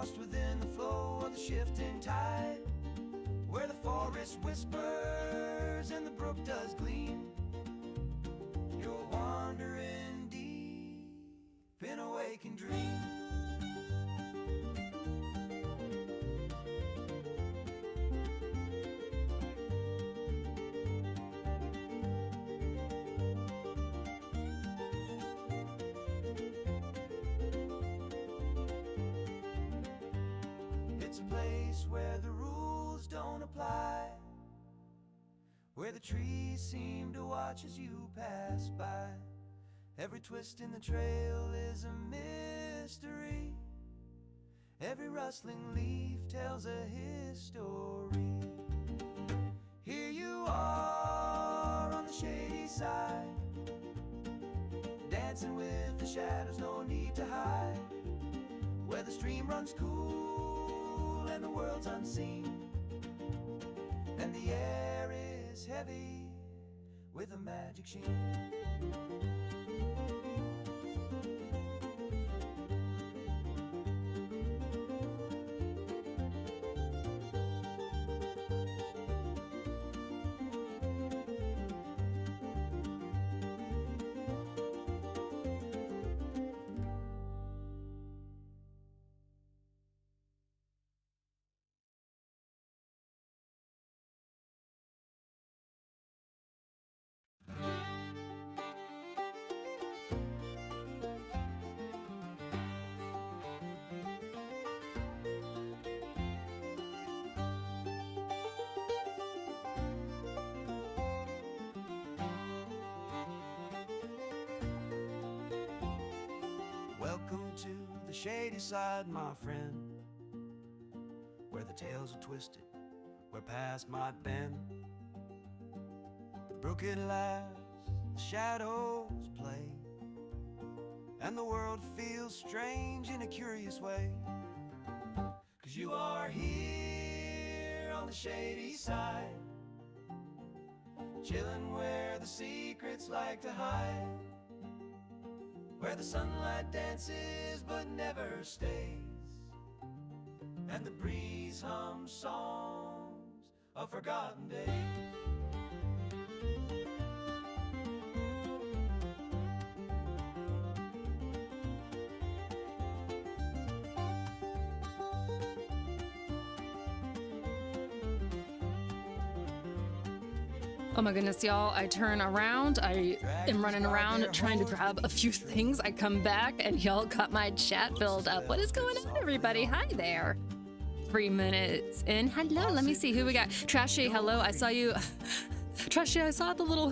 lost within the flow of the shifting tide, where the forest whispers and the brook does gleam. You're wandering deep in a waking dream. It's a place where the rules don't apply, where the trees seem to watch as you pass by. Every twist in the trail is a mystery. Every rustling leaf tells a history. Here you are on the shady side, dancing with the shadows, no need to hide. Where the stream runs cool and the world's unseen, and the air is heavy with a magic sheen. Welcome to the shady side, my friend, where the tales are twisted, where past might bend. The brook it laughs, the shadows play, and the world feels strange in a curious way. 'Cause you are here on the shady side, chilling where the secrets like to hide, where the sunlight dances but never stays, and the breeze hums songs of forgotten days. Oh my goodness, y'all, I turn around, I am running around trying to grab a few things. I come back and y'all got my chat filled up. What is going on, everybody? Hi there. 3 minutes in. Hello, let me see who we got. Trashy, hello, I saw you. Trashy, I saw the little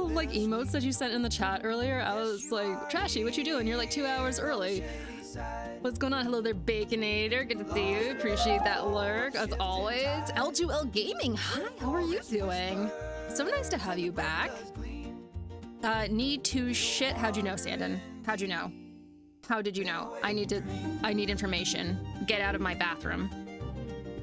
like emotes that you sent in the chat earlier. I was like, Trashy, what you doing? You're like 2 hours early. What's going on? Hello there, Baconator. Good to see you. Appreciate that lurk, as always. L2L Gaming. Hi, how are you doing? So nice to have you back. Need to shit. How'd you know, Sandon? How'd you know? How did you know? I need information. Get out of my bathroom.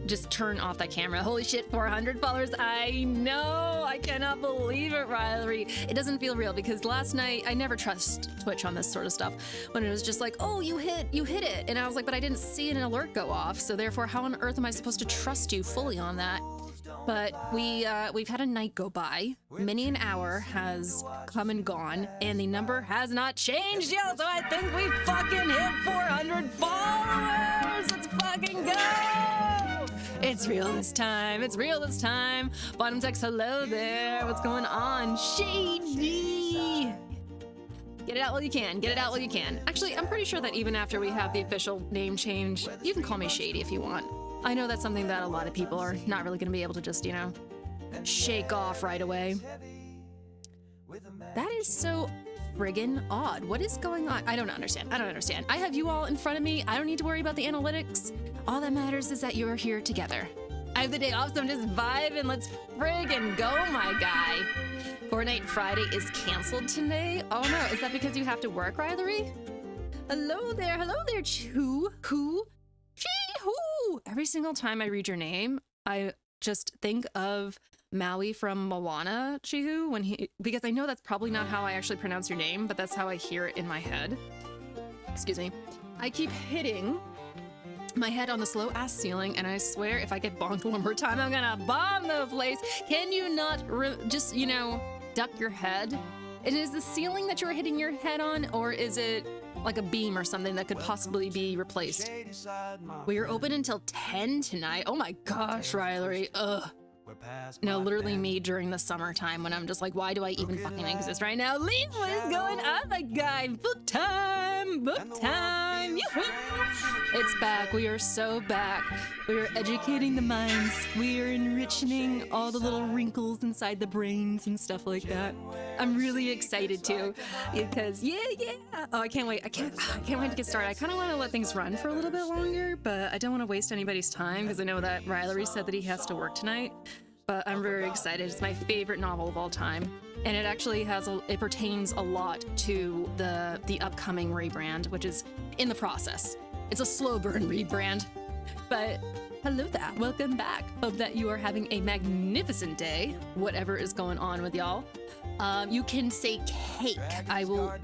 Just turn off that camera. Holy shit, 400 followers. I know. I cannot believe it, Riley. It doesn't feel real because last night, I never trust Twitch on this sort of stuff. When it was just like, oh, you hit it. And I was like, but I didn't see an alert go off. So therefore, how on earth am I supposed to trust you fully on that? But we've had a night go by. Many an hour has come and gone, and the number has not changed yet. So I think we fucking hit 400 followers. Let's fucking go. It's real this time. It's real this time. Bottom text, hello there. What's going on? Shady. Get it out while you can. Get it out while you can. Actually, I'm pretty sure that even after we have the official name change, you can call me Shady if you want. I know that's something that a lot of people are not really going to be able to just, you know, shake off right away. That is so friggin' odd. What is going on? I don't understand. I don't understand. I have you all in front of me. I don't need to worry about the analytics. All that matters is that you're here together. I have the day off, so I'm just vibing. Let's friggin' go, my guy. Fortnite Friday is canceled today. Oh no, is that because you have to work, Riley? Hello there, who? Every single time I read your name, I just think of Maui from Moana, Chihu, because I know that's probably not how I actually pronounce your name, but that's how I hear it in my head. Excuse me. I keep hitting my head on the slow ass ceiling, and I swear if I get bonked one more time, I'm gonna bomb the place. Can you not just, you know, duck your head? And is the ceiling that you're hitting your head on, or is it like a beam or something that could possibly be replaced? We are open until 10 tonight. Oh my gosh, Riley. Ugh. No, literally me during the summertime when I'm just like, why do I even fucking exist right now? Leave what is going on, my guy? Book time! Book time! Yoo-hoo! It's back. We are so back. We are educating the minds. We are enriching all the little wrinkles inside the brains and stuff like that. I'm really excited too, because yeah. Oh, I can't wait. I can't wait to get started. I kind of want to let things run for a little bit longer, but I don't want to waste anybody's time because I know that Riley said that he has to work tonight. But I'm very excited. It's my favorite novel of all time, and it actually it pertains a lot to the upcoming rebrand, which is in the process. It's a slow burn rebrand, but hello there, welcome back. Hope that you are having a magnificent day, whatever is going on with y'all. You can say cake. I will.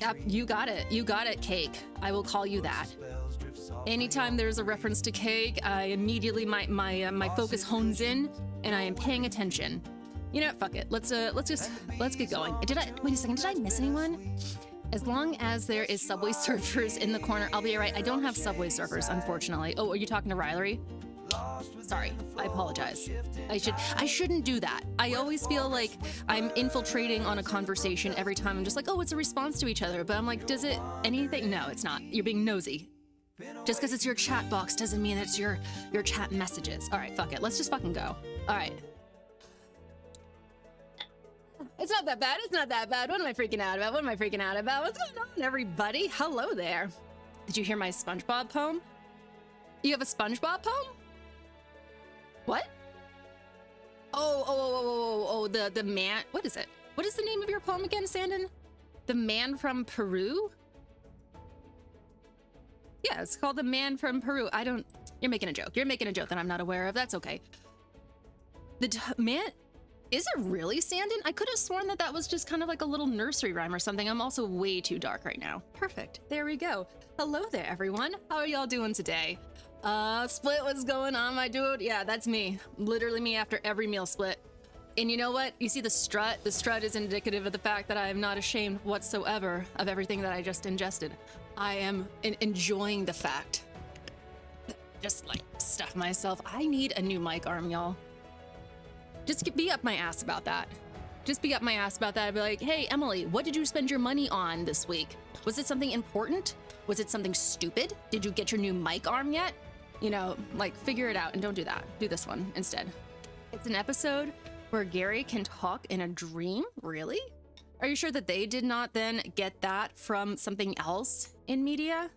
Yep, you got it, cake. I will call you that. Anytime there's a reference to cake, I immediately my focus hones in, and I am paying attention. You know what? Fuck it. Let's get going. Wait a second? Did I miss anyone? As long as there is Subway Surfers in the corner, I'll be alright. I don't have Subway Surfers, unfortunately. Oh, are you talking to Riley? Sorry, I apologize. I shouldn't do that. I always feel like I'm infiltrating on a conversation every time. I'm just like, oh, it's a response to each other. But I'm like, does it anything? No, it's not. You're being nosy. Just because it's your chat box doesn't mean it's your chat messages. All right, fuck it. Let's just fucking go. All right. It's not that bad. It's not that bad. What am I freaking out about? What's going on, everybody? Hello there. Did you hear my SpongeBob poem? You have a SpongeBob poem? What? Oh, the man. What is it? What is the name of your poem again, Sandon? The Man from Peru? Yeah, it's called The Man from Peru. You're making a joke. You're making a joke that I'm not aware of. That's okay. Man, is it really, Sandon? I could have sworn that was just kind of like a little nursery rhyme or something. I'm also way too dark right now. Perfect. There we go. Hello there, everyone. How are y'all doing today? Split, what's going on, my dude? Yeah, that's me. Literally me after every meal split. And you know what? You see the strut? The strut is indicative of the fact that I am not ashamed whatsoever of everything that I just ingested. I am enjoying the fact. Just like stuff myself. I need a new mic arm, y'all. Just be up my ass about that. Just be up my ass about that. I'd be like, hey, Emily, what did you spend your money on this week? Was it something important? Was it something stupid? Did you get your new mic arm yet? You know, like, figure it out and don't do that. Do this one instead. It's an episode where Gary can talk in a dream? Really? Are you sure that they did not then get that from something else in media?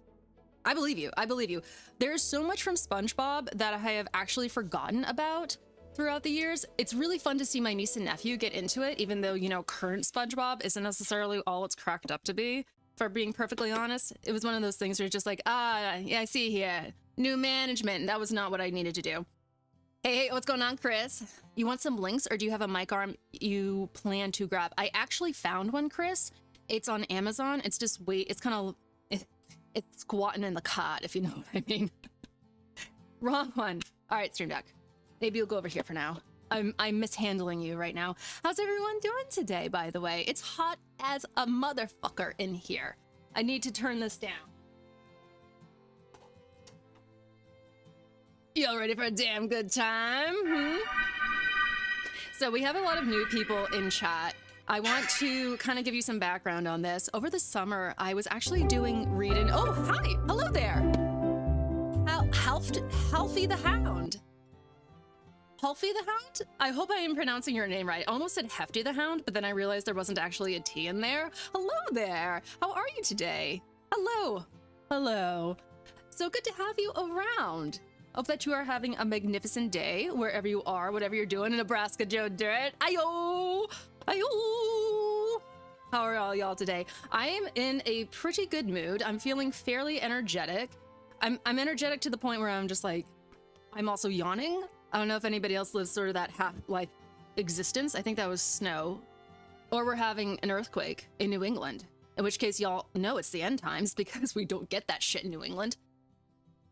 I believe you. I believe you. There's so much from SpongeBob that I have actually forgotten about throughout the years. It's really fun to see my niece and nephew get into it, even though, you know, current SpongeBob isn't necessarily all it's cracked up to be. For being perfectly honest, it was one of those things where you're just like, yeah, I see here. New management. That was not what I needed to do. Hey, what's going on, Chris? You want some links, or do you have a mic arm you plan to grab? I actually found one, Chris. It's on Amazon. It's just it's kind of, it's squatting in the cot, if you know what I mean. Wrong one. All right, Stream Deck. Maybe you'll go over here for now. I'm mishandling you right now. How's everyone doing today, by the way? It's hot as a motherfucker in here. I need to turn this down. Y'all ready for a damn good time? So we have a lot of new people in chat. I want to kind of give you some background on this. Over the summer, I was actually doing read-in. Oh, hi. Hello there. Halfie the Hound. Halfie the Hound? I hope I am pronouncing your name right. I almost said Hefty the Hound, but then I realized there wasn't actually a T in there. Hello there. How are you today? Hello. Hello. So good to have you around. Hope that you are having a magnificent day wherever you are, whatever you're doing in Nebraska, Joe Dirt. Ayo! Ayo! How are all y'all today? I am in a pretty good mood. I'm feeling fairly energetic. I'm energetic to the point where I'm just like, I'm also yawning. I don't know if anybody else lives sort of that half-life existence. I think that was snow. Or we're having an earthquake in New England. In which case, y'all know it's the end times because we don't get that shit in New England.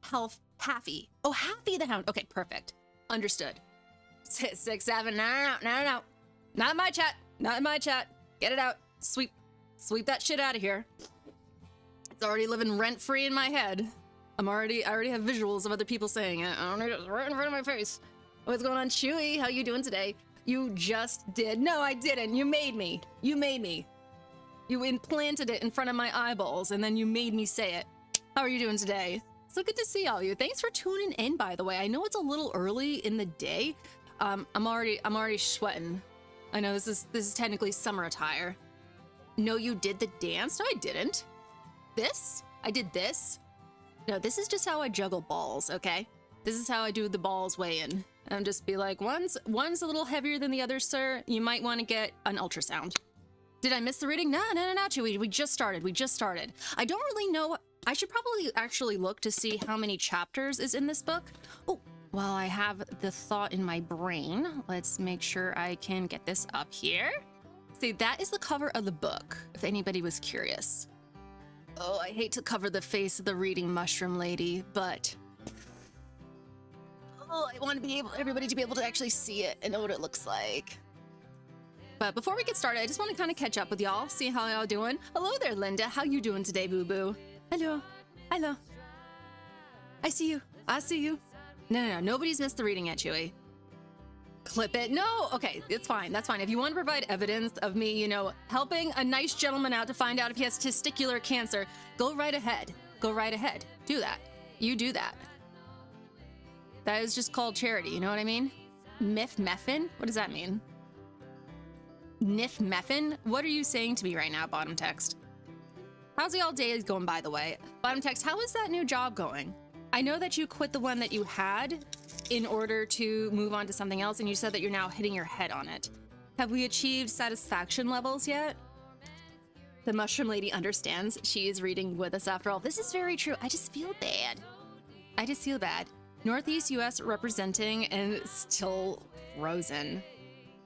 Haffy. Oh, Haffy the Hound. Okay, perfect. Understood. 6, 7. No. Not in my chat. Not in my chat. Get it out. Sweep that shit out of here. It's already living rent-free in my head. I already have visuals of other people saying it. I don't know, it's right in front of my face. What's going on, Chewy? How you doing today? You just did. No, I didn't. You made me. You made me. You implanted it in front of my eyeballs, and then you made me say it. How are you doing today? So good to see all you. Thanks for tuning in, by the way. I know it's a little early in the day. I'm already sweating. I know this is technically summer attire. No, you did the dance? No, I didn't. This? I did this? No, this is just how I juggle balls, okay? This is how I do the balls weigh in. And just be like, one's a little heavier than the other, sir. You might want to get an ultrasound. Did I miss the reading? No, Chewy. We just started. I don't really know. I should probably actually look to see how many chapters is in this book. Oh, while I have the thought in my brain, let's make sure I can get this up here. See, that is the cover of the book, if anybody was curious. Oh, I hate to cover the face of the reading mushroom lady, but oh, I want everybody to be able to actually see it and know what it looks like. But before we get started, I just want to kind of catch up with y'all, see how y'all doing. Hello there, Linda. How you doing today, boo-boo? Hello. I see you. No, nobody's missed the reading yet, Chewy. Clip it. No, okay, it's fine. That's fine. If you want to provide evidence of me, you know, helping a nice gentleman out to find out if he has testicular cancer, go right ahead. Do that. You do that. That is just called charity, you know what I mean? Meffin? What does that mean? Meffin? What are you saying to me right now, bottom text? How's y'all day going, by the way? Bottom text, how is that new job going? I know that you quit the one that you had in order to move on to something else, and you said that you're now hitting your head on it. Have we achieved satisfaction levels yet? The mushroom lady understands. She is reading with us after all. This is very true. I just feel bad. Northeast US representing and still frozen.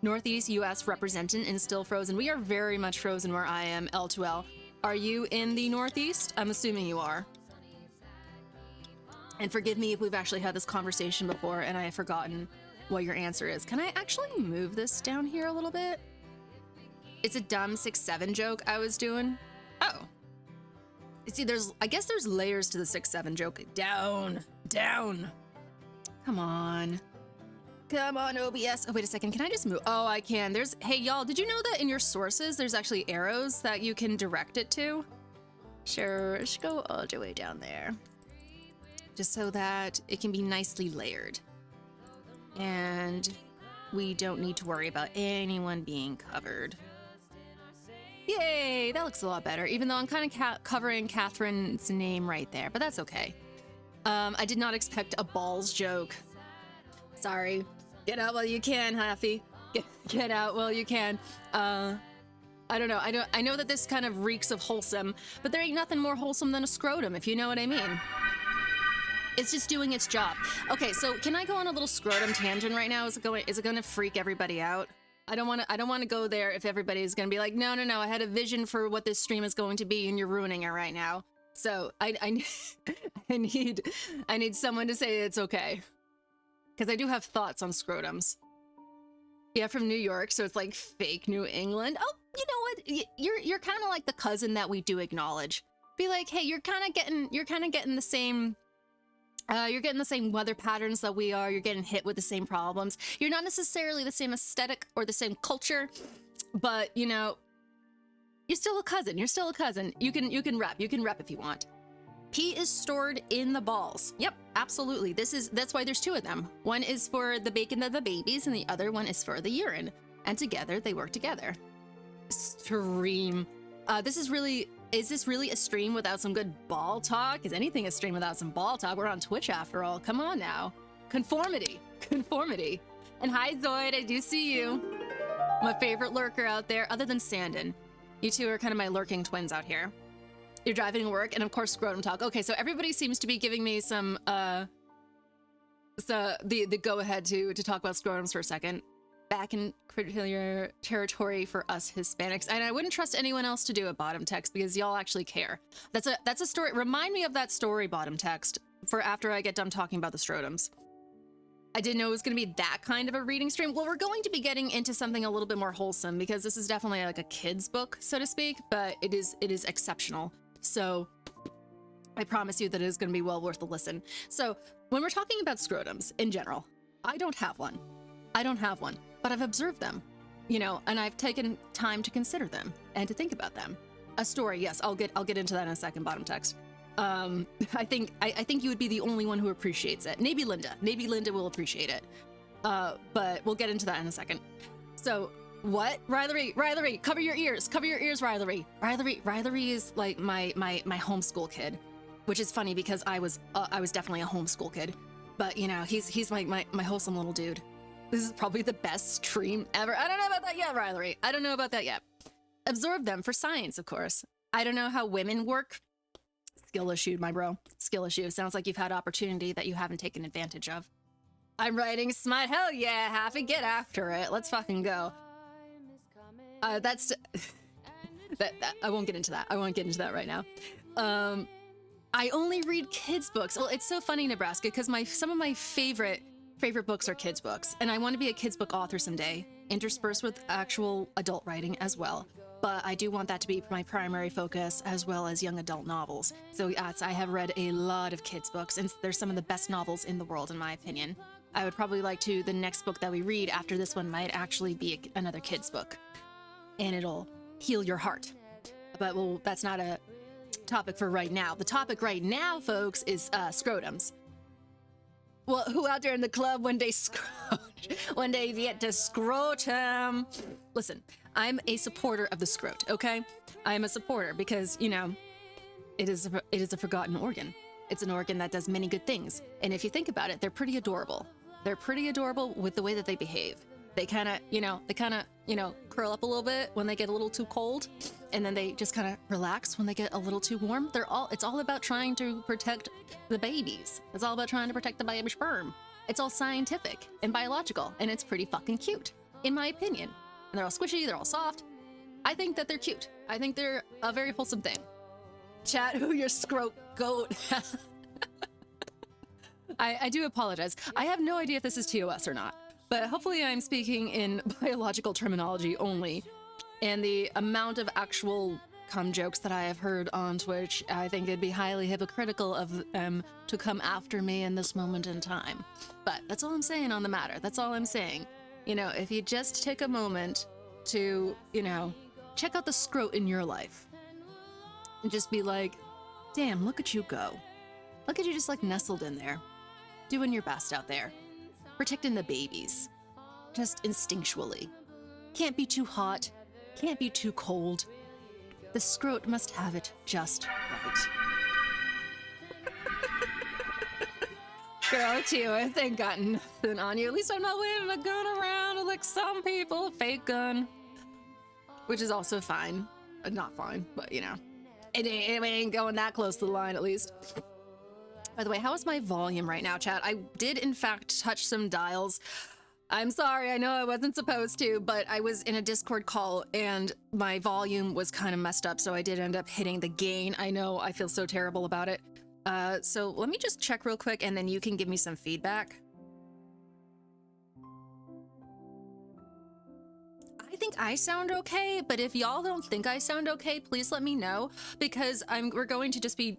Northeast US representing and still frozen. We are very much frozen where I am, L2L. Are you in the Northeast? I'm assuming you are. And forgive me if we've actually had this conversation before and I have forgotten what your answer is. Can I actually move this down here a little bit? It's a dumb 6-7 joke I was doing. Oh. See, I guess there's layers to the 6-7 joke. Down. Come on, OBS. Oh, wait a second. Can I just move? Oh, I can. Hey, y'all, did you know that in your sources, there's actually arrows that you can direct it to? Sure, just go all the way down there. Just so that it can be nicely layered. And we don't need to worry about anyone being covered. Yay, that looks a lot better, even though I'm kind of covering Catherine's name right there, but that's okay. I did not expect a balls joke. Sorry. Get out while you can, Haffy. Get out while you can. I don't know. I know that this kind of reeks of wholesome, but there ain't nothing more wholesome than a scrotum, if you know what I mean. It's just doing its job. Okay, so can I go on a little scrotum tangent right now? Is it going to freak everybody out? I don't want to go there if everybody's going to be like, no, I had a vision for what this stream is going to be and you're ruining it right now. So I need someone to say it's okay. Because I do have thoughts on scrotums. Yeah, from New York, so it's like fake New England. Oh, you know what? You're kind of like the cousin that we do acknowledge. Be like, hey, you're kind of getting the same. You're getting the same weather patterns that we are. You're getting hit with the same problems. You're not necessarily the same aesthetic or the same culture, but you know, you're still a cousin. You can rep if you want. Pee is stored in the balls. Yep, absolutely. That's why there's two of them. One is for the bacon of the babies and the other one is for the urine. And together they work together. Stream. Is this really a stream without some good ball talk? Is anything a stream without some ball talk? We're on Twitch after all. Come on now. Conformity. And hi Zoid, I do see you. My favorite lurker out there, other than Sandon. You two are kind of my lurking twins out here. You're driving to work, and of course scrotum talk. Okay, so everybody seems to be giving me some the go ahead to talk about scrotums for a second. back in particular territory for us Hispanics, and I wouldn't trust anyone else to do it, bottom text, because y'all actually care. That's a story. Remind me of that story, bottom text, for after I get done talking about the scrotums. I didn't know it was going to be that kind of a reading stream. Well, we're going to be getting into something a little bit more wholesome, because this is definitely like a kid's book, so to speak, but it is exceptional. So I promise you that it is going to be well worth the listen. So when we're talking about scrotums in general, I don't have one. But I've observed them, you know, and I've taken time to consider them and to think about them. A story, yes, I'll get into that in a second, bottom text. I think you would be the only one who appreciates it. Maybe Linda will appreciate it. But we'll get into that in a second. So what? Rylery, cover your ears, Rylery. Rylery is like my homeschool kid, which is funny because I was definitely a homeschool kid, but you know, he's like my wholesome little dude. This is probably the best stream ever. I don't know about that yet, Rylery. I don't know about that yet. Absorb them for science, of course. I don't know how women work. Skill issue, my bro. Skill issue. Sounds like you've had opportunity that you haven't taken advantage of. I'm writing smut. Hell yeah, have it. Get after it. Let's fucking go. That's... I won't get into that. I won't get into that right now. I only read kids' books. Well, it's so funny, Nebraska, because some of my favorite books are kids' books, and I want to be a kids' book author someday, interspersed with actual adult writing as well. But I do want that to be my primary focus, as well as young adult novels. So yes, I have read a lot of kids' books, and they're some of the best novels in the world, in my opinion. I would probably like the next book that we read after this one might actually be another kids' book, and it'll heal your heart. But well, that's not a topic for right now. The topic right now, folks, is scrotums. Well, who out there in the club when they get to scrotum? Listen, I'm a supporter of the scrot, okay? I'm a supporter because, you know, it is a forgotten organ. It's an organ that does many good things. And if you think about it, they're pretty adorable. They're pretty adorable with the way that they behave. They kind of, curl up a little bit when they get a little too cold, and then they just kind of relax when they get a little too warm. It's all about trying to protect the babies. It's all about trying to protect the baby sperm. It's all scientific and biological, and it's pretty fucking cute, in my opinion. And they're all squishy, they're all soft. I think that they're cute. I think they're a very wholesome thing. Chat, who your scrote goat. I do apologize. I have no idea if this is TOS or not. But hopefully I'm speaking in biological terminology only. And the amount of actual cum jokes that I have heard on Twitch, I think it'd be highly hypocritical of them to come after me in this moment in time. But that's all I'm saying on the matter. That's all I'm saying. You know, if you just take a moment to, you know, check out the scrot in your life. And just be like, damn, look at you go. Look at you just like nestled in there. Doing your best out there. Protecting the babies, just instinctually. Can't be too hot, can't be too cold. The scrot must have it just right. Girl, TOS ain't got nothing on you. At least I'm not waving a gun around like some people. Fake gun. Which is also fine. Not fine, but you know. It ain't going that close to the line, at least. By the way, how is my volume right now, chat? I did, in fact, touch some dials. I'm sorry, I know I wasn't supposed to, but I was in a Discord call and my volume was kind of messed up, so I did end up hitting the gain. I know, I feel so terrible about it. So let me just check real quick and then you can give me some feedback. I think I sound okay, but if y'all don't think I sound okay, please let me know, because we're going to just be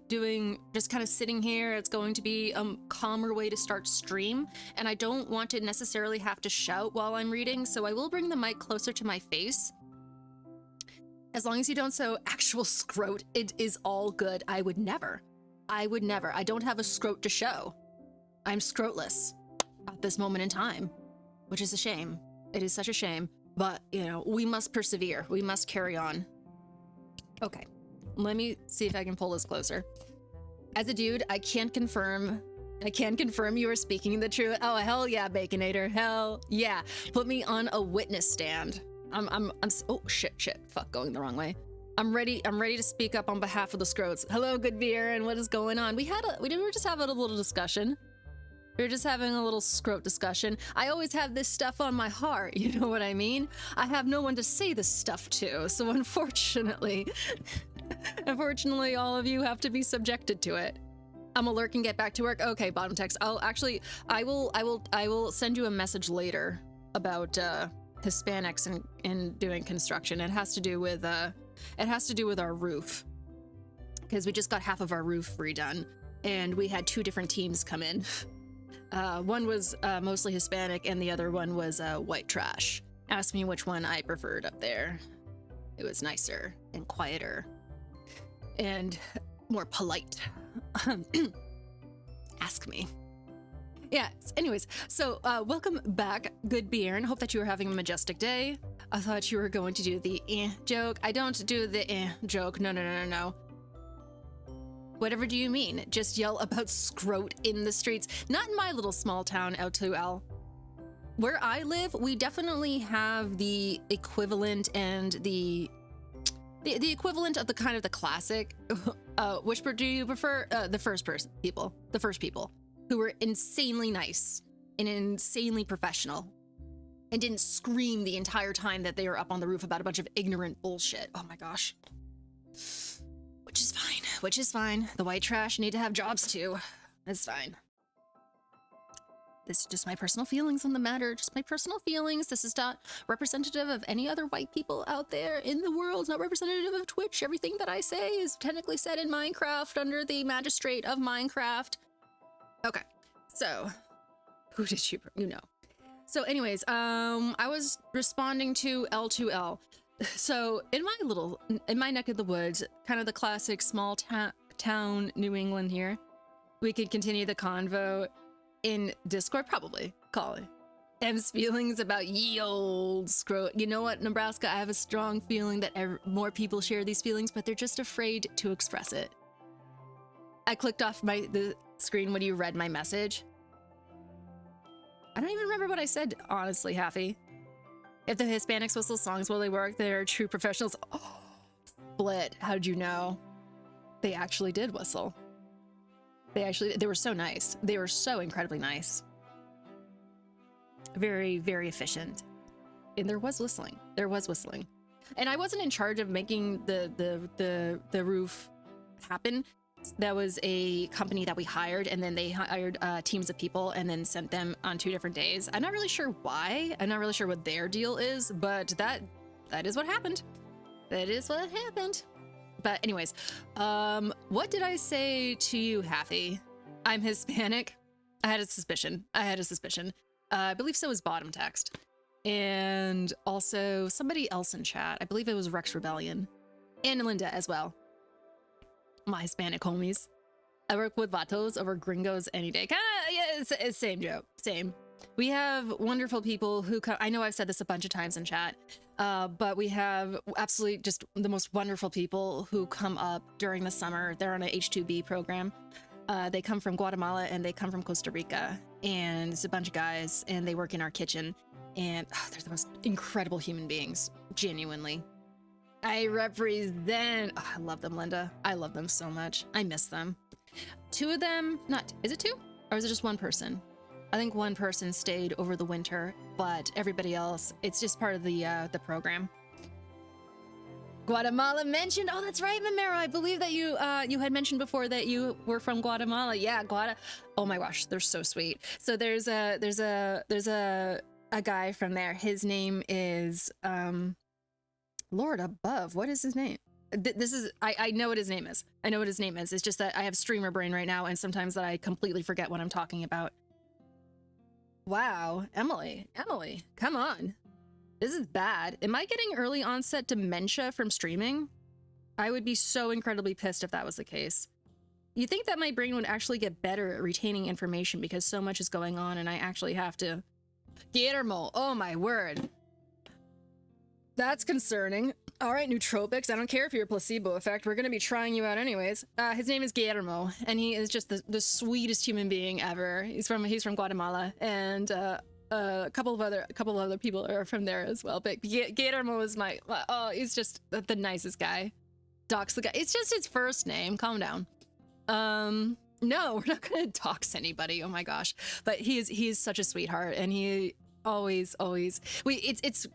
just kind of sitting here. It's going to be a calmer way to start stream, and I don't want to necessarily have to shout while I'm reading, so I will bring the mic closer to my face. As long as you don't so actual scrot, it is all good. I would never. I don't have a scrot to show. I'm scrotless at this moment in time, which is a shame. It is such a shame. But, you know, we must persevere. We must carry on. Okay, let me see if I can pull this closer. As a dude, I can confirm you are speaking the truth. Oh, hell yeah, Baconator. Hell yeah. Put me on a witness stand. Oh, shit. Fuck, going the wrong way. I'm ready to speak up on behalf of the scrotes. Hello, good beer, and what is going on? We were just having a little discussion. We were just having a little scrote discussion. I always have this stuff on my heart, you know what I mean? I have no one to say this stuff to, so unfortunately, all of you have to be subjected to it. I'm gonna lurk and get back to work. Okay, bottom text. I will send you a message later about Hispanics and doing construction. It has to do with our roof, because we just got half of our roof redone, and we had 2 different teams come in. One was mostly Hispanic, and the other one was white trash. Ask me which one I preferred up there. It was nicer and quieter and more polite. Ask me. Yeah, anyways, so welcome back, good beer, and hope that you are having a majestic day. I thought you were going to do the joke. I don't do the joke. No. Whatever do you mean? Just yell about scrote in the streets. Not in my little small town, L2L. Where I live, we definitely have the equivalent and the equivalent of the kind of the classic. Which do you prefer? The first people who were insanely nice and insanely professional and didn't scream the entire time that they were up on the roof about a bunch of ignorant bullshit. Oh my gosh. Which is fine. The white trash need to have jobs too. It's fine. This is just my personal feelings on the matter. Just my personal feelings. This is not representative of any other white people out there in the world. It's not representative of Twitch. Everything that I say is technically said in Minecraft under the magistrate of Minecraft. Okay, so who did you know? So anyways, I was responding to L2L. So in my neck of the woods, kind of the classic small town New England here, we could continue the convo in Discord, probably. Call it. M's feelings about ye old scrote. You know what, Nebraska? I have a strong feeling that more people share these feelings, but they're just afraid to express it. I clicked off the screen when you read my message. I don't even remember what I said, honestly, Haffy. If the Hispanics whistle songs while they work, they're true professionals. Oh, split. How'd you know? They actually did whistle. They were so nice. They were so incredibly nice. Very, very efficient. And there was whistling. And I wasn't in charge of making the roof happen. That was a company that we hired, and then they hired teams of people and then sent them on 2 different days. I'm not really sure why. I'm not really sure what their deal is, but that is what happened. That is what happened. But anyways, what did I say to you, Haffy? I'm Hispanic. I had a suspicion. I believe so was bottom text. And also somebody else in chat. I believe it was Rex Rebellion. And Linda as well. My Hispanic homies. I work with vatos over gringos any day. Kinda, yeah, it's same joke. Same. We have wonderful people who come. I know I've said this a bunch of times in chat, but we have absolutely just the most wonderful people who come up during the summer. They're on an H-2B program. They come from Guatemala and they come from Costa Rica, and it's a bunch of guys, and they work in our kitchen, and they're the most incredible human beings, genuinely. I represent. Oh, I love them, Linda. I love them so much. I miss them. 2 of them, is it 2? Or is it just 1 person? I think 1 person stayed over the winter, but everybody else, it's just part of the program. Guatemala mentioned. Oh, that's right, Mamero. I believe that you had mentioned before that you were from Guatemala. Yeah, Oh my gosh, they're so sweet. So there's a guy from there. His name is Lord above. What is his name? I know what his name is. It's just that I have streamer brain right now, and sometimes that I completely forget what I'm talking about. Wow, Emily, come on. This is bad. Am I getting early onset dementia from streaming? I would be so incredibly pissed if that was the case. You think that my brain would actually get better at retaining information because so much is going on and I actually have to... Guillermo, oh my word. That's concerning. All right, nootropics. I don't care if you're a placebo effect. We're going to be trying you out anyways. His name is Guillermo, and he is just the sweetest human being ever. He's from Guatemala, and a couple of other people are from there as well. But Guillermo is he's just the nicest guy. Doc's the guy. It's just his first name. Calm down. No, we're not gonna dox anybody. Oh my gosh. But he is such a sweetheart, and he always it's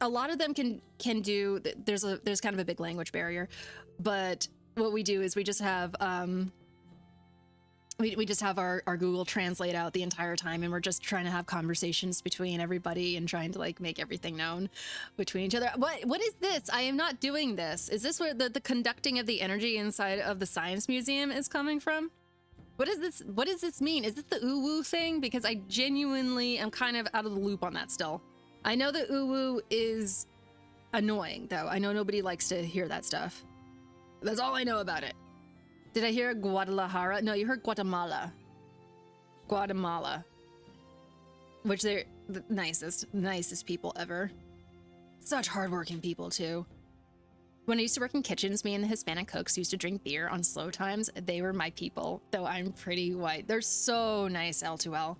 a lot of them can do. There's kind of a big language barrier, but what we do is we just have we just have our Google Translate out the entire time, and we're just trying to have conversations between everybody and trying to like make everything known between each other. What is this? I am not doing this. Is this where the conducting of the energy inside of the science museum is coming from? What is this? What does this mean? Is this the woo thing? Because I genuinely am kind of out of the loop on that still. I know that woo is annoying, though. I know nobody likes to hear that stuff. That's all I know about it. Did I hear Guadalajara? No, you heard Guatemala. Guatemala. Which they're the nicest people ever. Such hardworking people, too. When I used to work in kitchens, me and the Hispanic cooks used to drink beer on slow times. They were my people, though I'm pretty white. They're so nice, L2L.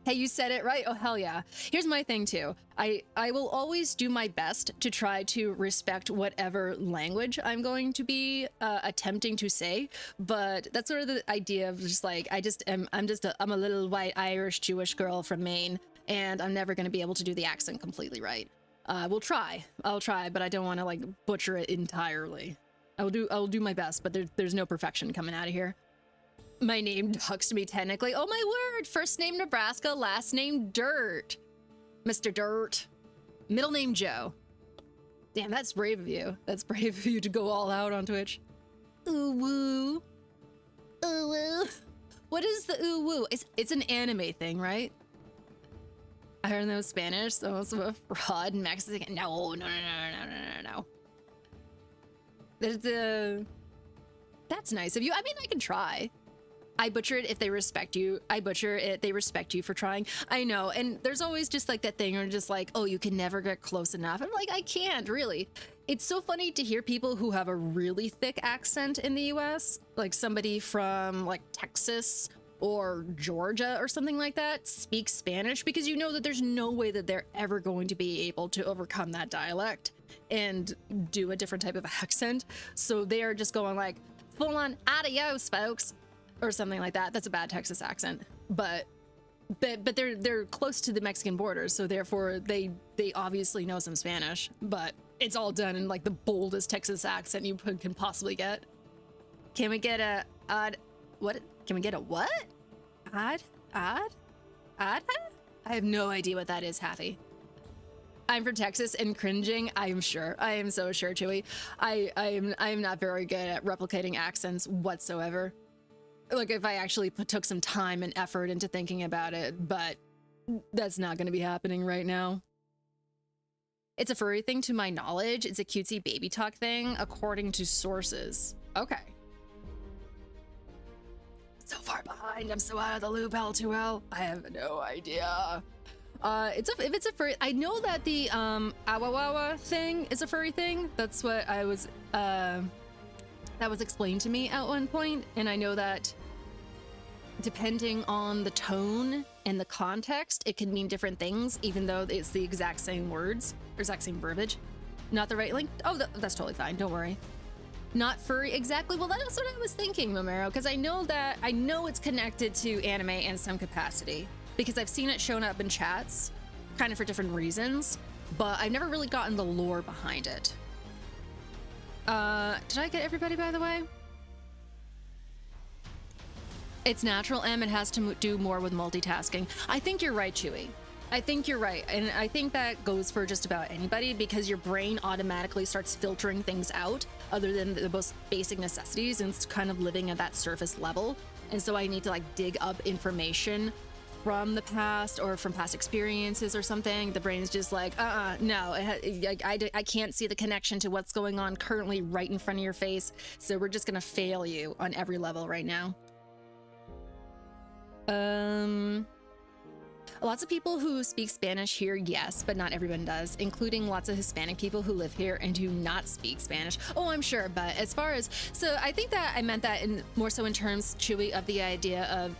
Hey, you said it right. Oh, hell yeah. Here's my thing, too. I will always do my best to try to respect whatever language I'm going to be attempting to say. But that's sort of the idea of just like, I'm a little white Irish Jewish girl from Maine, and I'm never going to be able to do the accent completely right. I'll try, but I don't want to like butcher it entirely. I'll do my best, but there's no perfection coming out of here. My name ducks me technically. Oh my word! First name Nebraska, last name Dirt. Mr. Dirt. Middle name Joe. Damn, that's brave of you. That's brave of you to go all out on Twitch. Ooh woo. Ooh woo. What is the ooh woo? It's an anime thing, right? I heard that was Spanish, so it's a fraud Mexican. No. That's nice of you. I mean, I can try. I butcher it if they respect you. I butcher it, they respect you for trying. I know, and there's always just like that thing where just like, oh, you can never get close enough. I'm like, I can't, really. It's so funny to hear people who have a really thick accent in the US, like somebody from like Texas or Georgia or something like that, speak Spanish, because you know that there's no way that they're ever going to be able to overcome that dialect and do a different type of accent. So they are just going like, full on adios, folks, or something like that. That's a bad Texas accent, but they're close to the Mexican border, so therefore they obviously know some Spanish, but it's all done in like the boldest Texas accent you can possibly get. Can we get a odd? What? Can we get a what? Odd? I have no idea what that is, Hathy. I'm from Texas and cringing. I am sure. I am so sure, Chewy. I am not very good at replicating accents whatsoever. Like if I actually took some time and effort into thinking about it, but that's not going to be happening right now. It's a furry thing to my knowledge. It's a cutesy baby talk thing, according to sources. Okay. So far behind. I'm so out of the loop, L2L. I have no idea. If it's a furry, I know that the awawawa thing is a furry thing. That's what I was that was explained to me at one point, and I know that depending on the tone and the context, it can mean different things, even though it's the exact same words or exact same verbiage. Not the right link. Oh, that's totally fine. Don't worry. Not furry exactly. Well, that's what I was thinking, Momero, because I know it's connected to anime in some capacity, because I've seen it shown up in chats, kind of for different reasons, but I've never really gotten the lore behind it. Did I get everybody, by the way? It's natural, It has to do more with multitasking. I think you're right, Chewy. I think you're right. And I think that goes for just about anybody, because your brain automatically starts filtering things out other than the most basic necessities, and it's kind of living at that surface level. And so I need to like dig up information from the past or from past experiences or something. The brain's just like, no, I can't see the connection to what's going on currently right in front of your face. So we're just gonna fail you on every level right now. Lots of people who speak Spanish here, yes, but not everyone does, including lots of Hispanic people who live here and do not speak Spanish. Oh, I'm sure, but as far as, so I think that I meant that in more so in terms, Chewy, of the idea of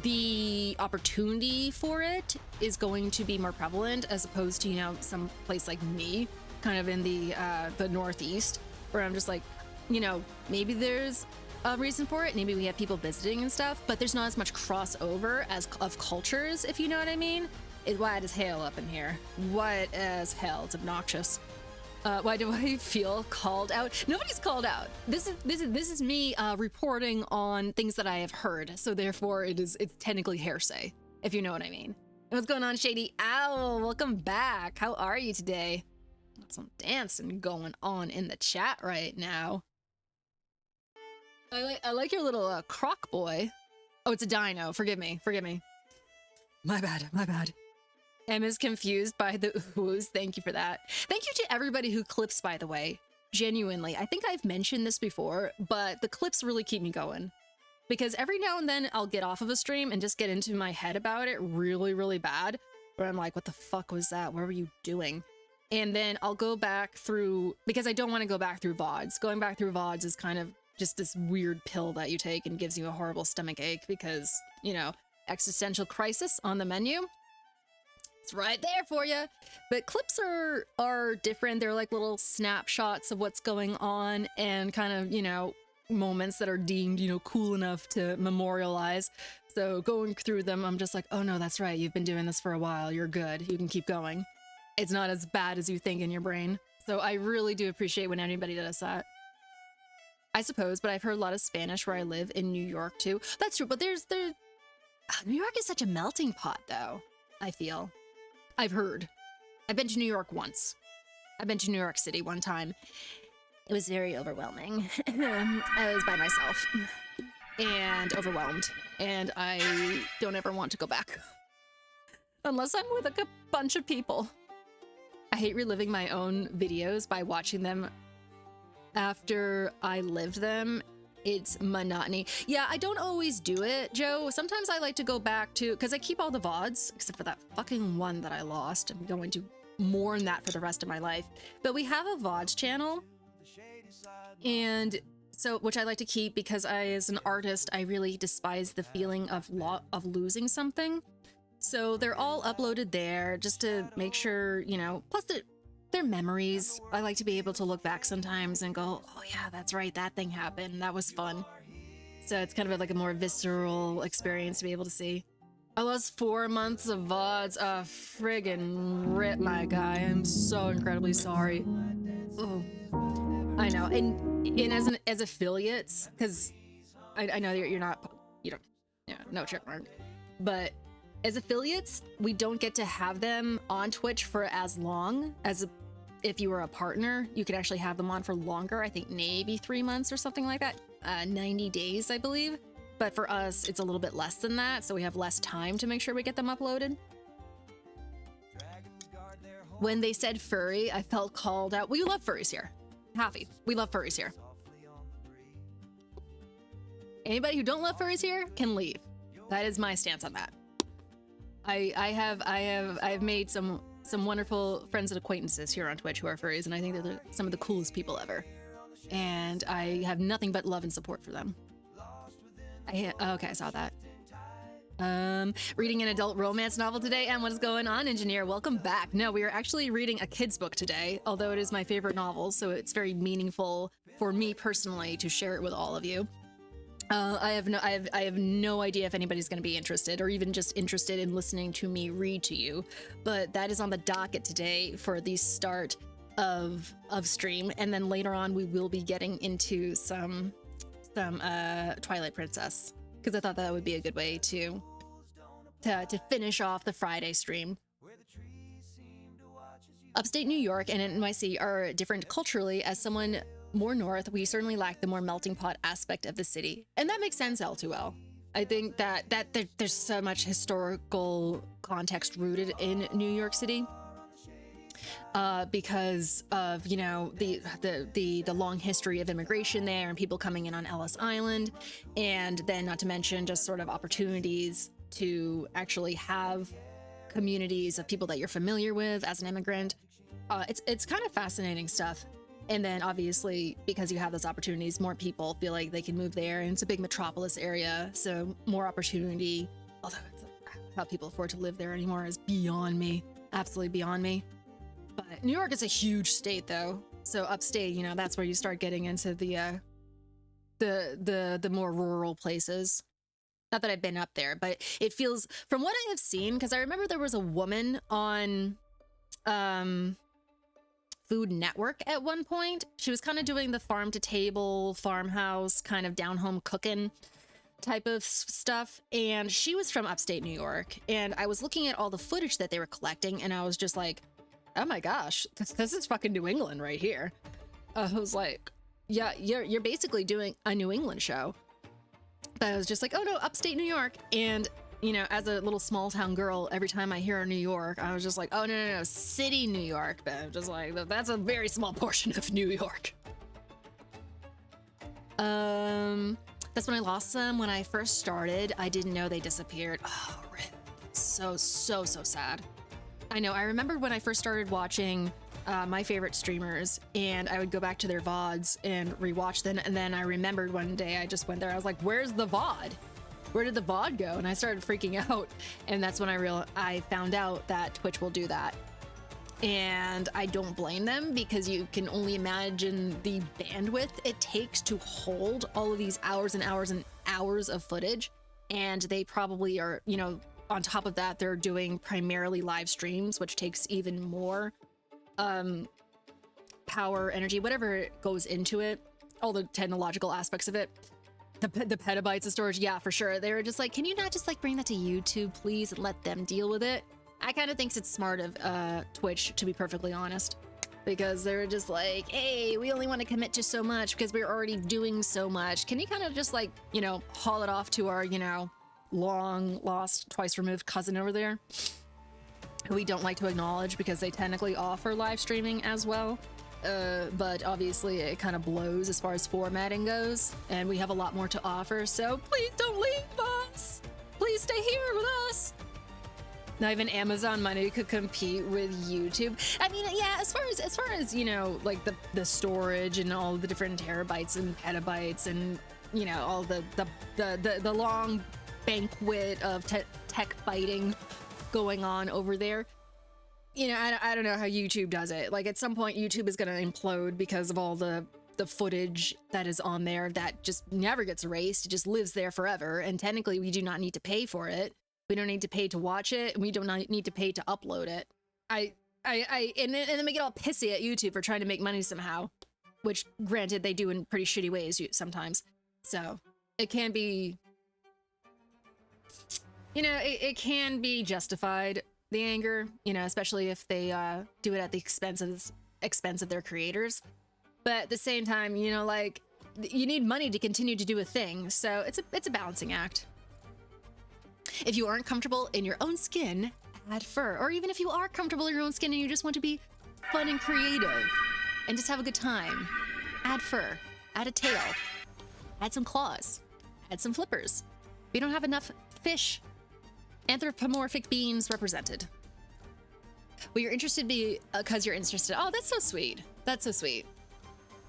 the opportunity for it is going to be more prevalent, as opposed to, you know, some place like me, kind of in the Northeast, where I'm just like, you know, maybe there's reason for it. Maybe we have people visiting and stuff, but there's not as much crossover as of cultures, if you know what I mean. It's white as hell up in here. White as hell. It's obnoxious. Why do I feel called out? Nobody's called out. This is me reporting on things that I have heard. So therefore, it's technically hearsay, if you know what I mean. And what's going on, Shady Owl? Welcome back. How are you today? Some dancing going on in the chat right now. I like your little croc boy. Oh, it's a dino. Forgive me. My bad. Em is confused by the oohs. Thank you for that. Thank you to everybody who clips, by the way. Genuinely. I think I've mentioned this before, but the clips really keep me going. Because every now and then I'll get off of a stream and just get into my head about it really, really bad. Where I'm like, what the fuck was that? What were you doing? And then I'll go back through, because I don't want to go back through VODs. Going back through VODs is kind of just this weird pill that you take and gives you a horrible stomach ache because, you know, existential crisis on the menu. It's right there for you. But clips are different. They're like little snapshots of what's going on and kind of, you know, moments that are deemed, you know, cool enough to memorialize. So going through them, I'm just like, oh no, that's right. You've been doing this for a while. You're good. You can keep going. It's not as bad as you think in your brain. So I really do appreciate when anybody does that. I suppose, but I've heard a lot of Spanish where I live in New York too. That's true, but New York is such a melting pot though, I feel. I've heard. I've been to New York once. I've been to New York City one time. It was very overwhelming. I was by myself and overwhelmed, and I don't ever want to go back. Unless I'm with a bunch of people. I hate reliving my own videos by watching them after I lived them. It's monotony. Yeah, I don't always do it, Joe. Sometimes I like to go back to, because I keep all the VODs, except for that fucking one that I lost. I'm going to mourn that for the rest of my life. But we have a VODs channel, and so, which I like to keep because as an artist, I really despise the feeling of losing something. So they're all uploaded there just to make sure, you know, plus they're memories. I like to be able to look back sometimes and go, oh yeah, that's right, that thing happened. That was fun. So it's kind of like a more visceral experience to be able to see. I lost 4 months of VODs. Friggin' rip, my guy. I'm so incredibly sorry. Oh, I know. And as affiliates, because I know that you're not, you don't, yeah, no check mark. But as affiliates, we don't get to have them on Twitch for as long as if you were a partner. You could actually have them on for longer. I think maybe 3 months or something like that. 90 days, I believe. But for us, it's a little bit less than that, so we have less time to make sure we get them uploaded. When they said furry, I felt called out. We love furries here. Happy. We love furries here. Anybody who don't love furries here can leave. That is my stance on that. I've made some wonderful friends and acquaintances here on Twitch who are furries, and I think they're some of the coolest people ever. And I have nothing but love and support for them. Okay, I saw that. Reading an adult romance novel today. And what is going on, engineer? Welcome back. No, we are actually reading a kid's book today, although it is my favorite novel, so it's very meaningful for me personally to share it with all of you. I have no idea if anybody's going to be interested or even just interested in listening to me read to you, but that is on the docket today for the start of stream, and then later on we will be getting into some Twilight Princess, because I thought that would be a good way to finish off the Friday stream. Upstate New York and NYC are different culturally. As someone more north, we certainly lack the more melting pot aspect of the city. And that makes sense, L2L. I think that there's so much historical context rooted in New York City. Because of, you know, the long history of immigration there and people coming in on Ellis Island, and then not to mention just sort of opportunities to actually have communities of people that you're familiar with as an immigrant. It's kind of fascinating stuff. And then obviously, because you have those opportunities, more people feel like they can move there, and it's a big metropolis area, so more opportunity. Although how people afford to live there anymore is beyond me, absolutely beyond me. But New York is a huge state though, so upstate, you know, that's where you start getting into the the more rural places. Not that I've been up there, but it feels, from what I have seen, because I remember there was a woman on Food Network at one point. She was kind of doing the farm to table, farmhouse, kind of down home cooking type of stuff, and she was from upstate New York, and I was looking at all the footage that they were collecting, and I was just like, oh my gosh, this is fucking New England right here. I was like, yeah, you're basically doing a New England show. But I was just like, oh no, upstate New York. And, you know, as a little small town girl, every time I hear New York, I was just like, oh no, city New York. But I'm just like, that's a very small portion of New York. That's when I lost them. When I first started, I didn't know they disappeared. Oh, rip. So sad. I know, I remember when I first started watching my favorite streamers, and I would go back to their VODs and rewatch them, and then I remembered one day I just went there, I was like, where's the VOD? Where did the VOD go? And I started freaking out, and that's when I found out that Twitch will do that. And I don't blame them, because you can only imagine the bandwidth it takes to hold all of these hours and hours and hours of footage, and they probably are, you know, on top of that, they're doing primarily live streams, which takes even more power, energy, whatever goes into it, all the technological aspects of it, the petabytes of storage. Yeah, for sure. They were just like, can you not just like bring that to YouTube, please, and let them deal with it? I kind of think it's smart of Twitch, to be perfectly honest, because they're just like, hey, we only want to commit to so much because we're already doing so much. Can you kind of just like, you know, haul it off to our, you know, long lost, twice removed cousin over there, who we don't like to acknowledge because they technically offer live streaming as well, but obviously it kind of blows as far as formatting goes, and we have a lot more to offer, so please don't leave us, please stay here with us. Not even Amazon money could compete with YouTube. I mean, yeah, as far as you know, like the storage and all the different terabytes and petabytes and, you know, all the long banquet of tech fighting going on over there. You know, I don't know how YouTube does it. Like, at some point YouTube is going to implode because of all the footage that is on there that just never gets erased. It just lives there forever, and technically we do not need to pay for it. We don't need to pay to watch it, and we don't need to pay to upload it. And then we get all pissy at YouTube for trying to make money somehow, which granted they do in pretty shitty ways sometimes. So it can be, you know, it can be justified, the anger, you know, especially if they do it at the expense of their creators. But at the same time, you know, like, you need money to continue to do a thing, so it's a balancing act. If you aren't comfortable in your own skin, add fur. Or even if you are comfortable in your own skin and you just want to be fun and creative and just have a good time, add fur, add a tail, add some claws, add some flippers. We don't have enough fish, anthropomorphic beings represented. Well, you're interested because you're interested. Oh, that's so sweet. That's so sweet.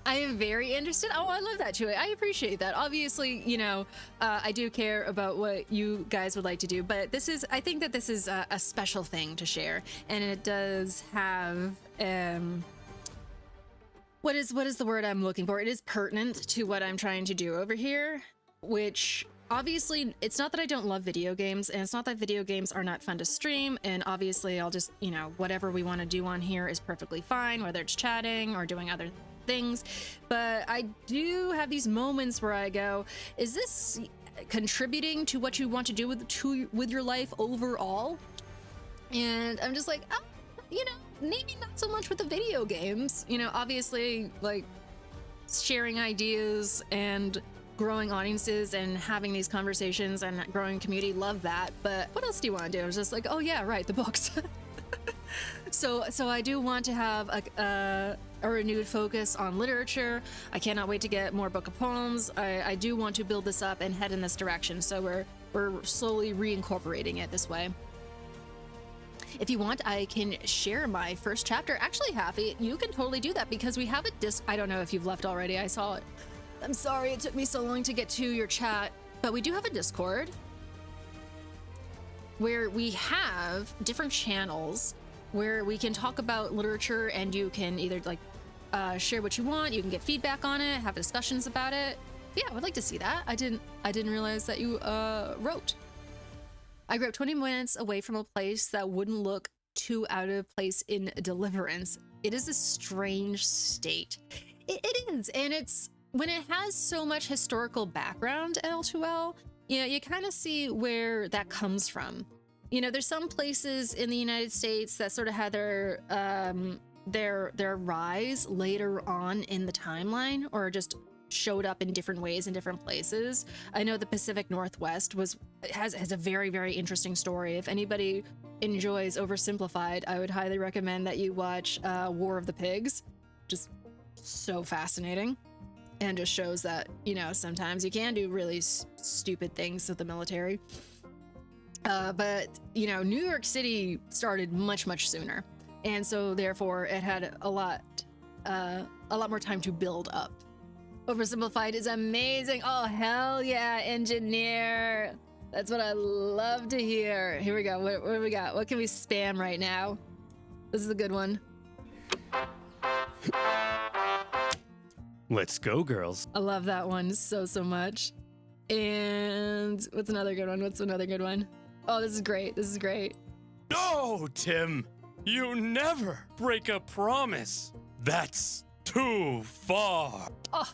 I am very interested. Oh, I love that, Chewy. I appreciate that. Obviously, you know, I do care about what you guys would like to do, but I think that this is a special thing to share, and it does have, what is the word I'm looking for? It is pertinent to what I'm trying to do over here, which obviously, it's not that I don't love video games, and it's not that video games are not fun to stream, and obviously I'll just, you know, whatever we want to do on here is perfectly fine, whether it's chatting or doing other things. But I do have these moments where I go, is this contributing to what you want to do with your life overall? And I'm just like, oh, you know, maybe not so much with the video games. You know, obviously, like, sharing ideas and growing audiences and having these conversations and growing community, love that. But what else do you want to do? I was just like, oh yeah, right, the books. So I do want to have a renewed focus on literature. I cannot wait to get more book of poems. I do want to build this up and head in this direction. So we're slowly reincorporating it this way. If you want, I can share my first chapter. Actually, Happy, you can totally do that because we have a disc. I don't know if you've left already. I saw it. I'm sorry it took me so long to get to your chat, but we do have a Discord where we have different channels where we can talk about literature, and you can either like share what you want, you can get feedback on it, have discussions about it. Yeah, I would like to see that. I didn't realize that you wrote. I grew up 20 minutes away from a place that wouldn't look too out of place in Deliverance. It is a strange state. It is, and it's when it has so much historical background, L2L, you know, you kind of see where that comes from. You know, there's some places in the United States that sort of had their rise later on in the timeline, or just showed up in different ways in different places. I know the Pacific Northwest has a very, very interesting story. If anybody enjoys Oversimplified, I would highly recommend that you watch War of the Pigs. Just so fascinating, and just shows that, you know, sometimes you can do really stupid things with the military. But, you know, New York City started much, much sooner. And so therefore it had a lot more time to build up. Oversimplified is amazing. Oh, hell yeah, engineer. That's what I love to hear. Here we go. What do we got? What can we spam right now? This is a good one. Let's go, girls. I love that one so much. And what's another good one? Oh, this is great. This is great. No, Tim. You never break a promise. That's too far. Oh,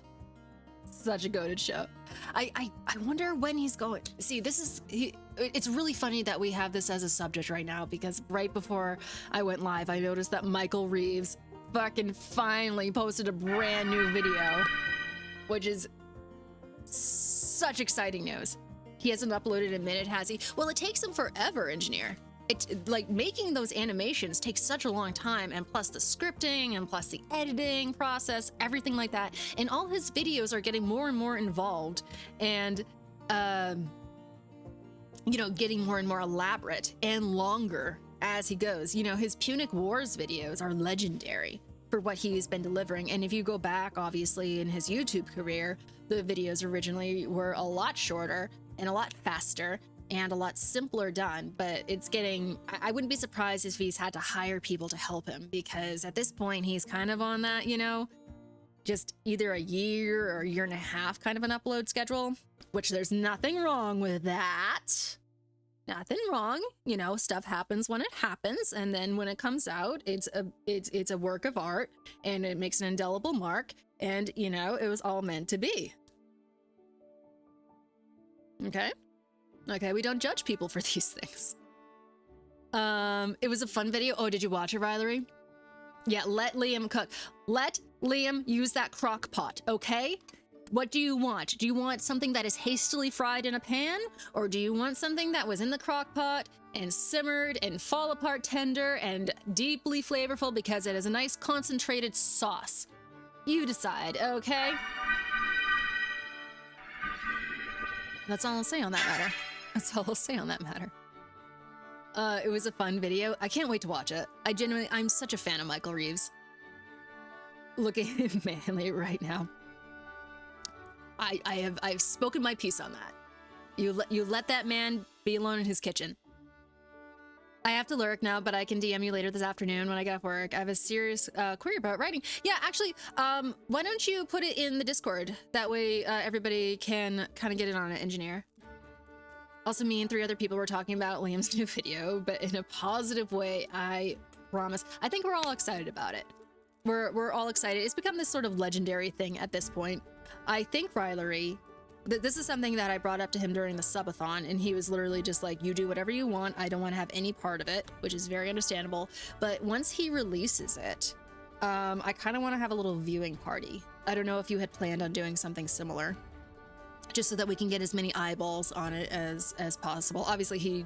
such a goated show. I wonder when he's going. See, it's really funny that we have this as a subject right now, because right before I went live, I noticed that Michael Reeves fucking finally posted a brand new video, which is such exciting news. He hasn't uploaded in a minute, has he? Well, it takes him forever, engineer. It's like making those animations takes such a long time, and plus the scripting, and plus the editing process, everything like that. And all his videos are getting more and more involved, and you know, getting more and more elaborate and longer as he goes. You know, his Punic Wars videos are legendary for what he's been delivering. And if you go back, obviously, in his YouTube career, the videos originally were a lot shorter and a lot faster and a lot simpler done, but it's getting, I wouldn't be surprised if he's had to hire people to help him, because at this point he's kind of on that, you know, just either a year or a year and a half kind of an upload schedule, which there's nothing wrong with that. Nothing wrong. You know, stuff happens when it happens, and then when it comes out, it's a work of art, and it makes an indelible mark, and, you know, it was all meant to be. Okay, we don't judge people for these things. It was a fun video. Oh, did you watch it, Riley? Yeah, let Liam cook. Let Liam use that crock pot, okay? What do you want? Do you want something that is hastily fried in a pan? Or do you want something that was in the crock pot and simmered and fall apart tender and deeply flavorful because it is a nice concentrated sauce? You decide, okay? That's all I'll say on that matter. That's all I'll say on that matter. It was a fun video. I can't wait to watch it. I'm such a fan of Michael Reeves. Looking manly right now. I've spoken my piece on that. You let that man be alone in his kitchen. I have to lurk now, but I can DM you later this afternoon when I get off work. I have a serious query about writing. Yeah, actually, why don't you put it in the Discord? That way everybody can kind of get in on it, engineer. Also, me and 3 other people were talking about Liam's new video, but in a positive way, I promise. I think we're all excited about it. We're all excited. It's become this sort of legendary thing at this point. I think Rylery, this is something that I brought up to him during the subathon, and he was literally just like, you do whatever you want. I don't want to have any part of it, which is very understandable. But once he releases it, I kind of want to have a little viewing party. I don't know if you had planned on doing something similar, just so that we can get as many eyeballs on it as possible. Obviously,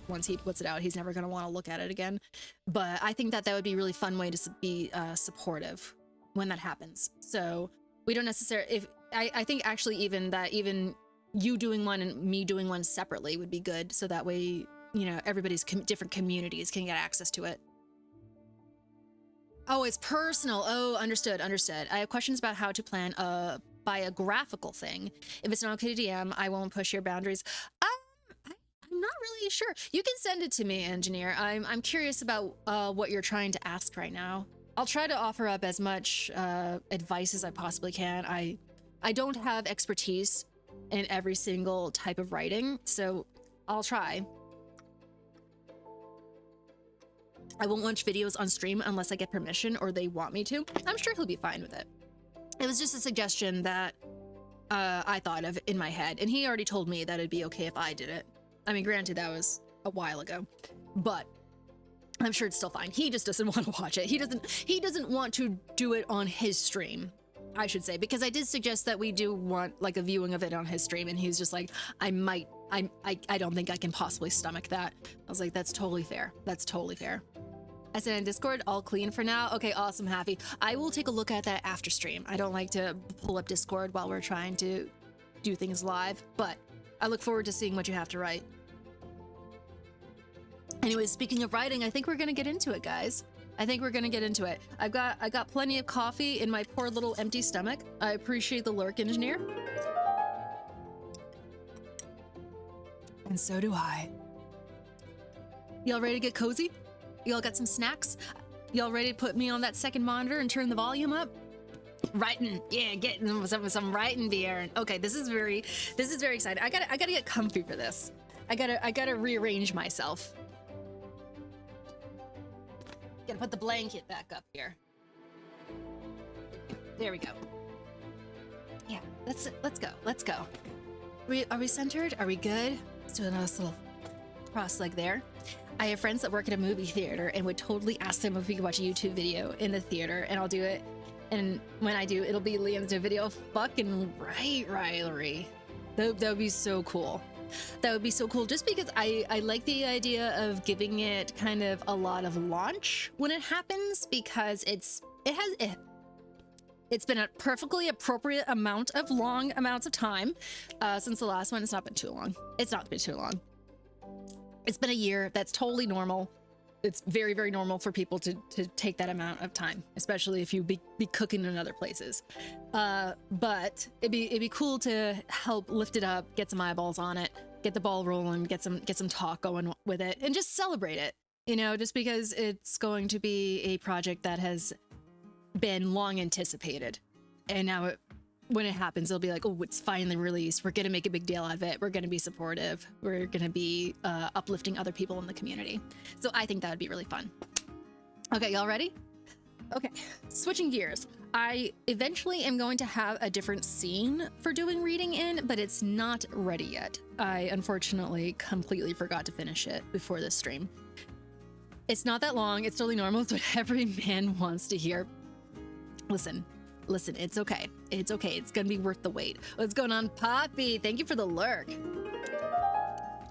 once he puts it out, he's never going to want to look at it again. But I think that would be a really fun way to be supportive when that happens. So we don't necessarily, I think actually even you doing one and me doing one separately would be good. So that way, you know, everybody's different communities can get access to it. Oh, it's personal. Oh, understood. I have questions about how to plan a biographical thing. If it's not okay to DM, I won't push your boundaries. I'm not really sure. You can send it to me, engineer. I'm curious about what you're trying to ask right now. I'll try to offer up as much advice as I possibly can. I don't have expertise in every single type of writing, so I'll try. I won't watch videos on stream unless I get permission or they want me to. I'm sure he'll be fine with it. It was just a suggestion that I thought of in my head, and he already told me that it'd be okay if I did it. I mean, granted, that was a while ago, but I'm sure it's still fine. He just doesn't want to watch it. He doesn't want to do it on his stream, I should say, because I did suggest that we do want like a viewing of it on his stream, and he's just like, I don't think I can possibly stomach that. I was like, that's totally fair. That's totally fair. I said in Discord, all clean for now. Okay, awesome, Happy. I will take a look at that after stream. I don't like to pull up Discord while we're trying to do things live, but I look forward to seeing what you have to write. Anyways, speaking of writing, I think we're gonna get into it, guys. I think we're gonna get into it. I got plenty of coffee in my poor little empty stomach. I appreciate the lurk, engineer. And so do I. Y'all ready to get cozy? Y'all got some snacks? Y'all ready to put me on that second monitor and turn the volume up? Writing, yeah, getting some writing beer. Okay, this is very exciting. I gotta get comfy for this. I gotta rearrange myself. Gotta put the blanket back up here. There we go. Yeah, let's go. Are we centered? Are we good? Let's do a nice little cross leg there. I have friends that work at a movie theater and would totally ask them if we could watch a YouTube video in the theater, and I'll do it. And when I do, it'll be Liam's new video. Fucking right, Riley. That would be so cool. That would be so cool, just because I like the idea of giving it kind of a lot of launch when it happens, because it's been a perfectly appropriate amount of long amounts of time since the last one. It's not been too long. It's not been too long. It's been a year. That's totally normal. It's very, very normal for people to take that amount of time, especially if you be cooking in other places. But it'd be cool to help lift it up, get some eyeballs on it, get the ball rolling, get some talk going with it, and just celebrate it. You know, just because it's going to be a project that has been long anticipated, and now when it happens, it'll be like, oh, it's finally released. We're gonna make a big deal out of it. We're gonna be supportive. We're gonna be uplifting other people in the community. So I think that would be really fun. Okay, y'all ready? Okay, switching gears. I eventually am going to have a different scene for doing reading in, but it's not ready yet. I unfortunately completely forgot to finish it before this stream. It's not that long. It's totally normal. It's what every man wants to hear. Listen, it's okay. It's okay. It's gonna be worth the wait. What's going on, Poppy? Thank you for the lurk.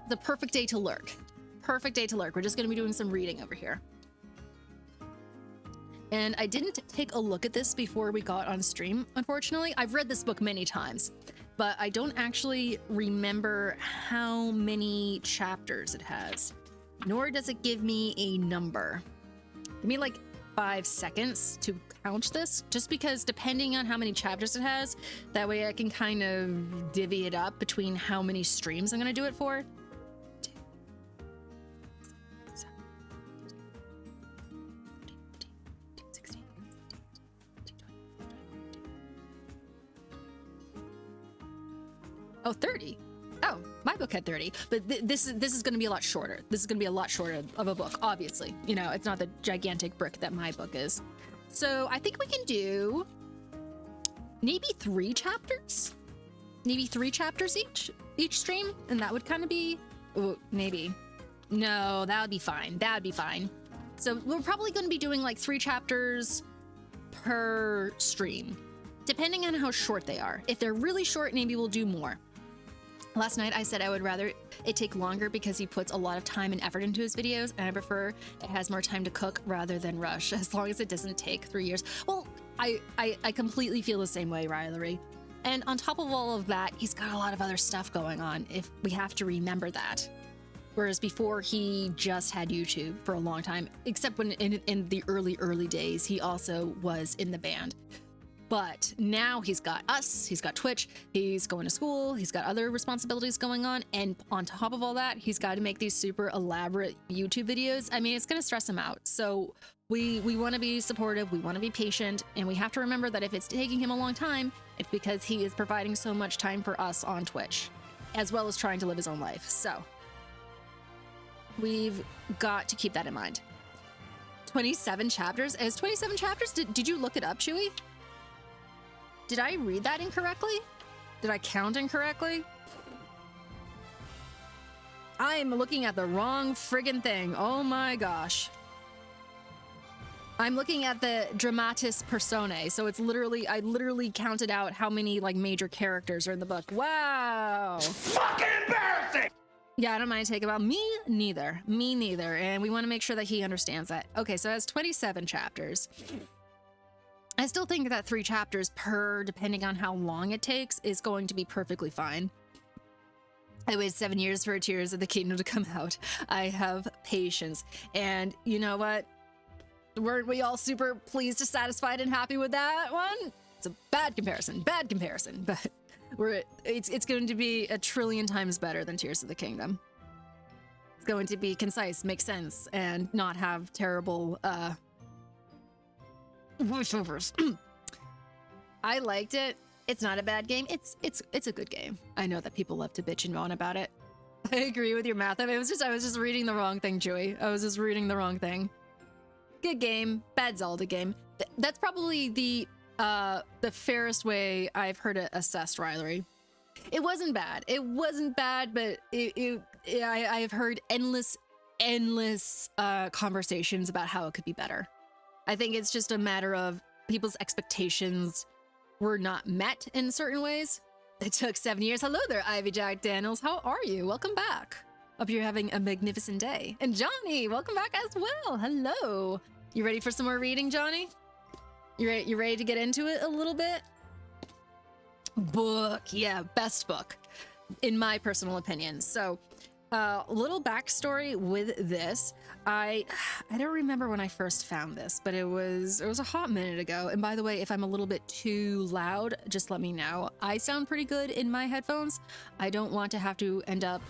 The perfect day to lurk. Perfect day to lurk. We're just gonna be doing some reading over here. And I didn't take a look at this before we got on stream, unfortunately. I've read this book many times, but I don't actually remember how many chapters it has, nor does it give me a number. Give me like 5 seconds to count this, just because depending on how many chapters it has, that way I can kind of divvy it up between how many streams I'm gonna do it for. Oh, 30. Oh, my book had 30, but this is going to be a lot shorter. This is going to be a lot shorter of a book, obviously. You know, it's not the gigantic brick that my book is. So I think we can do maybe 3 chapters? Maybe 3 chapters each stream, and that would kind of be, ooh, maybe. No, that would be fine. That would be fine. So we're probably going to be doing like 3 chapters per stream, depending on how short they are. If they're really short, maybe we'll do more. Last night I said I would rather it take longer because he puts a lot of time and effort into his videos, and I prefer it has more time to cook rather than rush, as long as it doesn't take 3 years. Well, I completely feel the same way, Riley. And on top of all of that, he's got a lot of other stuff going on, if we have to remember that. Whereas before, he just had YouTube for a long time, except when in the early days, he also was in the band. But now he's got us, he's got Twitch, he's going to school, he's got other responsibilities going on, and on top of all that, he's got to make these super elaborate YouTube videos. I mean, it's going to stress him out. So we want to be supportive, we want to be patient, and we have to remember that if it's taking him a long time, it's because he is providing so much time for us on Twitch, as well as trying to live his own life. So we've got to keep that in mind. 27 chapters? As 27 chapters? Did you look it up, Chewy? Did I read that incorrectly? Did I count incorrectly? I'm looking at the wrong friggin' thing. Oh my gosh. I'm looking at the dramatis personae. So it's literally, I literally counted out how many like major characters are in the book. Wow. Fucking embarrassing! Yeah, I don't mind taking about me neither. Me neither. And we want to make sure that he understands that. Okay, so it has 27 chapters. I still think that 3 chapters per, depending on how long it takes, is going to be perfectly fine. I waited 7 years for Tears of the Kingdom to come out. I have patience. And you know what? Weren't we all super pleased, satisfied, and happy with that one? It's a bad comparison, but it's going to be a trillion times better than Tears of the Kingdom. It's going to be concise, make sense, and not have terrible voiceovers. I liked it. It's not a bad game. It's a good game. I know that people love to bitch and moan about it. I agree with your math. I was just reading the wrong thing, Chewy. I was just reading the wrong thing. Good game, bad Zelda game. That's probably the fairest way I've heard it assessed rivalry. It wasn't bad. It wasn't bad, but I've heard endless conversations about how it could be better. I think it's just a matter of people's expectations were not met in certain ways. It took 7 years. Hello there, Ivy Jack Daniels. How are you? Welcome back. Hope you're having a magnificent day. And Johnny, welcome back as well. Hello. You ready for some more reading, Johnny? You ready to get into it a little bit? Book, yeah, best book, in my personal opinion. So, little backstory with this. I don't remember when I first found this, but it was a hot minute ago. And by the way, if I'm a little bit too loud, just let me know. I sound pretty good in my headphones. I don't want to have to end up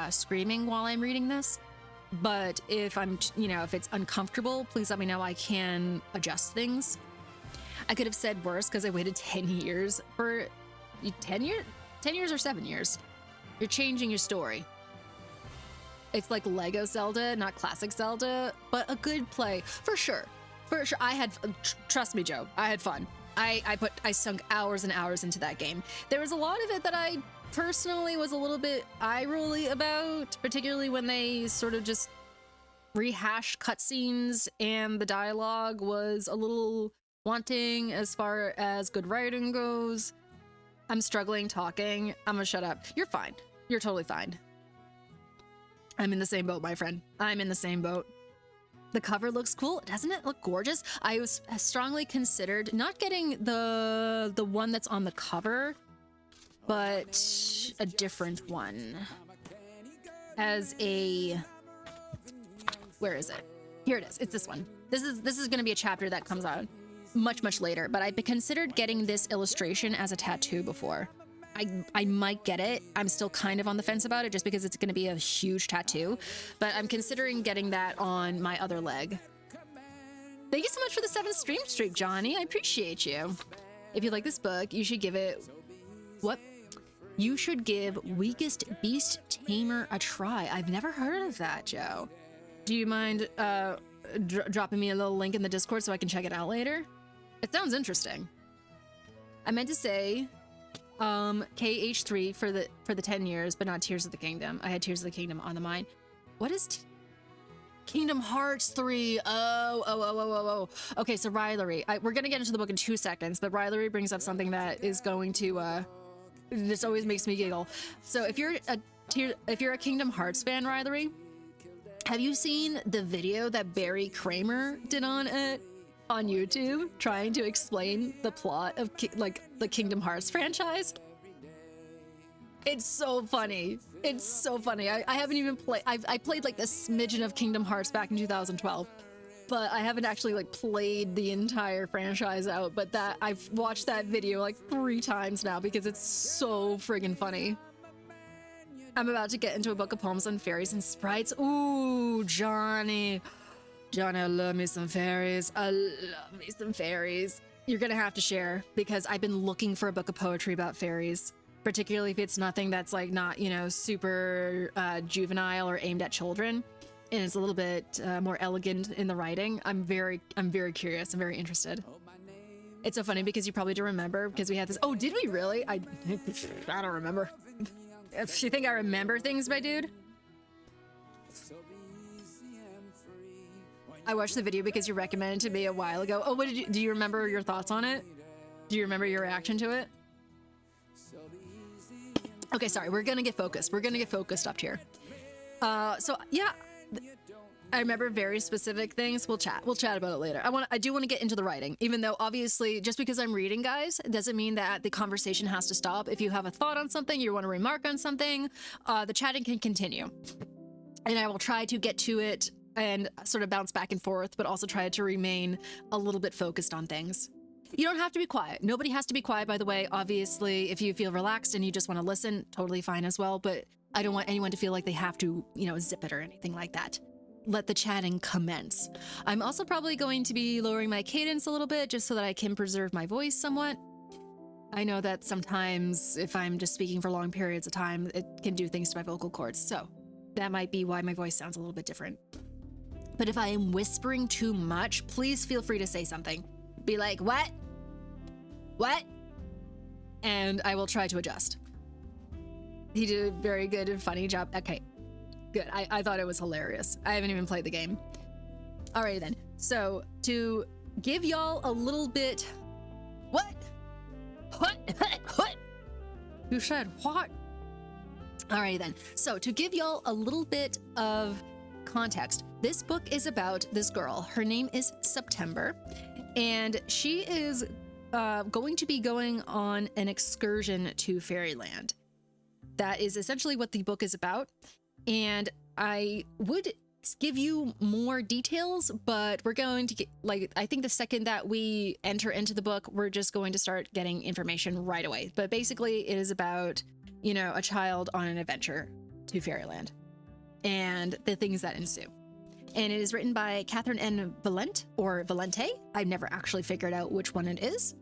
screaming while I'm reading this. But if I'm, if it's uncomfortable, please let me know. I can adjust things. I could have said worse because I waited 10 years for 10 years or 7 years. You're changing your story. It's like Lego Zelda, not classic Zelda, but a good play for sure. For sure. Trust me, Joe, I had fun. I sunk hours and hours into that game. There was a lot of it that I personally was a little bit eye-rolly about, particularly when they sort of just rehashed cutscenes and the dialogue was a little wanting as far as good writing goes. I'm struggling talking. I'm gonna shut up. You're fine. You're totally fine. I'm in the same boat, my friend. I'm in the same boat. The cover looks cool. Doesn't it look gorgeous? I was strongly considered not getting the one that's on the cover, but a different one. As a... Where is it? Here it is. It's this one. This is going to be a chapter that comes out much later, but I've considered getting this illustration as a tattoo before. I might get it. I'm still kind of on the fence about it just because it's going to be a huge tattoo, but I'm considering getting that on my other leg. Thank you so much for the 7th stream streak, Johnny. I appreciate you. If you like this book, you should give it... What? You should give Weakest Beast Tamer a try. I've never heard of that, Joe. Do you mind dropping me a little link in the Discord so I can check it out later? It sounds interesting. I meant to say KH3 for the 10 years, but not Tears of the Kingdom. I had Tears of the Kingdom on the mind. What is Kingdom Hearts 3? Oh. Okay, so rivalry. We're gonna get into the book in 2 seconds, but rivalry brings up something that is going to this always makes me giggle. So if you're a Kingdom Hearts fan, rivalry, have you seen the video that Barry Kramer did on YouTube trying to explain the plot of the Kingdom Hearts franchise? It's so funny. It's so funny. I haven't even played. I played like the smidgen of Kingdom Hearts back in 2012. but I haven't actually like played the entire franchise out, but that I've watched that video like 3 times now because it's so friggin' funny. I'm about to get into a book of poems on fairies and sprites. Ooh, Johnny. Johnny, I love me some fairies. I love me some fairies. You're gonna have to share because I've been looking for a book of poetry about fairies, particularly if it's nothing that's like not, you know, super juvenile or aimed at children. And it's a little bit more elegant in the writing. I'm very curious. I'm very interested. It's so funny because you probably don't remember because we had this. Oh, did we really? I don't remember. If you think I remember things, my dude. I watched the video because you recommended it to me a while ago. Oh, what did you? Do you remember your thoughts on it? Do you remember your reaction to it? Okay, sorry. We're gonna get focused. We're gonna get focused up here. So yeah. I remember very specific things. We'll chat about it later. I do want to get into the writing, even though obviously just because I'm reading, guys, doesn't mean that the conversation has to stop. If you have a thought on something, you want to remark on something, the chatting can continue. And I will try to get to it and sort of bounce back and forth, but also try to remain a little bit focused on things. You don't have to be quiet. Nobody has to be quiet, by the way. Obviously, if you feel relaxed and you just want to listen, totally fine as well. But I don't want anyone to feel like they have to, you know, zip it or anything like that. Let the chatting commence. I'm also probably going to be lowering my cadence a little bit just so that I can preserve my voice somewhat. I know that sometimes if I'm just speaking for long periods of time, it can do things to my vocal cords. So that might be why my voice sounds a little bit different. But if I am whispering too much, please feel free to say something. Be like, what? What? And I will try to adjust. He did a very good and funny job. Okay. Good. I thought it was hilarious. I haven't even played the game. Alrighty then. So to give y'all a little bit. What? What? You said what? Alrighty then. So to give y'all a little bit of context, this book is about this girl. Her name is September, and she is going to be going on an excursion to Fairyland. That is essentially what the book is about. And I would give you more details, but we're going to get, like, I think the second that we enter into the book, we're just going to start getting information right away. But basically, it is about, you know, a child on an adventure to Fairyland and the things that ensue. And it is written by Catherine N. Valente, or Valente. I've never actually figured out which one it is.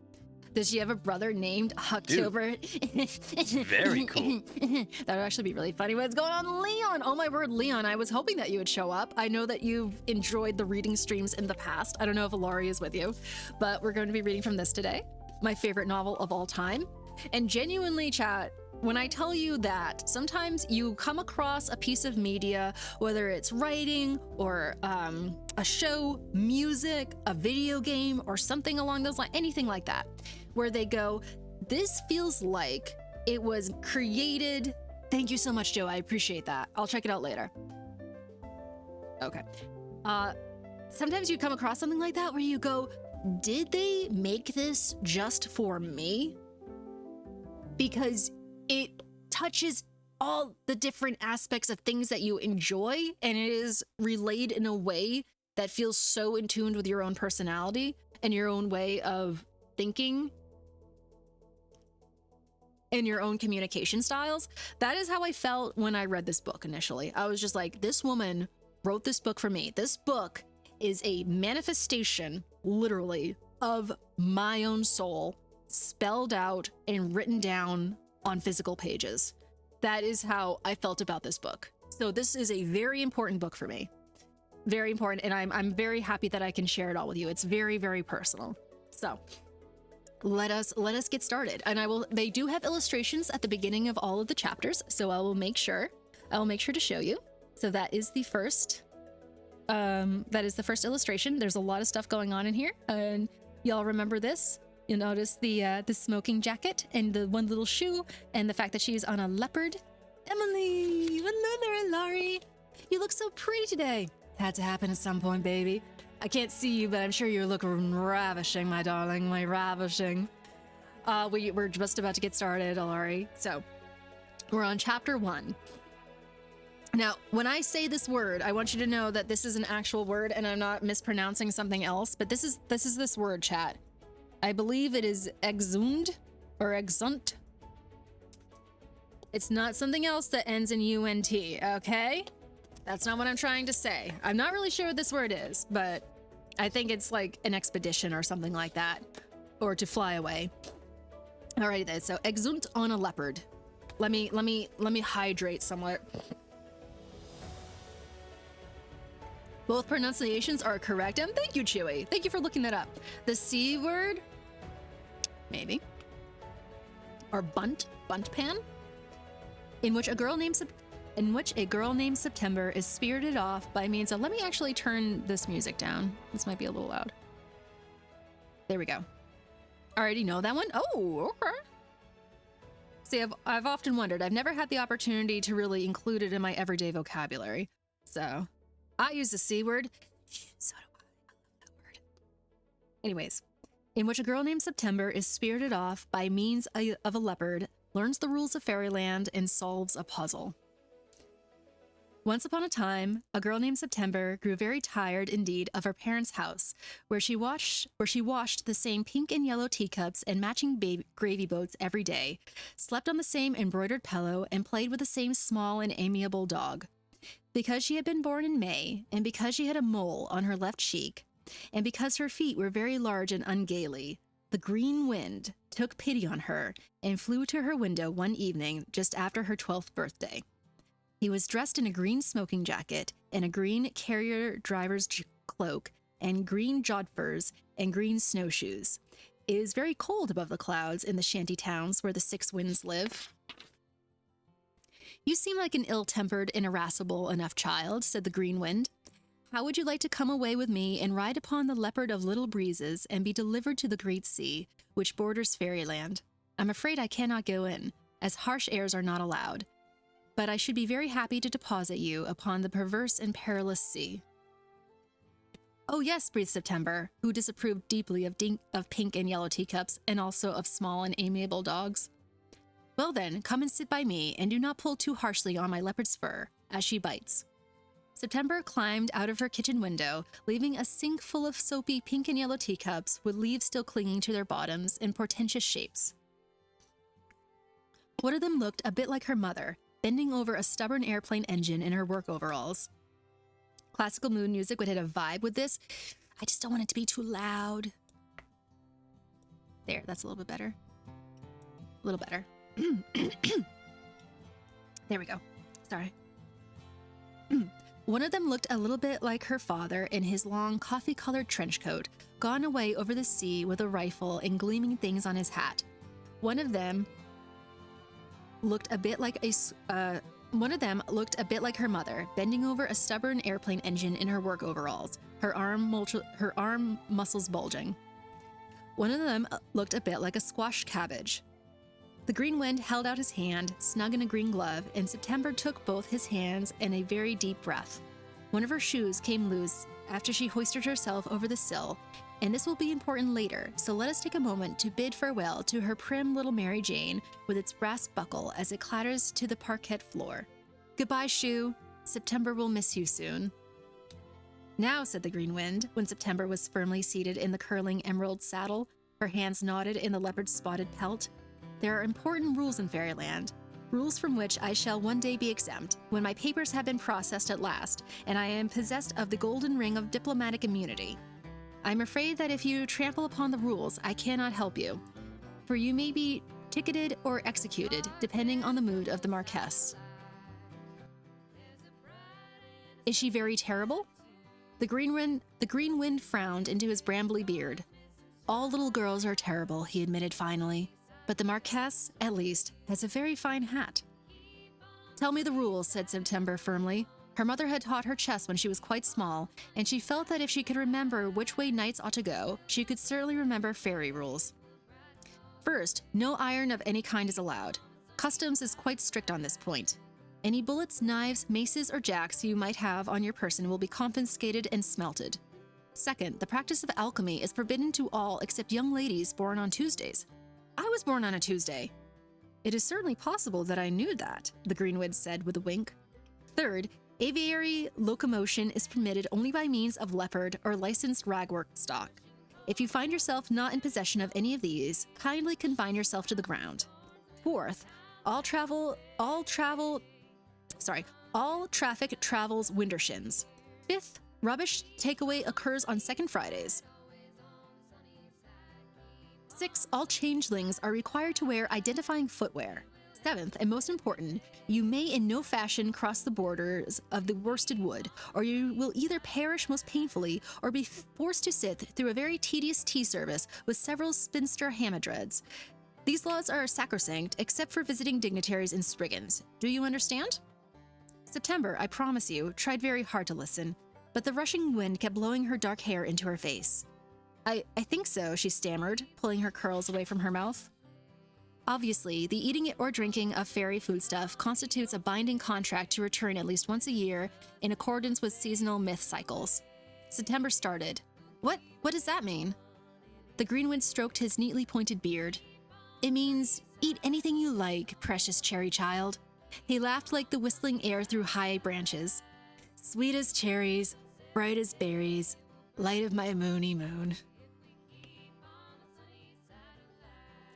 Does she have a brother named October? Very cool. That would actually be really funny. What's going on, Leon? Oh my word, Leon, I was hoping that you would show up. I know that you've enjoyed the reading streams in the past. I don't know if Alari is with you, but we're going to be reading from this today. My favorite novel of all time. And genuinely, chat, when I tell you that sometimes you come across a piece of media, whether it's writing or a show, music, a video game, or something along those lines, anything like that, where they go, this feels like it was created. Thank you so much, Joe. I appreciate that. I'll check it out later. Okay. Sometimes you come across something like that where you go, did they make this just for me? Because it touches all the different aspects of things that you enjoy, and it is relayed in a way that feels so in tune with your own personality and your own way of thinking and your own communication styles. That is how I felt when I read this book initially. I was just like, this woman wrote this book for me. This book is a manifestation, literally, of my own soul, spelled out and written down on physical pages. That is how I felt about this book. So this is a very important book for me. Very important, and I'm very happy that I can share it all with you. It's very, very personal. So let us get started. And they do have illustrations at the beginning of all of the chapters, so I will make sure to show you. So that is the first illustration. There's a lot of stuff going on in here, and y'all remember this. You'll notice the smoking jacket and the one little shoe and the fact that she's on a leopard. Emily, hello there, Laurie. You look so pretty today. Had to happen at some point, baby. I can't see you, but I'm sure you look ravishing, my darling, my ravishing. We're just about to get started, Laurie. So we're on chapter 1. Now, when I say this word, I want you to know that this is an actual word and I'm not mispronouncing something else, but this is this word, chat. I believe it is exund or exunt. It's not something else that ends in UNT, okay? That's not what I'm trying to say. I'm not really sure what this word is, but I think it's like an expedition or something like that, or to fly away. Alrighty then, so exunt on a leopard. Let me hydrate somewhat. Both pronunciations are correct, and thank you, Chewy. Thank you for looking that up. The C word, maybe, or bunt pan, in which a girl named September is spirited off by means of. Let me actually turn this music down. This might be a little loud. There we go. Already know that one? Oh, okay. See, I've often wondered. I've never had the opportunity to really include it in my everyday vocabulary. So, I use the C word. So do I. I love that word. Anyways, in which a girl named September is spirited off by means of a leopard, learns the rules of fairyland, and solves a puzzle. Once upon a time, a girl named September grew very tired indeed of her parents' house, where she washed the same pink and yellow teacups and matching gravy boats every day, slept on the same embroidered pillow, and played with the same small and amiable dog. Because she had been born in May, and because she had a mole on her left cheek, and because her feet were very large and ungainly, the green wind took pity on her and flew to her window one evening just after her 12th birthday. He was dressed in a green smoking jacket and a green carrier driver's cloak and green jodhpurs and green snowshoes. It is very cold above the clouds in the shanty towns where the six winds live. You seem like an ill-tempered and irascible enough child, said the green wind. How would you like to come away with me and ride upon the leopard of little breezes and be delivered to the great sea, which borders fairyland? I'm afraid I cannot go in, as harsh airs are not allowed. But I should be very happy to deposit you upon the perverse and perilous sea. Oh yes, breathed September, who disapproved deeply of pink and yellow teacups and also of small and amiable dogs. Well then, come and sit by me, and do not pull too harshly on my leopard's fur, as she bites. September climbed out of her kitchen window, leaving a sink full of soapy pink and yellow teacups with leaves still clinging to their bottoms in portentous shapes. One of them looked a bit like her mother, bending over a stubborn airplane engine in her work overalls. Classical mood music would hit a vibe with this. I just don't want it to be too loud. There, that's a little bit better. A little better. There we go. Sorry. One of them looked a little bit like her father in his long coffee-colored trench coat, gone away over the sea with a rifle and gleaming things on his hat. One of them looked a bit like her mother, bending over a stubborn airplane engine in her work overalls, her arm muscles bulging. One of them looked a bit like a squash cabbage. The green wind held out his hand, snug in a green glove, and September took both his hands and a very deep breath. One of her shoes came loose after she hoisted herself over the sill, and this will be important later, so let us take a moment to bid farewell to her prim little Mary Jane with its brass buckle as it clatters to the parquet floor. Goodbye, shoe. September will miss you soon. Now, said the green wind, when September was firmly seated in the curling emerald saddle, her hands knotted in the leopard's spotted pelt, there are important rules in fairyland, rules from which I shall one day be exempt, when my papers have been processed at last, and I am possessed of the golden ring of diplomatic immunity. I'm afraid that if you trample upon the rules, I cannot help you, for you may be ticketed or executed, depending on the mood of the Marquess. Is she very terrible? The green wind frowned into his brambly beard. All little girls are terrible, he admitted finally, but the Marquess, at least, has a very fine hat. Tell me the rules, said September firmly. Her mother had taught her chess when she was quite small, and she felt that if she could remember which way knights ought to go, she could certainly remember fairy rules. First, no iron of any kind is allowed. Customs is quite strict on this point. Any bullets, knives, maces, or jacks you might have on your person will be confiscated and smelted. Second, the practice of alchemy is forbidden to all except young ladies born on Tuesdays. I was born on a Tuesday. It is certainly possible that I knew that, the green wind said with a wink. Third, aviary locomotion is permitted only by means of leopard or licensed ragwork stock. If you find yourself not in possession of any of these, kindly confine yourself to the ground. Fourth, all traffic travels wintershins. Fifth, rubbish takeaway occurs on second Fridays. 6. All changelings are required to wear identifying footwear. 7th, and most important, you may in no fashion cross the borders of the worsted wood, or you will either perish most painfully or be forced to sit through a very tedious tea service with several spinster hamadreds. These laws are sacrosanct, except for visiting dignitaries and Spriggans. Do you understand? September, I promise you, tried very hard to listen, but the rushing wind kept blowing her dark hair into her face. I think so, she stammered, pulling her curls away from her mouth. Obviously, the eating or drinking of fairy foodstuff constitutes a binding contract to return at least once a year in accordance with seasonal myth cycles. September started. What does that mean? The green wind stroked his neatly pointed beard. It means, eat anything you like, precious cherry child. He laughed like the whistling air through high branches. Sweet as cherries, bright as berries, light of my moony moon.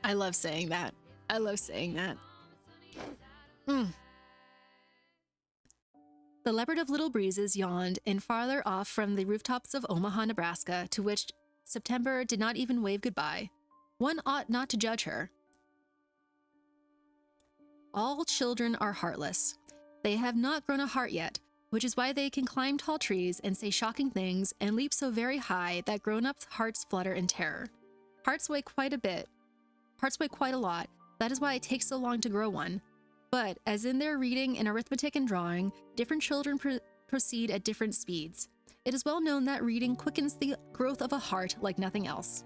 I love saying that. The leopard of little breezes yawned, and farther off from the rooftops of Omaha, Nebraska, to which September did not even wave goodbye. One ought not to judge her. All children are heartless. They have not grown a heart yet, which is why they can climb tall trees and say shocking things and leap so very high that grown-up hearts flutter in terror. Hearts weigh quite a lot. That is why it takes so long to grow one. But, as in their reading and arithmetic and drawing, different children proceed at different speeds. It is well known that reading quickens the growth of a heart like nothing else.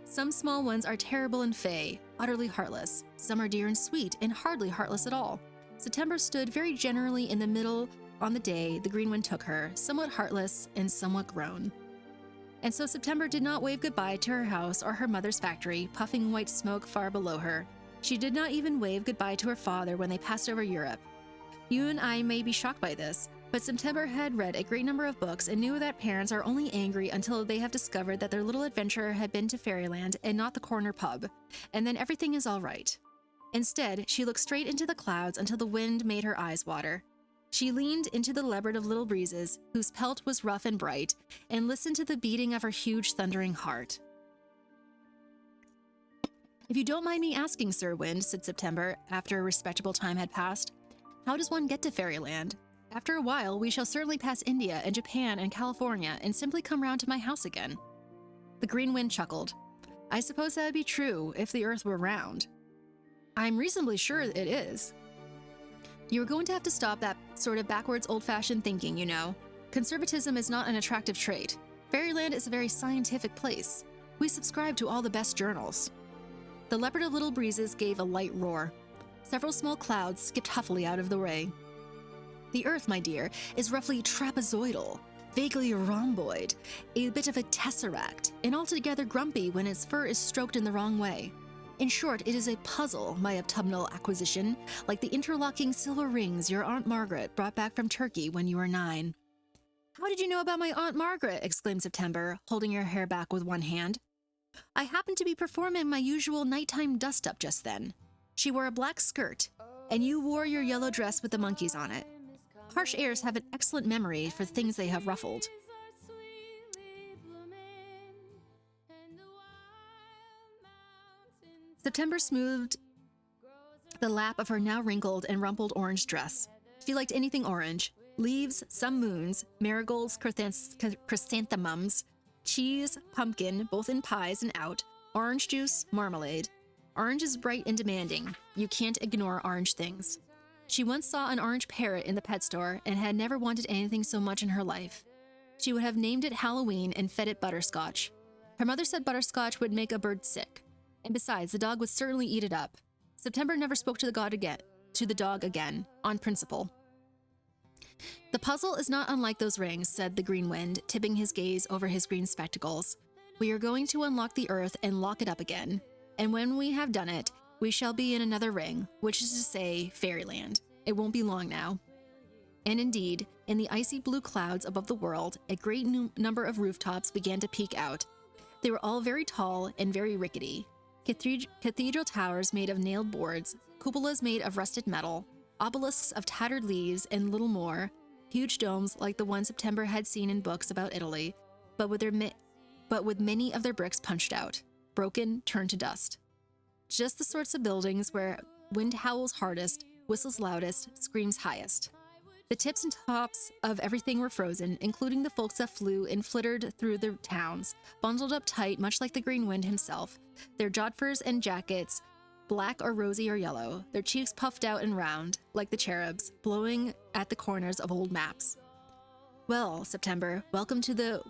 Some small ones are terrible and fey, utterly heartless. Some are dear and sweet, and hardly heartless at all. September stood very generally in the middle on the day the green wind took her, somewhat heartless and somewhat grown. And so September did not wave goodbye to her house or her mother's factory, puffing white smoke far below her. She did not even wave goodbye to her father when they passed over Europe. You and I may be shocked by this, but September had read a great number of books and knew that parents are only angry until they have discovered that their little adventurer had been to fairyland and not the corner pub, and then everything is all right. Instead, she looked straight into the clouds until the wind made her eyes water. She leaned into the leopard of little breezes, whose pelt was rough and bright, and listened to the beating of her huge thundering heart. If you don't mind me asking, Sir Wind, said September, after a respectable time had passed, how does one get to fairyland? After a while, we shall certainly pass India and Japan and California and simply come round to my house again. The green wind chuckled. I suppose that would be true if the earth were round. I'm reasonably sure it is. You're going to have to stop that sort of backwards old-fashioned thinking, you know. Conservatism is not an attractive trait. Fairyland is a very scientific place. We subscribe to all the best journals. The leopard of little breezes gave a light roar. Several small clouds skipped huffily out of the way. The earth, my dear, is roughly trapezoidal, vaguely rhomboid, a bit of a tesseract, and altogether grumpy when its fur is stroked in the wrong way. In short, it is a puzzle, my autumnal acquisition, like the interlocking silver rings your Aunt Margaret brought back from Turkey when you were 9. How did you know about my Aunt Margaret? Exclaimed September, holding her hair back with one hand. I happened to be performing my usual nighttime dust-up just then. She wore a black skirt, and you wore your yellow dress with the monkeys on it. Harsh airs have an excellent memory for things they have ruffled. September smoothed the lap of her now wrinkled and rumpled orange dress. She liked anything orange. Leaves, some moons, marigolds, chrysanthemums, cheese, pumpkin, both in pies and out, orange juice, marmalade. Orange is bright and demanding. You can't ignore orange things. She once saw an orange parrot in the pet store and had never wanted anything so much in her life. She would have named it Halloween and fed it butterscotch. Her mother said butterscotch would make a bird sick. And besides, the dog would certainly eat it up. September never spoke to the dog again, on principle. The puzzle is not unlike those rings, said the green wind, tipping his gaze over his green spectacles. We are going to unlock the earth and lock it up again. And when we have done it, we shall be in another ring, which is to say, fairyland. It won't be long now. And indeed, in the icy blue clouds above the world, a great number of rooftops began to peek out. They were all very tall and very rickety. Cathedral towers made of nailed boards, cupolas made of rusted metal, obelisks of tattered leaves, and little more, huge domes like the one September had seen in books about Italy, but with many of their bricks punched out, broken, turned to dust. Just the sorts of buildings where wind howls hardest, whistles loudest, screams highest. The tips and tops of everything were frozen, including the folks that flew and flittered through the towns, bundled up tight, much like the Green Wind himself, their jodhpurs and jackets black or rosy or yellow, their cheeks puffed out and round, like the cherubs, blowing at the corners of old maps. Well, September, welcome to the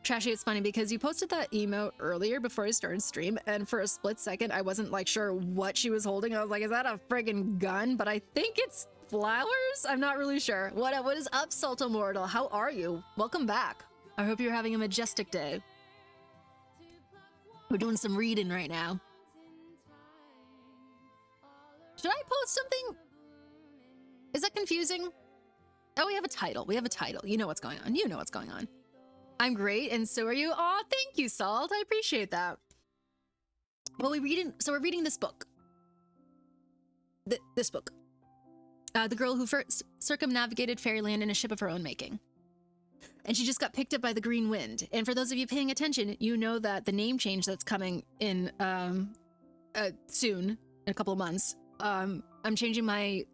Trashy, it's funny because you posted that emote earlier before I started stream, and for a split second, I wasn't like sure what she was holding. I was like, is that a friggin' gun? But I think it's flowers? I'm not really sure. What is up, Salto Mortal? How are you? Welcome back. I hope you're having a majestic day. We're doing some reading right now. Should I post something? Is that confusing? Oh, we have a title. We have a title. You know what's going on. You know what's going on. I'm great, and so are you. Aw, thank you, Salt. I appreciate that. Well, we're reading this book. This book. The girl who first circumnavigated fairyland in a ship of her own making. And she just got picked up by the Green Wind. And for those of you paying attention, you know that the name change that's coming in soon, in a couple of months, I'm changing my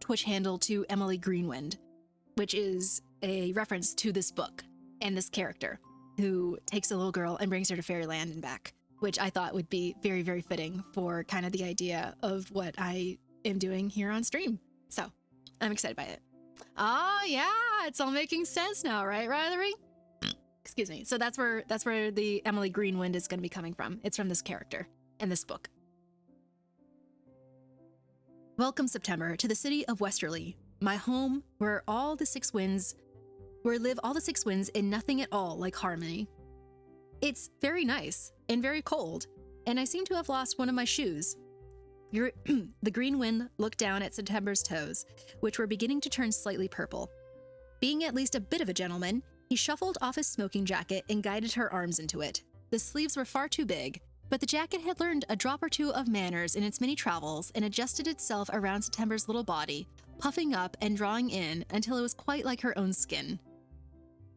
Twitch handle to Emily Greenwind, which is a reference to this book and this character who takes a little girl and brings her to fairyland and back, which I thought would be very, very fitting for kind of the idea of what I am doing here on stream. So I'm excited by it. Oh yeah, it's all making sense now, right, Riley? Excuse me. So that's where the Emily Greenwind is going to be coming from. It's from this character and this book. Welcome, September, to the city of Westerly, my home, where live all the six winds in nothing at all like harmony. It's very nice and very cold, and I seem to have lost one of my shoes. The Green Wind looked down at September's toes, which were beginning to turn slightly purple. Being at least a bit of a gentleman, he shuffled off his smoking jacket and guided her arms into it. The sleeves were far too big, but the jacket had learned a drop or two of manners in its many travels and adjusted itself around September's little body, puffing up and drawing in until it was quite like her own skin.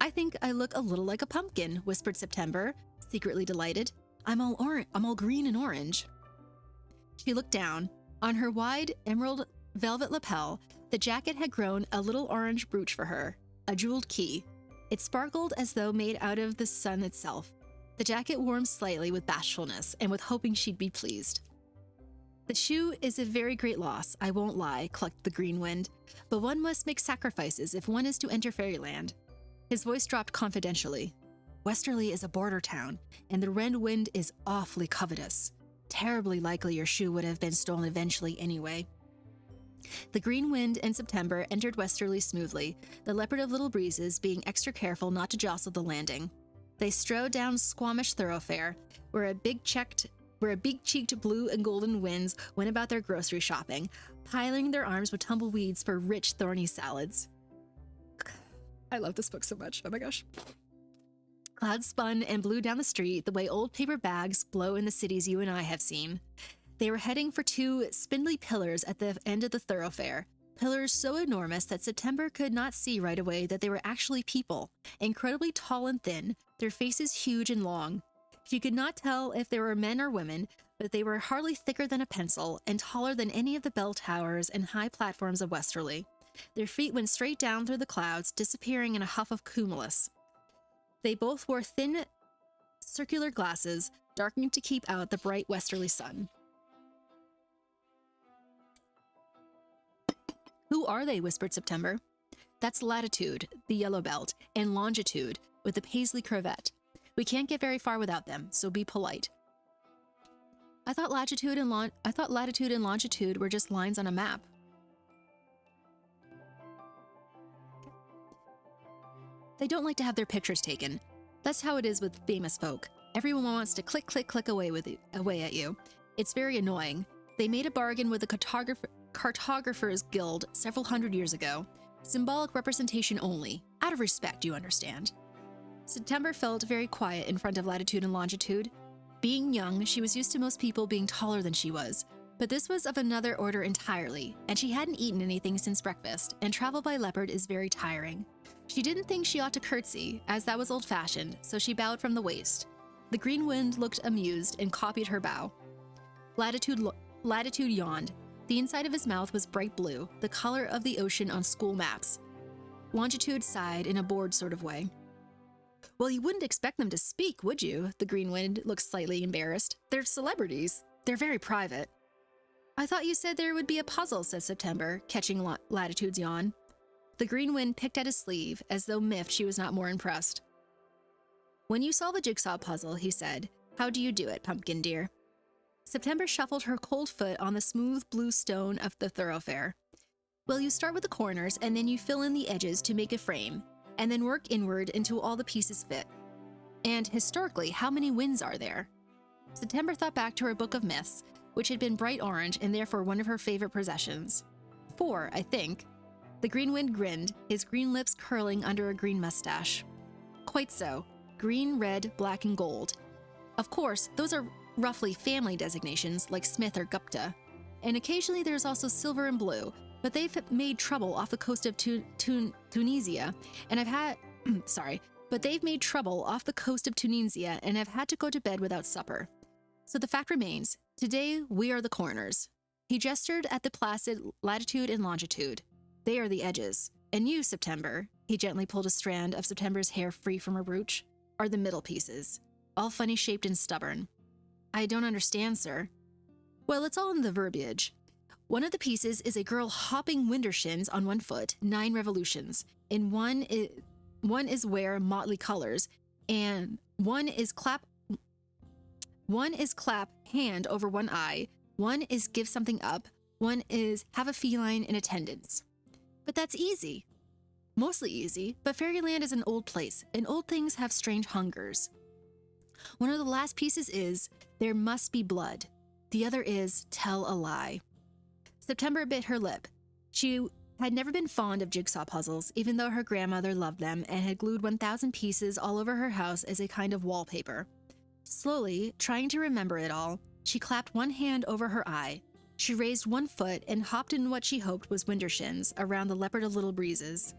I think I look a little like a pumpkin, whispered September, secretly delighted. I'm all green and orange. She looked down. On her wide emerald velvet lapel, the jacket had grown a little orange brooch for her, a jeweled key. It sparkled as though made out of the sun itself. The jacket warmed slightly with bashfulness and with hoping she'd be pleased. The shoe is a very great loss, I won't lie, clucked the Green Wind, but one must make sacrifices if one is to enter fairyland. His voice dropped confidentially. Westerly is a border town, and the Red Wind is awfully covetous. Terribly likely your shoe would have been stolen eventually anyway. The Green Wind and September entered Westerly smoothly, the leopard of little breezes being extra careful not to jostle the landing. They strode down Squamish thoroughfare, where big-cheeked blue and golden winds went about their grocery shopping, piling their arms with tumbleweeds for rich, thorny salads. I love this book so much. Oh my gosh. Clouds spun and blew down the street the way old paper bags blow in the cities you and I have seen. They were heading for two spindly pillars at the end of the thoroughfare, pillars so enormous that September could not see right away that they were actually people, incredibly tall and thin, their faces huge and long. She could not tell if they were men or women, but they were hardly thicker than a pencil and taller than any of the bell towers and high platforms of Westerly. Their feet went straight down through the clouds, disappearing in a huff of cumulus. They both wore thin, circular glasses, darkened to keep out the bright westerly sun. Who are they? Whispered September. That's Latitude, the yellow belt, and Longitude, with the paisley cravat. We can't get very far without them, so be polite. I thought latitude and longitude were just lines on a map. They don't like to have their pictures taken. That's how it is with famous folk. Everyone wants to click, click, click away at you. It's very annoying. They made a bargain with the Cartographers Guild several hundred years ago. Symbolic representation only. Out of respect, you understand. September felt very quiet in front of Latitude and Longitude. Being young, she was used to most people being taller than she was. But this was of another order entirely, and she hadn't eaten anything since breakfast, and travel by leopard is very tiring. She didn't think she ought to curtsy, as that was old-fashioned, so she bowed from the waist. The Green Wind looked amused and copied her bow. Latitude yawned. The inside of his mouth was bright blue, the color of the ocean on school maps. Longitude sighed in a bored sort of way. Well, you wouldn't expect them to speak, would you? The Green Wind looked slightly embarrassed. They're celebrities. They're very private. I thought you said there would be a puzzle, said September, catching Latitude's yawn. The Green Wind picked at his sleeve, as though miffed she was not more impressed. When you solve a jigsaw puzzle, he said, how do you do it, pumpkin dear? September shuffled her cold foot on the smooth blue stone of the thoroughfare. Well, you start with the corners, and then you fill in the edges to make a frame, and then work inward until all the pieces fit. And historically, how many winds are there? September thought back to her book of myths, which had been bright orange and therefore one of her favorite possessions. 4, I think. The Green Wind grinned, his green lips curling under a green mustache. Quite so. Green, red, black, and gold. Of course, those are roughly family designations like Smith or Gupta. And occasionally there's also silver and blue, but they've made trouble off the coast of Tunisia, and I've had... but they've made trouble off the coast of Tunisia, and I've had to go to bed without supper. So the fact remains, today we are the corners. He gestured at the placid Latitude and Longitude. They are the edges. And you, September, he gently pulled a strand of September's hair free from her brooch, are the middle pieces, all funny-shaped and stubborn. I don't understand, sir. Well, it's all in the verbiage. One of the pieces is a girl hopping winder shins on one foot, 9 revolutions, and one is wear motley colors, and one is clap hand over one eye, one is give something up, one is have a feline in attendance. But that's easy. Mostly easy, but Fairyland is an old place, and old things have strange hungers. One of the last pieces is, there must be blood. The other is, tell a lie. September bit her lip. She had never been fond of jigsaw puzzles, even though her grandmother loved them and had glued 1,000 pieces all over her house as a kind of wallpaper. Slowly, trying to remember it all, she clapped one hand over her eye. She raised one foot and hopped in what she hoped was winder shins around the leopard of little breezes.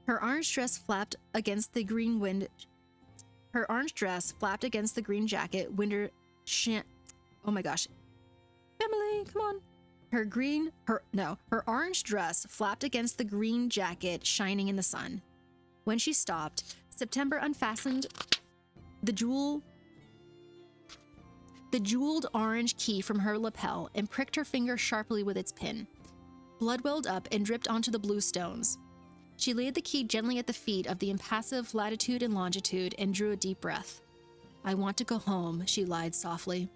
Her orange dress flapped against the green jacket, oh my gosh. Emily, come on. Her orange dress flapped against the green jacket shining in the sun. When she stopped, September unfastened the jeweled orange key from her lapel and pricked her finger sharply with its pin. Blood welled up and dripped onto the blue stones. She laid the key gently at the feet of the impassive Latitude and Longitude and drew a deep breath. I want to go home, she lied softly.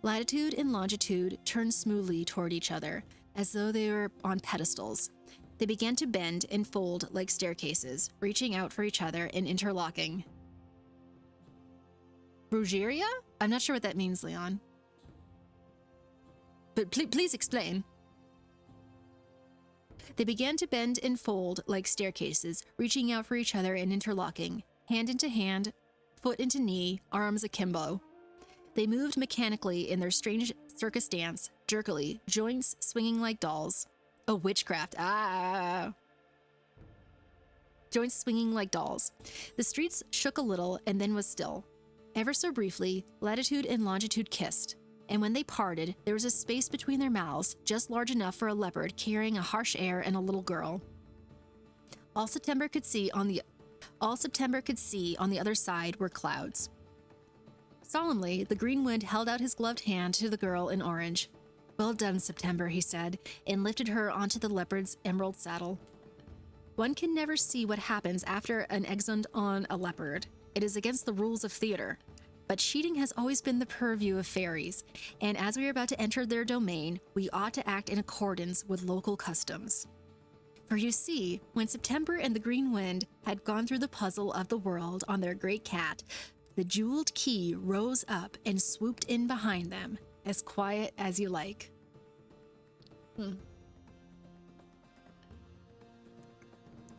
Latitude and Longitude turned smoothly toward each other, as though they were on pedestals. They began to bend and fold like staircases, reaching out for each other and interlocking. Brugeria? I'm not sure what that means, Leon. But please explain. They began to bend and fold like staircases, reaching out for each other and interlocking, hand into hand, foot into knee, arms akimbo. They moved mechanically in their strange circus dance, jerkily, joints swinging like dolls. Oh, witchcraft. Joints swinging like dolls. The streets shook a little and then was still. Ever so briefly, Latitude and Longitude kissed, and when they parted, there was a space between their mouths, just large enough for a leopard carrying a harsh air and a little girl. All September could see on the other side were clouds. Solemnly, the Green Wind held out his gloved hand to the girl in orange. Well done, September, he said, and lifted her onto the leopard's emerald saddle. One can never see what happens after an exeunt on a leopard. It is against the rules of theater. But cheating has always been the purview of fairies, and as we are about to enter their domain, we ought to act in accordance with local customs. For you see, when September and the Green Wind had gone through the puzzle of the world on their great cat, the jeweled key rose up and swooped in behind them, as quiet as you like.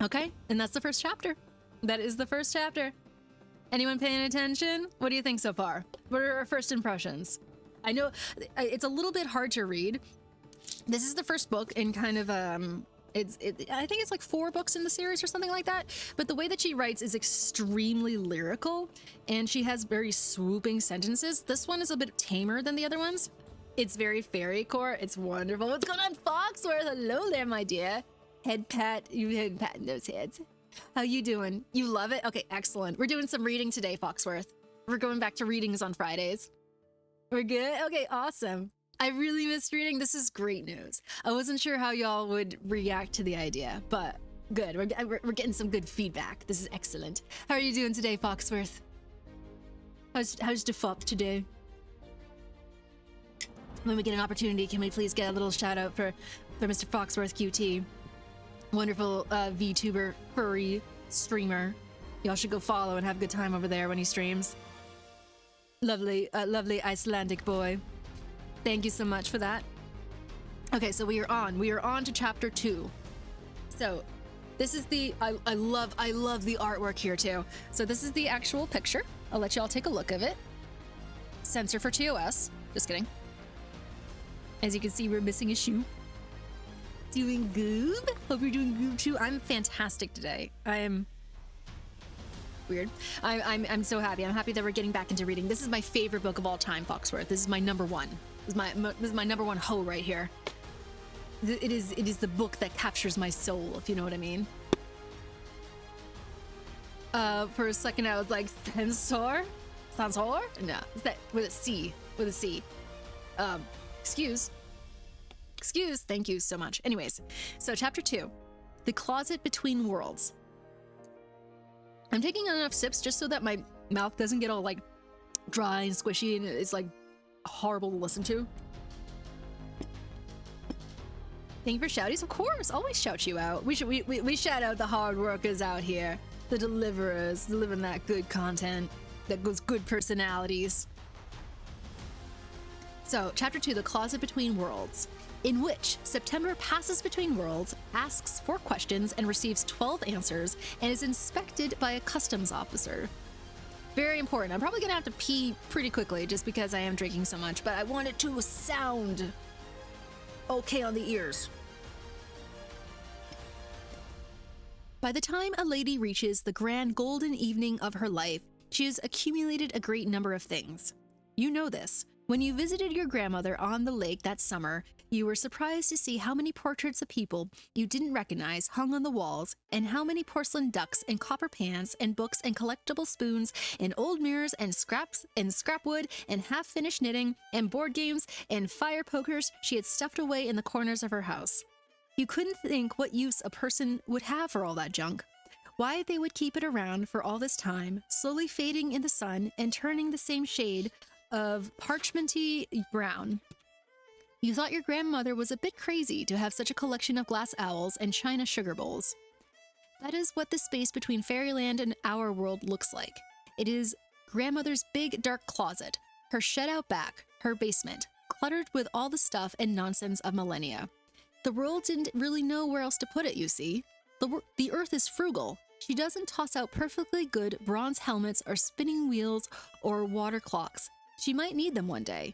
Okay, and that's the first chapter. That is the first chapter. Anyone paying attention? What do you think so far? What are our first impressions? I know it's a little bit hard to read. This is the first book in kind of I think it's like 4 books in the series or something like that. But the way that she writes is extremely lyrical, and she has very swooping sentences. This one is a bit tamer than the other ones. It's very fairy core. It's wonderful. What's going on, Foxworth? Hello there, my dear. Head pat. You head patting those heads. How you doing? You love it? Okay, excellent. We're doing some reading today, Foxworth. We're going back to readings on Fridays. We're good? Okay, awesome. I really missed reading. This is great news. I wasn't sure how y'all would react to the idea, but good. We're getting some good feedback. This is excellent. How are you doing today, Foxworth? How's the FOP today? When we get an opportunity, can we please get a little shout out for Mr. Foxworth QT? Wonderful VTuber, furry streamer. Y'all should go follow and have a good time over there when he streams. Lovely Icelandic boy. Thank you so much for that. Okay, so we are on to chapter 2. So this is the, I love the artwork here too. So this is the actual picture. I'll let y'all take a look of it. Censor for TOS. Just kidding. As you can see, we're missing a shoe. Doing good? Hope you're doing good too. I'm fantastic today. I'm weird. I'm so happy. I'm happy that we're getting back into reading. This is my favorite book of all time, Foxworth. This is my number one. This is my number one hoe right here. It is the book that captures my soul, if you know what I mean. For a second I was like, Sensor? No, is that with a C? With a C. Excuse, thank you so much. Anyways, so chapter 2, The Closet Between Worlds. I'm taking enough sips just so that my mouth doesn't get all like dry and squishy and it's like horrible to listen to. Thank you for shouties. Of course, always shout you out. We shout out the hard workers out here, the deliverers, delivering that good content, those good personalities. So, chapter 2, The Closet Between Worlds, in which September passes between worlds, asks 4 questions and receives 12 answers, and is inspected by a customs officer. Very important. I'm probably gonna have to pee pretty quickly just because I am drinking so much, but I want it to sound okay on the ears. By the time a lady reaches the grand golden evening of her life, she has accumulated a great number of things. You know this. When you visited your grandmother on the lake that summer, you were surprised to see how many portraits of people you didn't recognize hung on the walls, and how many porcelain ducks and copper pans and books and collectible spoons and old mirrors and scraps and scrap wood and half-finished knitting and board games and fire pokers she had stuffed away in the corners of her house. You couldn't think what use a person would have for all that junk. Why they would keep it around for all this time, slowly fading in the sun and turning the same shade of parchmenty brown. You thought your grandmother was a bit crazy to have such a collection of glass owls and china sugar bowls. That is what the space between Fairyland and our world looks like. It is grandmother's big dark closet, her shed out back, her basement, cluttered with all the stuff and nonsense of millennia. The world didn't really know where else to put it, you see. The earth is frugal. She doesn't toss out perfectly good bronze helmets or spinning wheels or water clocks. She might need them one day.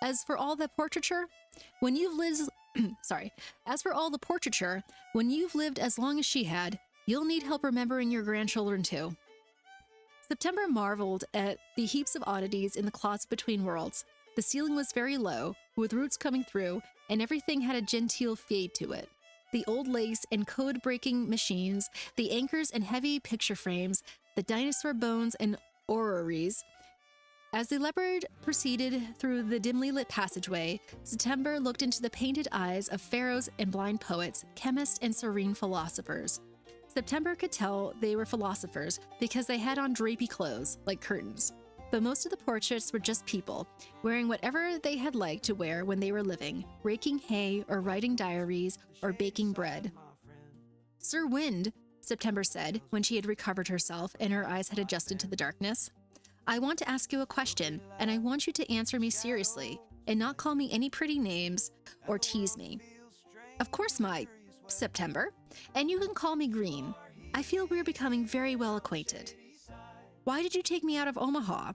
As for all the portraiture, when you've lived as long as she had, you'll need help remembering your grandchildren too. September marveled at the heaps of oddities in the closet between worlds. The ceiling was very low, with roots coming through, and everything had a genteel fade to it. The old lace and code-breaking machines, the anchors and heavy picture frames, the dinosaur bones and orreries. As the leopard proceeded through the dimly lit passageway, September looked into the painted eyes of pharaohs and blind poets, chemists and serene philosophers. September could tell they were philosophers because they had on drapey clothes, like curtains. But most of the portraits were just people, wearing whatever they had liked to wear when they were living, raking hay or writing diaries or baking bread. Sir Wind, September said, when she had recovered herself and her eyes had adjusted to the darkness, I want to ask you a question, and I want you to answer me seriously. and not call me any pretty names or tease me. Of course, my September, and you can call me Green. I feel we're becoming very well acquainted. Why did you take me out of Omaha?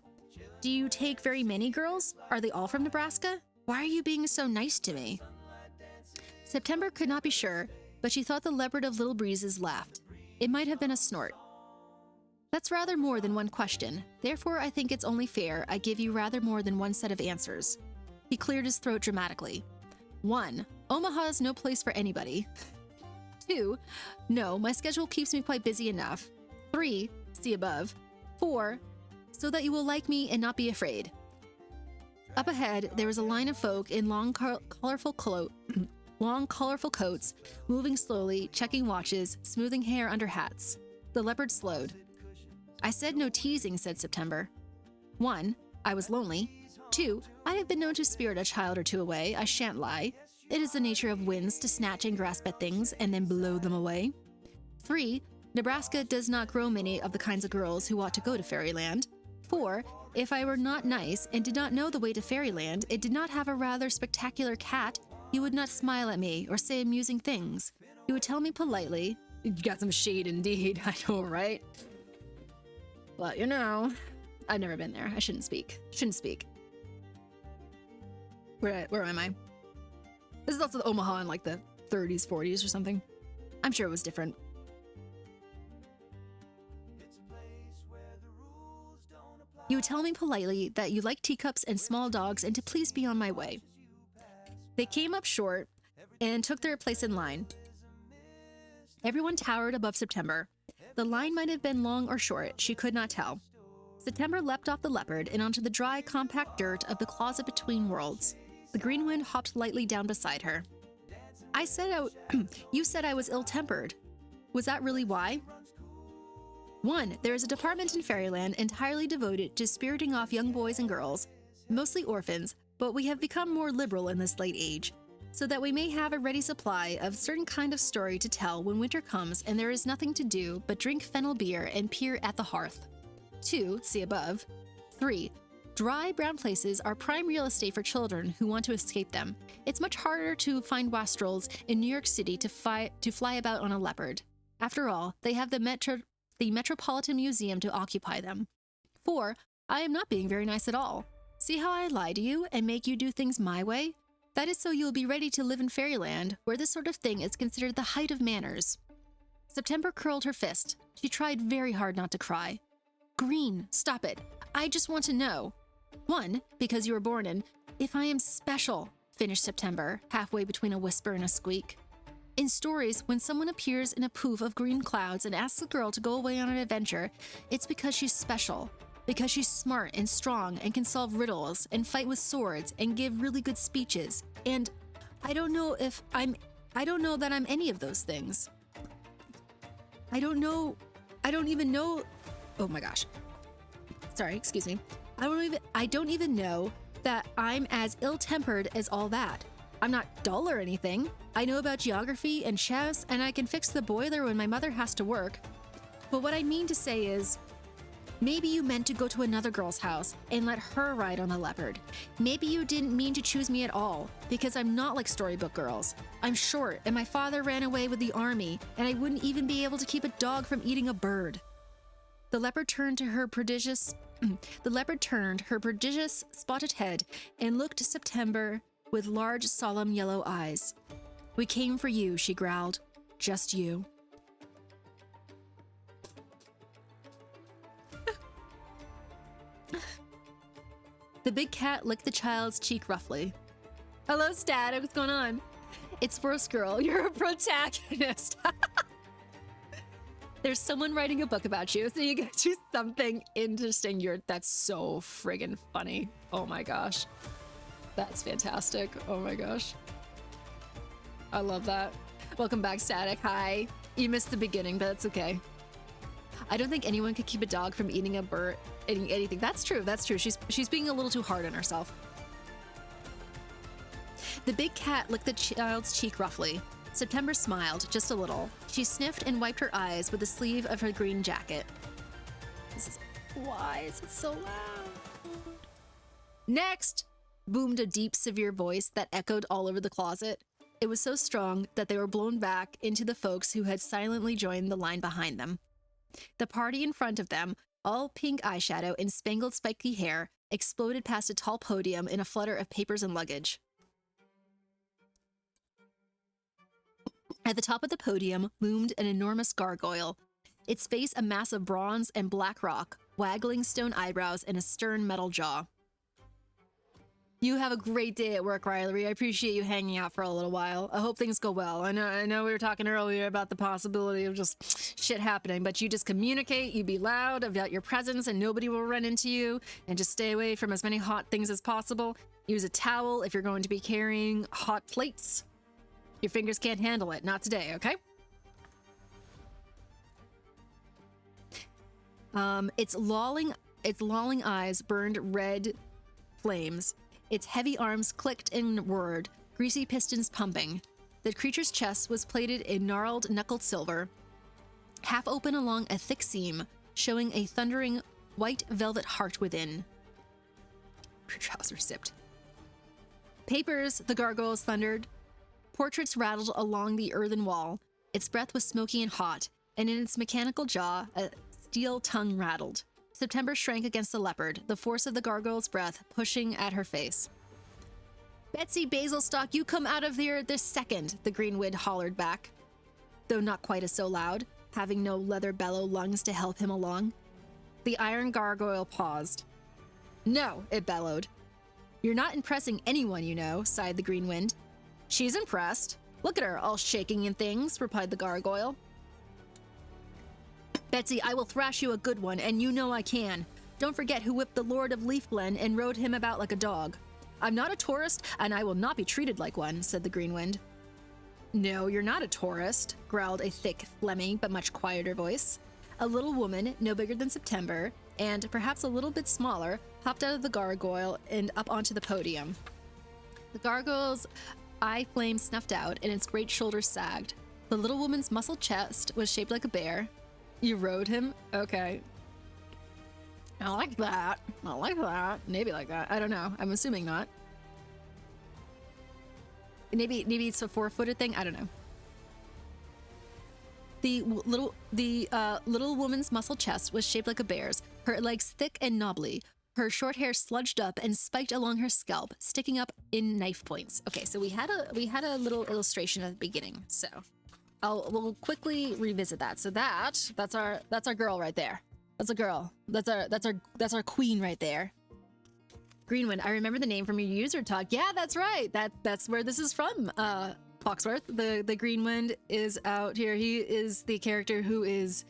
Do you take very many girls? Are they all from Nebraska? Why are you being so nice to me? September could not be sure, but she thought the leopard of Little Breezes laughed. It might have been a snort. That's rather more than one question. Therefore, I think it's only fair I give you rather more than one set of answers. He cleared his throat dramatically. 1. Omaha is no place for anybody. 2. No, my schedule keeps me quite busy enough. 3. See above. 4. So that you will like me and not be afraid. Up ahead, there was a line of folk in long, colorful coats, moving slowly, checking watches, smoothing hair under hats. The leopard slowed. I said no teasing, said September. 1. I was lonely. 2. I have been known to spirit a child or two away, I shan't lie. It is the nature of winds to snatch and grasp at things and then blow them away. 3. Nebraska does not grow many of the kinds of girls who ought to go to Fairyland. 4. If I were not nice and did not know the way to Fairyland and did not have a rather spectacular cat, you would not smile at me or say amusing things. You would tell me politely, "You got some shade indeed," I know, right? Well, you know, I've never been there. I shouldn't speak. Where am I? This is also Omaha in like the 30s, 40s or something. I'm sure it was different. You would tell me politely that you like teacups and small dogs and to please be on my way. They came up short and took their place in line. Everyone towered above September. The line might have been long or short, she could not tell. September leapt off the leopard and onto the dry, compact dirt of the closet between worlds. The green wind hopped lightly down beside her. You said I was ill-tempered. Was that really why? 1. There is a department in Fairyland entirely devoted to spiriting off young boys and girls, mostly orphans, but we have become more liberal in this late age, so that we may have a ready supply of certain kind of story to tell when winter comes and there is nothing to do but drink fennel beer and peer at the hearth. 2. See above. 3. Dry, brown places are prime real estate for children who want to escape them. It's much harder to find wastrels in New York City to fly about on a leopard. After all, they have the Metropolitan Museum to occupy them. 4. I am not being very nice at all. See how I lie to you and make you do things my way? That is so you'll be ready to live in Fairyland, where this sort of thing is considered the height of manners. September curled her fist. She tried very hard not to cry. Green, stop it. I just want to know. 1, because you were born in, if I am special, finished September, halfway between a whisper and a squeak. In stories, when someone appears in a poof of green clouds and asks a girl to go away on an adventure, it's because she's special. Because she's smart and strong and can solve riddles and fight with swords and give really good speeches. And I don't know that I'm any of those things. I don't even know. Oh my gosh. Sorry, excuse me. I don't even know that I'm as ill-tempered as all that. I'm not dull or anything. I know about geography and chess, and I can fix the boiler when my mother has to work. But what I mean to say is, maybe you meant to go to another girl's house and let her ride on a leopard. Maybe you didn't mean to choose me at all, because I'm not like storybook girls. I'm short, and my father ran away with the army, and I wouldn't even be able to keep a dog from eating a bird. The leopard turned her prodigious spotted head and looked at September with large, solemn yellow eyes. We came for you, she growled. Just you. The big cat licked the child's cheek roughly. Hello, Stat. What's going on? It's First Girl. You're a protagonist. There's someone writing a book about you, so you get to something interesting. That's so friggin' funny. Oh my gosh. That's fantastic. Oh my gosh. I love that. Welcome back, Static. Hi. You missed the beginning, but that's okay. I don't think anyone could keep a dog from eating a bird, eating anything. That's true. That's true. She's being a little too hard on herself. The big cat licked the child's cheek roughly. September smiled, just a little. She sniffed and wiped her eyes with the sleeve of her green jacket. Why is it so loud? Next! boomed a deep, severe voice that echoed all over the closet. It was so strong that they were blown back into the folks who had silently joined the line behind them. The party in front of them, all pink eyeshadow and spangled spiky hair, exploded past a tall podium in a flutter of papers and luggage. At the top of the podium loomed an enormous gargoyle, its face a mass of bronze and black rock, waggling stone eyebrows and a stern metal jaw. You have a great day at work, Riley. I appreciate you hanging out for a little while. I hope things go well. I know we were talking earlier about the possibility of just shit happening, but you just communicate, you be loud about your presence, and nobody will run into you, and just stay away from as many hot things as possible. Use a towel if you're going to be carrying hot plates. Your fingers can't handle it. Not today, okay? Its lolling eyes burned red flames. Its heavy arms clicked and whirred, greasy pistons pumping. The creature's chest was plated in gnarled, knuckled silver, half open along a thick seam, showing a thundering white velvet heart within. Her trousers zipped. Papers, the gargoyles thundered. Portraits rattled along the earthen wall. Its breath was smoky and hot, and in its mechanical jaw, a steel tongue rattled. September shrank against the leopard, the force of the gargoyle's breath pushing at her face. Betsy Basilstock, you come out of here this second, the green wind hollered back, though not quite as so loud, having no leather bellow lungs to help him along. The iron gargoyle paused. No, it bellowed. You're not impressing anyone, you know, sighed the green wind. She's impressed. Look at her, all shaking and things, replied the gargoyle. Betsy, I will thrash you a good one, and you know I can. Don't forget who whipped the Lord of Leafglen and rode him about like a dog. I'm not a tourist, and I will not be treated like one, said the green wind. No, you're not a tourist, growled a thick, phlegmy, but much quieter voice. A little woman, no bigger than September, and perhaps a little bit smaller, hopped out of the gargoyle and up onto the podium. The gargoyle's eye flame snuffed out, and its great shoulders sagged. The little woman's muscled chest was shaped like a bear. You rode him? Okay. I like that. I like that. Maybe like that. I don't know. I'm assuming not. Maybe it's a 4-footed thing. I don't know. The little woman's muscled chest was shaped like a bear's. Her legs thick and knobbly. Her short hair sludged up and spiked along her scalp, sticking up in knife points. Okay, so we had a little illustration at the beginning. So we'll quickly revisit that. So that's our girl right there. That's a girl. That's our queen right there. Greenwind. I remember the name from your user talk. Yeah, that's right. That's where this is from. Foxworth. The Greenwind is out here. He is the character who is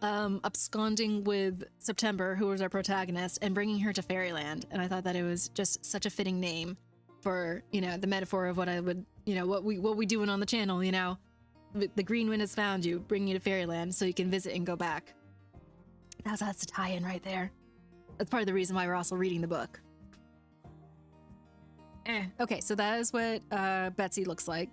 absconding with September, who was our protagonist, and bringing her to Fairyland. And I thought that it was just such a fitting name for, you know, the metaphor of what I would, you know, what we doing on the channel, you know. The green wind has found you, bringing you to Fairyland so you can visit and go back. That's a tie-in right there. That's part of the reason why we're also reading the book. Okay, so that is what Betsy looks like.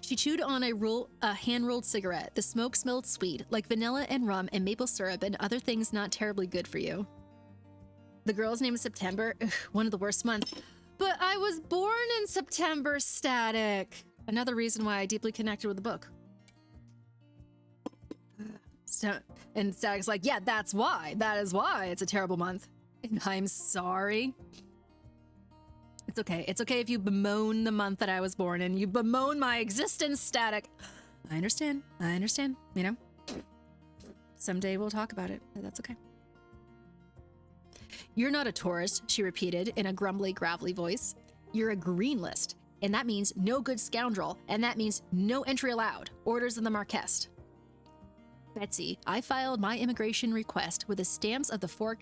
She chewed on a hand-rolled cigarette. The smoke smelled sweet, like vanilla and rum and maple syrup and other things not terribly good for you. The girl's name is September. Ugh, one of the worst months. But I was born in September, Static. Another reason why I deeply connected with the book. And Static's like, yeah, that's why. That is why it's a terrible month. And I'm sorry. It's okay. It's okay if you bemoan the month that I was born in. You bemoan my existence, Static. I understand. You know? Someday we'll talk about it. That's okay. You're not a tourist, she repeated in a grumbly, gravelly voice. You're a green list. And that means no good scoundrel, and that means no entry allowed. Orders in the Marquest. Betsy, I filed my immigration request with the stamps of the 4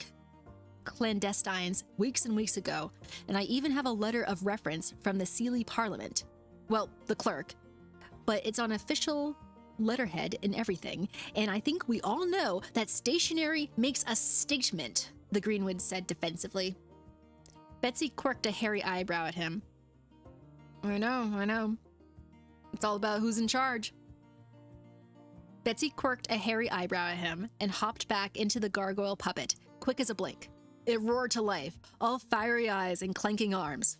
clandestines weeks and weeks ago, and I even have a letter of reference from the Sealy Parliament. Well, the clerk. But it's on official letterhead and everything, and I think we all know that stationery makes a statement, the Greenwood said defensively. Betsy quirked a hairy eyebrow at him. I know. It's all about who's in charge. Betsy quirked a hairy eyebrow at him and hopped back into the gargoyle puppet, quick as a blink. It roared to life, all fiery eyes and clanking arms.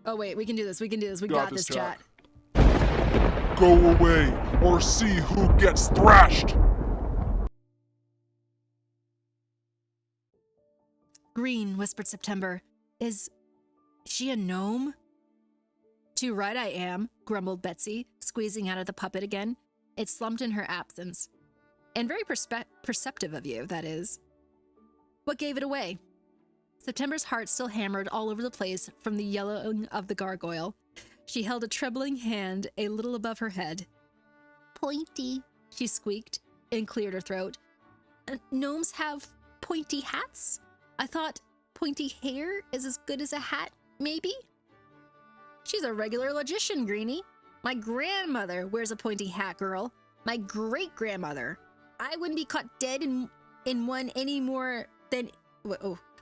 Oh wait, we can do this, we can do this, we got this, chat. Go away, or see who gets thrashed! Green, whispered September. Is she a gnome? Too right I am, grumbled Betsy, squeezing out of the puppet again. It slumped in her absence. And very perceptive of you, that is. What gave it away? September's heart still hammered all over the place from the yellowing of the gargoyle. She held a trembling hand a little above her head. Pointy, she squeaked and cleared her throat. Gnomes have pointy hats? I thought pointy hair is as good as a hat, maybe? She's a regular logician, Greenie. My grandmother wears a pointy hat, girl. My great-grandmother. I wouldn't be caught dead in one any more than...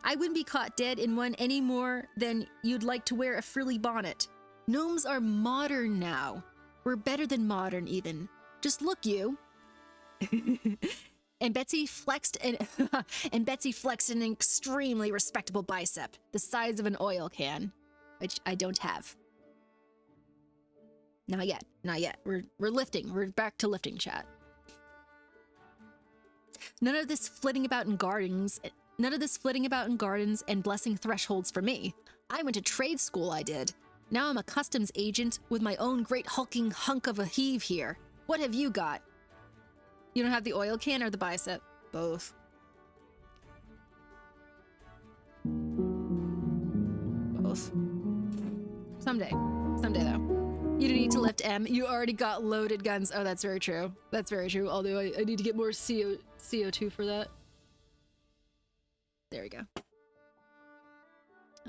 I wouldn't be caught dead in one any more than you'd like to wear a frilly bonnet. Gnomes are modern now. We're better than modern, even. Just look, you. And Betsy flexed an extremely respectable bicep, the size of an oil can, which I don't have. Not yet, not yet. We're lifting. We're back to lifting, chat. None of this flitting about in gardens and blessing thresholds for me. I went to trade school, I did. Now I'm a customs agent with my own great hulking hunk of a heave here. What have you got? You don't have the oil can or the bicep? Both. Both. Someday. Someday, though. You don't need to lift M. You already got loaded guns. Oh, that's very true. That's very true. Although I need to get more CO2 for that. There we go.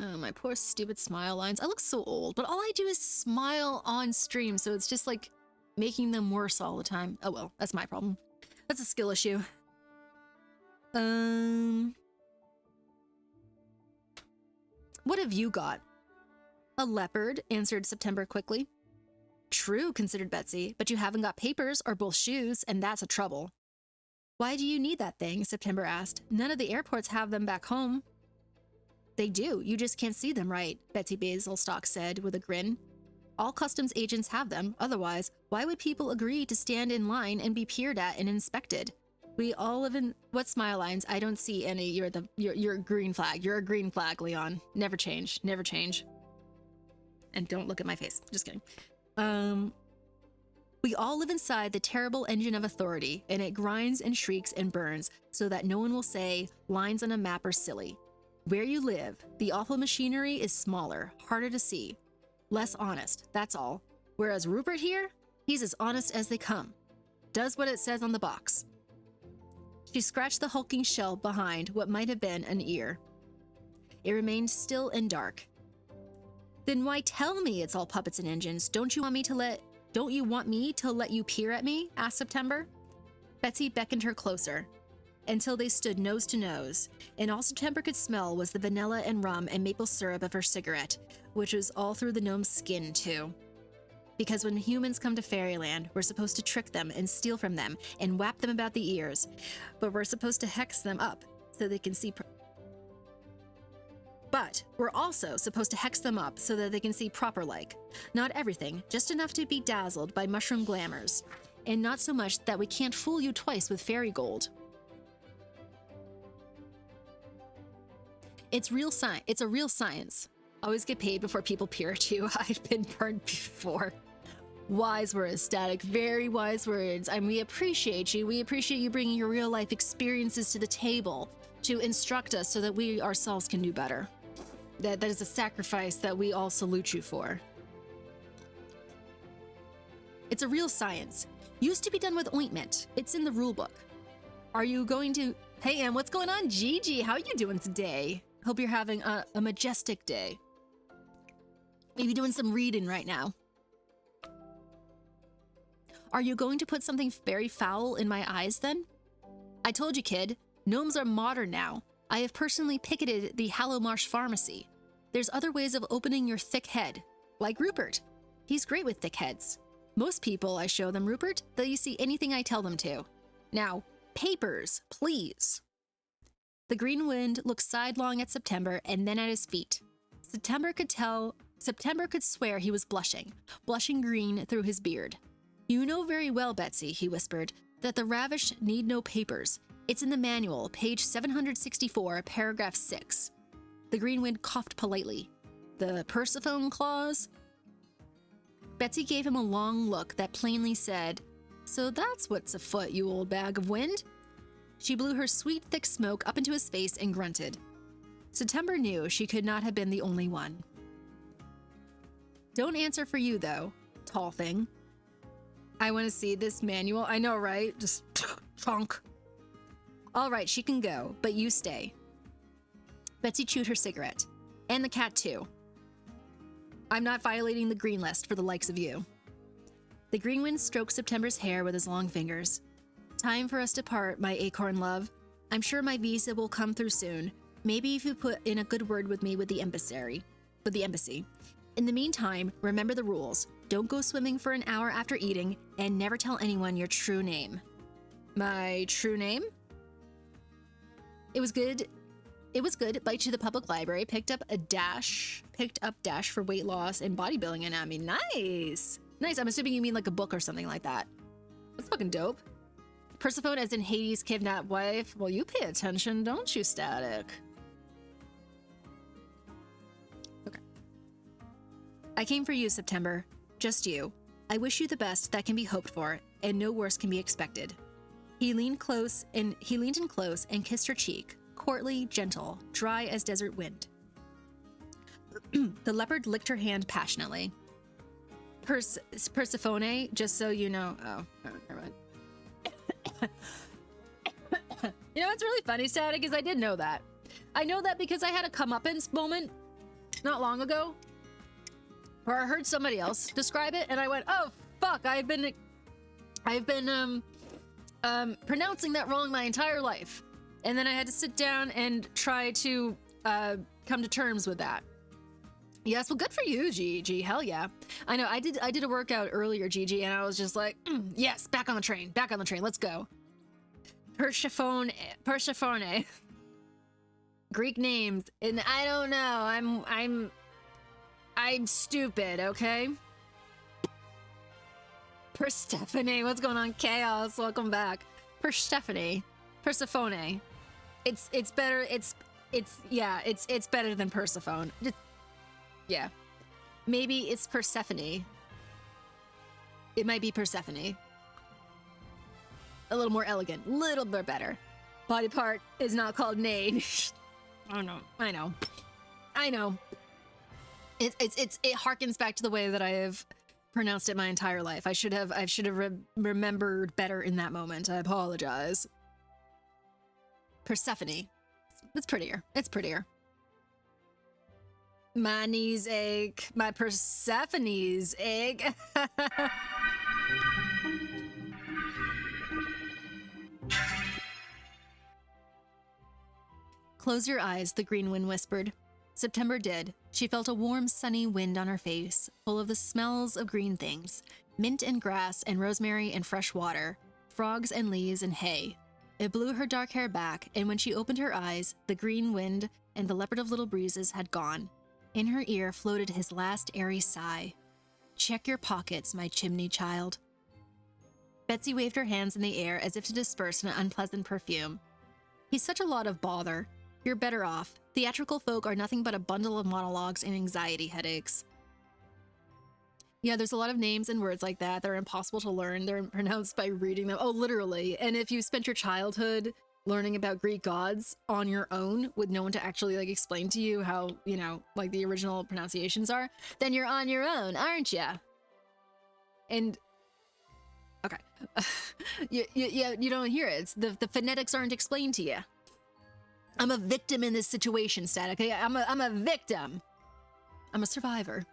Oh, my poor stupid smile lines. I look so old, but all I do is smile on stream, so it's just like making them worse all the time. Oh well, that's my problem. That's a skill issue. What have you got? A leopard, answered September quickly. True, considered Betsy, but you haven't got papers or both shoes, and that's a trouble. Why do you need that thing? September asked. None of the airports have them back home. They do, you just can't see them right, Betsy Basilstock said with a grin. All customs agents have them, otherwise, why would people agree to stand in line and be peered at and inspected? We all live in... What smile lines? I don't see any. You're a green flag. You're a green flag, Leon. Never change. Never change. And don't look at my face. Just kidding. We all live inside the terrible engine of authority, and it grinds and shrieks and burns so that no one will say lines on a map are silly. Where you live, the awful machinery is smaller, harder to see. Less honest, that's all. Whereas Rupert here, he's as honest as they come. Does what it says on the box. She scratched the hulking shell behind what might have been an ear. It remained still and dark. Then why tell me it's all puppets and engines? Don't you want me to let you peer at me? Asked September. Betsy beckoned her closer, until they stood nose to nose, and all September could smell was the vanilla and rum and maple syrup of her cigarette, which was all through the gnome's skin, too. Because when humans come to Fairyland, we're supposed to trick them and steal from them and whap them about the ears, but we're supposed to hex them up so they can see... But we're also supposed to hex them up so that they can see proper-like. Not everything, just enough to be dazzled by mushroom glamours, and not so much that we can't fool you twice with fairy gold. It's a real science. Always get paid before people peer at you. I've been burned before. Wise words, Static. Very wise words. And we appreciate you. We appreciate you bringing your real life experiences to the table to instruct us so that we ourselves can do better. That is a sacrifice that we all salute you for. It's a real science. Used to be done with ointment. It's in the rule book. Are you going to... Hey, Em, what's going on? Gigi, how are you doing today? Hope you're having a majestic day. Maybe doing some reading right now. Are you going to put something very foul in my eyes then? I told you, kid. Gnomes are modern now. I have personally picketed the Hallowmarsh Pharmacy. There's other ways of opening your thick head. Like Rupert. He's great with thick heads. Most people, I show them Rupert, they'll see anything I tell them to. Now, papers, please. The green wind looked sidelong at September and then at his feet. September could swear he was blushing green through his beard. You know very well, Betsy, he whispered, that the ravished need no papers. It's in the manual, page 764, paragraph 6. The green wind coughed politely. The Persephone clause? Betsy gave him a long look that plainly said, "So that's what's afoot, you old bag of wind." She blew her sweet, thick smoke up into his face and grunted. September knew she could not have been the only one. Don't answer for you, though, tall thing. I want to see this manual. I know, right? Just chonk. All right, she can go, but you stay. Betsy chewed her cigarette. And the cat, too. I'm not violating the green list for the likes of you. The green wind stroked September's hair with his long fingers. Time for us to part, my acorn love. I'm sure my visa will come through soon. Maybe if you put in a good word with me with the embassy. In the meantime, remember the rules. Don't go swimming for an hour after eating, and never tell anyone your true name. My true name? It was good. Bite to the public library, picked up Dash for weight loss and bodybuilding anatomy. Nice. Nice. I'm assuming you mean like a book or something like that. That's fucking dope. Persephone as in Hades' kidnapped wife. Well, you pay attention, don't you, Static? Okay. I came for you, September. Just you. I wish you the best that can be hoped for, and no worse can be expected. He leaned in close and kissed her cheek, courtly, gentle, dry as desert wind. The leopard licked her hand passionately. Persephone, just so you know. Oh, never mind. You know what's really funny, Static, is I did know that. I know that because I had a comeuppance moment not long ago where I heard somebody else describe it and I went, oh fuck, I've been pronouncing that wrong my entire life. And then I had to sit down and try to come to terms with that. Yes, well, good for you, Gigi. Hell yeah. I know, I did a workout earlier, Gigi, and I was just like, yes, back on the train, let's go. Persephone. Greek names, and I don't know, I'm stupid, okay? Persephone, what's going on, Chaos? Welcome back. Persephone. It's better, it's better than Persephone. Yeah. Maybe it's Persephone. It might be Persephone. A little more elegant, little bit better. Body part is not called Nade. I know. It harkens back to the way that I have pronounced it my entire life. I should have remembered better in that moment. I apologize. Persephone. It's prettier. My knees ache. My Persephone's ache. Close your eyes, the green wind whispered. September did. She felt a warm, sunny wind on her face, full of the smells of green things, mint and grass and rosemary and fresh water, frogs and leaves and hay. It blew her dark hair back, and when she opened her eyes, the green wind and the leopard of little breezes had gone. In her ear floated his last airy sigh. Check your pockets, my chimney child. Betsy waved her hands in the air as if to disperse an unpleasant perfume. He's such a lot of bother. You're better off. Theatrical folk are nothing but a bundle of monologues and anxiety headaches. Yeah, there's a lot of names and words like that that are impossible to learn. They're pronounced by reading them. Oh, literally. And if you spent your childhood learning about Greek gods on your own with no one to actually like explain to you how, you know, like the original pronunciations are, then you're on your own, aren't ya? And okay. you don't hear it. It's the phonetics aren't explained to you. I'm a victim in this situation, Static. I'm a victim. I'm a survivor.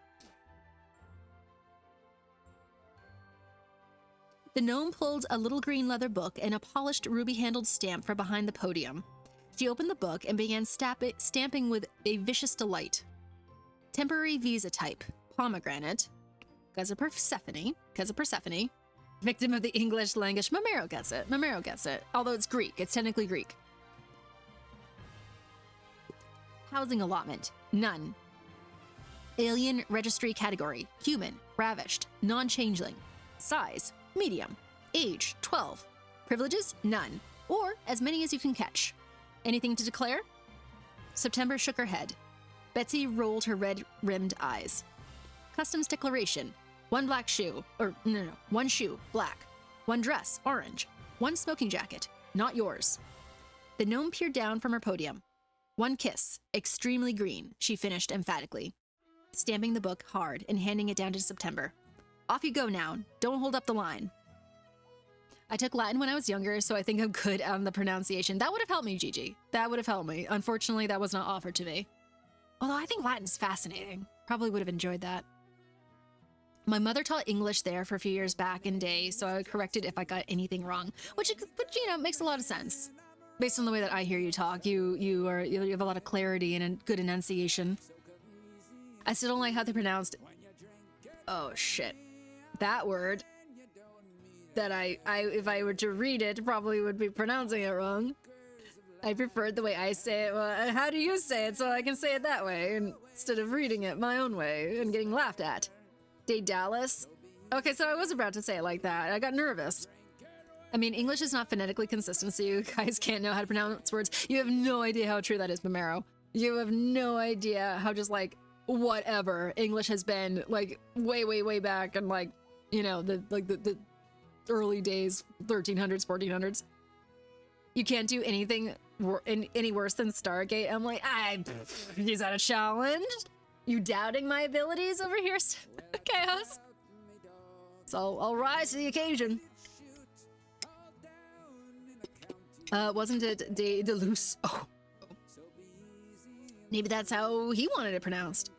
The gnome pulled a little green leather book and a polished ruby-handled stamp from behind the podium. She opened the book and began stamping with a vicious delight. Temporary visa type, pomegranate. Because of Persephone. Victim of the English language. Mamero gets it. Although it's Greek. It's technically Greek. Housing allotment, none. Alien registry category, human, ravished, non-changeling. Size, medium. Age, 12. Privileges, none. Or as many as you can catch. Anything to declare? September shook her head. Betsy rolled her red-rimmed eyes. Customs declaration. One black shoe, one shoe, black. One dress, orange. One smoking jacket, not yours. The gnome peered down from her podium. One kiss, extremely green, she finished emphatically, stamping the book hard and handing it down to September. Off you go now. Don't hold up the line. I took Latin when I was younger, so I think I'm good on the pronunciation. That would have helped me, Gigi. That would have helped me. Unfortunately, that was not offered to me. Although I think Latin's fascinating. Probably would have enjoyed that. My mother taught English there for a few years back in day, so I would correct it if I got anything wrong, which you know, makes a lot of sense. Based on the way that I hear you talk, you have a lot of clarity and a good enunciation. I still don't like how they pronounced. Oh shit, that word. That I if I were to read it, probably would be pronouncing it wrong. I preferred the way I say it. Well, how do you say it so I can say it that way instead of reading it my own way and getting laughed at? Dallas. Okay, so I was about to say it like that. I got nervous. I mean, English is not phonetically consistent, so you guys can't know how to pronounce words. You have no idea how true that is, Bomero. You have no idea how just like whatever English has been like way back and like, you know, the early days, 1300s, 1400s. You can't do anything any worse than Stargate. I'm like, is that a challenge? You doubting my abilities over here, Chaos? So I'll rise to the occasion. Wasn't it De Luce? Oh. Maybe that's how he wanted it pronounced.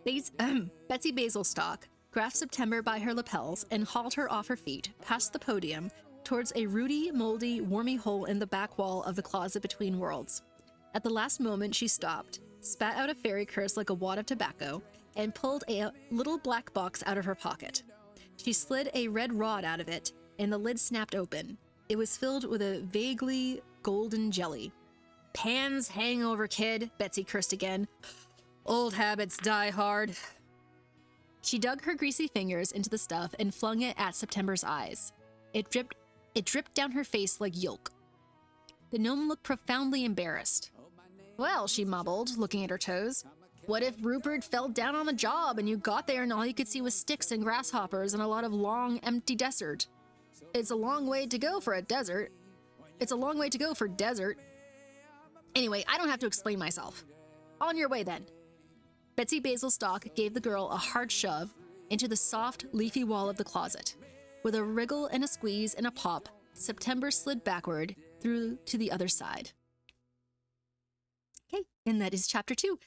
Betsy Basilstock grasped September by her lapels and hauled her off her feet, past the podium, towards a rooty, moldy, wormy hole in the back wall of the closet between worlds. At the last moment, she stopped, spat out a fairy curse like a wad of tobacco, and pulled a little black box out of her pocket. She slid a red rod out of it, and the lid snapped open. It was filled with a vaguely golden jelly. Pan's hangover, kid, Betsy cursed again. Old habits die hard. She dug her greasy fingers into the stuff and flung it at September's eyes. It dripped down her face like yolk. The gnome looked profoundly embarrassed. Well, she mumbled, looking at her toes. What if Rupert fell down on the job and you got there and all you could see was sticks and grasshoppers and a lot of long, empty desert? It's a long way to go for a desert. It's a long way to go for desert. Anyway, I don't have to explain myself. On your way then. Betsy Basilstock gave the girl a hard shove into the soft, leafy wall of the closet. With a wriggle and a squeeze and a pop, September slid backward through to the other side. Okay, and that is chapter 2.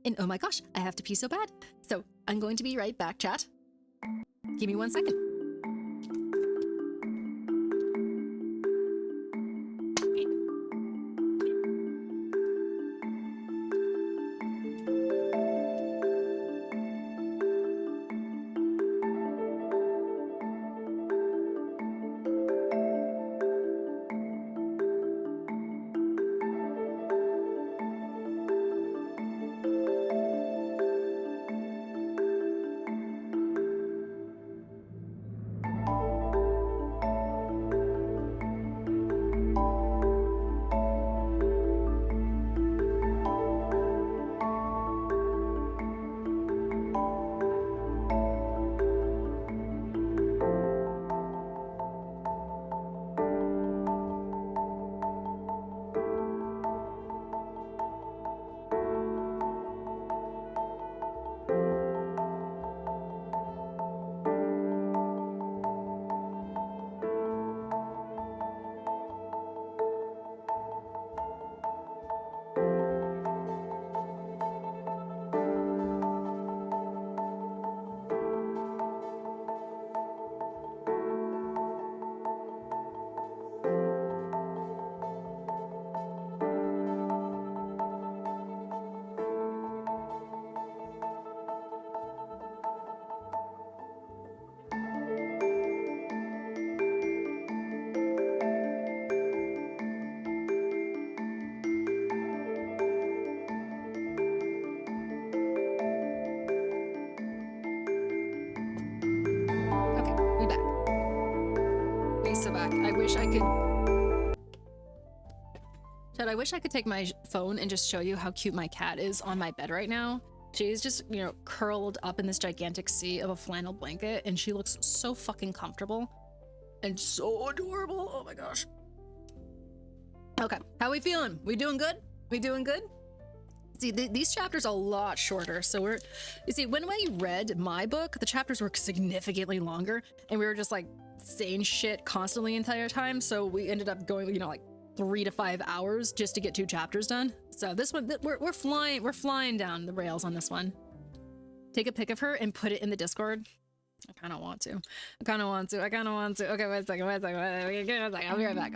And oh my gosh, I have to pee so bad. So I'm going to be right back, chat. Give me 1 second. wish I could... Chad, I wish I could take my phone and just show you how cute my cat is on my bed right now. She's just, you know, curled up in this gigantic sea of a flannel blanket, and she looks so fucking comfortable and so adorable. Oh my gosh. Okay, how we feeling? We doing good? We doing good? See, these chapters are a lot shorter, so you see, when we read my book, the chapters were significantly longer, and we were just like saying shit constantly the entire time, so we ended up going, you know, like 3 to 5 hours just to get 2 chapters done. So this one, we're flying down the rails on this one. Take a pic of her and put it in the Discord. I kind of want to. Okay, wait a second. I'll be right back.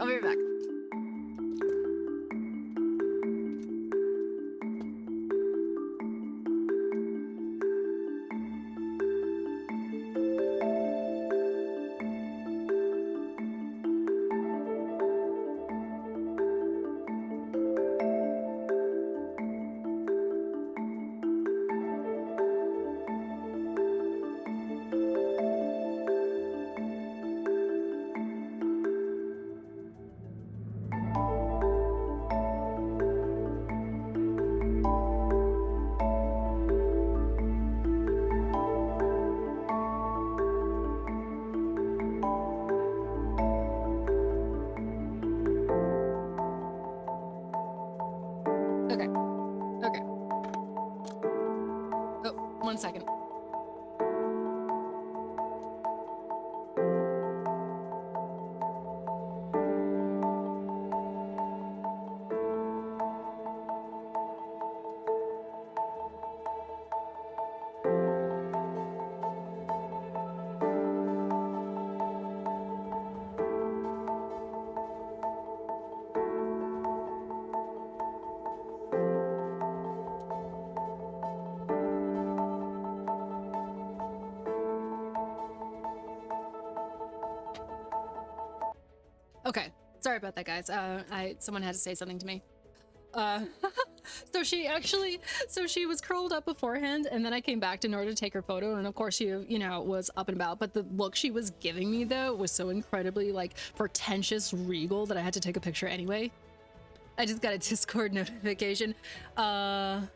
Okay. Oh, 1 second. Okay, sorry about that, guys. Someone had to say something to me. So she was curled up beforehand, and then I came back in order to take her photo, and of course she, you know, was up and about, but the look she was giving me, though, was so incredibly, like, pretentious regal that I had to take a picture anyway. I just got a Discord notification. Oh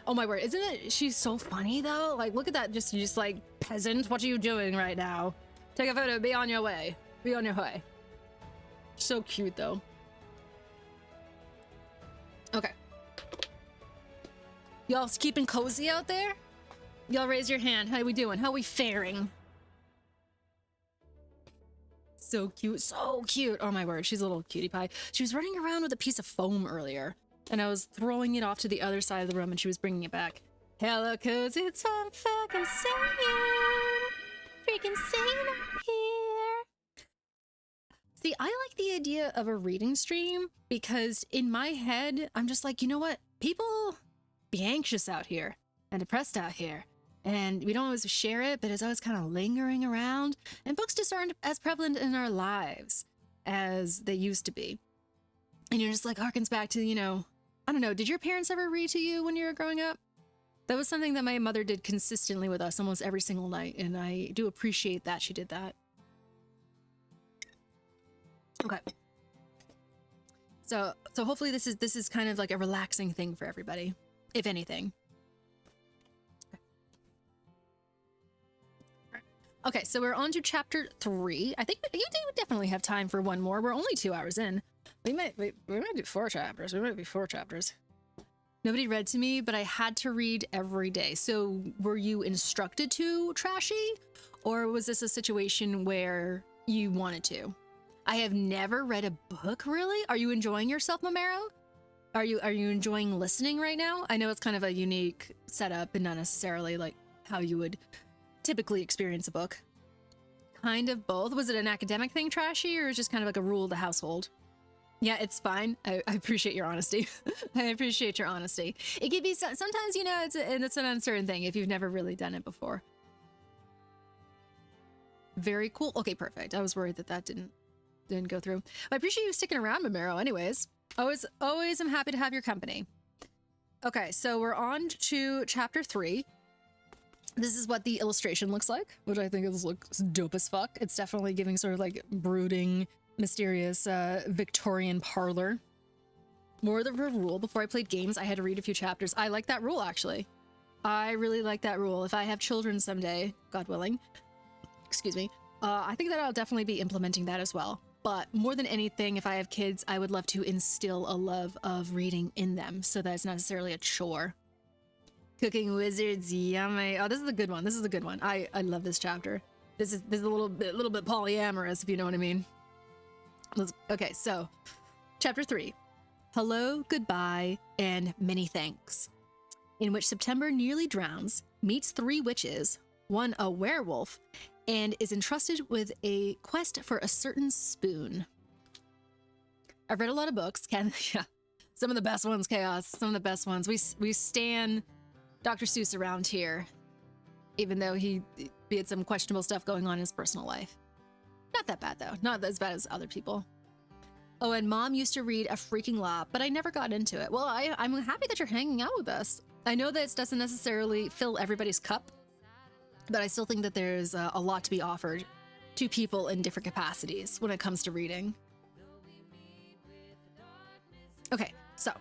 my word, isn't it? She's so funny, though. Like, look at that, just like, peasant, what are you doing right now? Take a photo, be on your way. Be on your way. So cute, though. Okay. Y'all keeping cozy out there? Y'all raise your hand. How we doing? How we faring? So cute. So cute. Oh my word. She's a little cutie pie. She was running around with a piece of foam earlier, and I was throwing it off to the other side of the room, and she was bringing it back. Hello, cozy. It's fucking sane. Freaking sane up here. See, I like the idea of a reading stream because in my head, I'm just like, you know what? People be anxious out here and depressed out here. And we don't always share it, but it's always kind of lingering around. And books just aren't as prevalent in our lives as they used to be. And you're just like, harkens back to, you know, I don't know. Did your parents ever read to you when you were growing up? That was something that my mother did consistently with us almost every single night. And I do appreciate that she did that. Okay. So hopefully this is kind of like a relaxing thing for everybody, if anything. Okay, so we're on to chapter 3. I think you do definitely have time for one more. We're only 2 hours in. We might do 4 chapters. We might be 4 chapters. Nobody read to me, but I had to read every day. So were you instructed to, Trashy? Or was this a situation where you wanted to? I have never read a book, really. Are you enjoying yourself, Momero? Are you enjoying listening right now? I know it's kind of a unique setup and not necessarily like how you would typically experience a book. Kind of both. Was it an academic thing, Trashy, or just kind of like a rule of the household? Yeah, it's fine. I appreciate your honesty. I appreciate your honesty. It could be sometimes, you know, it's an uncertain thing if you've never really done it before. Very cool. Okay, perfect. I was worried that didn't go through. I appreciate you sticking around, Momero, anyways. Always am happy to have your company. Okay, so we're on to chapter 3. This is what the illustration looks like, which I think looks dope as fuck. It's definitely giving sort of like brooding, mysterious Victorian parlor. More of a rule, before I played games, I had to read a few chapters. I like that rule, actually. I really like that rule. If I have children someday, God willing, excuse me, I think that I'll definitely be implementing that as well. But more than anything, if I have kids, I would love to instill a love of reading in them so that it's not necessarily a chore. Cooking wizards, yummy. Oh, this is a good one. This is a good one. I love this chapter. This is a little bit polyamorous, if you know what I mean. Okay, so chapter 3. Hello, goodbye, and many thanks. In which September nearly drowns, meets 3 witches, one a werewolf, and is entrusted with a quest for a certain spoon. I've read a lot of books. Yeah, some of the best ones, Chaos. Some of the best ones. We stan Dr. Seuss around here, even though he had some questionable stuff going on in his personal life. Not that bad, though. Not as bad as other people. Oh, and Mom used to read a freaking lot, but I never got into it. Well, I'm happy that you're hanging out with us. I know this doesn't necessarily fill everybody's cup, but I still think that there's a lot to be offered to people in different capacities when it comes to reading. Okay, so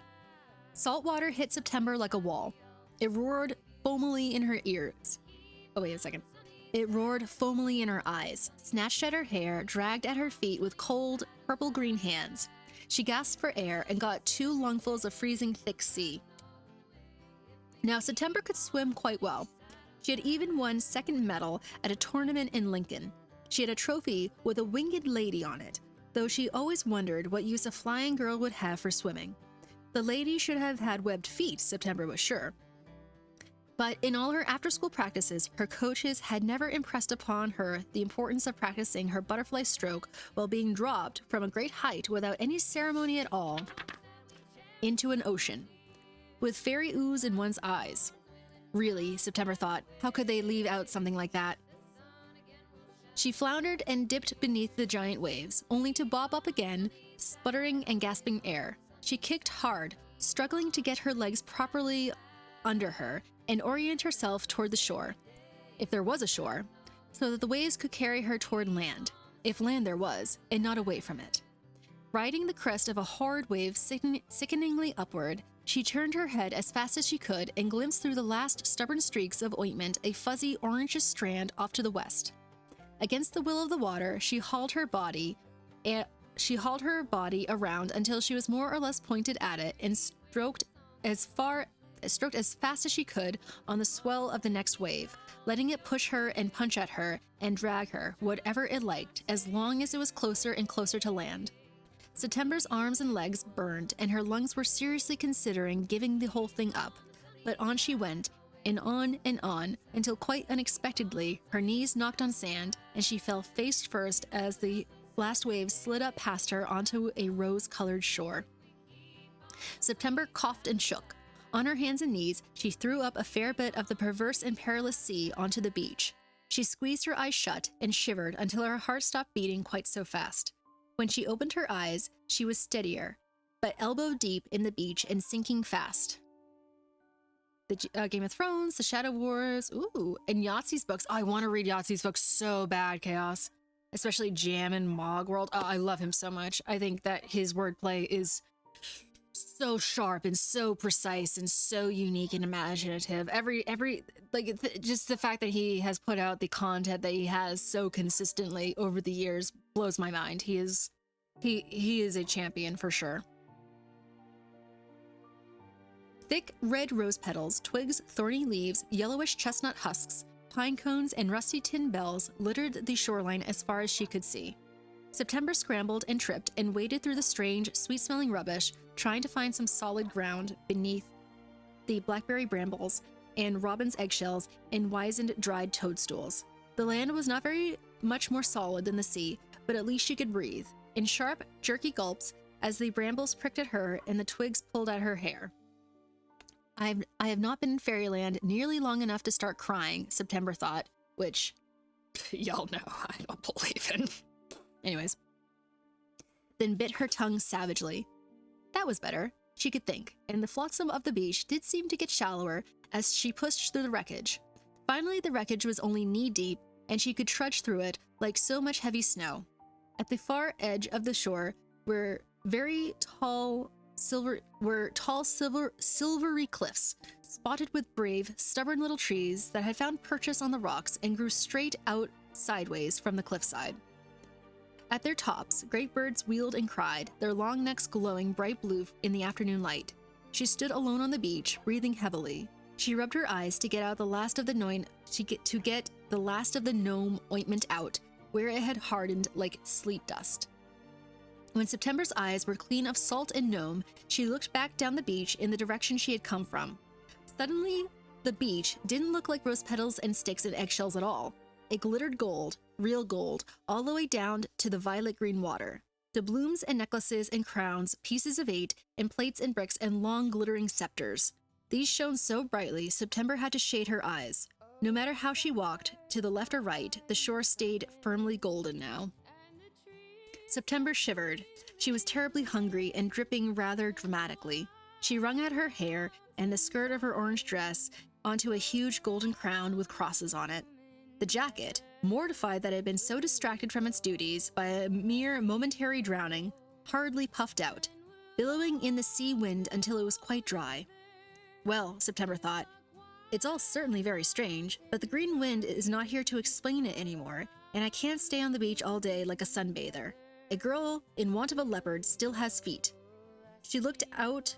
saltwater hit September like a wall. It roared foamily in her ears. Oh, wait a second. It roared foamily in her eyes, snatched at her hair, dragged at her feet with cold, purple-green hands. She gasped for air and got 2 lungfuls of freezing thick sea. Now, September could swim quite well. She had even won 2nd medal at a tournament in Lincoln. She had a trophy with a winged lady on it, though she always wondered what use a flying girl would have for swimming. The lady should have had webbed feet, September was sure. But in all her after-school practices, her coaches had never impressed upon her the importance of practicing her butterfly stroke while being dropped from a great height without any ceremony at all into an ocean, with fairy ooze in one's eyes. Really, September thought, how could they leave out something like that? She floundered and dipped beneath the giant waves, only to bob up again, sputtering and gasping air. She kicked hard, struggling to get her legs properly under her and orient herself toward the shore, if there was a shore, so that the waves could carry her toward land, if land there was, and not away from it. Riding the crest of a horrid wave sickeningly upward, she turned her head as fast as she could and glimpsed through the last stubborn streaks of ointment a fuzzy orangish strand off to the west. Against the will of the water, she hauled her body around until she was more or less pointed at it and stroked as fast as she could on the swell of the next wave, letting it push her and punch at her and drag her, whatever it liked, as long as it was closer and closer to land. September's arms and legs burned, and her lungs were seriously considering giving the whole thing up. But on she went, and on, until quite unexpectedly, her knees knocked on sand, and she fell face first as the last wave slid up past her onto a rose-colored shore. September coughed and shook. On her hands and knees, she threw up a fair bit of the perverse and perilous sea onto the beach. She squeezed her eyes shut and shivered until her heart stopped beating quite so fast. When she opened her eyes, she was steadier, but elbow deep in the beach and sinking fast. The Game of Thrones, The Shadow Wars, ooh, and Yahtzee's books. Oh, I want to read Yahtzee's books so bad, Chaos. Especially Jam and Mogworld. Oh, I love him so much. I think that his wordplay is so sharp and so precise and so unique and imaginative. Just the fact that he has put out the content that he has so consistently over the years blows my mind. He is a champion for sure. Thick red rose petals, twigs, thorny leaves, yellowish chestnut husks, pine cones, and rusty tin bells littered the shoreline as far as she could see. September scrambled and tripped and waded through the strange, sweet-smelling rubbish, trying to find some solid ground beneath the blackberry brambles and robin's eggshells and wizened, dried toadstools. The land was not very much more solid than the sea, but at least she could breathe, in sharp, jerky gulps as the brambles pricked at her and the twigs pulled at her hair. I have not been in Fairyland nearly long enough to start crying, September thought, which y'all know I don't believe in. Anyways. Then bit her tongue savagely. That was better, she could think, and the flotsam of the beach did seem to get shallower as she pushed through the wreckage. Finally, the wreckage was only knee-deep, and she could trudge through it like so much heavy snow. At the far edge of the shore were tall silvery cliffs, spotted with brave, stubborn little trees that had found purchase on the rocks and grew straight out sideways from the cliffside. At their tops, great birds wheeled and cried, their long necks glowing bright blue in the afternoon light. She stood alone on the beach, breathing heavily. She rubbed her eyes to get the last of the gnome ointment out, where it had hardened like sleep dust. When September's eyes were clean of salt and gnome, she looked back down the beach in the direction she had come from. Suddenly, the beach didn't look like rose petals and sticks and eggshells at all. It glittered gold, real gold, all the way down to the violet-green water. Doubloons and necklaces and crowns, pieces of 8, and plates and bricks and long glittering scepters. These shone so brightly, September had to shade her eyes. No matter how she walked, to the left or right, the shore stayed firmly golden now. September shivered. She was terribly hungry and dripping rather dramatically. She wrung out her hair and the skirt of her orange dress onto a huge golden crown with crosses on it. The jacket, mortified that it had been so distracted from its duties by a mere momentary drowning, hardly puffed out, billowing in the sea wind until it was quite dry. Well, September thought, it's all certainly very strange, but the green wind is not here to explain it anymore, and I can't stay on the beach all day like a sunbather. A girl in want of a leopard still has feet. She looked out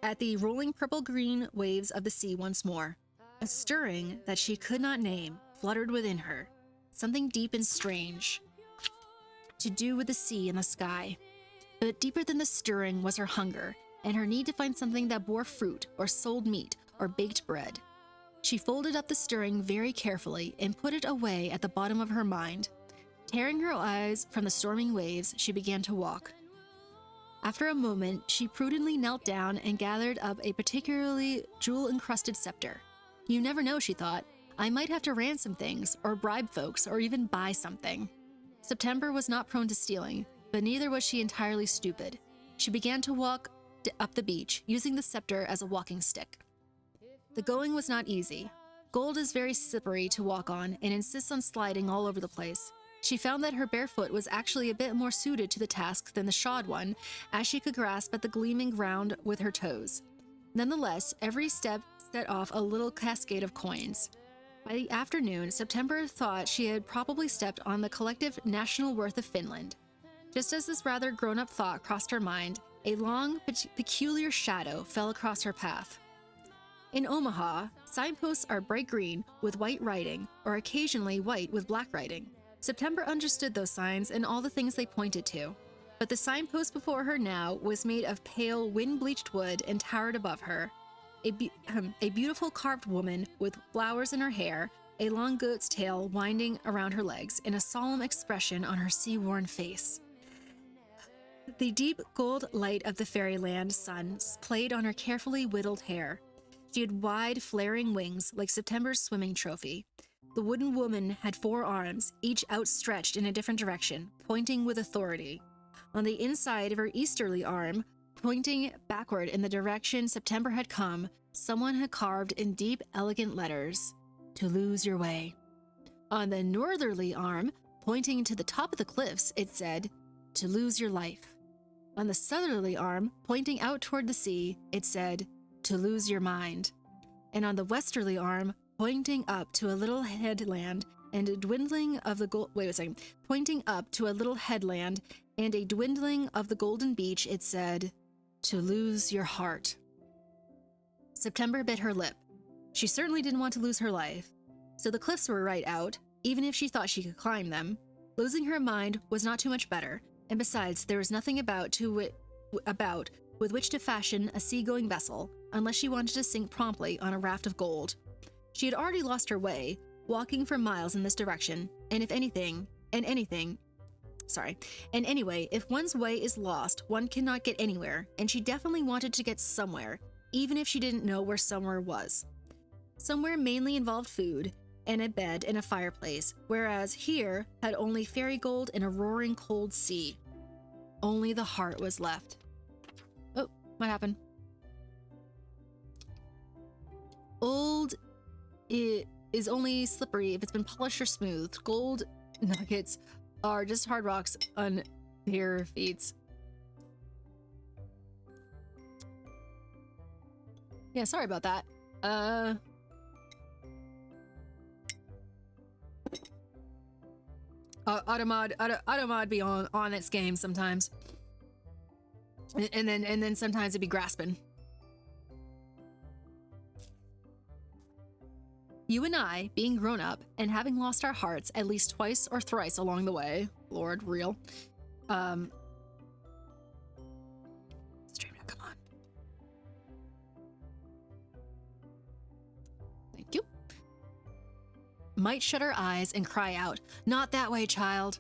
at the rolling purple-green waves of the sea once more. A stirring that she could not name fluttered within her, something deep and strange to do with the sea and the sky. But deeper than the stirring was her hunger, and her need to find something that bore fruit or sold meat or baked bread. She folded up the stirring very carefully and put it away at the bottom of her mind. Tearing her eyes from the storming waves, she began to walk. After a moment, she prudently knelt down and gathered up a particularly jewel-encrusted scepter. You never know, she thought. I might have to ransom things, or bribe folks, or even buy something. September was not prone to stealing, but neither was she entirely stupid. She began to walk up the beach, using the scepter as a walking stick. The going was not easy. Gold is very slippery to walk on and insists on sliding all over the place. She found that her bare foot was actually a bit more suited to the task than the shod one, as she could grasp at the gleaming ground with her toes. Nonetheless, every step set off a little cascade of coins. By the afternoon, September thought she had probably stepped on the collective national worth of Finland. Just as this rather grown-up thought crossed her mind, a long, peculiar shadow fell across her path. In Omaha, signposts are bright green with white writing, or occasionally white with black writing. September understood those signs and all the things they pointed to. But the signpost before her now was made of pale, wind-bleached wood and towered above her. A beautiful carved woman with flowers in her hair, a long goat's tail winding around her legs, and a solemn expression on her sea-worn face. The deep gold light of the fairyland sun played on her carefully whittled hair. She had wide, flaring wings like September's swimming trophy. The wooden woman had 4 arms, each outstretched in a different direction, pointing with authority. On the inside of her easterly arm, pointing backward in the direction September had come, someone had carved in deep, elegant letters, "To lose your way." On the northerly arm, pointing to the top of the cliffs, it said, "To lose your life." On the southerly arm, pointing out toward the sea, it said, "To lose your mind." And on the westerly arm, pointing up to a little headland and a dwindling of the pointing up to a little headland and a dwindling of the golden beach, it said, "To lose your heart." September bit her lip. She certainly didn't want to lose her life. So the cliffs were right out, even if she thought she could climb them. Losing her mind was not too much better, and besides, there was nothing about with which to fashion a sea-going vessel, unless she wanted to sink promptly on a raft of gold. She had already lost her way, walking for miles in this direction, and anyway, if one's way is lost, one cannot get anywhere, and she definitely wanted to get somewhere, even if she didn't know where somewhere was. Somewhere mainly involved food, and a bed and a fireplace, whereas here had only fairy gold and a roaring cold sea. Only the heart was left. Oh, what happened? is only slippery if it's been polished or smoothed. Gold nuggets are just hard rocks on bare feet. Yeah, sorry about that. Automod be on its game sometimes. And then sometimes it'd be grasping. You and I, being grown up and having lost our hearts at least twice or thrice along the way, Lord, real. Stream now, come on. Thank you. Might shut our eyes and cry out, "Not that way, child."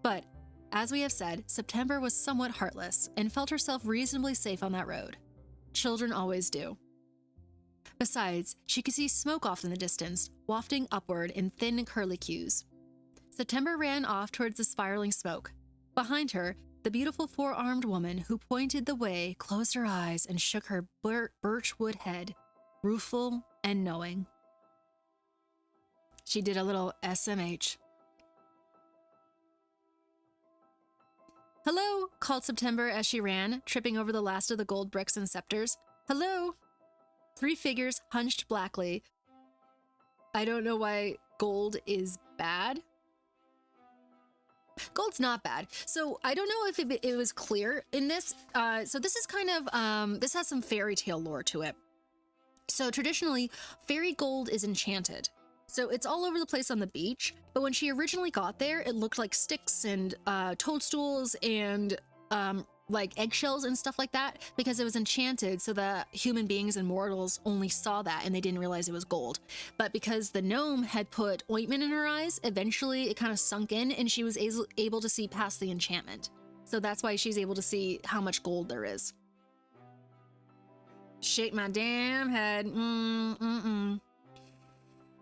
But, as we have said, September was somewhat heartless and felt herself reasonably safe on that road. Children always do. Besides, she could see smoke off in the distance, wafting upward in thin curlicues. September ran off towards the spiraling smoke. Behind her, the beautiful four-armed woman who pointed the way closed her eyes and shook her birchwood head, rueful and knowing. She did a little SMH. "Hello," called September as she ran, tripping over the last of the gold bricks and scepters. "Hello." 3 figures hunched blackly. I don't know why gold is bad. Gold's not bad. So I don't know if it was clear in this. So this is kind of, this has some fairy tale lore to it. So traditionally, fairy gold is enchanted. So it's all over the place on the beach, but when she originally got there, it looked like sticks and toadstools and like eggshells and stuff like that, because it was enchanted so that human beings and mortals only saw that and they didn't realize it was gold. But because the gnome had put ointment in her eyes, eventually it kind of sunk in and she was able to see past the enchantment. So that's why she's able to see how much gold there is. Shake my damn head.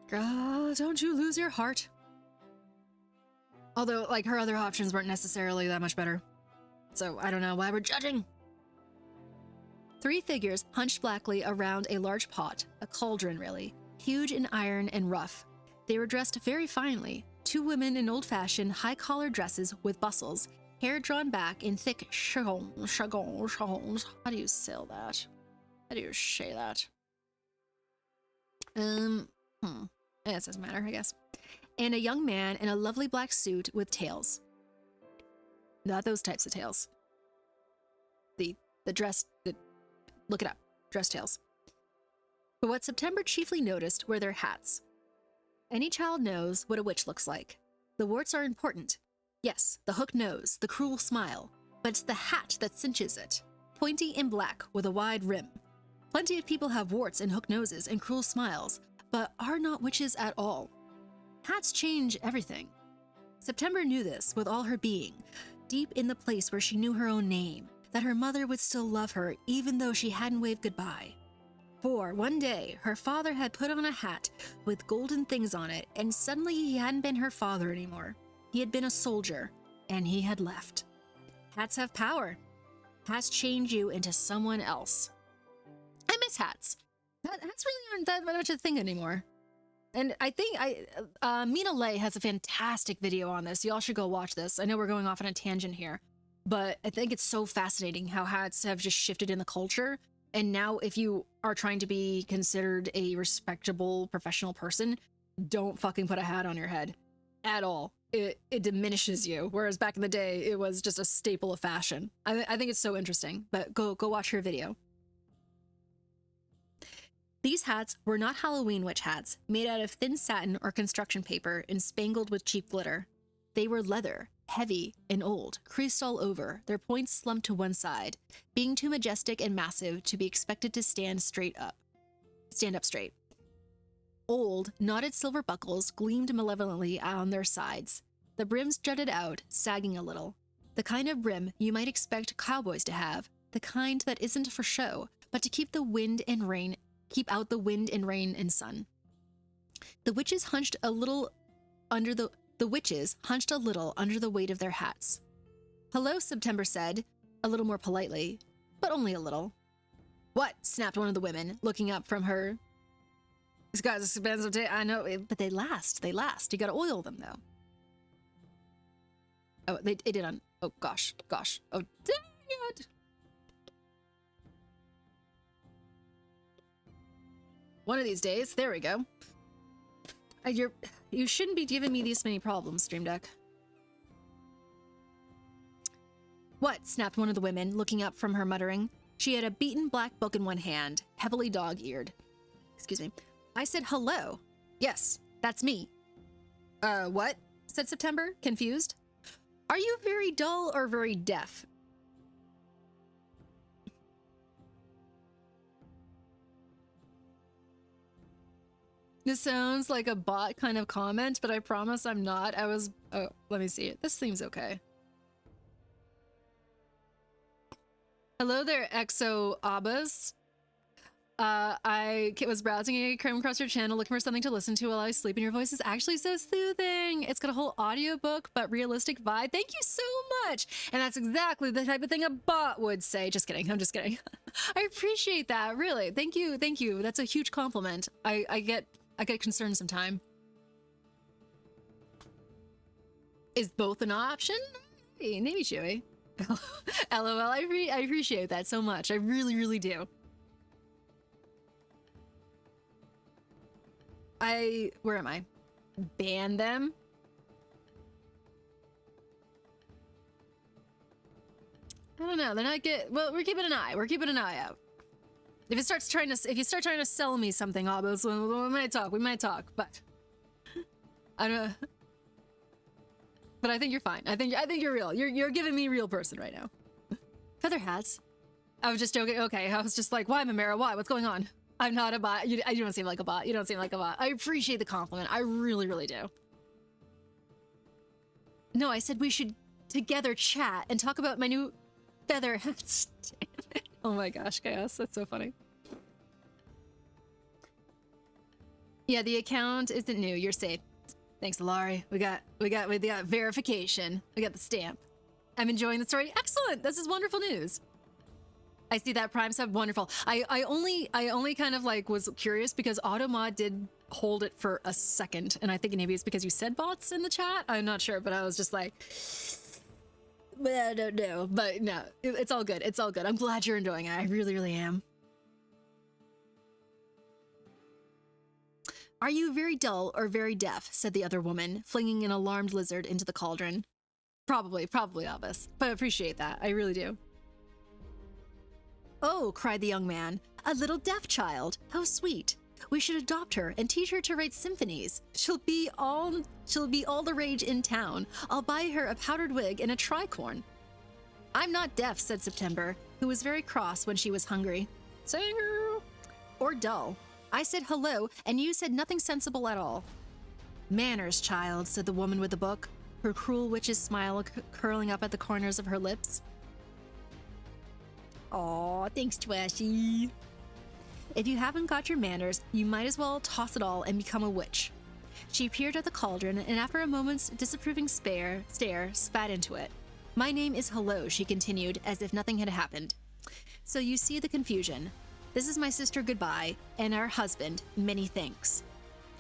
Girl, don't you lose your heart. Although, like, her other options weren't necessarily that much better. So I don't know why we're judging. 3 figures hunched blackly around a large pot, a cauldron really, huge in iron and rough. They were dressed very finely. 2 women in old-fashioned high-collar dresses with bustles, hair drawn back in thick shagons. How do you say that? How do you say that? It doesn't matter, I guess. And a young man in a lovely black suit with tails. Not those types of tails. The dress, look it up, dress tails. But what September chiefly noticed were their hats. Any child knows what a witch looks like. The warts are important. Yes, the hooked nose, the cruel smile, but it's the hat that cinches it. Pointy and black with a wide rim. Plenty of people have warts and hooked noses and cruel smiles, but are not witches at all. Hats change everything. September knew this with all her being, deep in the place where she knew her own name, that her mother would still love her even though she hadn't waved goodbye. For one day, her father had put on a hat with golden things on it, and suddenly he hadn't been her father anymore. He had been a soldier, and he had left. Hats have power. Hats change you into someone else. I miss hats. Hats really aren't that much a thing anymore. And I think Mina Lay has a fantastic video on this. Y'all should go watch this. I know we're going off on a tangent here, but I think it's so fascinating how hats have just shifted in the culture. And now if you are trying to be considered a respectable professional person, don't fucking put a hat on your head at all. It diminishes you. Whereas back in the day, it was just a staple of fashion. I think it's so interesting, but go watch her video. These hats were not Halloween witch hats, made out of thin satin or construction paper and spangled with cheap glitter. They were leather, heavy and old, creased all over, their points slumped to one side, being too majestic and massive to be expected to stand up straight. Old, knotted silver buckles gleamed malevolently on their sides. The brims jutted out, sagging a little. The kind of brim you might expect cowboys to have, the kind that isn't for show, but to keep out the wind and rain and sun. The witches hunched a little under the weight of their hats. "Hello," September said, a little more politely, but only a little. "What?" snapped one of the women, looking up from her These guys are expensive. I know, but they last. They last. You gotta oil them, though. Oh, it did on... Oh, gosh. Gosh. Oh, dang it! One of these days. There we go. You shouldn't be giving me these many problems, Stream Deck. What? Snapped one of the women, looking up from her muttering. She had a beaten black book in one hand, heavily dog-eared. Excuse me. I said hello. Yes, that's me. What? Said September, confused. Are you very dull or very deaf? This sounds like a bot kind of comment, but I promise I'm not. Oh, let me see it. This seems okay. Hello there, Exo Abbas. I was browsing and came across your channel looking for something to listen to while I was sleeping. Your voice is actually so soothing. It's got a whole audiobook, but realistic vibe. Thank you so much. And that's exactly the type of thing a bot would say. Just kidding. I'm just kidding. I appreciate that. Really. Thank you. Thank you. That's a huge compliment. I get concerned sometimes. Is both an option? Hey, maybe Chewy. LOL. I appreciate that so much. I really, really do. Where am I? Ban them? I don't know. They're not good. Well, we're keeping an eye. We're keeping an eye out. If you start trying to sell me something, Abbas, we might talk. We might talk, but I don't know. But I think you're fine. I think you're real. You're giving me real person right now. Feather hats. I was just joking. Okay, I was just like, why, Mamera? Why? What's going on? I'm not a bot. You don't seem like a bot. You don't seem like a bot. I appreciate the compliment. I really, really do. No, I said we should together chat and talk about my new feather hats. Oh my gosh, Chaos. That's so funny. Yeah, the account isn't new. You're safe. Thanks, Alari. We got verification. We got the stamp. I'm enjoying the story. Excellent. This is wonderful news. I see that Prime sub. Wonderful. I only kind of like was curious because Automod did hold it for a second, and I think maybe it's because you said bots in the chat. I'm not sure, but I was just like, well, I don't know. But no, it's all good. It's all good. I'm glad you're enjoying it. I really, really am. Are you very dull or very deaf? Said the other woman, flinging an alarmed lizard into the cauldron. Probably Abbas, but I appreciate that. I really do. Oh, cried the young man, a little deaf child. How sweet. We should adopt her and teach her to write symphonies. She'll be all the rage in town. I'll buy her a powdered wig and a tricorn. I'm not deaf, said September, who was very cross when she was hungry. Singer. Or dull. I said hello, and you said nothing sensible at all. Manners, child, said the woman with the book, her cruel witch's smile curling up at the corners of her lips. Aw, thanks, Twashy. If you haven't got your manners, you might as well toss it all and become a witch. She peered at the cauldron and after a moment's disapproving stare, spat into it. My name is Hello, she continued, as if nothing had happened. So you see the confusion. This is my sister Goodbye, and our husband, Many Thanks.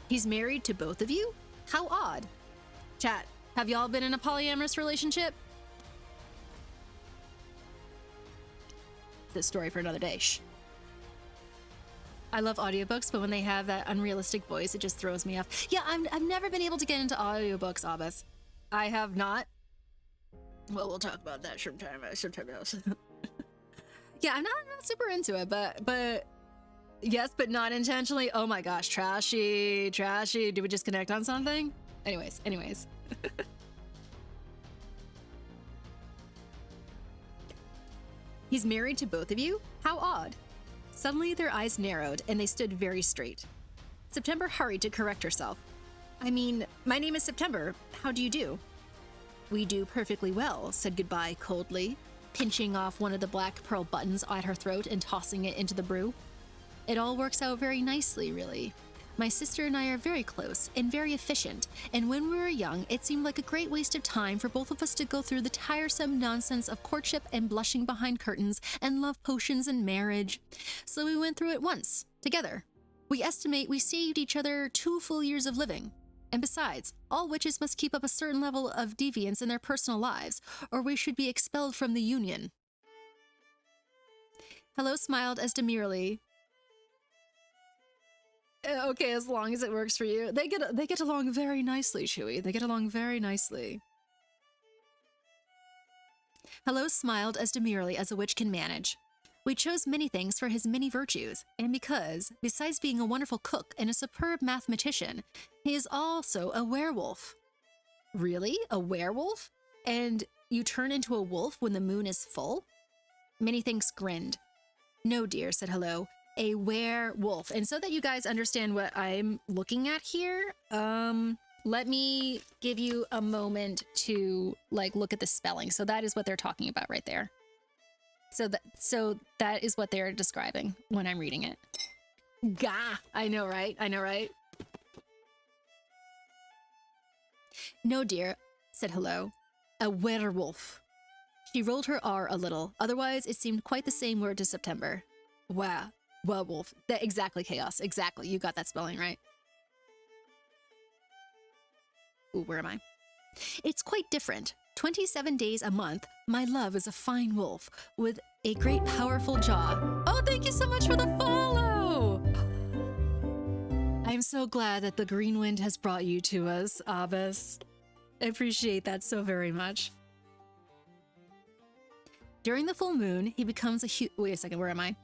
He's married to both of you? How odd. Chat, have y'all been in a polyamorous relationship? This story for another day. Shh. I love audiobooks, but when they have that unrealistic voice, it just throws me off. Yeah, I've never been able to get into audiobooks, Abbas. I have not. Well, we'll talk about that sometime else. Yeah, I'm not super into it, but yes, but not intentionally. Oh my gosh, trashy. Did we just connect on something? Anyways. He's married to both of you? How odd. Suddenly their eyes narrowed and they stood very straight. September hurried to correct herself. I mean, my name is September. How do you do? We do perfectly well, said Goodbye coldly, pinching off one of the black pearl buttons at her throat and tossing it into the brew. It all works out very nicely, really. My sister and I are very close and very efficient, and when we were young, it seemed like a great waste of time for both of us to go through the tiresome nonsense of courtship and blushing behind curtains and love potions and marriage. So we went through it once, together. We estimate we saved each other 2 full years of living. And besides, all witches must keep up a certain level of deviance in their personal lives, or we should be expelled from the union. Hello smiled as demurely. Okay, as long as it works for you. They get along very nicely, Chewie. They get along very nicely. Hello smiled as demurely as a witch can manage. We chose many things for his many virtues, and because, besides being a wonderful cook and a superb mathematician, he is also a werewolf. Really? A werewolf? And you turn into a wolf when the moon is full? Many Thanks grinned. No, dear, said Hello. A werewolf. And so that you guys understand what I'm looking at here, let me give you a moment to look at the spelling. So that is what they're talking about right there. So that is what they're describing when I'm reading it. Gah! I know, right? I know, right? No, dear, said Hello. A werewolf. She rolled her R a little. Otherwise, it seemed quite the same word to September. Wow. Werewolf. Exactly, Chaos. Exactly. You got that spelling right. Ooh, where am I? It's quite different. 27 days a month, my love is a fine wolf with a great powerful jaw. Oh, thank you so much for the follow! I'm so glad that the green wind has brought you to us, Abbas. I appreciate that so very much. During the full moon, he becomes a wait a second, where am I?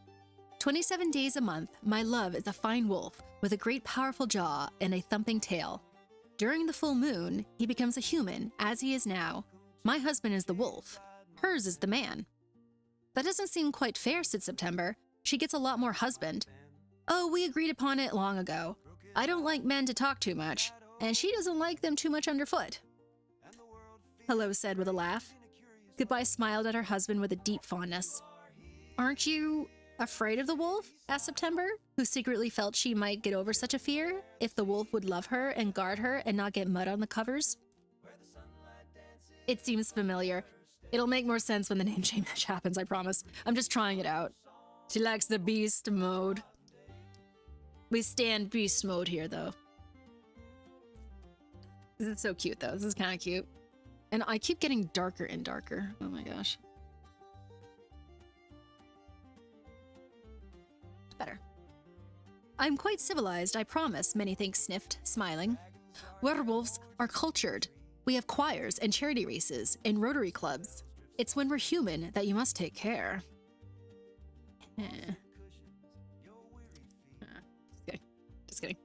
27 days a month, my love is a fine wolf with a great powerful jaw and a thumping tail. During the full moon, he becomes a human, as he is now. My husband is the wolf. Hers is the man. That doesn't seem quite fair, said September. She gets a lot more husband. Oh, we agreed upon it long ago. I don't like men to talk too much, and she doesn't like them too much underfoot. Hello said with a laugh. Goodbye smiled at her husband with a deep fondness. Aren't you afraid of the wolf? Asked September, who secretly felt she might get over such a fear if the wolf would love her and guard her and not get mud on the covers. It seems familiar. It'll make more sense when the name change happens, I promise. I'm just trying it out. She likes the beast mode. We stand beast mode here, though. This is so cute, though. This is kind of cute. And I keep getting darker and darker. Oh my gosh. Better. I'm quite civilized, I promise, Many Thanks sniffed, smiling. Werewolves are cultured. We have choirs and charity races and Rotary clubs. It's when we're human that you must take care. Just kidding.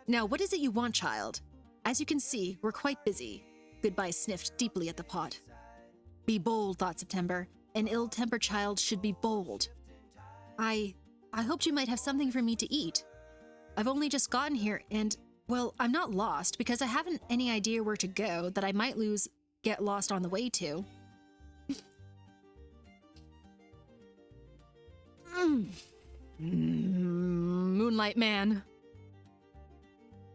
Now, what is it you want, child? As you can see, we're quite busy. Goodbye sniffed deeply at the pot. Be bold, thought September. An ill-tempered child should be bold. I hoped you might have something for me to eat. I've only just gotten here and, well, I'm not lost because I haven't any idea where to go that I might get lost on the way to. Moonlight Man.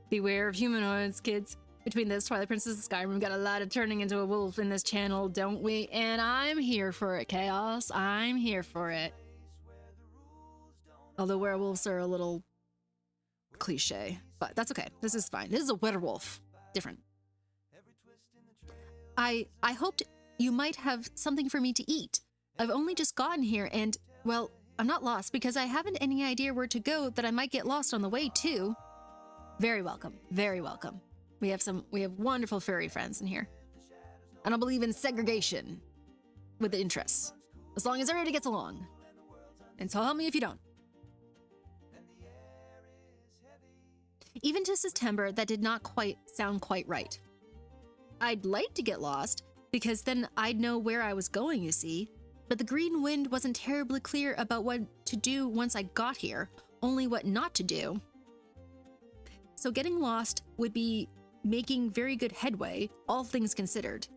Beware of humanoids, kids. Between this, Twilight Princess, and Skyrim, we've got a lot of turning into a wolf in this channel, don't we? And I'm here for it, Chaos. I'm here for it. Although werewolves are a little cliche, but that's okay. This is fine. This is a werewolf. Different. I hoped you might have something for me to eat. I've only just gotten here and, well, I'm not lost because I haven't any idea where to go that I might get lost on the way too. Very welcome. Very welcome. We have wonderful furry friends in here. I don't believe in segregation with the interests. As long as everybody gets along. And so help me if you don't. Even to September, that did not quite sound quite right. I'd like to get lost, because then I'd know where I was going, you see. But the green wind wasn't terribly clear about what to do once I got here, only what not to do. So getting lost would be making very good headway, all things considered.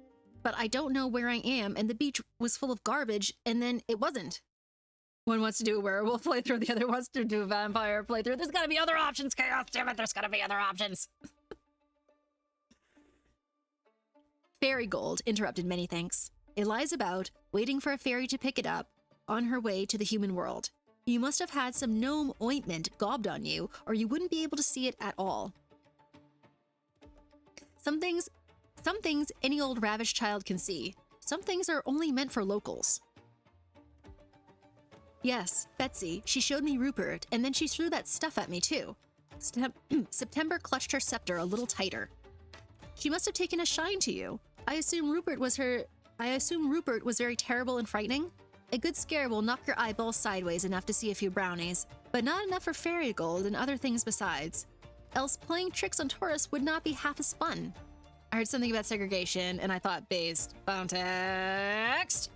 But I don't know where I am, and the beach was full of garbage, and then it wasn't. One wants to do a werewolf playthrough, the other wants to do a vampire playthrough. There's gotta be other options, Chaos, damn it, there's gotta be other options. Fairy gold, interrupted Many Thanks. It lies about, waiting for a fairy to pick it up, on her way to the human world. You must have had some gnome ointment gobbed on you, or you wouldn't be able to see it at all. Some things any old ravished child can see. Some things are only meant for locals. Yes, Betsy, she showed me Rupert, and then she threw that stuff at me too. September clutched her scepter a little tighter. She must have taken a shine to you. I assume Rupert was very terrible and frightening. A good scare will knock your eyeballs sideways enough to see a few brownies, but not enough for fairy gold and other things besides. Else playing tricks on tourists would not be half as fun. I heard something about segregation, and I thought based. Context.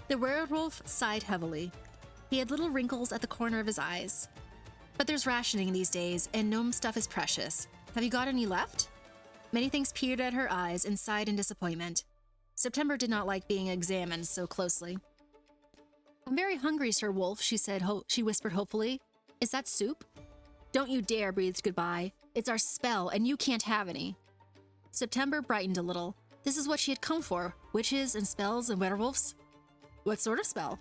The werewolf sighed heavily. He had little wrinkles at the corner of his eyes. But there's rationing these days, and gnome stuff is precious. Have you got any left? Many things peered at her eyes and sighed in disappointment. September did not like being examined so closely. I'm very hungry, Sir Wolf, she said. She whispered hopefully. Is that soup? Don't you dare, breathed Goodbye. It's our spell, and you can't have any. September brightened a little. This is what she had come for, witches and spells and werewolves. What sort of spell?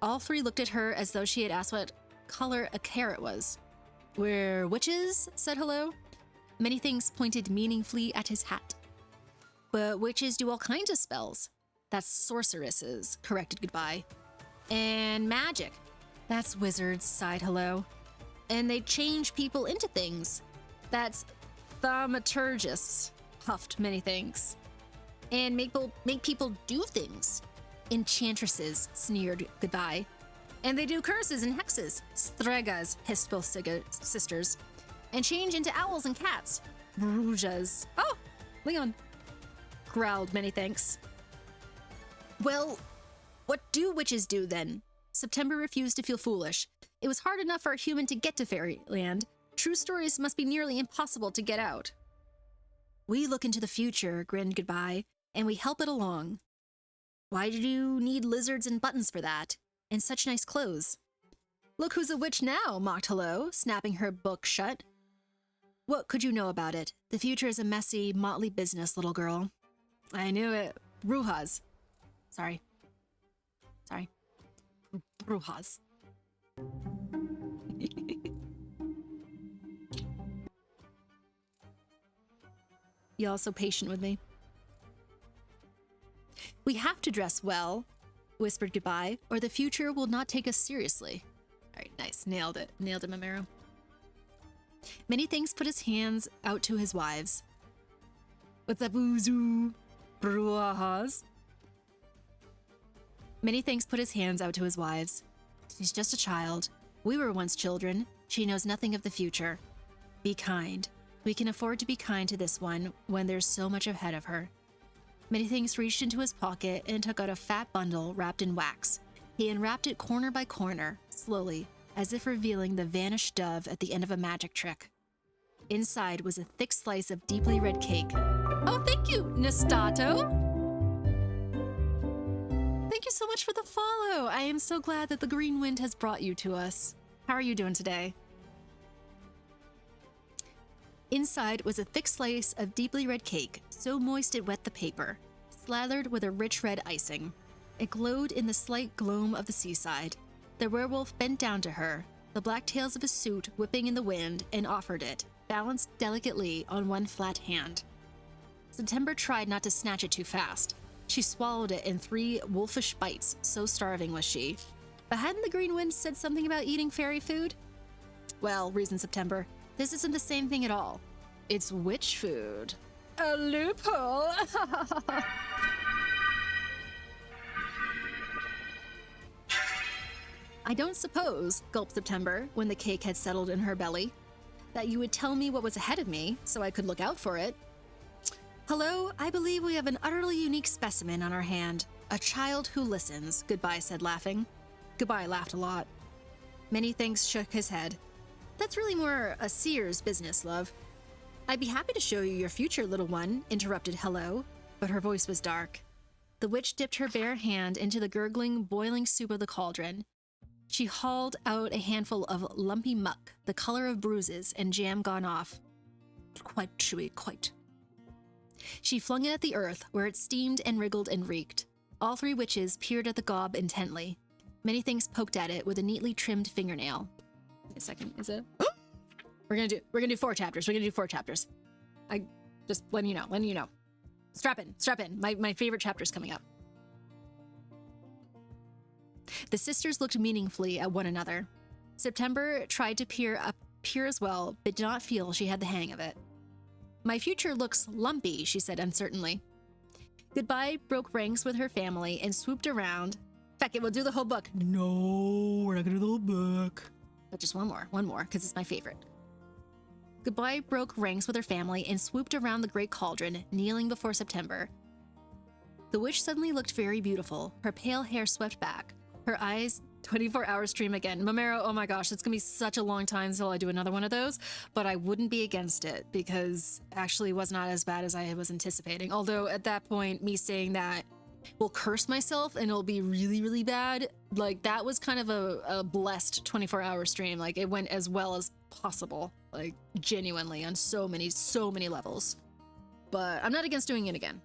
All three looked at her as though she had asked what color a carrot was. We're witches, said Hello. Many things pointed meaningfully at his hat. But witches do all kinds of spells. That's sorceresses, corrected Goodbye. And magic. That's wizards, sighed Hello. And they change people into things. That's thaumaturgists, huffed Many Things. And make people do things. Enchantresses, sneered Goodbye. And they do curses and hexes, stregas, hissed both sisters. And change into owls and cats, brujas. Oh, Leon, growled Many Thanks. Well, what do witches do then? September refused to feel foolish. It was hard enough for a human to get to fairyland. True stories must be nearly impossible to get out. We look into the future, grinned Goodbye, and we help it along. Why do you need lizards and buttons for that? And such nice clothes. Look who's a witch now, mocked Hello, snapping her book shut. What could you know about it? The future is a messy, motley business, little girl. I knew it. Brujas. Sorry. Brujas. Y'all so patient with me. We have to dress well, whispered Goodbye, or the future will not take us seriously. All right, nice. Nailed it. Nailed it, Mamero. Many Things put his hands out to his wives. What's up, Uzu? Brujas? Many Things put his hands out to his wives. She's just a child. We were once children. She knows nothing of the future. Be kind. We can afford to be kind to this one when there's so much ahead of her. Many Things reached into his pocket and took out a fat bundle wrapped in wax. He unwrapped it corner by corner, slowly, as if revealing the vanished dove at the end of a magic trick. Inside was a thick slice of deeply red cake. Oh, thank you, Nestato! Thank you so much for the follow. I am so glad that the green wind has brought you to us. How are you doing today? Inside was a thick slice of deeply red cake, so moist it wet the paper, slathered with a rich red icing. It glowed in the slight gloam of the seaside. The werewolf bent down to her, the black tails of his suit whipping in the wind, and offered it, balanced delicately on one flat hand. September tried not to snatch it too fast. She swallowed it in 3 wolfish bites, so starving was she. But hadn't the green wind said something about eating fairy food? Well, reasoned September, this isn't the same thing at all. It's witch food. A loophole! I don't suppose, gulped September, when the cake had settled in her belly, that you would tell me what was ahead of me, so I could look out for it. Hello, I believe we have an utterly unique specimen on our hand. A child who listens, Goodbye said, laughing. Goodbye laughed a lot. Many Things shook his head. That's really more a seer's business, love. I'd be happy to show you your future, little one, interrupted Hello, but her voice was dark. The witch dipped her bare hand into the gurgling, boiling soup of the cauldron. She hauled out a handful of lumpy muck, the color of bruises, and jam gone off. Quite chewy, quite. She flung it at the earth, where it steamed and wriggled and reeked. All three witches peered at the gob intently. Many things poked at it with a neatly trimmed fingernail. Wait a second, is it? We're gonna do 4 chapters. We're gonna do 4 chapters. I just letting you know. Strap in. My favorite chapter's coming up. The sisters looked meaningfully at one another. September tried to peer as well, but did not feel she had the hang of it. My future looks lumpy, she said uncertainly. Goodbye broke ranks with her family and swooped around. Feck it, we'll do the whole book. No, we're not gonna do the whole book. But just one more, because it's my favorite. Goodbye broke ranks with her family and swooped around the great cauldron, kneeling before September. The witch suddenly looked very beautiful, her pale hair swept back, her eyes 24-hour stream again. Momero, oh my gosh, it's gonna be such a long time until I do another one of those, but I wouldn't be against it because actually it was not as bad as I was anticipating. Although at that point, me saying that will curse myself and it'll be really, really bad, like that was kind of a blessed 24-hour stream. Like it went as well as possible, like genuinely on so many levels. But I'm not against doing it again.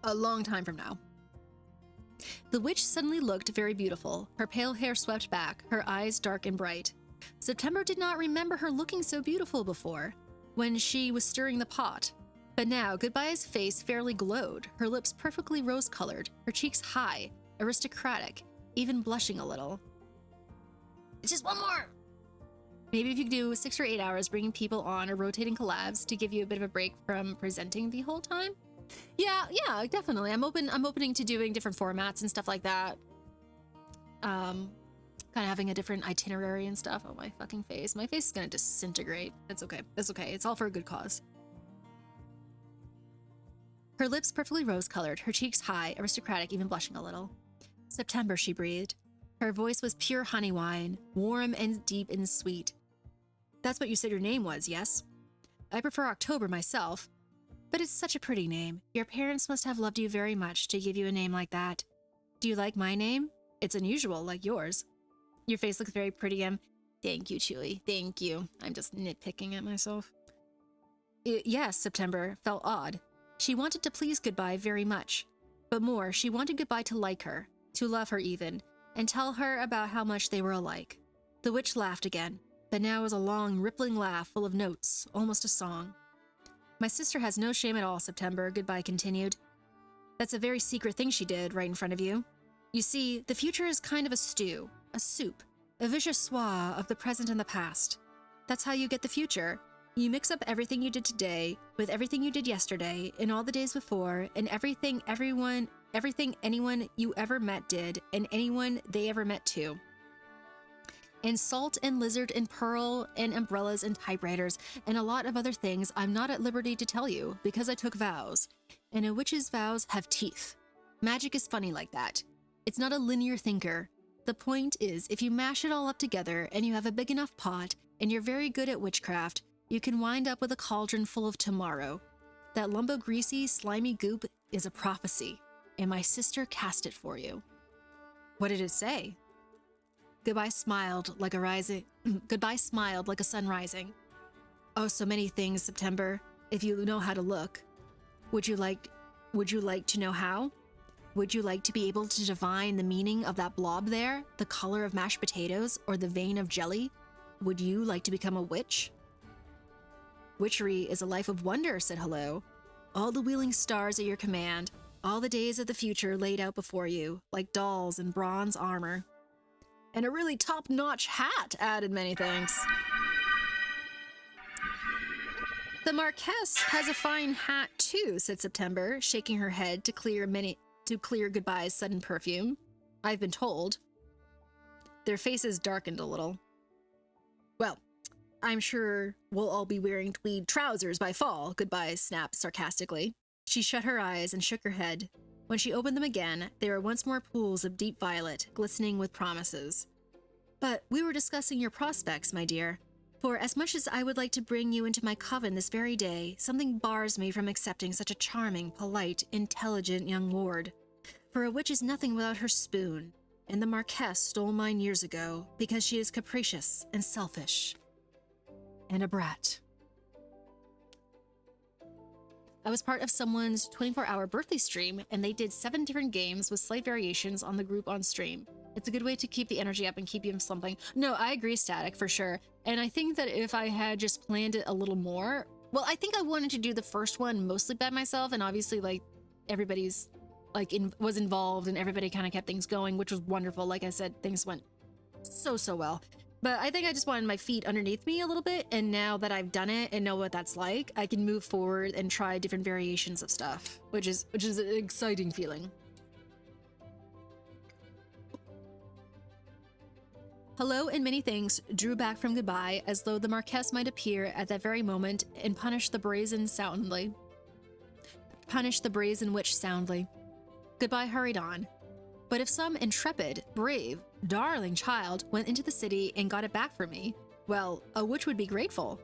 A long time from now. The witch suddenly looked very beautiful, her pale hair swept back, her eyes dark and bright. September did not remember her looking so beautiful before, when she was stirring the pot. But now, Goodbye's face fairly glowed, her lips perfectly rose-colored, her cheeks high, aristocratic, even blushing a little. It's just one more! Maybe if you could do 6 or 8 hours bringing people on or rotating collabs to give you a bit of a break from presenting the whole time? Yeah, definitely. I'm opening to doing different formats and stuff like that. Kind of having a different itinerary and stuff. Oh, my fucking face. My face is gonna disintegrate. It's okay. It's all for a good cause. Her lips perfectly rose-colored, her cheeks high, aristocratic, even blushing a little. September, she breathed. Her voice was pure honey wine, warm and deep and sweet. That's what you said your name was, yes? I prefer October myself. But it's such a pretty name. Your parents must have loved you very much to give you a name like that. Do you like my name? It's unusual, like yours. Your face looks very pretty, Thank you, Chewy. Thank you. I'm just nitpicking at myself. Yes, September felt odd. She wanted to please Goodbye very much. But more, she wanted Goodbye to like her, to love her even, and tell her about how much they were alike. The witch laughed again, but now it was a long, rippling laugh full of notes, almost a song. My sister has no shame at all, September, Goodbye continued. That's a very secret thing she did right in front of you. You see, the future is kind of a stew, a soup, a vichyssoise of the present and the past. That's how you get the future. You mix up everything you did today with everything you did yesterday and all the days before and everything anyone you ever met did and anyone they ever met too. And salt and lizard and pearl and umbrellas and typewriters and a lot of other things I'm not at liberty to tell you because I took vows. And a witch's vows have teeth. Magic is funny like that. It's not a linear thinker. The point is, if you mash it all up together and you have a big enough pot and you're very good at witchcraft, you can wind up with a cauldron full of tomorrow. That lump of greasy, slimy goop is a prophecy, and my sister cast it for you. What did it say? Goodbye smiled like a sun rising. Oh, so many things, September, if you know how to look. Would you like to know how? Would you like to be able to divine the meaning of that blob there, the color of mashed potatoes, or the vein of jelly? Would you like to become a witch? Witchery is a life of wonder, said Hello. All the wheeling stars at your command, all the days of the future laid out before you, like dolls in bronze armor. And a really top-notch hat, added Many Thanks. The Marquess has a fine hat too, said September, shaking her head to clear Goodbye's sudden perfume. I've been told. Their faces darkened a little. Well, I'm sure we'll all be wearing tweed trousers by fall, Goodbye snapped sarcastically. She shut her eyes and shook her head. When she opened them again, they were once more pools of deep violet, glistening with promises. But we were discussing your prospects, my dear. For as much as I would like to bring you into my coven this very day, something bars me from accepting such a charming, polite, intelligent young lord. For a witch is nothing without her spoon, and the Marquess stole mine years ago because she is capricious and selfish. And a brat. I was part of someone's 24-hour birthday stream, and they did 7 different games with slight variations on the group on stream. It's a good way to keep the energy up and keep you from slumping. No, I agree, Static, for sure. And I think that if I had just planned it a little more, well, I think I wanted to do the first one mostly by myself, and obviously, like, everybody's, like, was involved, and everybody kind of kept things going, which was wonderful. Like I said, things went so well. But I think I just wanted my feet underneath me a little bit, and now that I've done it and know what that's like, I can move forward and try different variations of stuff, which is an exciting feeling. Hello and many thanks drew back from goodbye, as though the Marquess might appear at that very moment and punish the brazen witch soundly. Goodbye hurried on. But if some intrepid, brave, darling child went into the city and got it back for me, well, a witch would be grateful.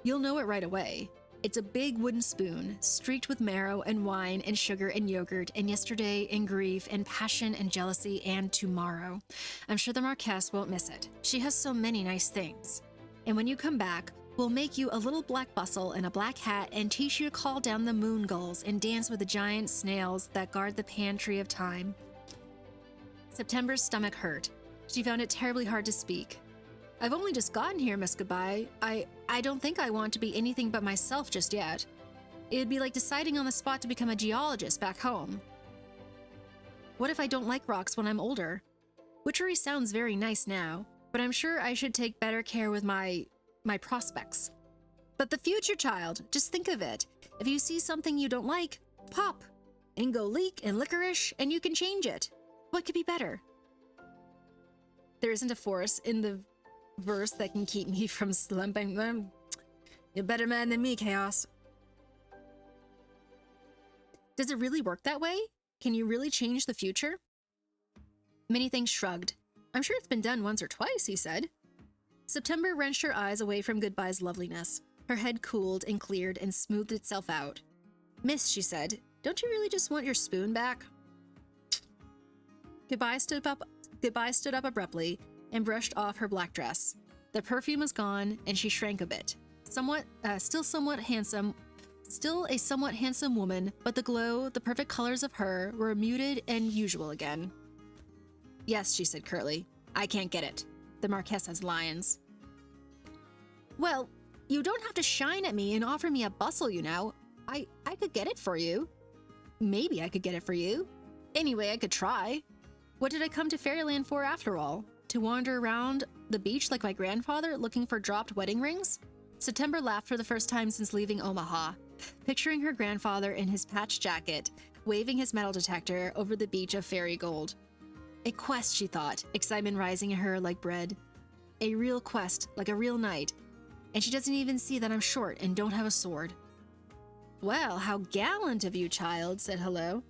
You'll know it right away. It's a big wooden spoon, streaked with marrow and wine and sugar and yogurt and yesterday and grief and passion and jealousy and tomorrow. I'm sure the Marquess won't miss it. She has so many nice things. And when you come back, we'll make you a little black bustle and a black hat and teach you to call down the moon gulls and dance with the giant snails that guard the pantry of time. September's stomach hurt. She found it terribly hard to speak. I've only just gotten here, Miss Goodbye. I don't think I want to be anything but myself just yet. It'd be like deciding on the spot to become a geologist back home. What if I don't like rocks when I'm older? Witchery sounds very nice now, but I'm sure I should take better care with my prospects. But the future, child, just think of it. If you see something you don't like, pop, and go leek and licorice, and you can change it. What could be better? There isn't a force in the verse that can keep me from slumping them. You're a better man than me, Chaos. Does it really work that way? Can you really change the future? Many Things shrugged. I'm sure it's been done once or twice, he said. September wrenched her eyes away from Goodbye's loveliness. Her head cooled and cleared and smoothed itself out. Miss, she said, don't you really just want your spoon back? Goodbye stood up abruptly and brushed off her black dress. The perfume was gone, and she shrank a bit. Still a somewhat handsome woman, but the glow, the perfect colors of her were muted and usual again. Yes, she said curtly. I can't get it. The Marquess has lions. Well, you don't have to shine at me and offer me a bustle, you know. I could get it for you. Maybe I could get it for you. Anyway, I could try. What did I come to Fairyland for after all? To wander around the beach like my grandfather looking for dropped wedding rings? September laughed for the first time since leaving Omaha, picturing her grandfather in his patched jacket, waving his metal detector over the beach of fairy gold. A quest, she thought, excitement rising in her like bread. A real quest, like a real knight. And she doesn't even see that I'm short and don't have a sword. Well, how gallant of you, child, said Hello.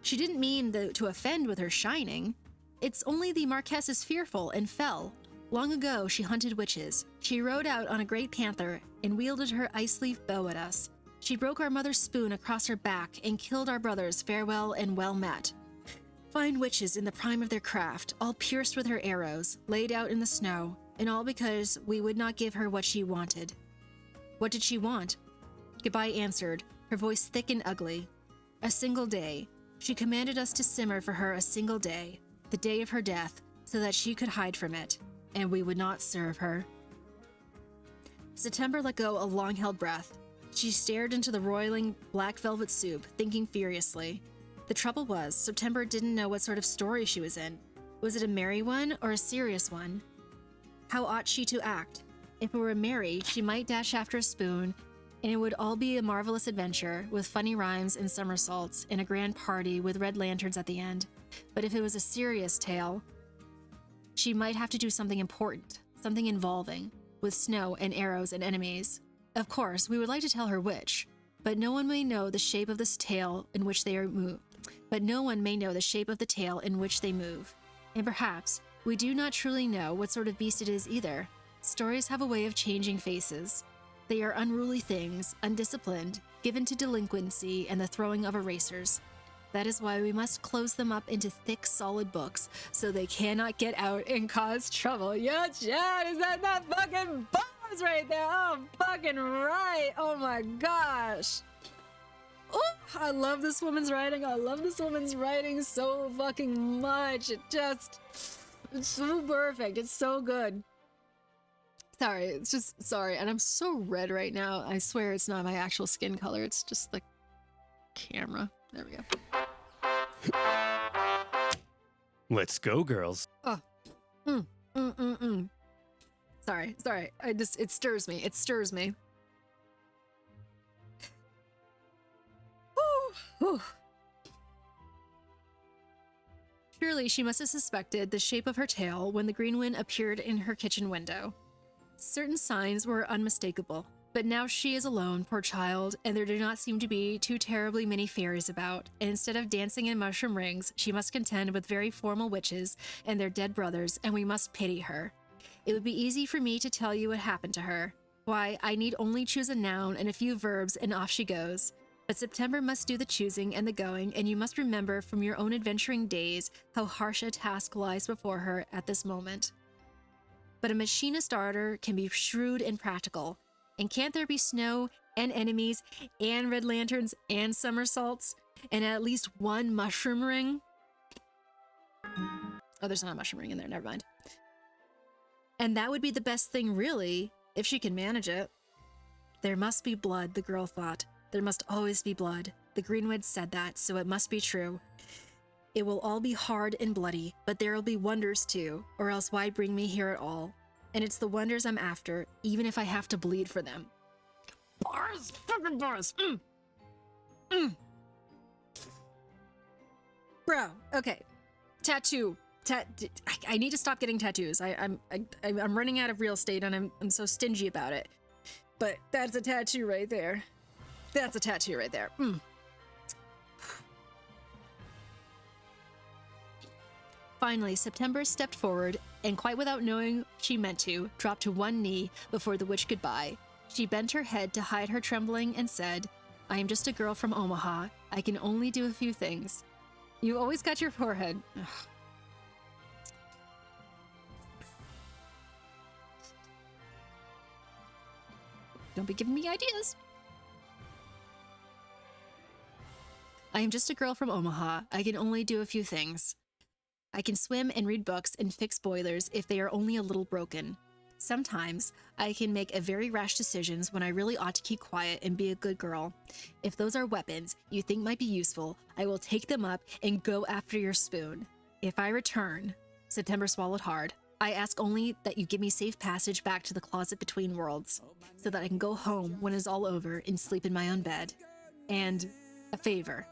She didn't mean to offend with her shining. It's only the Marquess is fearful and fell. Long ago, she hunted witches. She rode out on a great panther and wielded her ice-leaf bow at us. She broke our mother's spoon across her back and killed our brothers farewell and well met. Fine witches in the prime of their craft, all pierced with her arrows, laid out in the snow, and all because we would not give her what she wanted. What did she want? Goodbye answered, her voice thick and ugly. A single day. She commanded us to simmer for her a single day, the day of her death, so that she could hide from it, and we would not serve her. September let go a long-held breath. She stared into the roiling black velvet soup, thinking furiously. The trouble was, September didn't know what sort of story she was in. Was it a merry one or a serious one? How ought she to act? If it were merry, she might dash after a spoon, and it would all be a marvelous adventure, with funny rhymes and somersaults, and a grand party with red lanterns at the end. But if it was a serious tale, she might have to do something important, something involving, with snow and arrows and enemies. Of course, we would like to tell her which, but no one may know the shape of this tale in which they move. And perhaps we do not truly know what sort of beast it is either. Stories have a way of changing faces. They are unruly things, undisciplined, given to delinquency and the throwing of erasers. That is why we must close them up into thick, solid books, so they cannot get out and cause trouble. Yo, Chad, is that not fucking bomb? was right there. Oh, fucking right. Oh my gosh. Oh, I love this woman's writing. I love this woman's writing so fucking much. It's so perfect. It's so good. Sorry, it's just, sorry. And I'm so red right now. I swear it's not my actual skin color. It's just the camera. There we go. Let's go, girls. Oh. Sorry. It stirs me. It stirs me. Whew. Surely she must have suspected the shape of her tail when the green wind appeared in her kitchen window. Certain signs were unmistakable, but now she is alone, poor child, and there do not seem to be too terribly many fairies about, and instead of dancing in mushroom rings, she must contend with very formal witches and their dead brothers, and we must pity her. It would be easy for me to tell you what happened to her. Why, I need only choose a noun and a few verbs, and off she goes. But September must do the choosing and the going, and you must remember from your own adventuring days how harsh a task lies before her at this moment. But a machinist daughter can be shrewd and practical. And can't there be snow and enemies and red lanterns and somersaults and at least one mushroom ring? Oh, there's not a mushroom ring in there. Never mind. And that would be the best thing, really, if she can manage it. There must be blood, the girl thought. There must always be blood. The Greenwood said that, so it must be true. It will all be hard and bloody, but there will be wonders too, or else why bring me here at all? And it's the wonders I'm after, even if I have to bleed for them. Bars! Fucking bars! Bro, okay. Tattoo. I need to stop getting tattoos. I'm running out of real estate and I'm so stingy about it. But that's a tattoo right there. That's a tattoo right there. Finally, September stepped forward and, quite without knowing she meant to, dropped to one knee before the witch goodbye. She bent her head to hide her trembling and said, I am just a girl from Omaha. I can only do a few things. You always got your forehead. Ugh. Don't be giving me ideas. I am just a girl from Omaha. I can only do a few things. I can swim and read books and fix boilers if they are only a little broken. Sometimes I can make a very rash decisions when I really ought to keep quiet and be a good girl. If those are weapons you think might be useful, I will take them up and go after your spoon. If I return, September swallowed hard, I ask only that you give me safe passage back to the closet between worlds, so that I can go home when it is all over and sleep in my own bed. And a favor.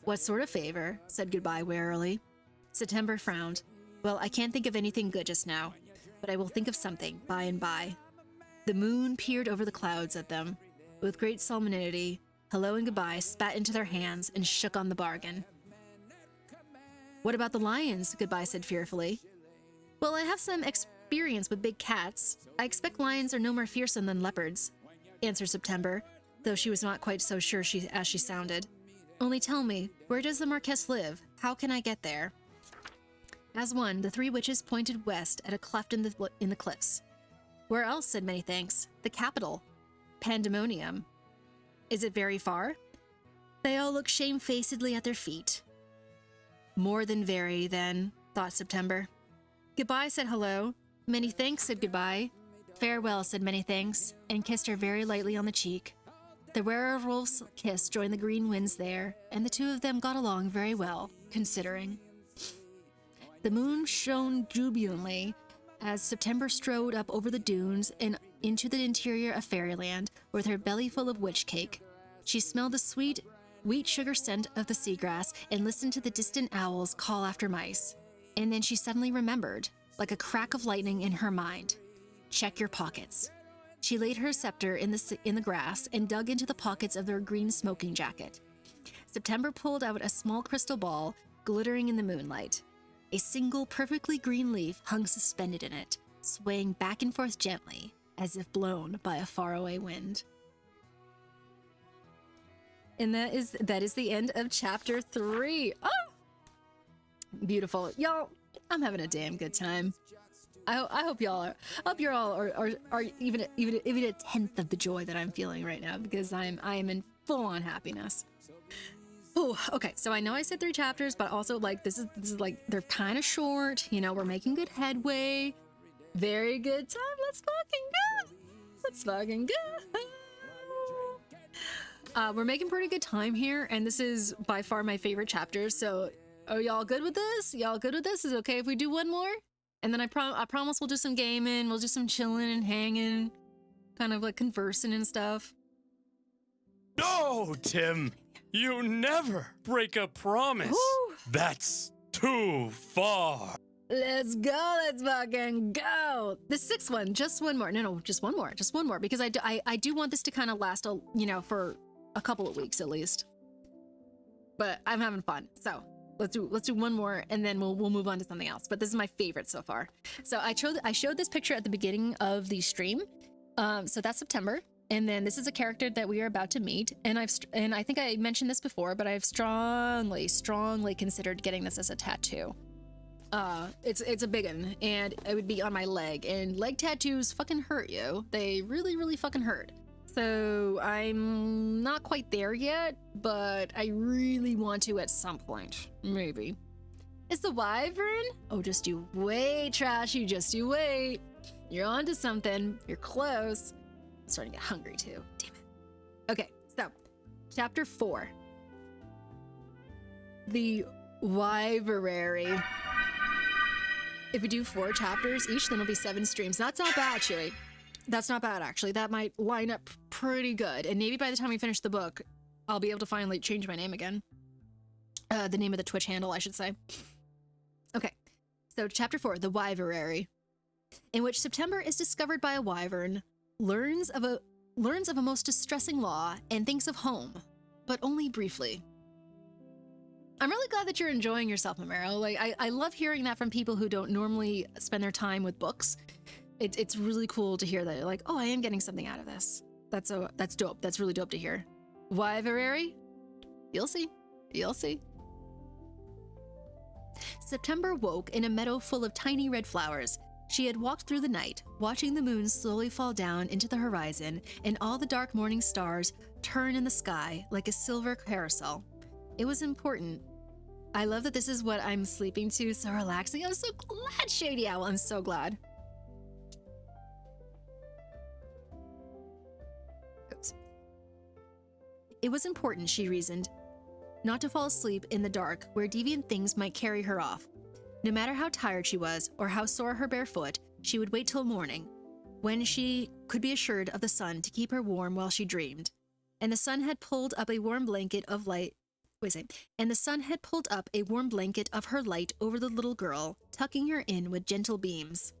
What sort of favor? Said Goodbye warily. September frowned. Well, I can't think of anything good just now, but I will think of something by and by. The moon peered over the clouds at them. With great solemnity, Hello and Goodbye spat into their hands and shook on the bargain. What about the lions? Goodbye said fearfully. Well, I have some experience with big cats. I expect lions are no more fearsome than leopards, answered September, though she was not quite so sure as she sounded. Only tell me, where does the Marquess live? How can I get there? As one, the three witches pointed west at a cleft in the cliffs. Where else? Said Many Thanks. The capital. Pandemonium. Is it very far? They all looked shamefacedly at their feet. More than very, then, thought September. Goodbye, said Hello. Many Thanks, said Goodbye. Farewell, said Many Thanks, and kissed her very lightly on the cheek. The werewolf's kiss joined the green winds there, and the two of them got along very well, considering. The moon shone jubilantly as September strode up over the dunes and into the interior of Fairyland with her belly full of witch cake. She smelled the sweet, wheat sugar scent of the seagrass and listened to the distant owls call after mice. And then she suddenly remembered, like a crack of lightning in her mind. Check your pockets. She laid her scepter in the grass and dug into the pockets of her green smoking jacket. September pulled out a small crystal ball, glittering in the moonlight. A single perfectly green leaf hung suspended in it, swaying back and forth gently, as if blown by a faraway wind. And that is the end of chapter 3. Oh! Beautiful. Y'all, I'm having a damn good time. I hope y'all are. I hope you're all are even a tenth of the joy that I'm feeling right now, because I am in full on happiness. Oh, okay. So I know I said 3 chapters, but also like this is like they're kind of short. You know, we're making good headway. Very good time. Let's fucking go. We're making pretty good time here, and this is by far my favorite chapter. So, are y'all good with this? Y'all good with this? Is it okay if we do one more? And then I promise we'll do some gaming. We'll do some chilling and hanging, kind of like conversing and stuff. No, Tim. You never break a promise. Woo. That's too far. Let's go. Let's fucking go. The 6th one, just one more. No, just one more, because I do want this to kind of last, for a couple of weeks at least. But I'm having fun, so let's do one more, and then we'll move on to something else. But this is my favorite so far. So I showed this picture at the beginning of the stream. So that's September, and then this is a character that we are about to meet. And I think I mentioned this before, but I've strongly considered getting this as a tattoo. It's a big one, and it would be on my leg, and leg tattoos fucking hurt you. They really, really fucking hurt. So I'm not quite there yet, but I really want to at some point. Maybe. It's the wyvern? Oh, just you wait, Trashy, just you wait. You're onto something. You're close. I'm starting to get hungry too. Damn it. Okay, so chapter 4. The Wyverary. If we do 4 chapters each, then it'll be 7 streams. That's not bad, Chewy. That's not bad, actually. That might line up pretty good. And maybe by the time we finish the book, I'll be able to finally change my name again. The name of the Twitch handle, I should say. Okay, so chapter 4, The Wyverary, in which September is discovered by a wyvern, learns of a most distressing law, and thinks of home, but only briefly. I'm really glad that you're enjoying yourself, Mamero. Like, I love hearing that from people who don't normally spend their time with books. It's really cool to hear that you're like, oh, I am getting something out of this. That's dope. That's really dope to hear. Wyverary? You'll see. You'll see. September woke in a meadow full of tiny red flowers. She had walked through the night, watching the moon slowly fall down into the horizon and all the dark morning stars turn in the sky like a silver carousel. It was important. I love that this is what I'm sleeping to, so relaxing. I'm so glad, Shady Owl. I'm so glad. Oops. It was important, she reasoned, not to fall asleep in the dark where deviant things might carry her off. No matter how tired she was or how sore her bare foot, she would wait till morning, when she could be assured of the sun to keep her warm while she dreamed. And the sun had pulled up a warm blanket of light. And the sun had pulled up a warm blanket of her light over the little girl, tucking her in with gentle beams.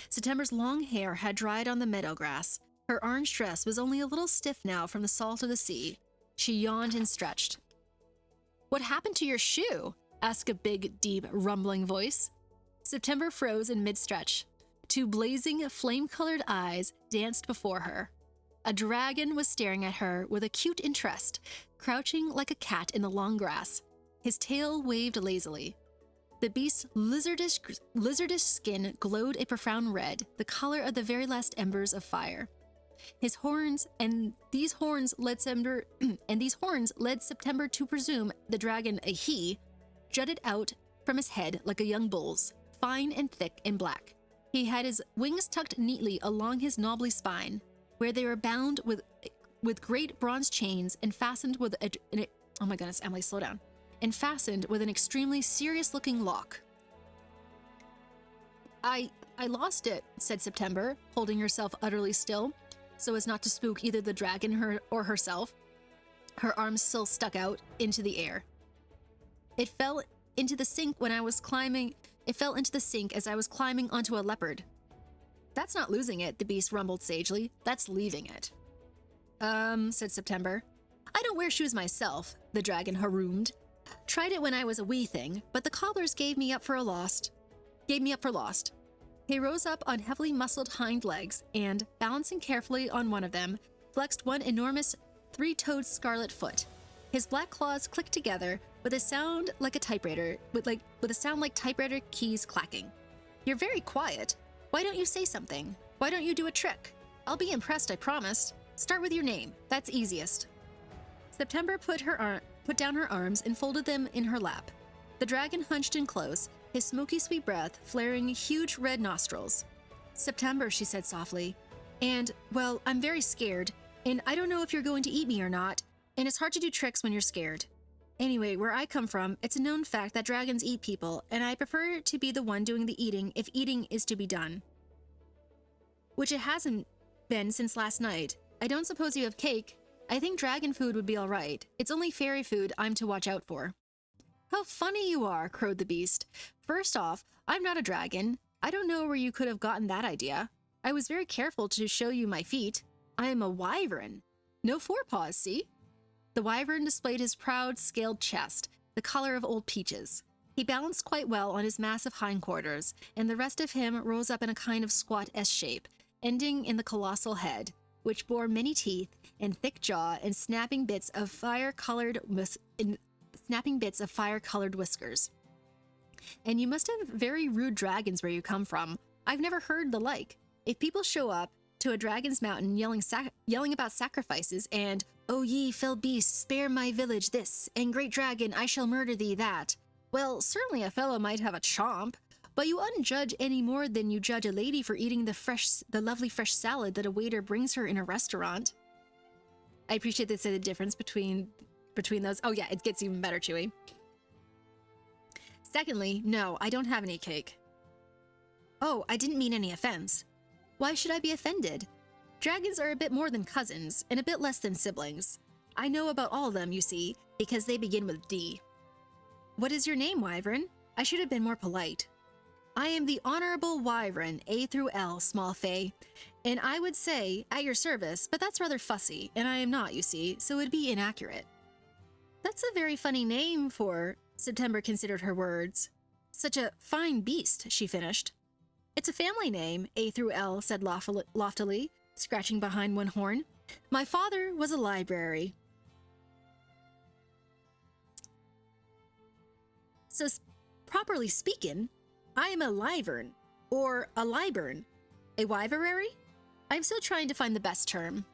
September's long hair had dried on the meadow grass. Her orange dress was only a little stiff now from the salt of the sea. She yawned and stretched. "What happened to your shoe?" asked a big, deep, rumbling voice. September froze in mid-stretch. 2 blazing, flame-colored eyes danced before her. A dragon was staring at her with acute interest, crouching like a cat in the long grass. His tail waved lazily. The beast's lizardish skin glowed a profound red, the color of the very last embers of fire. His horns, and these horns led September to presume the dragon, a he, jutted out from his head like a young bull's, fine and thick and black. He had his wings tucked neatly along his knobbly spine, where they were bound with great bronze chains and fastened with oh my goodness, Emily, slow down. And fastened with an extremely serious-looking lock. I lost it," said September, holding herself utterly still, so as not to spook either the dragon or herself. Her arms still stuck out into the air. It fell into the sink as I was climbing onto a leopard." "That's not losing it," the beast rumbled sagely. "That's leaving it." Said September. "I don't wear shoes myself," the dragon haroomed. "Tried it when I was a wee thing, but the cobblers gave me up for lost. He rose up on heavily muscled hind legs and, balancing carefully on one of them, flexed one enormous 3-toed scarlet foot. His black claws clicked together with a sound like typewriter keys clacking. "You're very quiet." Why don't you say something? Why don't you do a trick? I'll be impressed, I promise. Start with your name. That's easiest. September put down her arms and folded them in her lap. The dragon hunched in close, his smoky sweet breath flaring huge red nostrils. September, she said softly. And, well, I'm very scared, and I don't know if you're going to eat me or not, and it's hard to do tricks when you're scared. Anyway, where I come from, it's a known fact that dragons eat people, and I prefer to be the one doing the eating if eating is to be done. Which it hasn't been since last night. I don't suppose you have cake. I think dragon food would be all right. It's only fairy food I'm to watch out for. How funny you are, crowed the beast. First off, I'm not a dragon. I don't know where you could have gotten that idea. I was very careful to show you my feet. I am a wyvern. No forepaws, see? The wyvern displayed his proud, scaled chest, the color of old peaches. He balanced quite well on his massive hindquarters, and the rest of him rose up in a kind of squat S-shape, ending in the colossal head, which bore many teeth and thick jaw and snapping bits of fire-colored whiskers. And you must have very rude dragons where you come from. I've never heard the like. If people show up to a dragon's mountain yelling about sacrifices and, "O ye fell beasts, spare my village this, and great dragon, I shall murder thee that," well, certainly a fellow might have a chomp, but you oughtn't judge any more than you judge a lady for eating the lovely fresh salad that a waiter brings her in a restaurant. I appreciate they say the difference between those. Oh yeah, it gets even better, Chewy. Secondly, no, I don't have any cake. Oh, I didn't mean any offense. Why should I be offended? Dragons are a bit more than cousins, and a bit less than siblings. I know about all of them, you see, because they begin with D. What is your name, Wyvern? I should have been more polite. I am the Honorable Wyvern, A through L, small fay, and I would say, at your service, but that's rather fussy, and I am not, you see, so it'd be inaccurate. That's a very funny name for... September considered her words. Such a fine beast, she finished. It's a family name, A through L said loftily, scratching behind one horn. My father was a library. So, properly speaking, I am a lyvern, or a libern. A wyverary? I'm still trying to find the best term.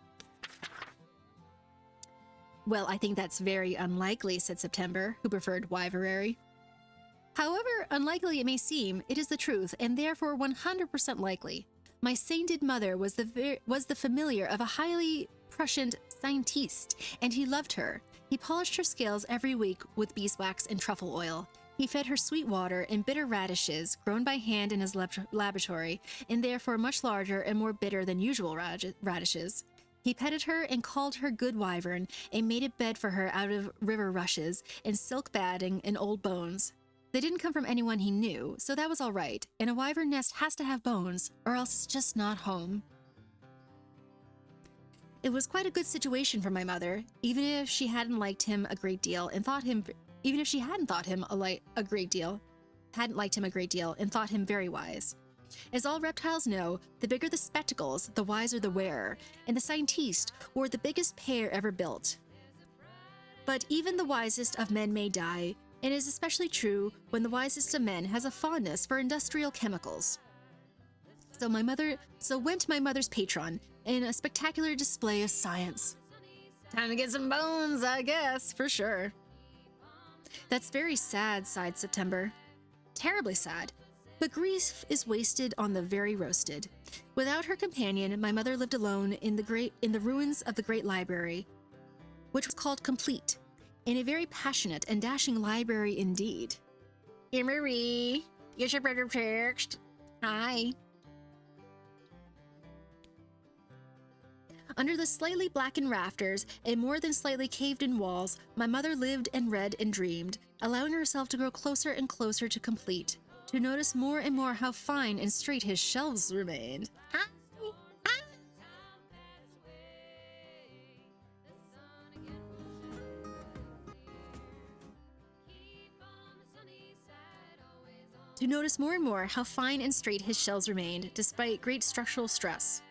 Well, I think that's very unlikely, said September, who preferred wyverary. However unlikely it may seem, it is the truth, and therefore 100% likely. My sainted mother was the familiar of a highly prescient scientist, and he loved her. He polished her scales every week with beeswax and truffle oil. He fed her sweet water and bitter radishes, grown by hand in his laboratory, and therefore much larger and more bitter than usual radishes. He petted her and called her good wyvern, and made a bed for her out of river rushes and silk batting and old bones. They didn't come from anyone he knew, so that was all right, and a wyvern nest has to have bones, or else it's just not home. It was quite a good situation for my mother, even if she hadn't liked him a great deal and thought him very wise. As all reptiles know, the bigger the spectacles, the wiser the wearer, and the scientist wore the biggest pair ever built. But even the wisest of men may die, and it is especially true when the wisest of men has a fondness for industrial chemicals. So went my mother's patron in a spectacular display of science. Time to get some bones, I guess, for sure. That's very sad, sighed September. Terribly sad. But grief is wasted on the very roasted. Without her companion, my mother lived alone in the ruins of the great library, which was called Complete, in a very passionate and dashing library indeed. Emery, you should better text. Hi. Under the slightly blackened rafters and more than slightly caved-in walls, my mother lived and read and dreamed, allowing herself to grow closer and closer to Complete, to notice more and more how fine and straight his shelves remained. To notice more and more how fine and straight his shelves remained, despite great structural stress.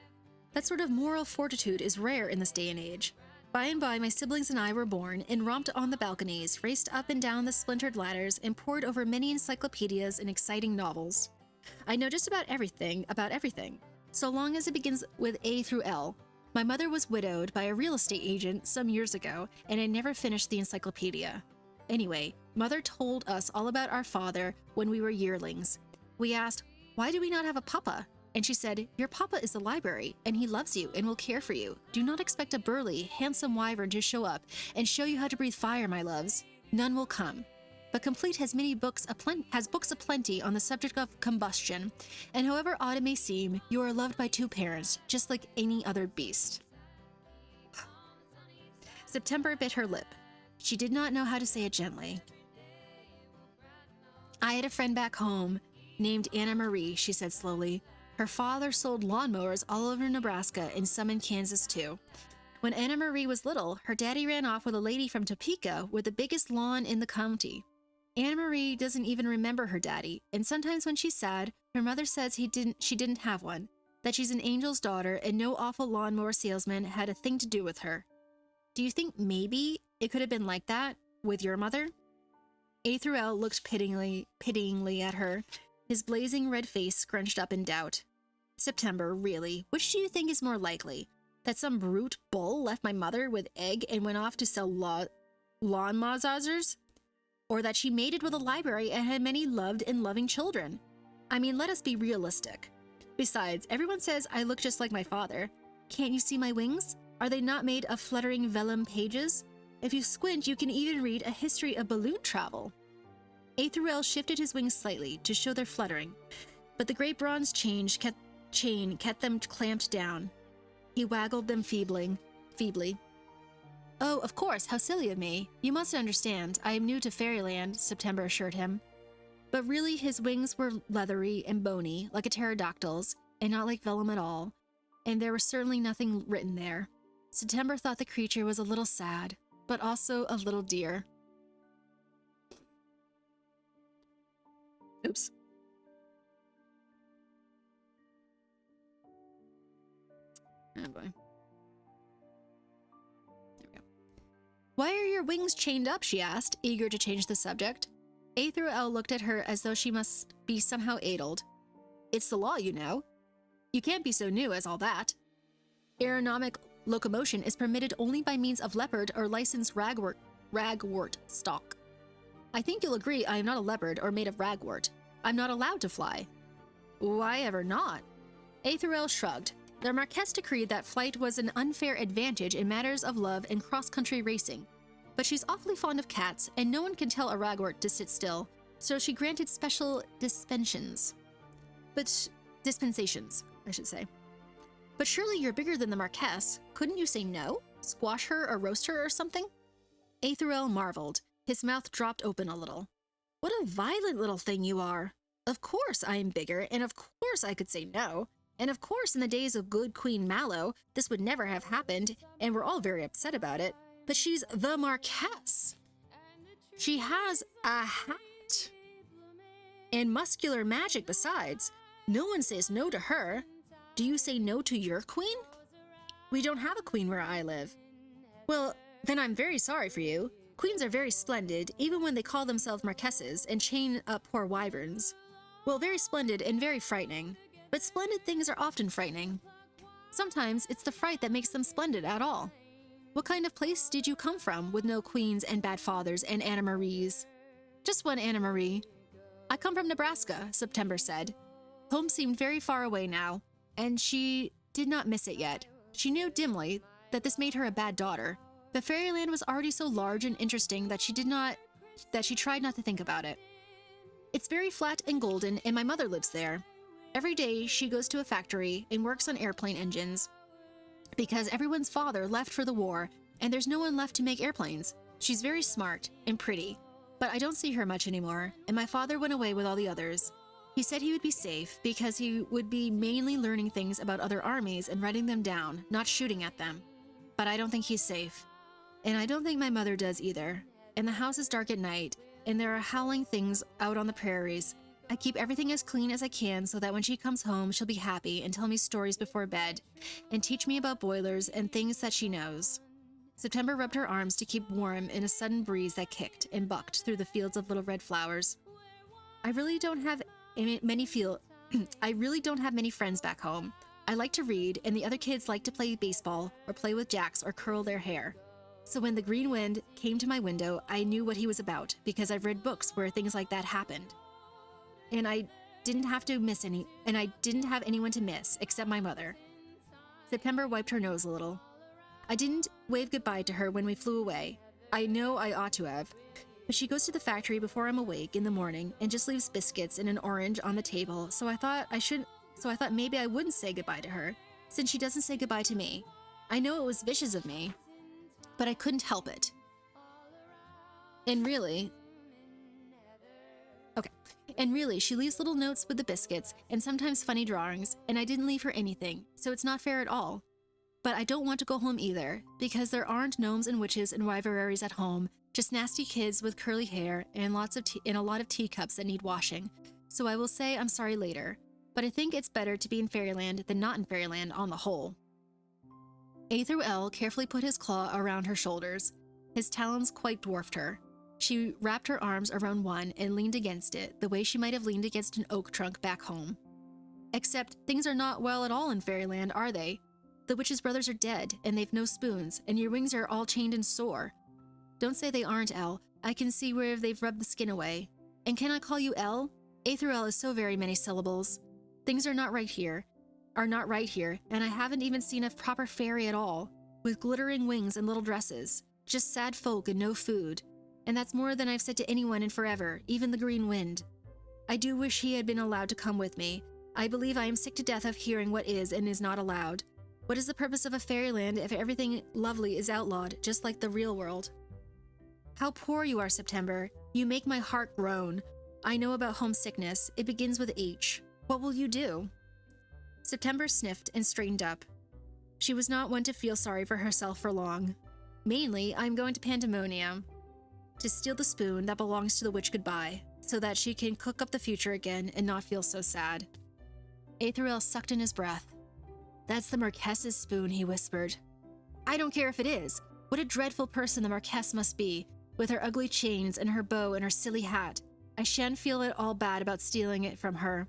That sort of moral fortitude is rare in this day and age. By and by, my siblings and I were born and romped on the balconies, raced up and down the splintered ladders, and pored over many encyclopedias and exciting novels. I know just about everything, so long as it begins with A through L. My mother was widowed by a real estate agent some years ago, and I never finished the encyclopedia. Anyway, Mother told us all about our father when we were yearlings. We asked, why do we not have a papa? And she said, your papa is the library, and he loves you and will care for you. Do not expect a burly, handsome wyvern to show up and show you how to breathe fire, my loves. None will come. But Complete has books aplenty on the subject of combustion, and however odd it may seem, you are loved by two parents, just like any other beast. September bit her lip. She did not know how to say it gently. I had a friend back home named Anna Marie, she said slowly. Her father sold lawnmowers all over Nebraska and some in Kansas too. When Anna Marie was little, her daddy ran off with a lady from Topeka with the biggest lawn in the county. Anna Marie doesn't even remember her daddy, and sometimes when she's sad, her mother says she didn't have one, that she's an angel's daughter and no awful lawnmower salesman had a thing to do with her. Do you think maybe it could have been like that with your mother? A through L looked pityingly at her, his blazing red face scrunched up in doubt. September, really, which do you think is more likely? That some brute bull left my mother with egg and went off to sell lawn massagers? Or that she mated with a library and had many loved and loving children? I mean, let us be realistic. Besides, everyone says I look just like my father. Can't you see my wings? Are they not made of fluttering vellum pages? If you squint, you can even read a history of balloon travel. A through L shifted his wings slightly to show their fluttering, but the great bronze chain kept them clamped down. He waggled them feebly. Oh, of course, how silly of me. You must understand, I am new to Fairyland, September assured him. But really, his wings were leathery and bony, like a pterodactyl's, and not like vellum at all, and there was certainly nothing written there. September thought the creature was a little sad, but also a little dear. Oops. Oh boy. There we go. Why are your wings chained up? She asked, eager to change the subject. A through L looked at her as though she must be somehow addled. It's the law, you know. You can't be so new as all that. Aeronomic locomotion is permitted only by means of leopard or licensed ragwort stock. I think you'll agree I am not a leopard or made of ragwort. I'm not allowed to fly. Why ever not? A through L shrugged. The Marquess decreed that flight was an unfair advantage in matters of love and cross-country racing. But she's awfully fond of cats, and no one can tell a ragwort to sit still, so she granted special dispensations, I should say. But surely you're bigger than the Marquess. Couldn't you say no? Squash her or roast her or something? A through L marveled. His mouth dropped open a little. What a violent little thing you are. Of course I am bigger, and of course I could say no. And of course in the days of good Queen Mallow, this would never have happened, and we're all very upset about it. But she's the Marquess. She has a hat. And muscular magic besides. No one says no to her. Do you say no to your queen? We don't have a queen where I live. Well, then I'm very sorry for you. Queens are very splendid, even when they call themselves marquesses and chain up poor wyverns. Well, very splendid and very frightening. But splendid things are often frightening. Sometimes it's the fright that makes them splendid at all. What kind of place did you come from with no queens and bad fathers and Anna Maries? Just one Anna Marie. I come from Nebraska, September said. Home seemed very far away now, and she did not miss it yet. She knew dimly that this made her a bad daughter, but Fairyland was already so large and interesting that she tried not to think about it. It's very flat and golden, and my mother lives there. Every day she goes to a factory and works on airplane engines, because everyone's father left for the war, and there's no one left to make airplanes. She's very smart and pretty, but I don't see her much anymore, and my father went away with all the others. He said he would be safe because he would be mainly learning things about other armies and writing them down, not shooting at them. But I don't think he's safe. And I don't think my mother does either. And the house is dark at night, and there are howling things out on the prairies. I keep everything as clean as I can so that when she comes home, she'll be happy and tell me stories before bed, and teach me about boilers and things that she knows. September rubbed her arms to keep warm in a sudden breeze that kicked and bucked through the fields of little red flowers. I really don't have many I really don't have many friends back home. I like to read, and the other kids like to play baseball or play with jacks or curl their hair. So when the green wind came to my window, I knew what he was about because I've read books where things like that happened. And I didn't have anyone to miss except my mother. September wiped her nose a little. I didn't wave goodbye to her when we flew away. I know I ought to have. But she goes to the factory before I'm awake in the morning and just leaves biscuits and an orange on the table, so I thought maybe I wouldn't say goodbye to her, since she doesn't say goodbye to me. I know it was vicious of me, but I couldn't help it. And really, she leaves little notes with the biscuits and sometimes funny drawings, and I didn't leave her anything, so it's not fair at all. But I don't want to go home either, because there aren't gnomes and witches and wyveraries at home, just nasty kids with curly hair and a lot of teacups that need washing. So I will say I'm sorry later, but I think it's better to be in Fairyland than not in Fairyland on the whole. A through L carefully put his claw around her shoulders. His talons quite dwarfed her. She wrapped her arms around one and leaned against it, the way she might have leaned against an oak trunk back home. Except things are not well at all in Fairyland, are they? The witch's brothers are dead, and they've no spoons, and your wings are all chained and sore. Don't say they aren't, Elle. I can see where they've rubbed the skin away. And can I call you Elle? A through L is so very many syllables. Things are not right here, and I haven't even seen a proper fairy at all, with glittering wings and little dresses. Just sad folk and no food. And that's more than I've said to anyone in forever, even the green wind. I do wish he had been allowed to come with me. I believe I am sick to death of hearing what is and is not allowed. What is the purpose of a fairyland if everything lovely is outlawed, just like the real world? How poor you are, September. You make my heart groan. I know about homesickness. It begins with H. What will you do? September sniffed and straightened up. She was not one to feel sorry for herself for long. Mainly, I'm going to Pandemonium to steal the spoon that belongs to the witch goodbye, so that she can cook up the future again and not feel so sad. Aetheriel sucked in his breath. That's the Marquess's spoon, he whispered. I don't care if it is. What a dreadful person the Marquess must be, with her ugly chains and her bow and her silly hat. I shan't feel at all bad about stealing it from her.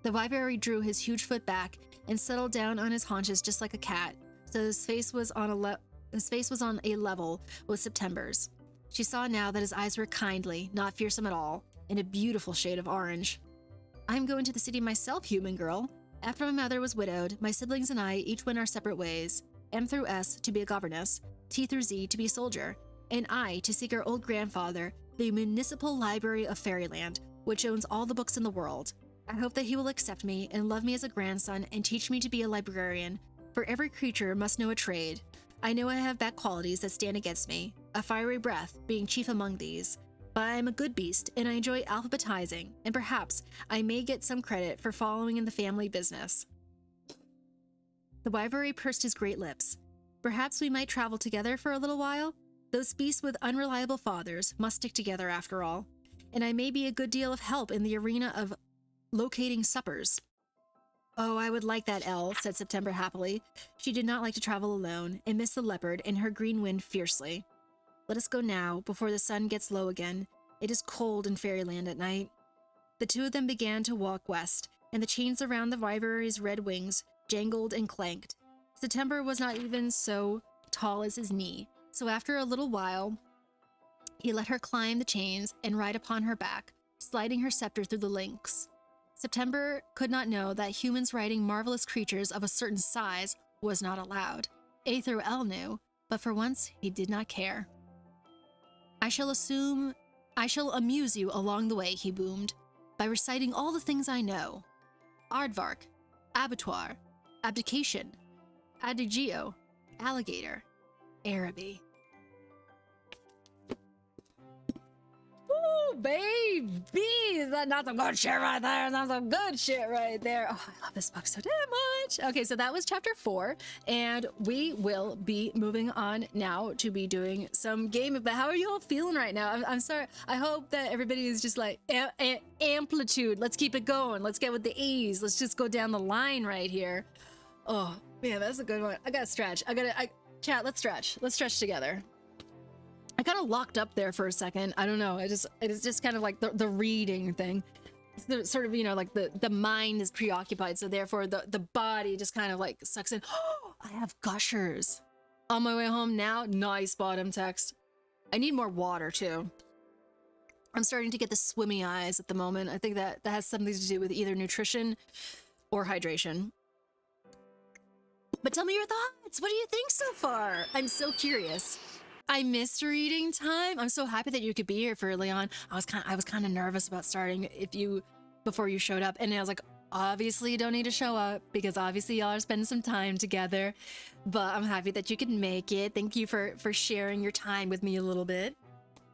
The Wyvern drew his huge foot back and settled down on his haunches just like a cat, so his face was on a level with September's. She saw now that his eyes were kindly, not fearsome at all, in a beautiful shade of orange. I'm going to the city myself, human girl. After my mother was widowed, my siblings and I each went our separate ways. M through S to be a governess, T through Z to be a soldier, and I to seek our old grandfather, the Municipal Library of Fairyland, which owns all the books in the world. I hope that he will accept me and love me as a grandson and teach me to be a librarian, for every creature must know a trade. I know I have bad qualities that stand against me, a fiery breath being chief among these, but I am a good beast and I enjoy alphabetizing, and perhaps I may get some credit for following in the family business. The Wyvern pursed his great lips. Perhaps we might travel together for a little while? Those beasts with unreliable fathers must stick together after all, and I may be a good deal of help in the arena of locating suppers. Oh, I would like that, Elle, said September happily. She did not like to travel alone, and missed the leopard and her green wind fiercely. Let us go now, before the sun gets low again. It is cold in Fairyland at night. The two of them began to walk west, and the chains around the Wyvern's red wings jangled and clanked. September was not even so tall as his knee, so after a little while, he let her climb the chains and ride upon her back, sliding her scepter through the links. September could not know that humans riding marvelous creatures of a certain size was not allowed. A through L knew, but for once he did not care. I shall amuse you along the way, he boomed, by reciting all the things I know. Aardvark, abattoir, abdication, adigio, alligator, Araby. Ooh, baby! That's some good shit right there. That's some good shit right there. Oh, I love this book so damn much. Okay, so that was chapter 4, and we will be moving on now to be doing some gaming. But how are you all feeling right now? I'm sorry. I hope that everybody is just like amplitude. Let's keep it going. Let's get with the E's. Let's just go down the line right here. Oh man, that's a good one. I gotta stretch. Chat. Let's stretch. Let's stretch together. I kind of locked up there for a second. I don't know. It is just kind of like the reading thing. sort of, you know, like the mind is preoccupied, so therefore the body just kind of like sucks in. Oh, I have gushers on my way home now. Nice bottom text. I need more water too. I'm starting to get the swimmy eyes at the moment. I think that has something to do with either nutrition or hydration. But tell me your thoughts. What do you think so far? I'm so curious. I missed reading time. I'm so happy that you could be here for early on. I was kind of nervous about starting before you showed up, and I was like, obviously you don't need to show up because obviously y'all are spending some time together. But I'm happy that you could make it. Thank you for sharing your time with me a little bit.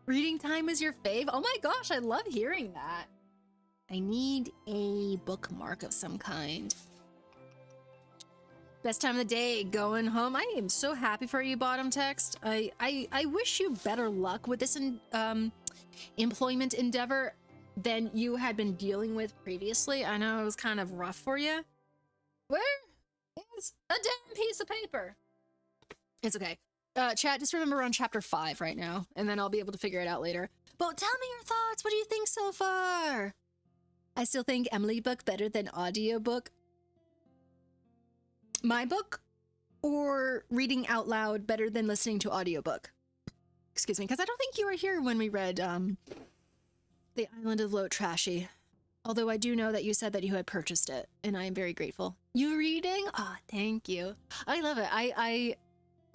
Reading time is your fave? Oh my gosh, I love hearing that. I need a bookmark of some kind. Best time of the day, going home. I am so happy for you, bottom text. I wish you better luck with this employment endeavor than you had been dealing with previously. I know it was kind of rough for you. Where is a damn piece of paper? It's okay. Chat, just remember we're on chapter 5 right now, and then I'll be able to figure it out later. But tell me your thoughts. What do you think so far? I still think Emily book better than audiobook. My book, or reading out loud better than listening to audiobook? Excuse me, because I don't think you were here when we read The Island of Low Trashy. Although I do know that you said that you had purchased it, and I am very grateful. You reading? Oh, thank you. I love it.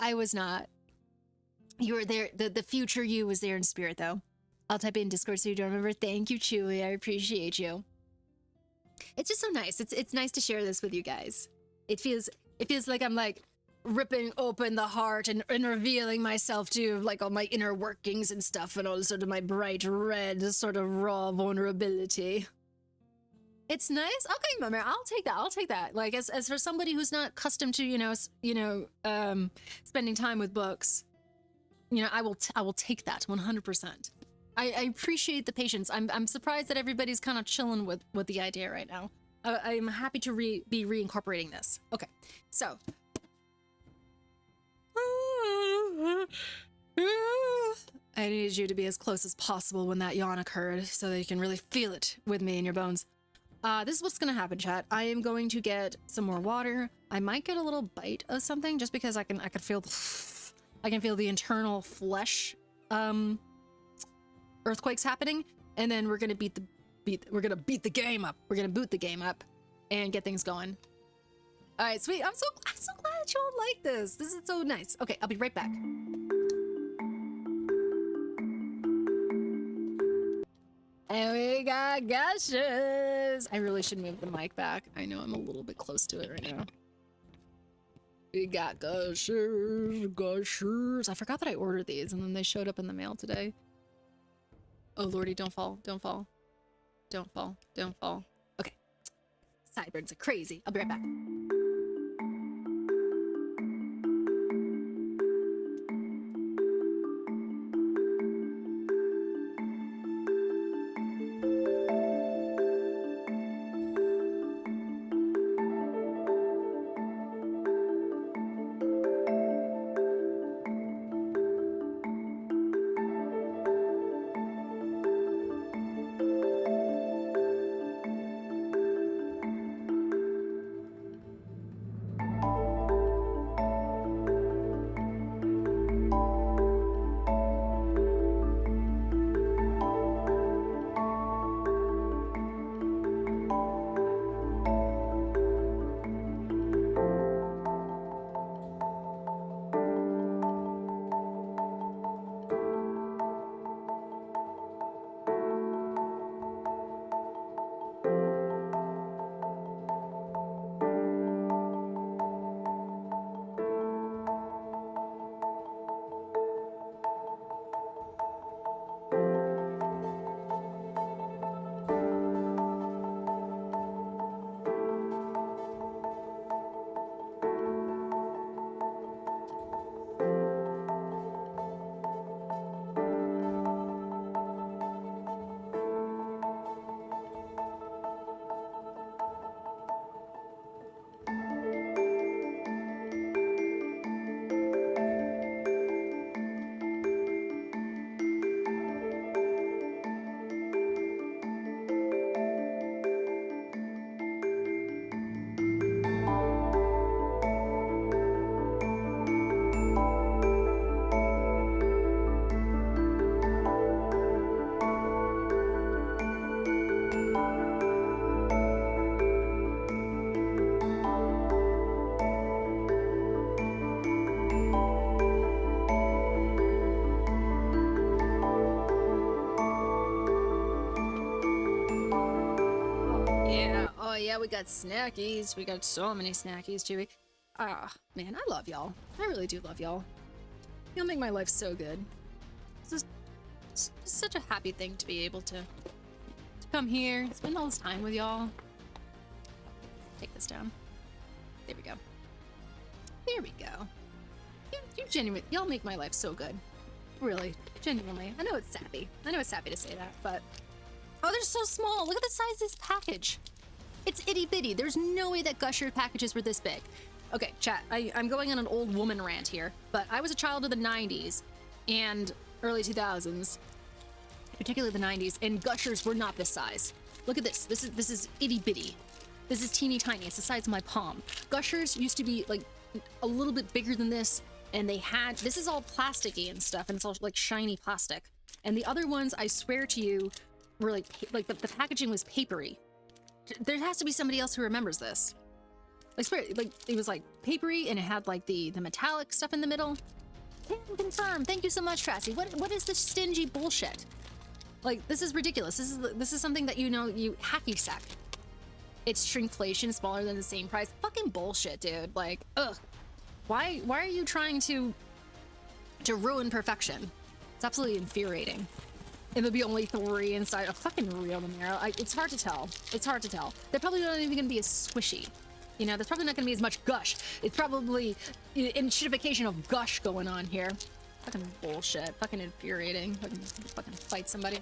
I was not. You were there. The future you was there in spirit, though. I'll type it in Discord so you don't remember. Thank you, Chewy. I appreciate you. It's just so nice. It's nice to share this with you guys. It feels like I'm like ripping open the heart and revealing myself to you, like all my inner workings and stuff, and all sort of my bright red sort of raw vulnerability. It's nice. Okay, Mummer, I'll take that. I'll take that. Like as for somebody who's not accustomed to spending time with books, I will take that 100%. I appreciate the patience. I'm surprised that everybody's kind of chilling with the idea right now. I'm happy to be reincorporating this. Okay, so. I needed you to be as close as possible when that yawn occurred so that you can really feel it with me in your bones. This is what's gonna happen, chat. I am going to get some more water. I might get a little bite of something just because I can feel the internal flesh earthquakes happening, and then we're gonna beat the game up. We're gonna boot the game up and get things going. All right, sweet. I'm so glad that you all like this. This is so nice. Okay, I'll be right back. And we got gushers. I really should move the mic back. I know I'm a little bit close to it right now. We got gushers. I forgot that I ordered these, and then they showed up in the mail today. Oh lordy, don't fall, don't fall. Don't fall, don't fall. Okay. Sideburns are crazy. I'll be right back. yeah, we got snackies. We got so many snackies, Chewy. Ah, man, I love y'all. I really do love y'all. Y'all make my life so good. It's just such a happy thing to be able to come here, spend all this time with y'all. Take this down. There we go. There we go. You genuinely, y'all make my life so good. Really, genuinely. I know it's sappy. I know it's sappy to say that, but... Oh, they're so small. Look at the size of this package. It's itty bitty. There's no way that Gusher packages were this big. Okay, chat, I'm going on an old woman rant here, but I was a child of the 90s and early 2000s, particularly the 90s, and Gushers were not this size. Look at this. This is itty bitty. This is teeny tiny. It's the size of my palm. Gushers used to be like a little bit bigger than this, and they had, this is all plasticky and stuff, and it's all like shiny plastic. And the other ones, I swear to you, were like the packaging was papery. There has to be somebody else who remembers this. I swear, like it was like papery, and it had like the metallic stuff in the middle. Can confirm. Thank you so much, Tracy. What is this stingy bullshit? Like, this is ridiculous. This is something that you hacky sack. It's shrinkflation, smaller than the same price. Fucking bullshit, dude. Like, ugh. Why are you trying to ruin perfection? It's absolutely infuriating. And there'll be only 3 inside. Oh, fucking real them arrow. It's hard to tell. It's hard to tell. They're probably not even gonna be as squishy. You know, there's probably not gonna be as much gush. It's probably enshittification of gush going on here. Fucking bullshit. Fucking infuriating. Fucking fight somebody.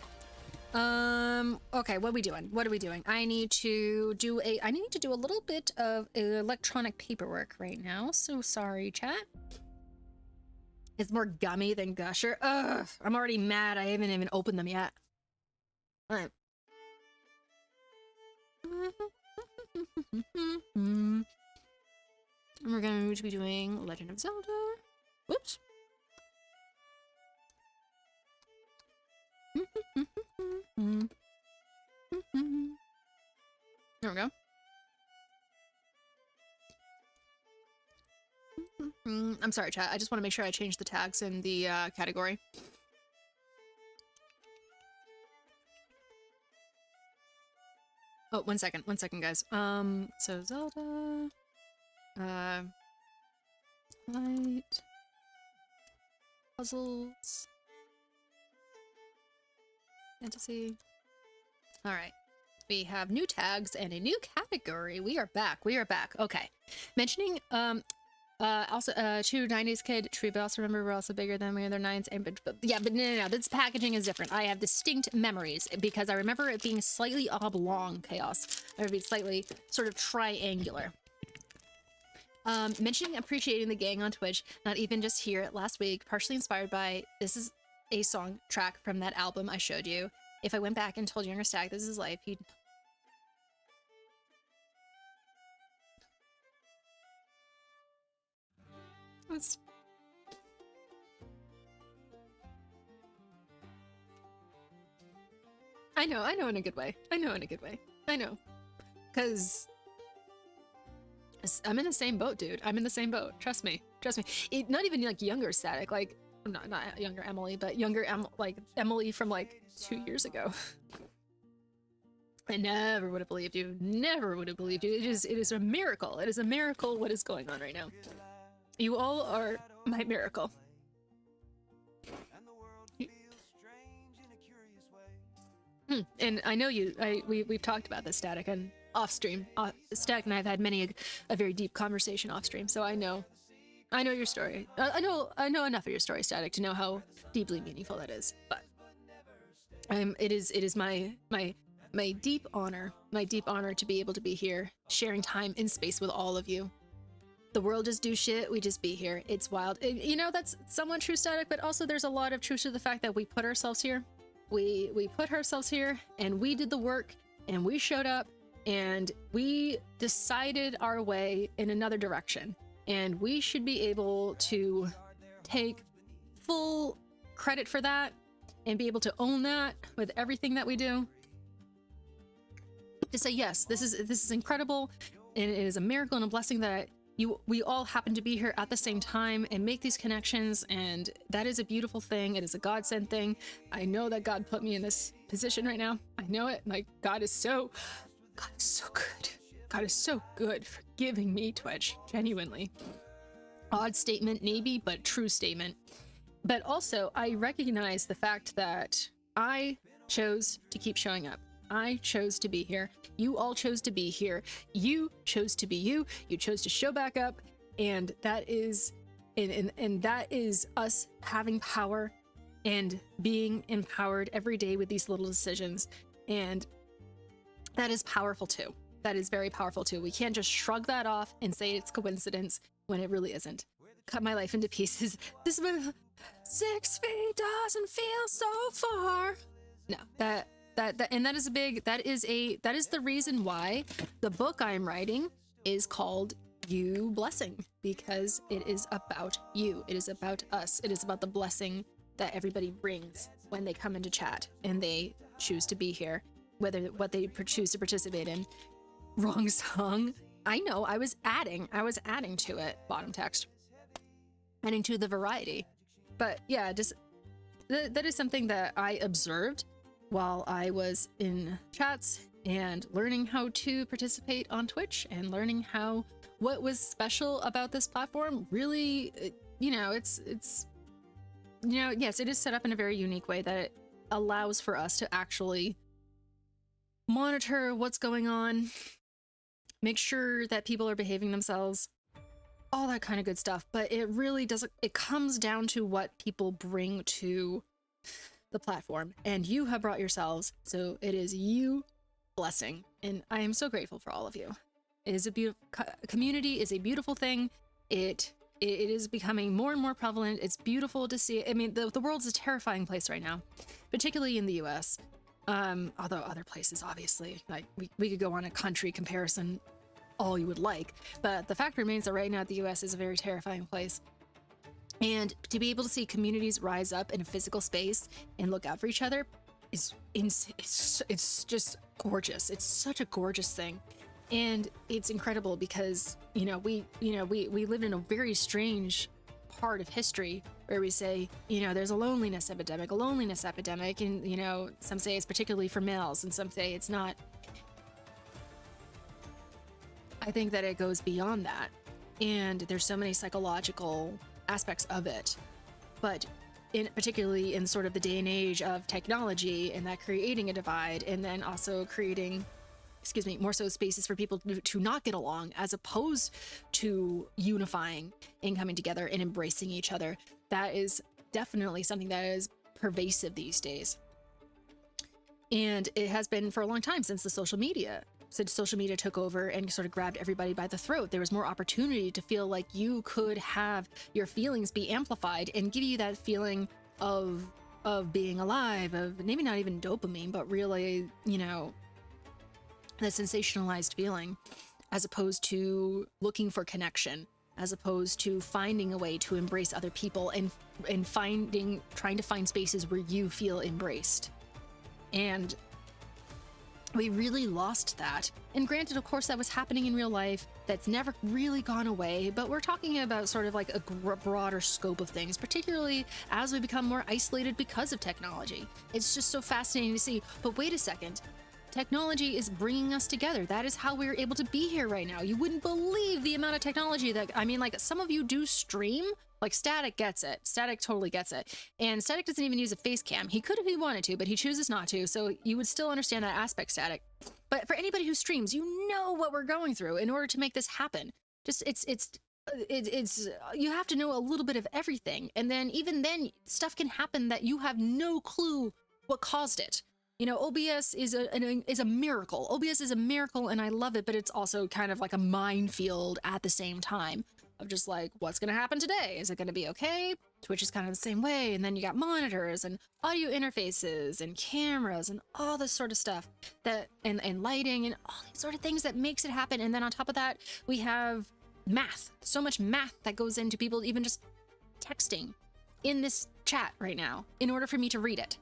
Okay, what are we doing? What are we doing? I need to do a little bit of electronic paperwork right now. So sorry, chat. It's more gummy than Gusher. Ugh, I'm already mad. I haven't even opened them yet. All right. And we're going to be doing Legend of Zelda. Whoops. There we go. I'm sorry, chat. I just want to make sure I change the tags in the category. Oh, one second, guys. So Zelda, light, puzzles, fantasy. All right. We have new tags and a new category. We are back. We are back. Okay. Mentioning, also, true 90s kid, true, but also remember we're also bigger than we other 9s. And, but yeah, but no, this packaging is different. I have distinct memories because I remember it being slightly oblong, Chaos. I remember it being slightly sort of triangular. Mentioning appreciating the gang on Twitch, not even just here last week, partially inspired by, this is a song track from that album I showed you. If I went back and told younger Stag this is his life, he'd... Let's... I know in a good way. I know in a good way. I know. Because I'm in the same boat, dude. I'm in the same boat. Trust me. Trust me. Not even like younger Static, like not younger Emily, but younger like Emily from like 2 years ago. I never would have believed you. Never would have believed you. It is a miracle. It is a miracle what is going on right now. You all are my miracle. And I know we've talked about this, Static, and off stream. Static and I have had many a very deep conversation off stream, so I know your story. I know enough of your story, Static, to know how deeply meaningful that is. But it is my deep honor to be able to be here, sharing time and space with all of you. The world just do shit, we just be here. It's wild. You know, that's somewhat true, Static, but also there's a lot of truth to the fact that we put ourselves here. We put ourselves here, and we did the work, and we showed up, and we decided our way in another direction. And we should be able to take full credit for that and be able to own that with everything that we do. To say, yes, this is incredible, and it is a miracle and a blessing that we all happen to be here at the same time and make these connections, and that is a beautiful thing. It is a God-sent thing. I know that God put me in this position right now. I know it. Like, God is so good. God is so good for giving me Twitch, genuinely. Odd statement, maybe, but true statement. But also, I recognize the fact that I chose to keep showing up. I chose to be here. You all chose to be here. You chose to be you. You chose to show back up, and that is, and that is us having power and being empowered every day with these little decisions. And that is powerful too. That is very powerful too. We can't just shrug that off and say it's coincidence when it really isn't. Cut my life into pieces. This 6 feet doesn't feel so far. No, that is the reason why the book I'm writing is called You Blessing, because it is about you. It is about us. It is about the blessing that everybody brings when they come into chat and they choose to be here, whether what they choose to participate in. Wrong song. I know, I was adding to it, bottom text. Adding to the variety. But yeah, just that is something that I observed while I was in chats and learning how to participate on Twitch and learning what was special about this platform. Really, yes, it is set up in a very unique way that it allows for us to actually monitor what's going on, make sure that people are behaving themselves, all that kind of good stuff. But it really doesn't, it comes down to what people bring to the platform, and you have brought yourselves, so it is you blessing, and I am so grateful for all of you. It is a beautiful community, is a beautiful thing. It is becoming more and more prevalent. It's beautiful to see. I mean, the world's a terrifying place right now, particularly in the US. Although other places, obviously, like we could go on a country comparison all you would like, but the fact remains that right now the US is a very terrifying place. And to be able to see communities rise up in a physical space and look out for each other is it's just gorgeous. It's such a gorgeous thing. And it's incredible because, we live in a very strange part of history where we say, there's a loneliness epidemic, and, some say it's particularly for males and some say it's not. I think that it goes beyond that. And there's so many psychological aspects of it, but particularly in sort of the day and age of technology and that creating a divide, and then also creating, more so spaces for people to not get along as opposed to unifying and coming together and embracing each other. That is definitely something that is pervasive these days. And it has been for a long time since social media took over and sort of grabbed everybody by the throat. There was more opportunity to feel like you could have your feelings be amplified and give you that feeling of being alive, of maybe not even dopamine, but really, the sensationalized feeling, as opposed to looking for connection, as opposed to finding a way to embrace other people and trying to find spaces where you feel embraced. And we really lost that. And granted, of course, that was happening in real life. That's never really gone away, but we're talking about sort of like a broader scope of things, particularly as we become more isolated because of technology. It's just so fascinating to see. But wait a second. Technology is bringing us together. That is how we're able to be here right now. You wouldn't believe the amount of technology like some of you do stream, like Static gets it. Static totally gets it. And Static doesn't even use a face cam. He could if he wanted to, but he chooses not to. So you would still understand that aspect, Static. But for anybody who streams, you know what we're going through in order to make this happen. Just it's you have to know a little bit of everything. And then even then stuff can happen that you have no clue what caused it. OBS is a miracle. OBS is a miracle and I love it, but it's also kind of like a minefield at the same time of just like, what's going to happen today? Is it going to be okay? Twitch is kind of the same way. And then you got monitors and audio interfaces and cameras and all this sort of stuff and lighting and all these sort of things that makes it happen. And then on top of that, we have math, so much math that goes into people even just texting in this chat right now in order for me to read it.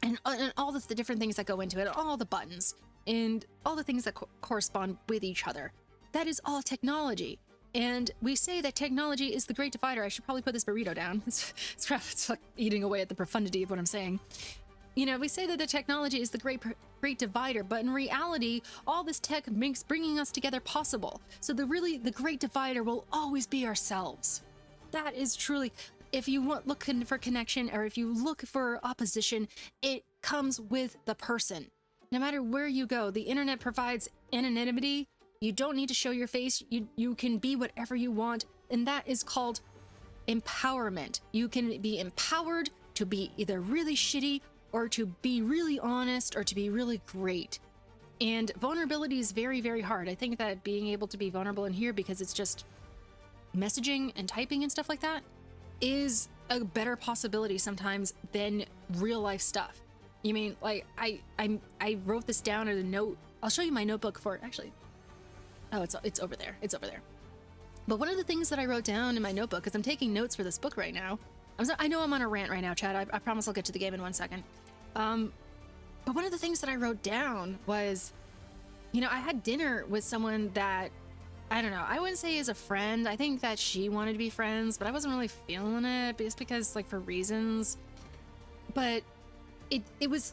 And all the different things that go into it, all the buttons, and all the things that correspond with each other. That is all technology. And we say that technology is the great divider. I should probably put this burrito down. It's like eating away at the profundity of what I'm saying. We say that the technology is the great great divider, but in reality, all this tech makes bringing us together possible. So the great divider will always be ourselves. That is truly, if you want looking for connection, or if you look for opposition, it comes with the person. No matter where you go, the internet provides anonymity. You don't need to show your face. You can be whatever you want, and that is called empowerment. You can be empowered to be either really shitty, or to be really honest, or to be really great. And vulnerability is very, very hard. I think that being able to be vulnerable in here, because it's just messaging and typing and stuff like that, is a better possibility sometimes than real life stuff. You mean, like, I wrote this down in a note. I'll show you my notebook for it, actually. Oh, it's over there. It's over there. But one of the things that I wrote down in my notebook, because I'm taking notes for this book right now. I know I'm on a rant right now, Chad. I promise I'll get to the game in 1 second. But one of the things that I wrote down was, you know, I had dinner with someone that, I don't know, I wouldn't say is a friend. I think that she wanted to be friends, but I wasn't really feeling it just because, like, for reasons. But it was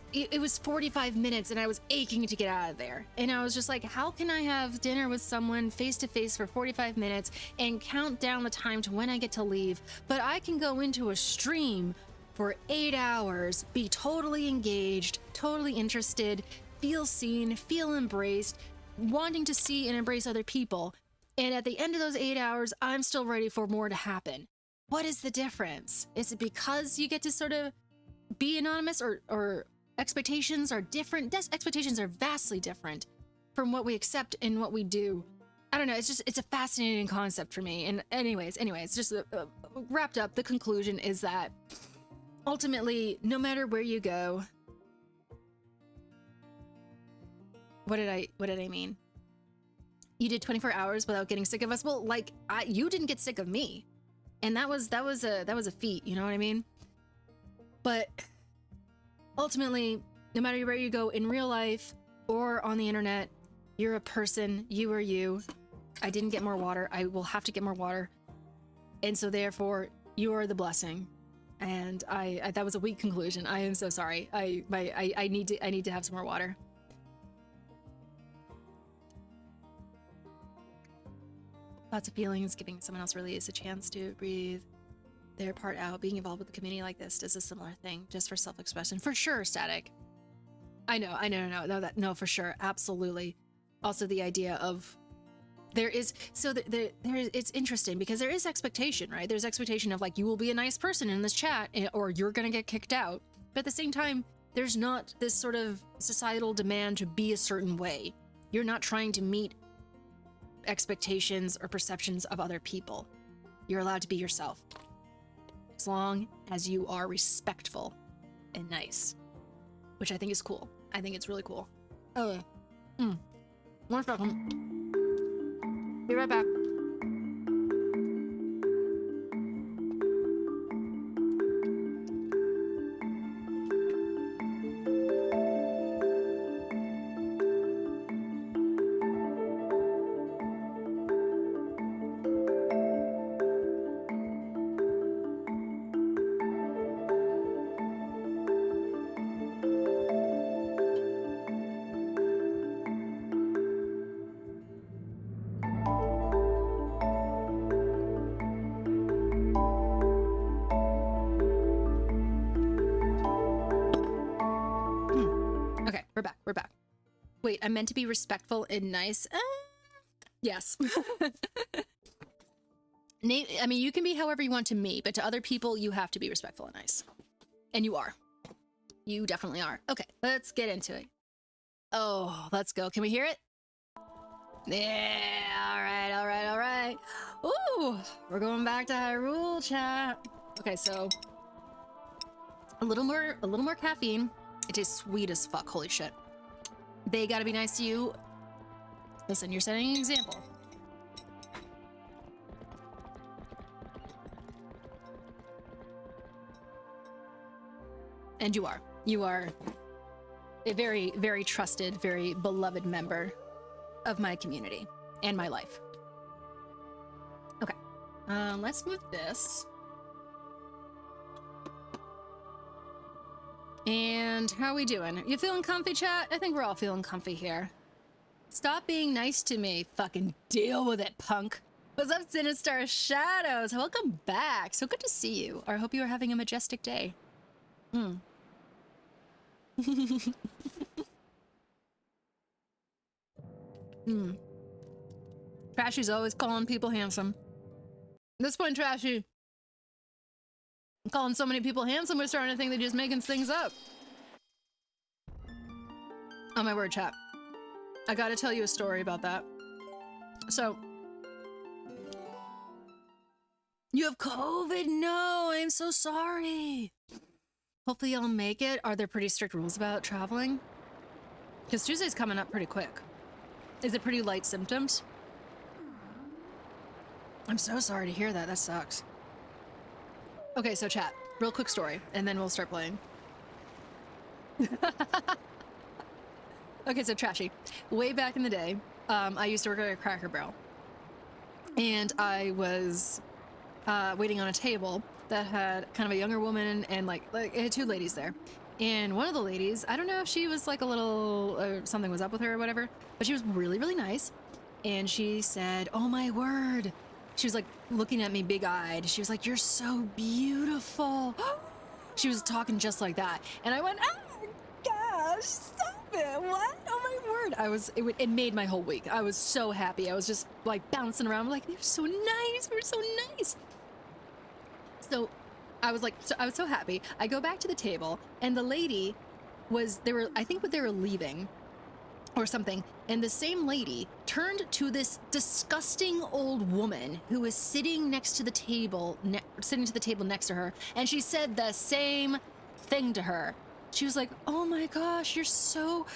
45 minutes and I was aching to get out of there. And I was just like, how can I have dinner with someone face to face for 45 minutes and count down the time to when I get to leave? But I can go into a stream for 8 hours, be totally engaged, totally interested, feel seen, feel embraced, wanting to see and embrace other people. And at the end of those 8 hours, I'm still ready for more to happen. What is the difference? Is it because you get to sort of be anonymous, or expectations are different? Expectations are vastly different from what we accept and what we do. I don't know. It's a fascinating concept for me. And anyways, just wrapped up. The conclusion is that ultimately, no matter where you go, what did I mean? You did 24 hours without getting sick of us. Well, like, you didn't get sick of me, and that was a feat. You know what I mean? But ultimately, no matter where you go in real life or on the internet, you're a person. You are you. I didn't get more water. I will have to get more water, and so therefore, you are the blessing. And I that was a weak conclusion. I am so sorry. I need to have some more water. Lots of feelings, giving someone else release a chance to breathe their part out. Being involved with the community like this does a similar thing, just for self-expression. For sure, Static. I know, no, for sure, absolutely. Also, the idea of it's interesting because there is expectation, right? There's expectation of, like, you will be a nice person in this chat, or you're gonna get kicked out. But at the same time, there's not this sort of societal demand to be a certain way. You're not trying to meet expectations or perceptions of other people. You're allowed to be yourself, as long as you are respectful and nice, which I think is cool. I think it's really cool. Oh, 1 second. Be right back. We're back. Wait, I meant to be respectful and nice. Yes. I mean, you can be however you want to me, but to other people, you have to be respectful and nice. And you are. You definitely are. Okay, let's get into it. Oh, let's go. Can we hear it? Yeah, all right. Ooh, we're going back to Hyrule, chat. Okay, so a little more caffeine. It tastes sweet as fuck. Holy shit. They gotta be nice to you. Listen, you're setting an example. And you are. You are a very, very trusted, very beloved member of my community and my life. Okay. Let's move this. And how we doing? You feeling comfy, chat? I think we're all feeling comfy here. Stop being nice to me. Fucking deal with it, punk. What's up, Sinister Shadows? Welcome back. So good to see you. I hope you are having a majestic day. Trashy's always calling people handsome. At this point, Trashy, calling so many people handsome, we're starting to think they're just making things up. Oh my word, chat. I gotta tell you a story about that. So, you have COVID? No, I'm so sorry. Hopefully y'all make it. Are there pretty strict rules about traveling? Because Tuesday's coming up pretty quick. Is it pretty light symptoms? I'm so sorry to hear that. That sucks. Okay, so chat. Real quick story, and then we'll start playing. Okay, so Trashy. Way back in the day, I used to work at a Cracker Barrel. And I was waiting on a table that had kind of a younger woman and like it had two ladies there. And one of the ladies, I don't know if she was like a little, something was up with her or whatever, but she was really, really nice. And she said, oh my word. She was like looking at me big-eyed. She was like, you're so beautiful. She was talking just like that. And I went, oh gosh, stop it. What? Oh my word. It made my whole week. I was so happy. I was just like bouncing around. I'm like, they're so nice. We're so nice. So I was so happy. I go back to the table and the lady I think they were leaving or something. And the same lady turned to this disgusting old woman who was sitting next to the table, next to her. And she said the same thing to her. She was like, oh my gosh, you're so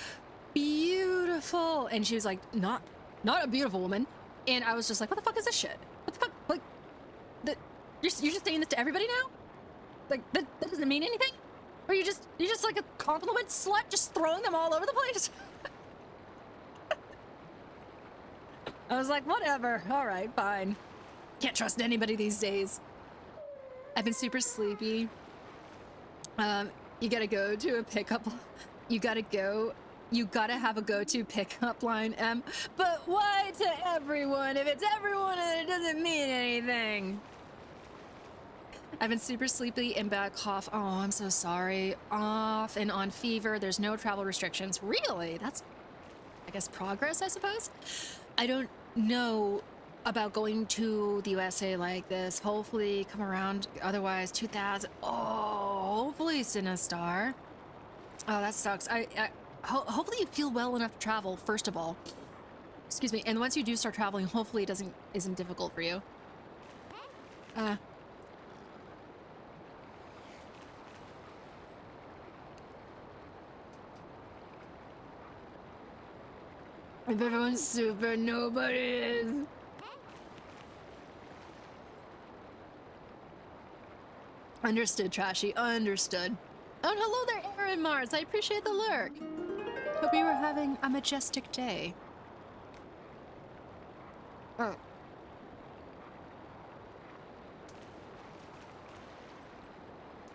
beautiful. And she was like, not a beautiful woman. And I was just like, what the fuck is this shit? What the fuck? Like, you're just saying this to everybody now? Like, that doesn't mean anything? Or you're just like a compliment slut, just throwing them all over the place? I was like, whatever. All right, fine. Can't trust anybody these days. I've been super sleepy. You gotta go to a pickup. You gotta have a go-to pickup line, Em. But why to everyone? If it's everyone, it doesn't mean anything. I've been super sleepy and bad cough. Oh, I'm so sorry. Off and on fever. There's no travel restrictions. Really? That's, I guess, progress, I suppose? I don't know about going to the USA like this. Hopefully come around. Otherwise, 2000. Oh, hopefully Sinistar. Oh, that sucks. Hopefully you feel well enough to travel, first of all. Excuse me. And once you do start traveling, hopefully it isn't difficult for you. If everyone's super, nobody is. Understood, Trashy. Understood. Oh, and hello there, Aaron Mars. I appreciate the lurk. Hope you were having a majestic day. Oh.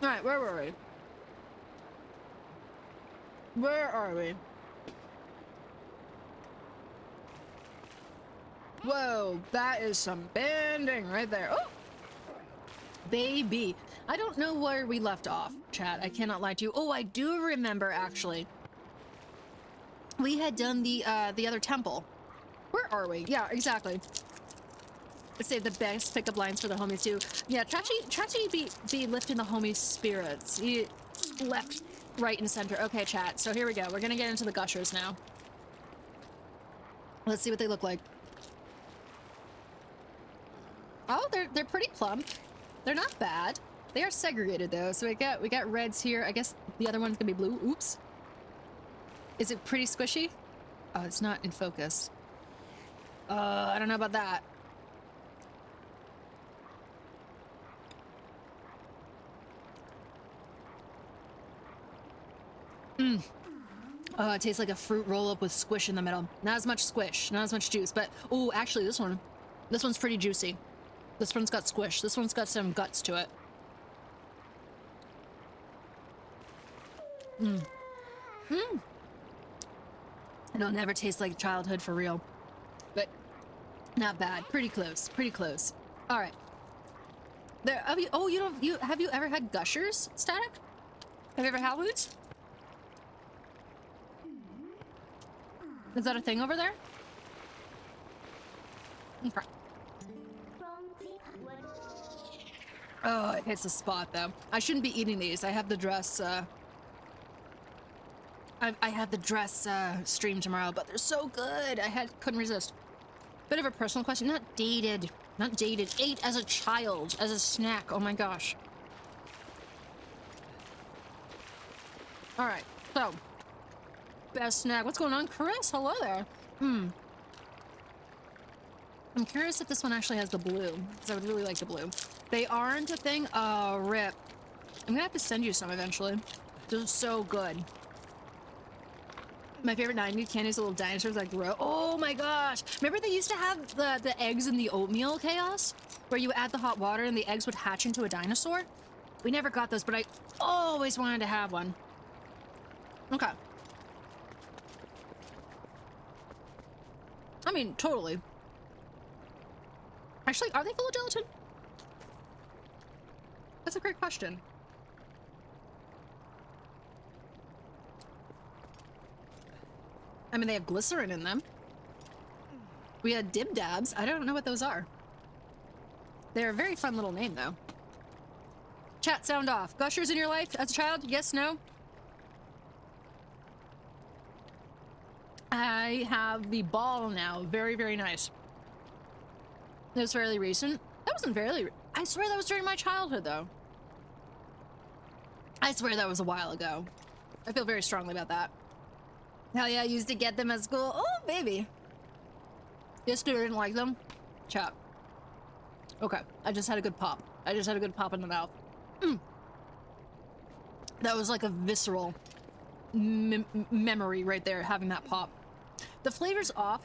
Alright, where were we? Where are we? Whoa, that is some bending right there. Oh! Baby. I don't know where we left off, chat. I cannot lie to you. Oh, I do remember, actually. We had done the other temple. Where are we? Yeah, exactly. Let's save the best pickup lines for the homies, too. Yeah, Trashy be lifting the homies' spirits. He left, right, and center. Okay, chat. So here we go. We're gonna get into the gushers now. Let's see what they look like. Oh, they're pretty plump. They're not bad. They are segregated though, so we got reds here. I guess the other one's gonna be blue. Oops. Is it pretty squishy? Oh, it's not in focus. I don't know about that. Oh, it tastes like a fruit roll-up with squish in the middle. Not as much squish, not as much juice, but oh, actually this one's pretty juicy. This one's got squish. This one's got some guts to it. It'll never taste like childhood for real. But not bad. Pretty close. Pretty close. All right. There. Have you ever had gushers, Static? Have you ever had these? Is that a thing over there? Okay. Oh, it hits the spot though. I shouldn't be eating these. I have the dress. I have the dress stream tomorrow, but they're so good. Couldn't resist. Bit of a personal question. Not dated. Ate as a child, as a snack. Oh my gosh. All right. So, best snack. What's going on, Chris? Hello there. I'm curious if this one actually has the blue, because I would really like the blue. They aren't a thing. Oh, rip. I'm gonna have to send you some eventually. They're so good. My favorite 90s candies, little dinosaurs that grow. Oh my gosh. Remember they used to have the eggs in the oatmeal chaos? Where you add the hot water and the eggs would hatch into a dinosaur? We never got those, but I always wanted to have one. Okay. I mean, totally. Actually, are they full of gelatin? That's a great question. I mean, they have glycerin in them. We had Dim Dabs. I don't know what those are. They're a very fun little name, though. Chat sound off. Gushers in your life as a child? Yes, no? I have the ball now. Very, very nice. It was fairly recent. That wasn't fairly... I swear that was during my childhood, though. I swear that was a while ago. I feel very strongly about that. Hell yeah, I used to get them at school. Oh, baby. Yes, dude, I didn't like them. Chat. Okay, I just had a good pop. I just had a good pop in the mouth. That was like a visceral memory right there, having that pop. The flavor's off.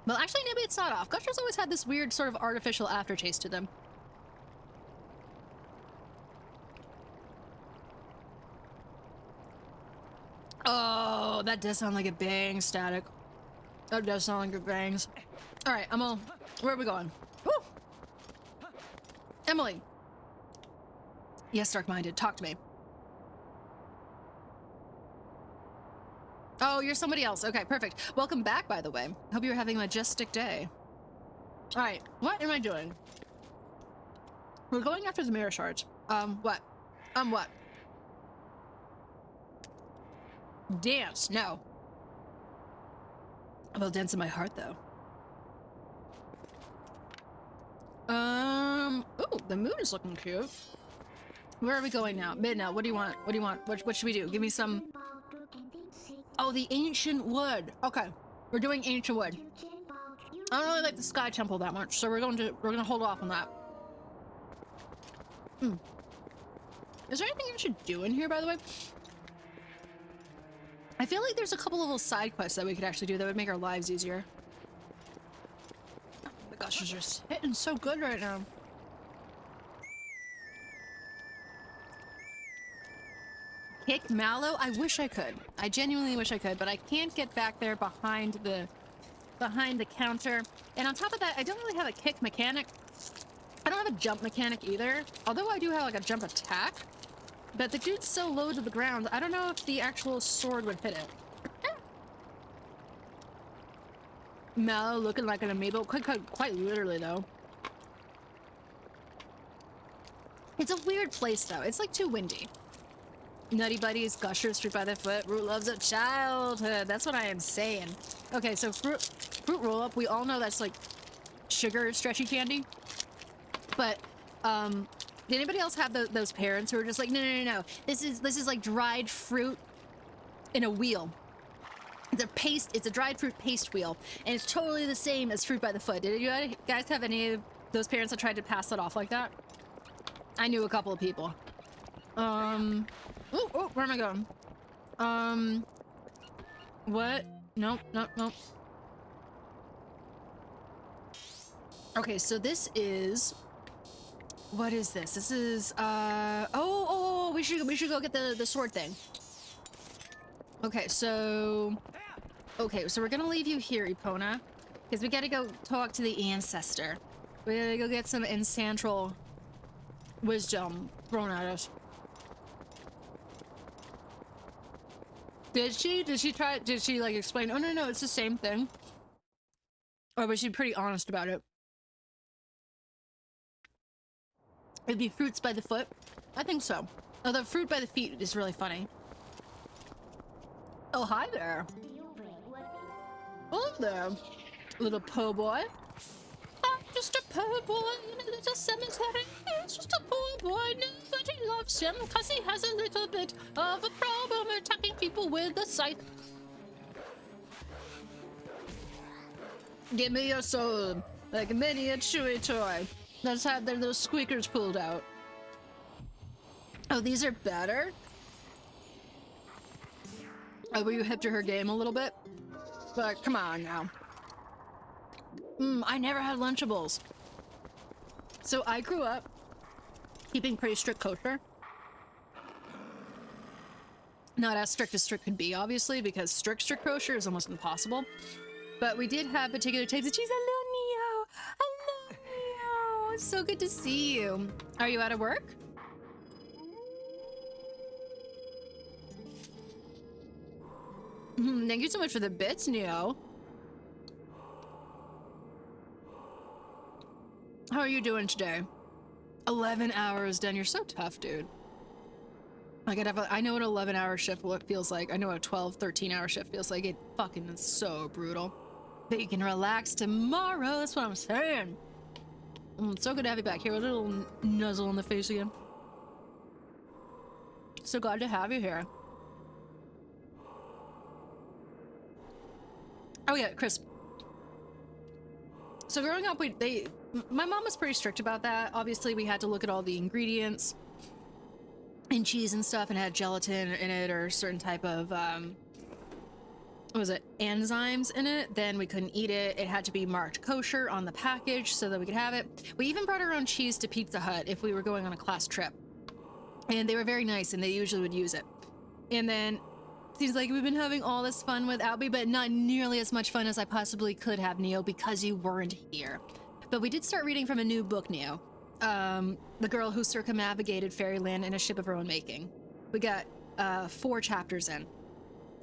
Well, actually, maybe it's not off. Gushers always had this weird sort of artificial aftertaste to them. Oh, that does sound like it bangs, Static. That does sound like it bangs. All right, where are we going? Woo! Emily. Yes, Dark-Minded, talk to me. Oh, you're somebody else. Okay, perfect. Welcome back, by the way. Hope you're having a majestic day. All right, what am I doing? We're going after the mirror shards. What? What? Dance, no. I'll dance in my heart, though. Ooh, the moon is looking cute. Where are we going now? Midnight, what do you want? What do you want? What should we do? Give me some... Oh, the ancient wood. Okay, we're doing ancient wood. I don't really like the Sky Temple that much, so we're gonna hold off on that. Is there anything I should do in here, by the way? I feel like there's a couple of little side quests that we could actually do that would make our lives easier. Oh my gosh, it's just hitting so good right now. Kick Mallow? I wish I could. I genuinely wish I could, but I can't get back there behind the counter. And on top of that, I don't really have a kick mechanic. I don't have a jump mechanic either. Although I do have like a jump attack. But the dude's so low to the ground, I don't know if the actual sword would hit it. Mallow looking like an amiibo. Quite literally, though. It's a weird place, though. It's like too windy. Nutty Buddies, Gushers, Fruit by the Foot, Root loves of childhood. That's what I am saying. Okay, so fruit roll-up, we all know that's like sugar stretchy candy. But, did anybody else have those parents who are just like, no. This is like dried fruit in a wheel. It's a dried fruit paste wheel, and it's totally the same as Fruit by the Foot. Did you guys have any of those parents that tried to pass that off like that? I knew a couple of people. Oh, where am I going? What? Nope. Okay, so this is... What is this? This is, we should go get the sword thing. Okay, so we're gonna leave you here, Epona, because we gotta go talk to the ancestor. We gotta go get some ancestral wisdom thrown at us. Did she like explain, oh no, it's the same thing? Or was she pretty honest about it? It'd be fruits by the foot? I think so. Oh, the fruit by the feet is really funny. Oh, hi there. Hello there, little po' boy. I'm just a po' boy in a little cemetery. It's just a poor boy. Nobody loves him because he has a little bit of a problem attacking people with a scythe. Give me your soul, like a mini chewy toy. Let's have their little squeakers pulled out. Oh, these are better? Oh, were you hip to her game a little bit? But come on now. I never had Lunchables. So I grew up keeping pretty strict kosher. Not as strict could be, obviously, because strict kosher is almost impossible. But we did have particular types of cheese. Hello, Neo! Hello, Neo! It's so good to see you. Are you out of work? Thank you so much for the bits, Neo. How are you doing today? 11 hours done. You're so tough, dude. I know what an 11-hour shift feels like. I know what a 12, 13-hour shift feels like. It fucking is so brutal. But you can relax tomorrow. That's what I'm saying. It's so good to have you back here. A little nuzzle in the face again. So glad to have you here. Oh yeah, Chris. So growing up, my mom was pretty strict about that. Obviously, we had to look at all the ingredients and cheese and stuff, and had gelatin in it or certain type of what was it, enzymes in it. Then we couldn't eat it. It had to be marked kosher on the package so that we could have it. We even brought our own cheese to Pizza Hut if we were going on a class trip, and they were very nice, and they usually would use it. And then seems like we've been having all this fun without me, but not nearly as much fun as I possibly could have, Neo, because you weren't here. But we did start reading from a new book, Neo. The Girl Who Circumnavigated Fairyland in a Ship of Her Own Making. We got 4 chapters in.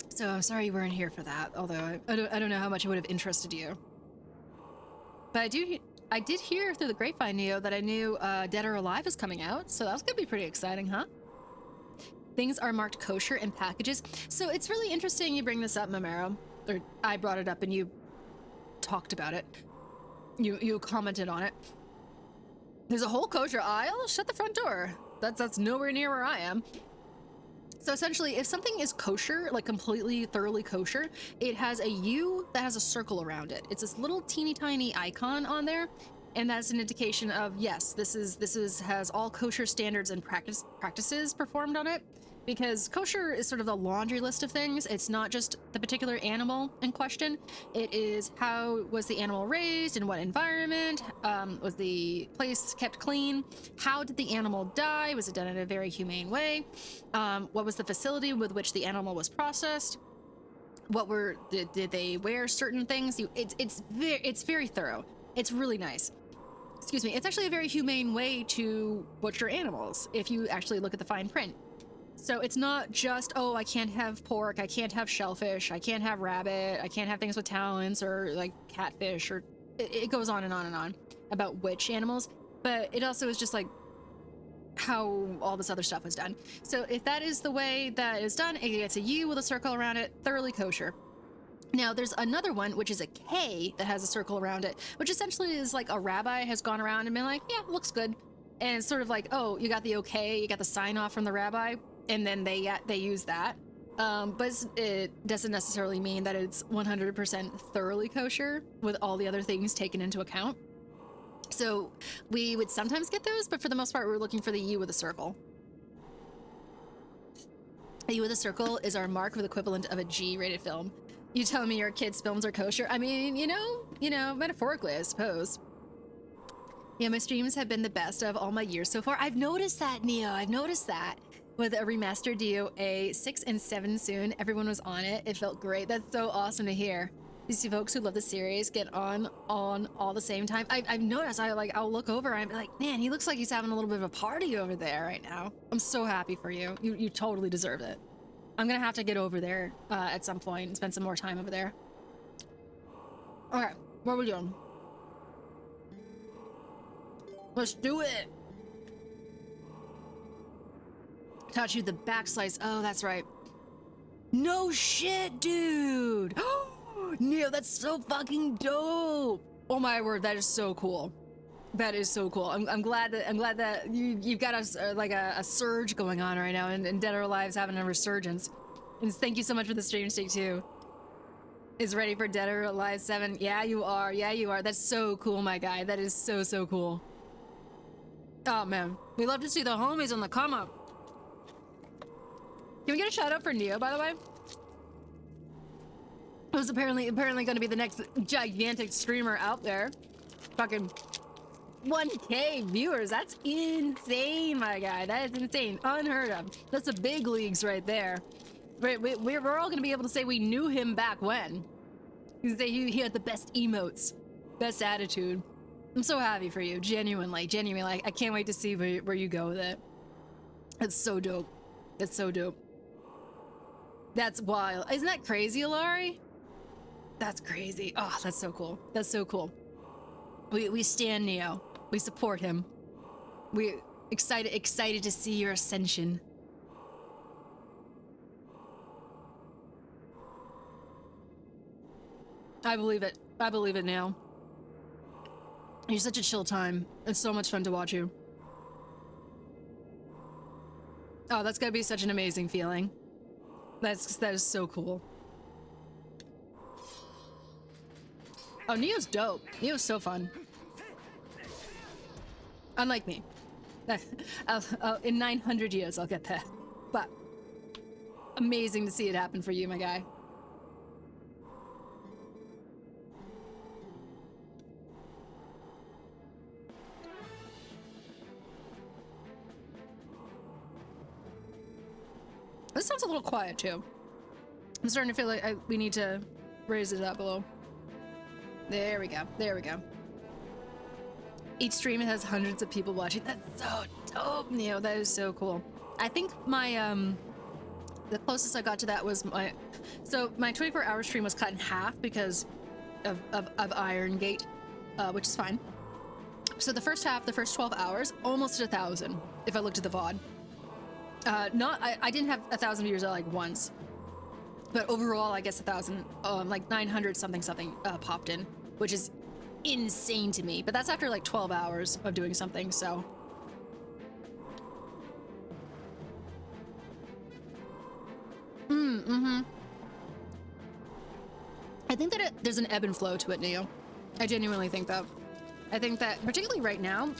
So I'm sorry you weren't here for that, although I don't know how much it would have interested you. But I did hear through the grapevine, Neo, that I knew Dead or Alive is coming out, so that's gonna be pretty exciting, huh? Things are marked kosher in packages. So it's really interesting you bring this up, Mamero. Or I brought it up and you talked about it. You commented on it. There's a whole kosher aisle? Shut the front door. That's nowhere near where I am. So essentially, if something is kosher, like completely, thoroughly kosher, it has a U that has a circle around it. It's this little teeny tiny icon on there. And that's an indication of, yes, this has all kosher standards and practices performed on it. Because kosher is sort of a laundry list of things. It's not just the particular animal in question. It is how was the animal raised, in what environment, was the place kept clean, how did the animal die, was it done in a very humane way, what was the facility with which the animal was processed, did they wear certain things? It's very thorough. It's really nice. Excuse me. It's actually a very humane way to butcher animals if you actually look at the fine print. So it's not just, oh, I can't have pork, I can't have shellfish, I can't have rabbit, I can't have things with talons or like catfish, or it goes on and on and on about which animals. But it also is just like how all this other stuff was done. So if that is the way that is done, it gets a U with a circle around it, thoroughly kosher. Now, there's another one, which is a K that has a circle around it, which essentially is like a rabbi has gone around and been like, yeah, looks good. And it's sort of like, oh, you got the okay, you got the sign off from the rabbi, and then they use that. But it doesn't necessarily mean that it's 100% thoroughly kosher with all the other things taken into account. So we would sometimes get those, but for the most part, we're looking for the U with a circle. A U with a circle is our mark with equivalent of a G-rated film. You tell me your kids' films are kosher? I mean, you know, metaphorically, I suppose. Yeah, my streams have been the best of all my years so far. I've noticed that, Neo. I've noticed that. with a remastered DOA 6 and 7 soon. Everyone was on it. It felt great. That's so awesome to hear. These folks who love the series get on all the same time. I've noticed. I'll look over and I'm like, man, he looks like he's having a little bit of a party over there right now. I'm so happy for you. You totally deserve it. I'm gonna have to get over there at some point and spend some more time over there. Okay, what are we doing? Let's do it. Taught you the back slice. Oh, that's right. No shit, dude. Neo, that's so fucking dope. Oh my word, that is so cool. That is so cool. I'm glad that you've got a surge going on right now, and Dead or Alive's having a resurgence. And thank you so much for the stream stick too. Is ready for Dead or Alive 7? Yeah, you are. Yeah, you are. That's so cool, my guy. That is so cool. Oh man, we love to see the homies on the come up. Can we get a shout out for Neo, by the way? Who's apparently going to be the next gigantic streamer out there. Fucking 1K viewers. That's insane, my guy. That is insane. Unheard of. That's the big leagues right there. We're all going to be able to say we knew him back when. You say he had the best emotes, best attitude. I'm so happy for you. Genuinely. I can't wait to see where you go with it. That's so dope. That's so dope. That's wild. Isn't that crazy, Alari? That's crazy. Oh, that's so cool. That's so cool. We stand Neo. We support him. We excited to see your ascension. I believe it. I believe it now. You're such a chill time. It's so much fun to watch you. Oh, that's gotta be such an amazing feeling. That is so cool. Oh, Neo's dope. Neo's so fun. Unlike me. In 900 years, I'll get that. But amazing to see it happen for you, my guy. This sounds a little quiet, too. I'm starting to feel like we need to raise it up a little. There we go. There we go. Each stream has hundreds of people watching. That's so dope, Neo. That is so cool. I think my, the closest I got to that was my 24-hour stream was cut in half because of Iron Gate, which is fine. So the first half, the first 12 hours, almost 1,000 if I looked at the VOD. I didn't have 1,000 viewers like once, but overall I guess 1,000, like 900 something popped in, which is insane to me. But that's after like 12 hours of doing something, so. I think that there's an ebb and flow to it, Neo. I genuinely think that. I think that particularly right now,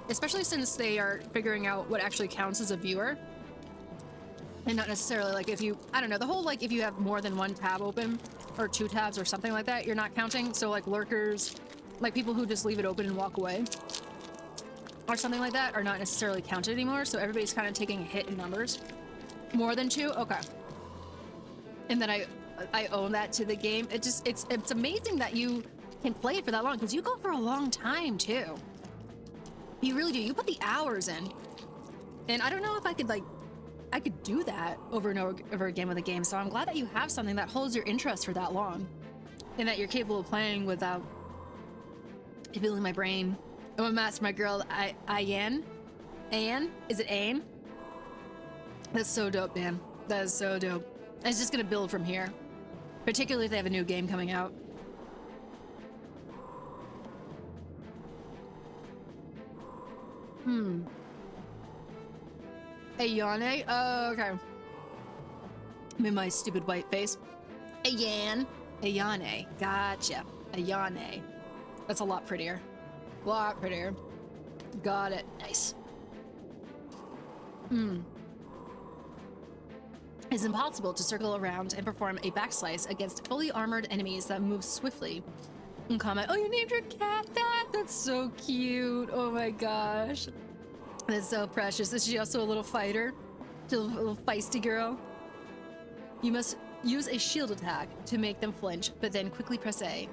especially since they are figuring out what actually counts as a viewer, and not necessarily like if you, I don't know, the whole like if you have more than one tab open or 2 tabs or something like that, you're not counting. So like lurkers, like people who just leave it open and walk away or something like that are not necessarily counted anymore. So everybody's kind of taking a hit in numbers. More than 2? Okay. And then I own that to the game. It's amazing that you can play it for that long, because you go for a long time too. You really do. You put the hours in, and I don't know if I could do that over and over again with a game. So I'm glad that you have something that holds your interest for that long, and that you're capable of playing without feeling my brain. I'm a match for my girl, Ayan. Is it Ayan? That's so dope, man. That is so dope. And it's just gonna build from here, particularly if they have a new game coming out. Ayane? Oh, okay. I'm in my stupid white face. Ayane. Ayane. Gotcha. Ayane. That's a lot prettier. Lot prettier. Got it. Nice. It's impossible to circle around and perform a backslice against fully armored enemies that move swiftly. And comment, oh, you named your cat that? That's so cute. Oh my gosh. That's so precious. Is she also a little fighter? Little feisty girl. You must use a shield attack to make them flinch, but then quickly press A.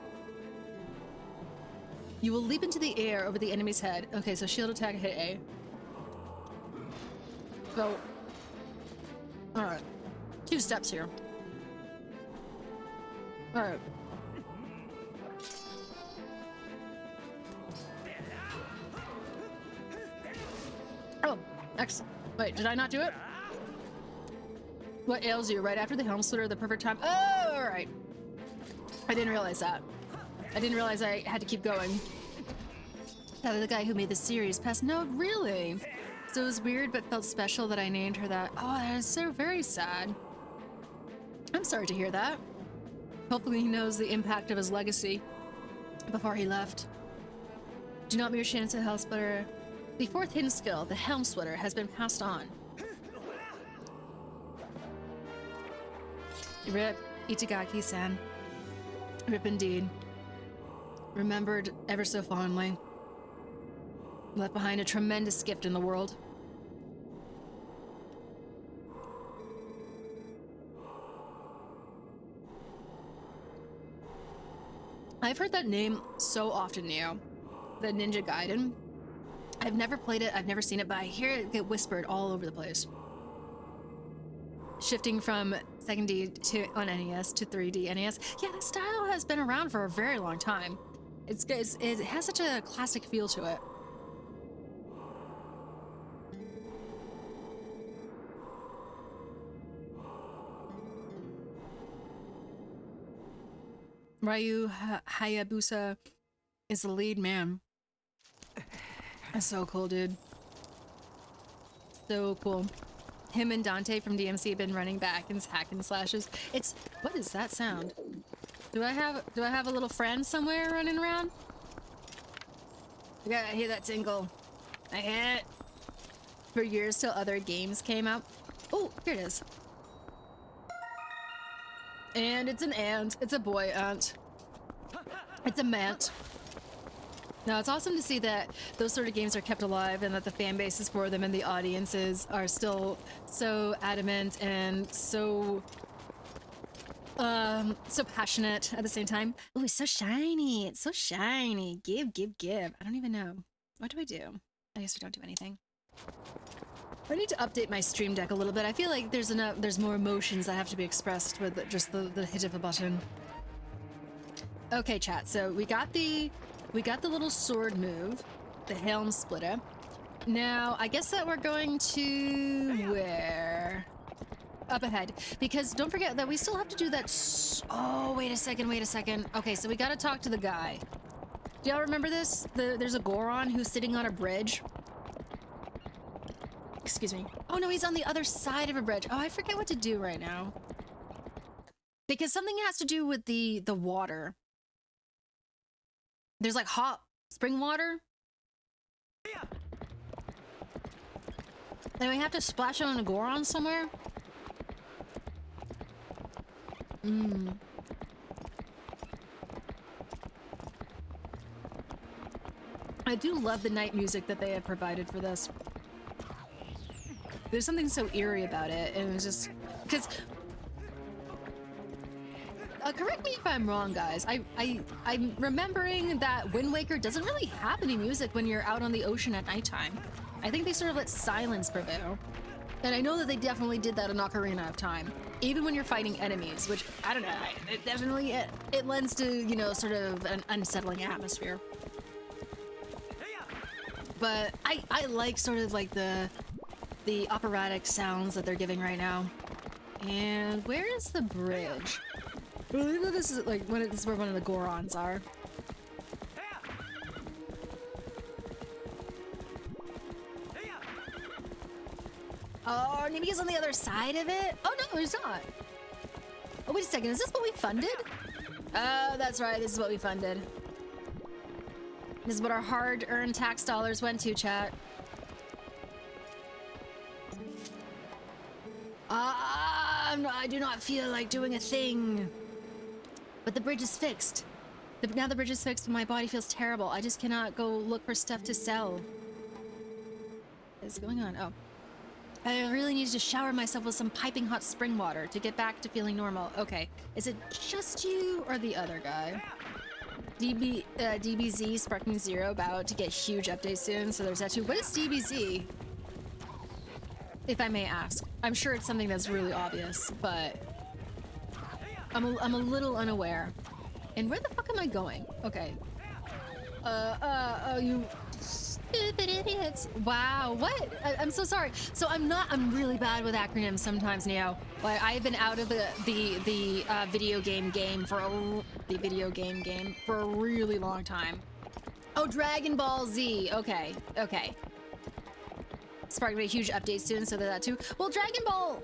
You will leap into the air over the enemy's head. Okay, so shield attack, hit A. So, alright. 2 steps here. Alright. Oh, excellent. Wait, did I not do it? What ails you? Right after the helm slitter, the perfect time. Oh, alright. I didn't realize that. I didn't realize I had to keep going. That was the guy who made the series passed. No, really? So it was weird but felt special that I named her that. Oh, that is so very sad. I'm sorry to hear that. Hopefully he knows the impact of his legacy before he left. Do not mere chance of Helm Splitter. The 4th hidden skill, the Helm Splitter, has been passed on. Rip, Itagaki-san. Rip indeed. Remembered ever so fondly. Left behind a tremendous gift in the world. I've heard that name so often now. The Ninja Gaiden. I've never played it, I've never seen it, but I hear it get whispered all over the place. Shifting from 2D to on NES to 3D NES. Yeah, the style has been around for a very long time. It has such a classic feel to it. Ryu Hayabusa is the lead man. That's so cool, dude. So cool. Him and Dante from DMC have been running back and hack and slashes. It's what is that sound? Do I have a little friend somewhere running around? I hear that tingle. I hear it. For years till other games came out. Oh, here it is. And it's an ant. It's a boy ant. It's a mant. Now, it's awesome to see that those sort of games are kept alive and that the fan bases for them and the audiences are still so adamant and so passionate at the same time. Oh, it's so shiny. It's so shiny. Give. I don't even know. What do I do? I guess we don't do anything. I need to update my stream deck a little bit. I feel like there's more emotions that have to be expressed with just the hit of a button. Okay, chat. So we got the little sword move, the Helm Splitter. Now, I guess that we're going to where? Up ahead. Because don't forget that we still have to do that. Oh, wait a second. Okay, so we gotta talk to the guy. Do y'all remember this? There's a Goron who's sitting on a bridge. Excuse me. Oh no, he's on the other side of a bridge. Oh, I forget what to do right now. Because something has to do with the water. There's like hot spring water. And we have to splash on a Goron somewhere. I do love the night music that they have provided for this. There's something so eerie about it, and it was just because. Correct me if I'm wrong, guys. I'm remembering that Wind Waker doesn't really have any music when you're out on the ocean at nighttime. I think they sort of let silence prevail. And I know that they definitely did that in Ocarina of Time. Even when you're fighting enemies, which, I don't know, it definitely, it lends to, you know, sort of an unsettling atmosphere. But I like sort of like the operatic sounds that they're giving right now. And where is the bridge? I believe that this is like this is where one of the Gorons are. Oh, maybe he's on the other side of it? Oh no, he's not. Oh, wait a second, is this what we funded? Oh, that's right, this is what we funded. This is what our hard-earned tax dollars went to, chat. I do not feel like doing a thing. But the bridge is fixed. Now the bridge is fixed, my body feels terrible. I just cannot go look for stuff to sell. What is going on? Oh. I really need to shower myself with some piping hot spring water to get back to feeling normal. Okay, is it just you or the other guy? DBZ Sparking Zero about to get huge updates soon, so there's that too. What is DBZ? If I may ask. I'm sure it's something that's really obvious, but I'm a little unaware. And where the fuck am I going? Okay. You stupid idiots. Wow, what? I'm so sorry. So I'm really bad with acronyms sometimes, Neo. Like, I've been out of the video game for a really long time. Oh, Dragon Ball Z. Okay. Sparking a huge update soon, so that too. Well, Dragon Ball...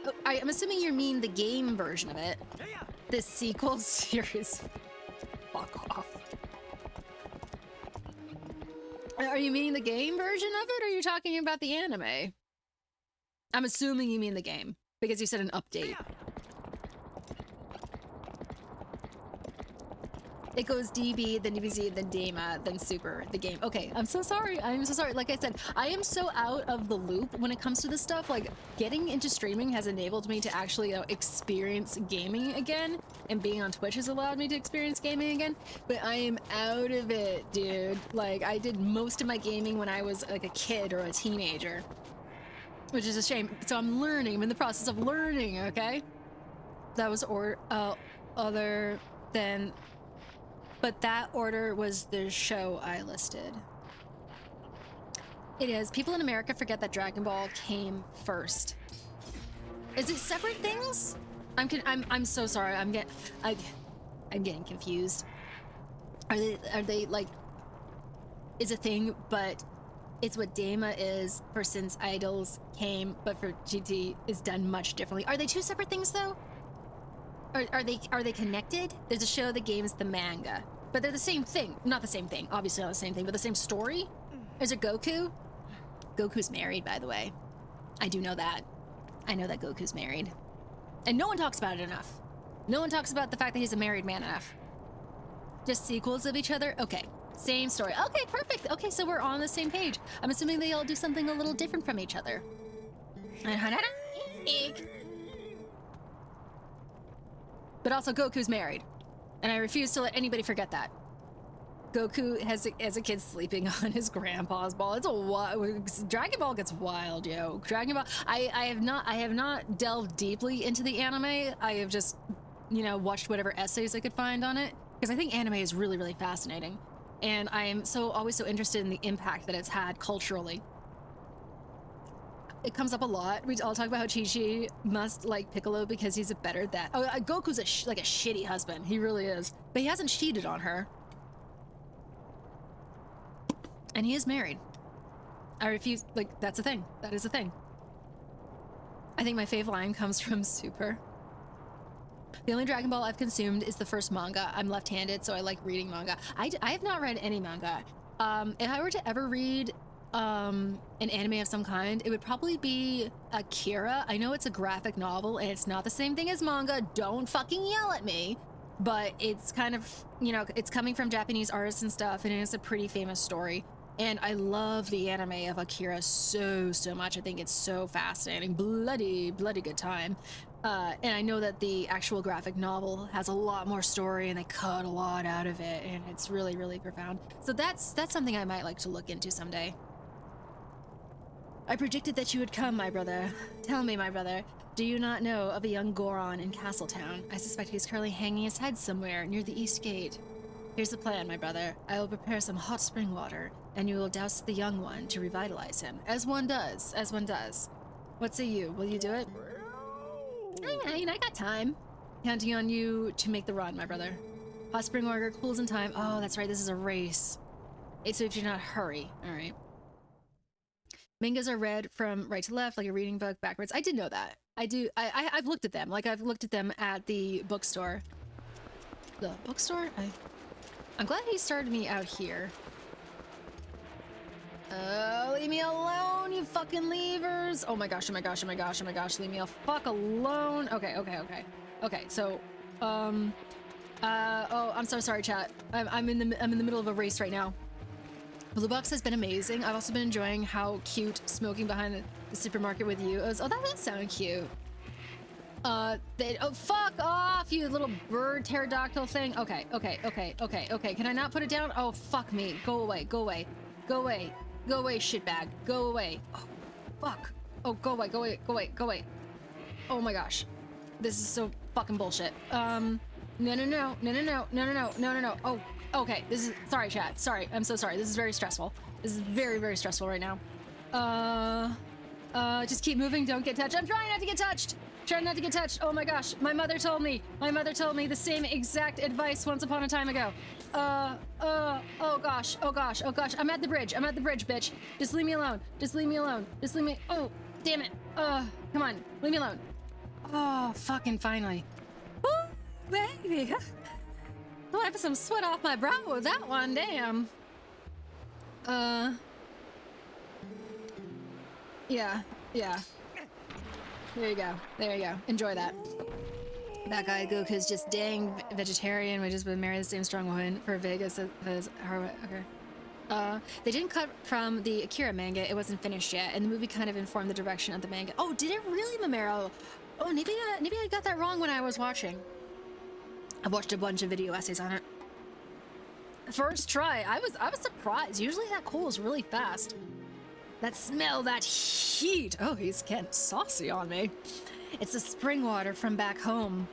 Oh, I'm assuming you mean the game version of it. The sequel series. Fuck off. Are you meaning the game version of it, or are you talking about the anime? I'm assuming you mean the game, because you said an update. It goes DB, then DBZ, then Dama, then Super, the game. Okay, I'm so sorry. I'm so sorry. Like I said, I am so out of the loop when it comes to this stuff. Like, getting into streaming has enabled me to actually experience gaming again, and being on Twitch has allowed me to experience gaming again, but I am out of it, dude. Like, I did most of my gaming when I was like a kid or a teenager, which is a shame. So I'm learning. I'm in the process of learning, okay? That was other than... But that order was the show I listed. It is. People in America forget that Dragon Ball came first. Is it separate things? I'm so sorry. I'm getting confused. Are they like? Is a thing, but it's what Dama is for since Idols came, but for GT is done much differently. Are they two separate things though? Are they connected? There's a show, the game's the manga. But they're the same thing. Not the same thing. Obviously not the same thing, but the same story? Is it Goku? Goku's married, by the way. I do know that. I know that Goku's married. And no one talks about it enough. No one talks about the fact that he's a married man enough. Just sequels of each other? Okay. Same story. Okay, perfect. Okay, so we're on the same page. I'm assuming they all do something a little different from each other. But also, Goku's married. And I refuse to let anybody forget that. Goku has a kid sleeping on his grandpa's ball. It's a wild... Dragon Ball gets wild, yo. Dragon Ball... I have not delved deeply into the anime. I have just, you know, watched whatever essays I could find on it. Because I think anime is really, really fascinating. And I am always so interested in the impact that it's had culturally. It comes up a lot. We all talk about how Chi-Chi must like Piccolo because he's a better dad. Oh, Goku's like a shitty husband. He really is. But he hasn't cheated on her. And he is married. I refuse, like, that's a thing. That is a thing. I think my fave line comes from Super. The only Dragon Ball I've consumed is the first manga. I'm left-handed, so I like reading manga. I have not read any manga. If I were to ever read an anime of some kind, it would probably be Akira. I know it's a graphic novel and it's not the same thing as manga. Don't fucking yell at me. But it's kind of, you know, it's coming from Japanese artists and stuff, and it's a pretty famous story. And I love the anime of Akira so much. I think it's so fascinating. Bloody good time. And I know that the actual graphic novel has a lot more story and they cut a lot out of it, and it's really, really profound. So that's something I might like to look into someday. I predicted that you would come, my brother. Tell me, my brother, do you not know of a young Goron in Castletown? I suspect he's currently hanging his head somewhere near the East Gate. Here's the plan, my brother. I will prepare some hot spring water, and you will douse the young one to revitalize him, as one does. What say you? Will you do it? I got time. Counting on you to make the run, my brother. Hot spring water cools in time. Oh, that's right, this is a race. So if you do not hurry, all right. Mangas are read from right to left, like a reading book, backwards. I did know that. I do. I've looked at them. Like, I've looked at them at the bookstore. The bookstore? I'm glad he started me out here. Leave me alone, you fucking levers. Oh my gosh, leave me a fuck alone. Okay, so, oh, I'm so sorry, chat. I'm in the middle of a race right now. Blue Box has been amazing. I've also been enjoying how cute smoking behind the supermarket with you. Oh, that does sound cute. Oh, fuck off, you little bird pterodactyl thing. Okay. Can I not put it down? Oh, fuck me. Go away, shitbag. Go away. Oh, fuck. Oh, go away. Oh my gosh. This is so fucking bullshit. No. Oh, okay. Sorry, chat. Sorry. I'm so sorry. This is very stressful. This is very, very stressful right now. Just keep moving. Don't get touched. I'm trying not to get touched. Oh my gosh. My mother told me the same exact advice once upon a time ago. Oh gosh. I'm at the bridge, bitch. Just leave me alone. Oh, damn it. Come on. Leave me alone. Oh, fucking finally. Woo, baby. Wipe some sweat off my brow with that one, damn. Yeah. There you go. Enjoy that. That guy Goku's just dang vegetarian. We just been married the same strong woman for Vegas as her. Okay. They didn't cut from the Akira manga. It wasn't finished yet, and the movie kind of informed the direction of the manga. Oh, did it really, Mamero? Oh, maybe I got that wrong when I was watching. I've watched a bunch of video essays on it. First try, I was surprised. Usually that cools really fast. That smell, that heat. Oh, he's getting saucy on me. It's the spring water from back home,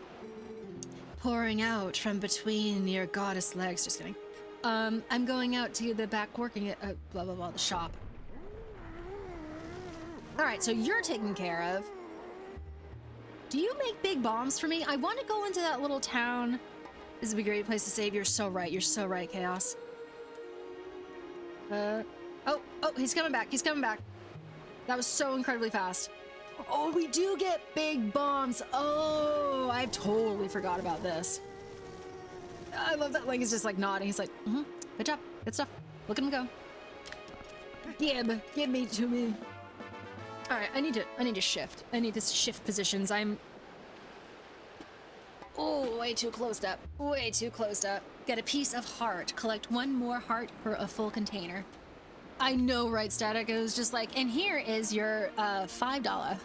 pouring out from between your goddess legs. Just kidding. I'm going out to the back working at blah blah blah the shop. All right, so you're taken care of. Do you make big bombs for me? I want to go into that little town. This would be a great place to save. You're so right, Chaos. Oh, he's coming back. That was so incredibly fast. Oh, we do get big bombs. Oh, I totally forgot about this. I love that Link is just like nodding. He's like, good job, good stuff. Look at him go. Give me to me. All right, I need to shift. I need to shift positions. I'm way too closed up. Get a piece of heart. Collect one more heart for a full container. I know, right, Static? It was just like, and here is your $5.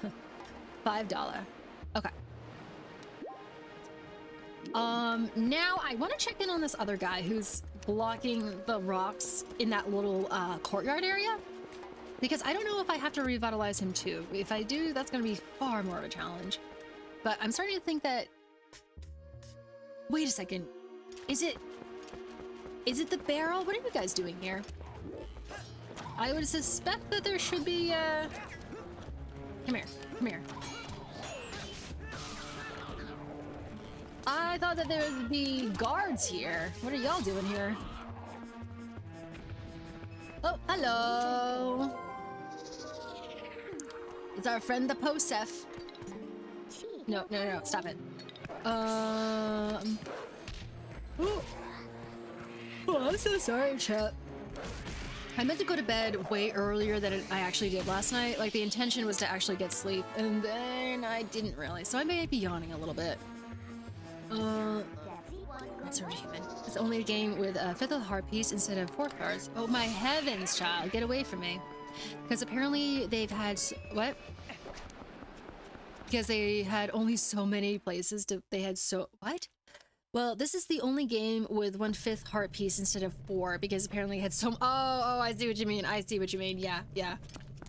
$5. Okay. Now I want to check in on this other guy who's blocking the rocks in that little courtyard area, because I don't know if I have to revitalize him too. If I do, that's going to be far more of a challenge. But I'm starting to think that. Wait a second. Is it the barrel? What are you guys doing here? I would suspect that there should be, Come here. I thought that there would be guards here. What are y'all doing here? Oh, hello. It's our friend the Posef. No, stop it. Oh, I'm so sorry, chat. I meant to go to bed way earlier than I actually did last night. Like, the intention was to actually get sleep, and then I didn't really. So I may be yawning a little bit. That's sort of human. It's only a game with a fifth of the heart piece instead of 4 cards. Oh my heavens, child, get away from me. Because apparently they've had, what? Because they had only so many places what? Well, this is the only game with 1/5 heart piece instead of 4, because apparently it had so. Oh, I see what you mean. Yeah.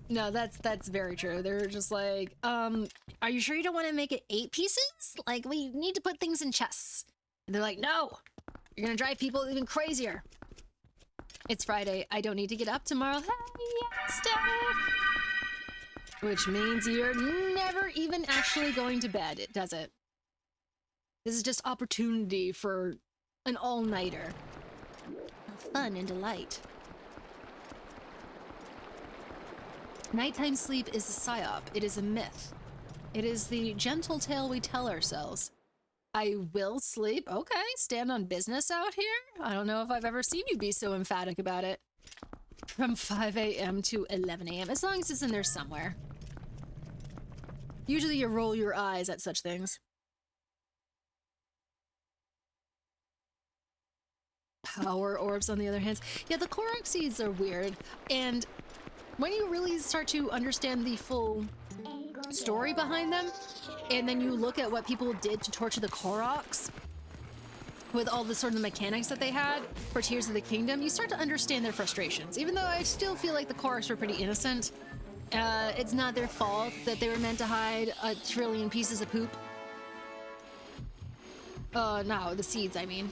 No, that's very true. They're just like, are you sure you don't want to make it 8 pieces? Like, we need to put things in chests. And they're like, no, you're gonna drive people even crazier. It's Friday. I don't need to get up tomorrow. Hey, stuff. Which means you're never even actually going to bed, does it? This is just opportunity for an all-nighter. Fun and delight. Nighttime sleep is a psyop. It is a myth. It is the gentle tale we tell ourselves. I will sleep? Okay, stand on business out here? I don't know if I've ever seen you be so emphatic about it. From 5 a.m. to 11 a.m., as long as it's in there somewhere. Usually you roll your eyes at such things. Power orbs, on the other hand. Yeah, the Korok seeds are weird. And when you really start to understand the full story behind them, and then you look at what people did to torture the Koroks, with all the sort of mechanics that they had for Tears of the Kingdom, you start to understand their frustrations. Even though I still feel like the Koroks were pretty innocent, it's not their fault that they were meant to hide a trillion pieces of poop. No, the seeds, I mean.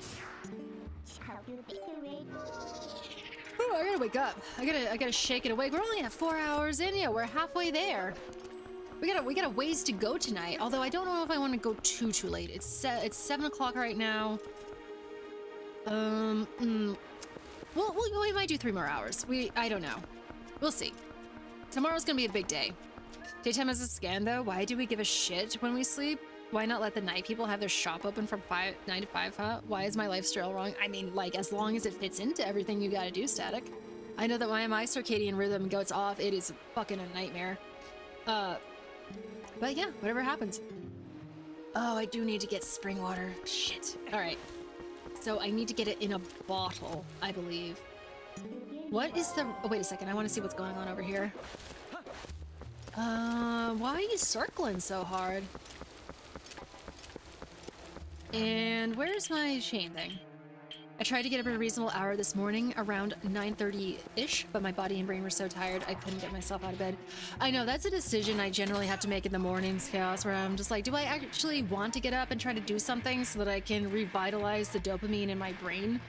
Oh, I gotta wake up. I gotta shake it awake. We're only at 4 hours in. Yeah, we're halfway there. We got a ways to go tonight. Although I don't know if I want to go too late. It's 7 o'clock right now. Well, we might do 3 more hours. I don't know. We'll see. Tomorrow's gonna be a big day. Daytime is a scan though. Why do we give a shit when we sleep? Why not let the night people have their shop open from 9 to 5, huh? Why is my lifestyle wrong? I mean, like, as long as it fits into everything you gotta do, Static. I know that when my circadian rhythm goes off, it is fucking a nightmare. But yeah, whatever happens. Oh, I do need to get spring water. Shit. All right. So I need to get it in a bottle, I believe. What is the... Oh, wait a second. I want to see what's going on over here. Why are you circling so hard? And where's my chain thing? I tried to get up at a reasonable hour this morning, around 9:30-ish, but my body and brain were so tired I couldn't get myself out of bed. I know, that's a decision I generally have to make in the mornings, Chaos, where I'm just like, do I actually want to get up and try to do something so that I can revitalize the dopamine in my brain?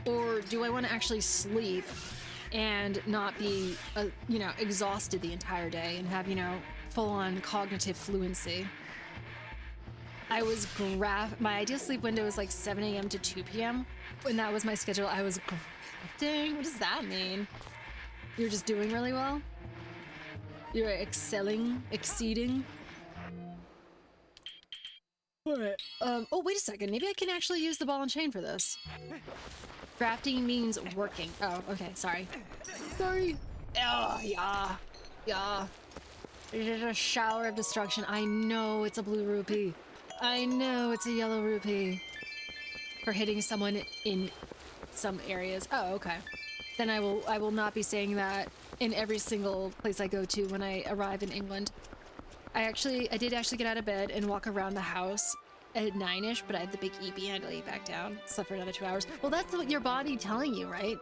Or do I want to actually sleep and not be, you know, exhausted the entire day and have, you know, full-on cognitive fluency? I was my ideal sleep window was like 7 a.m. to 2 p.m. When that was my schedule, I was grafting. What does that mean? You're just doing really well? You're excelling, exceeding? Alright, oh, wait a second. Maybe I can actually use the ball and chain for this. Grafting means working. Oh, okay, sorry. Sorry. Oh, yeah. Yeah. There's a shower of destruction. I know it's a blue rupee. I know it's a yellow rupee. For hitting someone in some areas. Oh, okay. Then I will not be saying that in every single place I go to when I arrive in England. I did actually get out of bed and walk around the house at 9-ish, but I had the big EP and I had to lay back down. Slept for another 2 hours. Well, that's what your body telling you, right?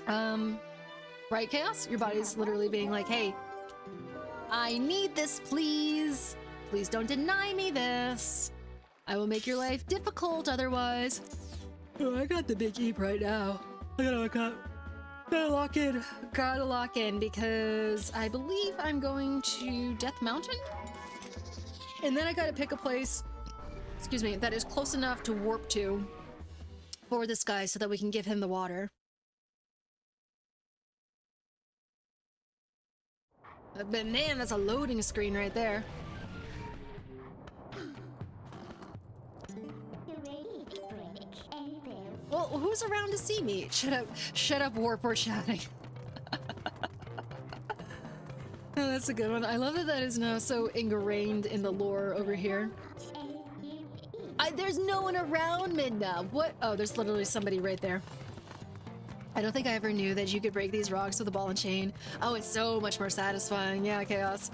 Right, Chaos? Your body's literally being like, hey, I need this, please. Please don't deny me this. I will make your life difficult otherwise. Oh, I got the big eep right now. Gotta lock in because I believe I'm going to Death Mountain. And then I gotta pick a place, excuse me, that is close enough to warp to for this guy so that we can give him the water. But man, that's a loading screen right there. Well, who's around to see me? Shut up, warp, we're chatting. Oh, that's a good one. I love that is now so ingrained in the lore over here. There's no one around, Midna. What? Oh, there's literally somebody right there. I don't think I ever knew that you could break these rocks with a ball and chain. Oh, it's so much more satisfying. Yeah, Chaos.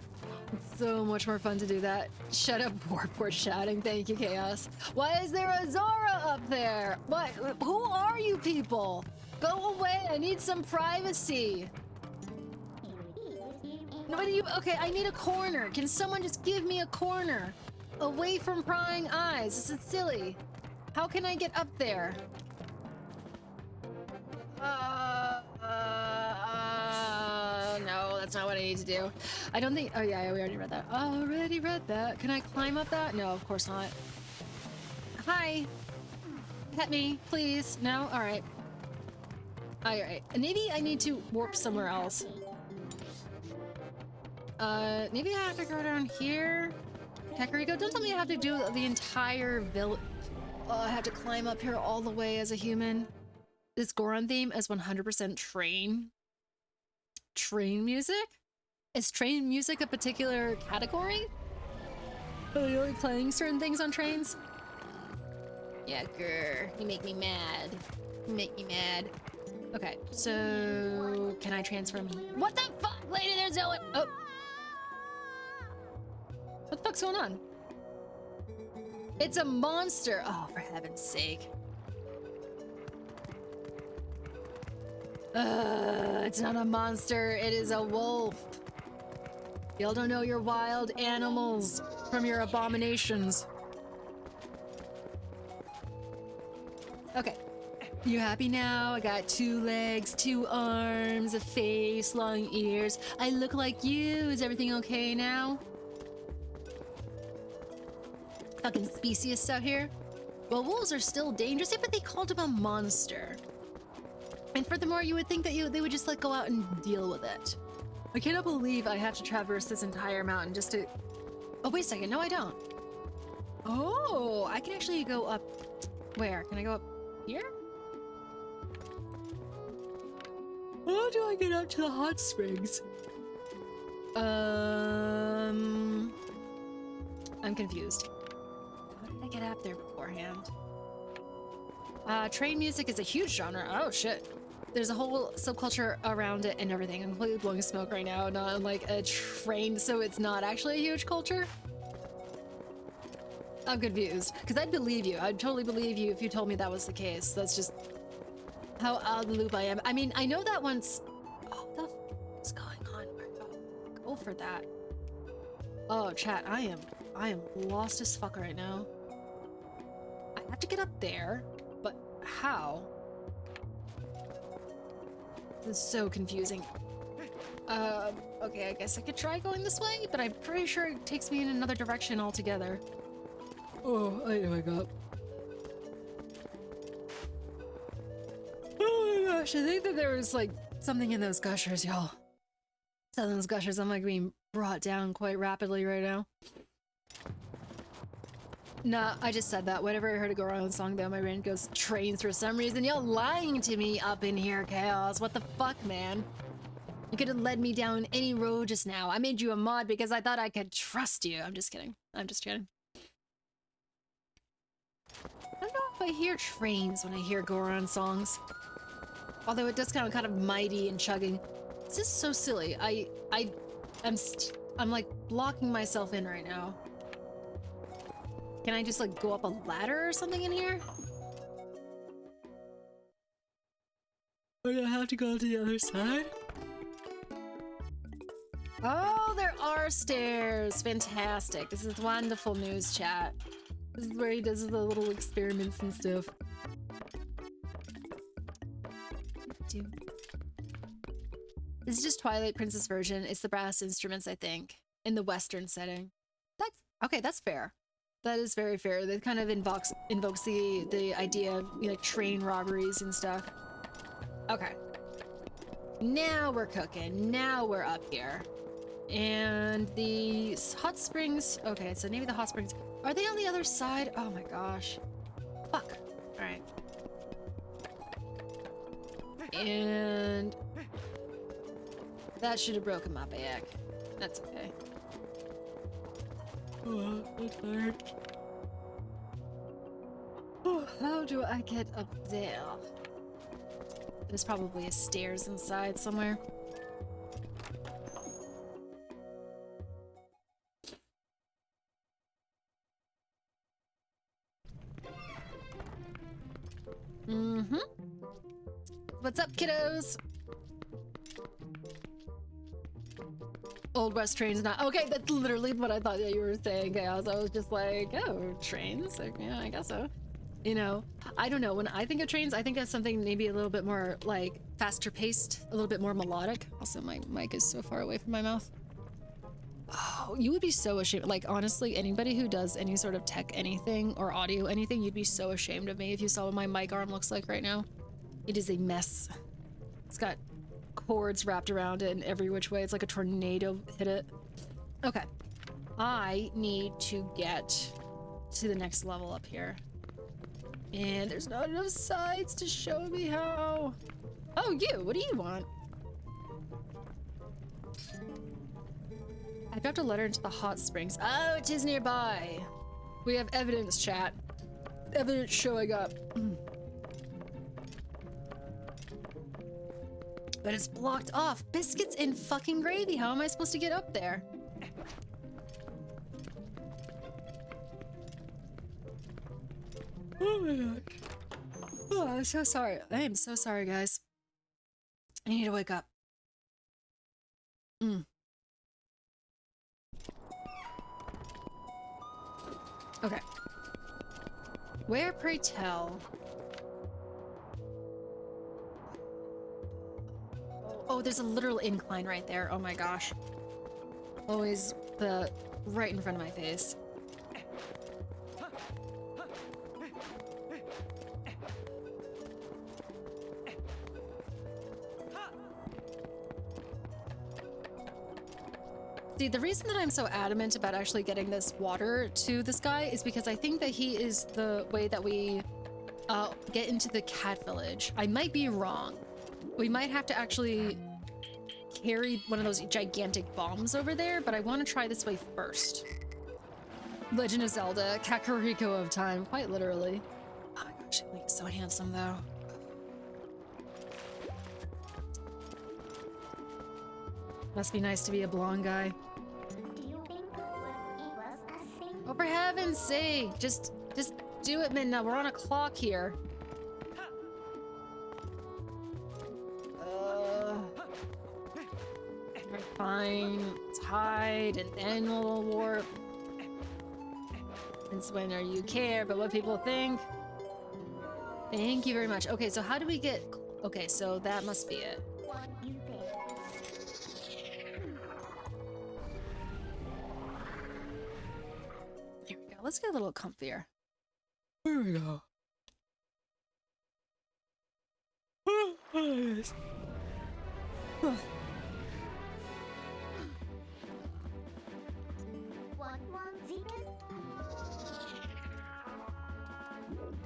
It's so much more fun to do that. Shut up, warp, we're chatting. Thank you, Chaos. Why is there a Zora up there? What? Who are you people? Go away. I need some privacy. Nobody, you, okay, I need a corner. Can someone just give me a corner? Away from prying eyes. This is silly. How can I get up there? No, that's not what I need to do. I don't think, oh yeah, we already read that. Already read that. Can I climb up that? No, of course not. Hi. Pet me, please. No? Alright. Alright. Maybe I need to warp somewhere else. Maybe I have to go down here? Kakariko, don't tell me I have to do the entire village. Oh, I have to climb up here all the way as a human. This Goron theme is 100% train. Train music? Is train music a particular category? Are you only playing certain things on trains? Yeah, grr. You make me mad. You make me mad. Okay, so can I transfer me? What the fuck, lady? There's no one. Oh. What the fuck's going on? It's a monster. Oh, for heaven's sake. It's not a monster. It is a wolf. Y'all don't know your wild animals from your abominations. Okay. You happy now? I got 2 legs, 2 arms, a face, long ears. I look like you. Is everything okay now? Fucking speciest out here. Well, wolves are still dangerous, but they called him a monster. And furthermore, you would think that they would just like go out and deal with it. I cannot believe I have to traverse this entire mountain just to... Oh, wait a second. No, I don't. Oh, I can actually go up... Where? Can I go up here? How do I get up to the hot springs? I'm confused. How did I get up there beforehand? Train music is a huge genre. Oh shit. There's a whole subculture around it and everything. I'm completely blowing smoke right now, not like a train, so it's not actually a huge culture. I'm confused, because I'd believe you. I'd totally believe you if you told me that was the case. That's just how out of the loop I am. I mean, I know that once... Oh, what the f is going on? Go for that. Oh, chat, I am lost as fuck right now. I have to get up there, but how? This is so confusing. Okay, I guess I could try going this way, but I'm pretty sure it takes me in another direction altogether. Oh, I know I got. Oh my gosh, I think that there was like something in those gushers, y'all. So those gushers, I'm like being brought down quite rapidly right now. Nah, I just said that. Whenever I heard a Goron song though, my brain goes trains for some reason. Y'all lying to me up in here, Chaos. What the fuck, man? You could have led me down any road just now. I made you a mod because I thought I could trust you. I'm just kidding. I'm just kidding. I don't know if I hear trains when I hear Goron songs. Although it does sound kind of mighty and chugging. This is so silly. I'm like blocking myself in right now. Can I just like go up a ladder or something in here? Or do I have to go to the other side? Oh, there are stairs. Fantastic. This is wonderful news, chat. This is where he does the little experiments and stuff. This is just Twilight Princess version. It's the brass instruments, I think, in the Western setting. That's okay. That's fair. That is very fair. That kind of invokes the idea of, you know, train robberies and stuff. Okay. Now we're cooking. Now we're up here. And the hot springs. Okay, so maybe the hot springs. Are they on the other side? Oh my gosh. Fuck. Alright. And that should have broken my back. That's okay. Oh, I'm tired. Oh, how do I get up there? There's probably a stairs inside somewhere. Mm-hmm. What's up, kiddos? Old West trains not okay. That's literally what I thought that you were saying, Chaos. I was just like, oh, trains? Like, yeah, I guess so. You know, I don't know. When I think of trains, I think of something maybe a little bit more like faster paced, a little bit more melodic. Also, my mic is so far away from my mouth. Oh, you would be so ashamed. Like, honestly, anybody who does any sort of tech anything or audio anything, you'd be so ashamed of me if you saw what my mic arm looks like right now. It is a mess. It's got cords wrapped around it in every which way. It's like a tornado hit it. Okay. I need to get to the next level up here. And there's not enough sides to show me how. Oh, you! What do you want? I dropped a letter into the hot springs. Oh, it is nearby. We have evidence, chat. Evidence showing up. But it's blocked off. Biscuits and fucking gravy. How am I supposed to get up there? Oh my gosh. Oh, I'm so sorry. I am so sorry, guys. I need to wake up. Okay. Where, pray tell? Oh, there's a literal incline right there. Oh my gosh. Always right in front of my face. See, the reason that I'm so adamant about actually getting this water to this guy is because I think that he is the way that we get into the cat village. I might be wrong. We might have to actually carry one of those gigantic bombs over there, but I want to try this way first. Legend of Zelda, Kakariko of time, quite literally. Oh my gosh, he's so handsome though. Must be nice to be a blonde guy. Oh, for heaven's sake, just do it, Midna. We're on a clock here. Fine, tide, and then we'll warp. Since when are you care about what people think? Thank you very much. Okay, so how do we get... Okay, so that must be it. Here we go. Let's get a little comfier. Here we go.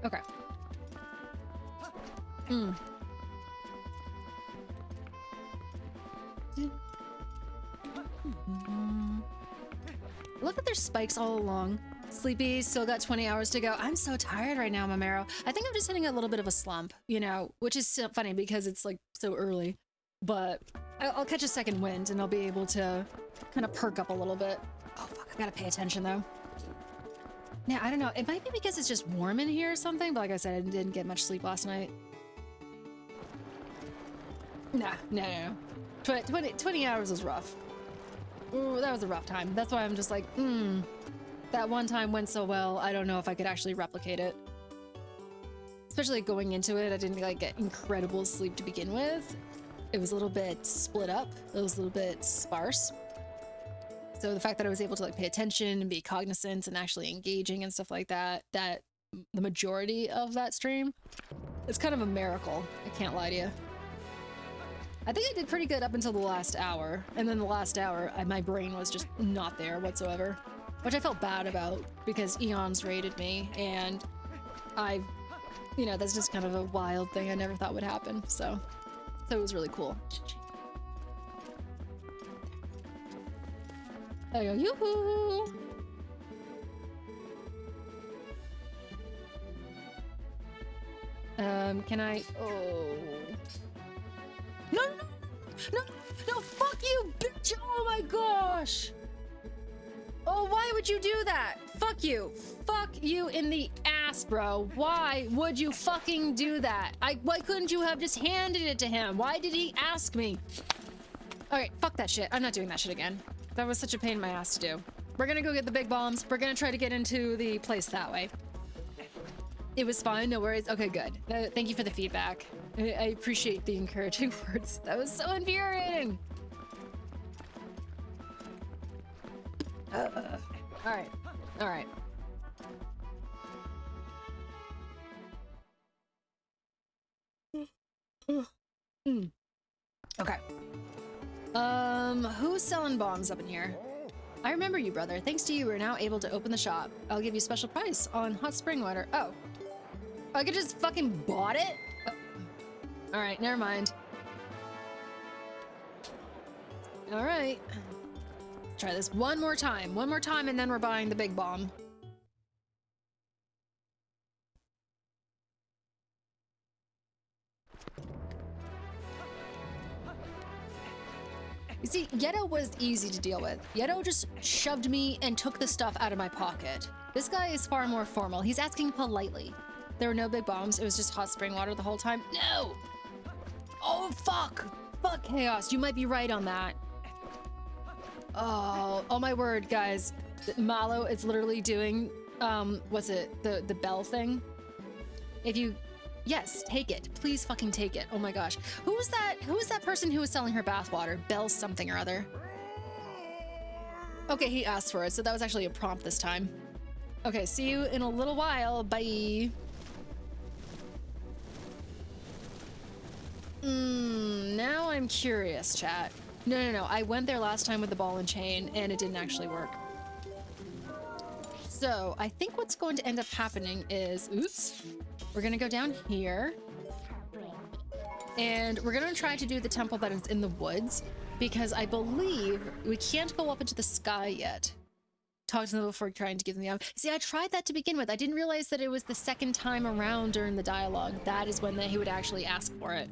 Okay. I love that there's spikes all along. Sleepy, still got 20 hours to go. I'm so tired right now, Mamero. I think I'm just hitting a little bit of a slump, you know, which is so funny because it's like so early. But I'll catch a second wind and I'll be able to kind of perk up a little bit. Oh fuck, I gotta pay attention though. Yeah, I don't know. It might be because it's just warm in here or something, but like I said, I didn't get much sleep last night. No. 20 hours was rough. Ooh, that was a rough time. That's why I'm just like, that one time went so well, I don't know if I could actually replicate it. Especially going into it, I didn't like get incredible sleep to begin with. It was a little bit split up. It was a little bit sparse. So the fact that I was able to like pay attention and be cognizant and actually engaging and stuff like that, that the majority of that stream, it's kind of a miracle. I can't lie to you. I think I did pretty good up until the last hour. And then the last hour, my brain was just not there whatsoever, which I felt bad about because Eons raided me and you know, that's just kind of a wild thing I never thought would happen. So it was really cool. There you go. Yoo-hoo! Can I... Oh... No, fuck you, bitch! Oh my gosh! Oh, why would you do that? Fuck you. Fuck you in the ass, bro. Why would you fucking do that? Why couldn't you have just handed it to him? Why did he ask me? Alright, fuck that shit. I'm not doing that shit again. That was such a pain in my ass to do. We're gonna go get the big bombs. We're gonna try to get into the place that way. It was fine, no worries. Okay, good. Thank you for the feedback. I appreciate the encouraging words. That was so infuriating. Alright. Alright. Okay. Who's selling bombs up in here? I remember you, brother. Thanks to you, we're now able to open the shop. I'll give you a special price on hot spring water. Oh. I could just fucking bought it? Alright, never mind. Alright. Try this one more time. One more time and then we're buying the big bomb. You see, Yeto was easy to deal with. Yeto just shoved me and took the stuff out of my pocket. This guy is far more formal. He's asking politely. There were no big bombs. It was just hot spring water the whole time. No! Oh, fuck! Fuck, Chaos. You might be right on that. Oh my word, guys. Malo is literally doing, what's it? The bell thing? If you... Yes, take it. Please fucking take it. Oh my gosh. Who was that person who was selling her bathwater? Bell something or other. Okay, he asked for it, so that was actually a prompt this time. Okay, see you in a little while. Bye. Now I'm curious, chat. No. I went there last time with the ball and chain, and it didn't actually work. So, I think what's going to end up happening is... Oops. We're gonna go down here. And we're gonna try to do the temple that is in the woods, because I believe we can't go up into the sky yet. Talk to them before trying to give them the option. See, I tried that to begin with. I didn't realize that it was the second time around during the dialogue. That is when he would actually ask for it.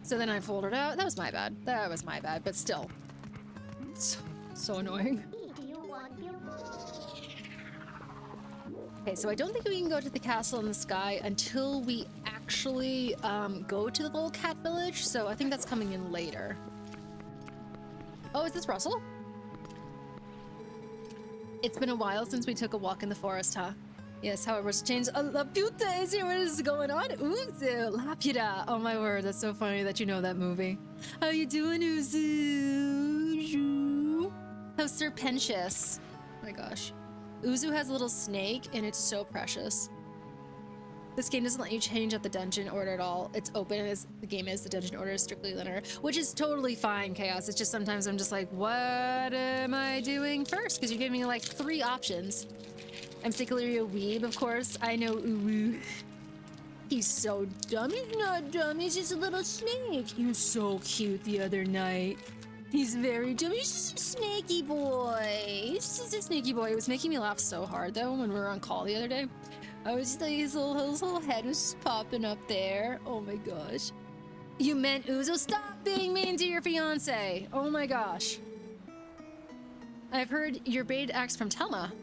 So then I folded out. That was my bad. That was my bad, but still. So annoying. Okay, so I don't think we can go to the castle in the sky until we actually go to the little cat village. So I think that's coming in later. Oh, is this Russell? It's been a while since we took a walk in the forest, huh? Yes, however, it's changed. Laputa is here. What is going on? Uzu, Laputa. Oh my word, that's so funny that you know that movie. How you doing, Uzu? How serpentious. Oh my gosh. Uzu has a little snake, and it's so precious. This game doesn't let you change up the dungeon order at all. It's open as the game is. The dungeon order is strictly linear, which is totally fine, Chaos. It's just sometimes I'm just like, what am I doing first? Because you're giving me like 3 options. I'm secretly a weeb, of course. I know Uwu. He's so dumb. He's not dumb. He's just a little snake. He was so cute the other night. He's very dumb. He's just a snaky boy. He's just a snaky boy. It was making me laugh so hard, though, when we were on call the other day. I was just like, his little head was just popping up there. Oh my gosh. You meant Uzo? Stop being mean to your fiance. Oh my gosh. I've heard your bait axe from Telma.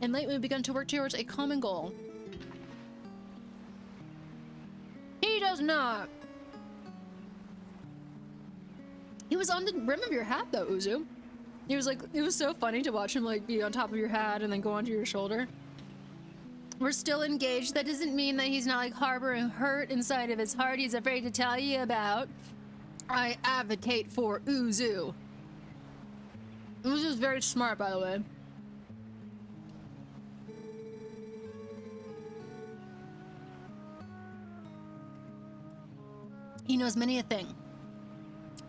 And lately we've begun to work towards a common goal. He does not. He was on the rim of your hat, though, Uzu. He was like, it was so funny to watch him like be on top of your hat and then go onto your shoulder. We're still engaged. That doesn't mean that he's not like harboring hurt inside of his heart he's afraid to tell you about. I advocate for Uzu. Uzu's very smart, by the way. He knows many a thing.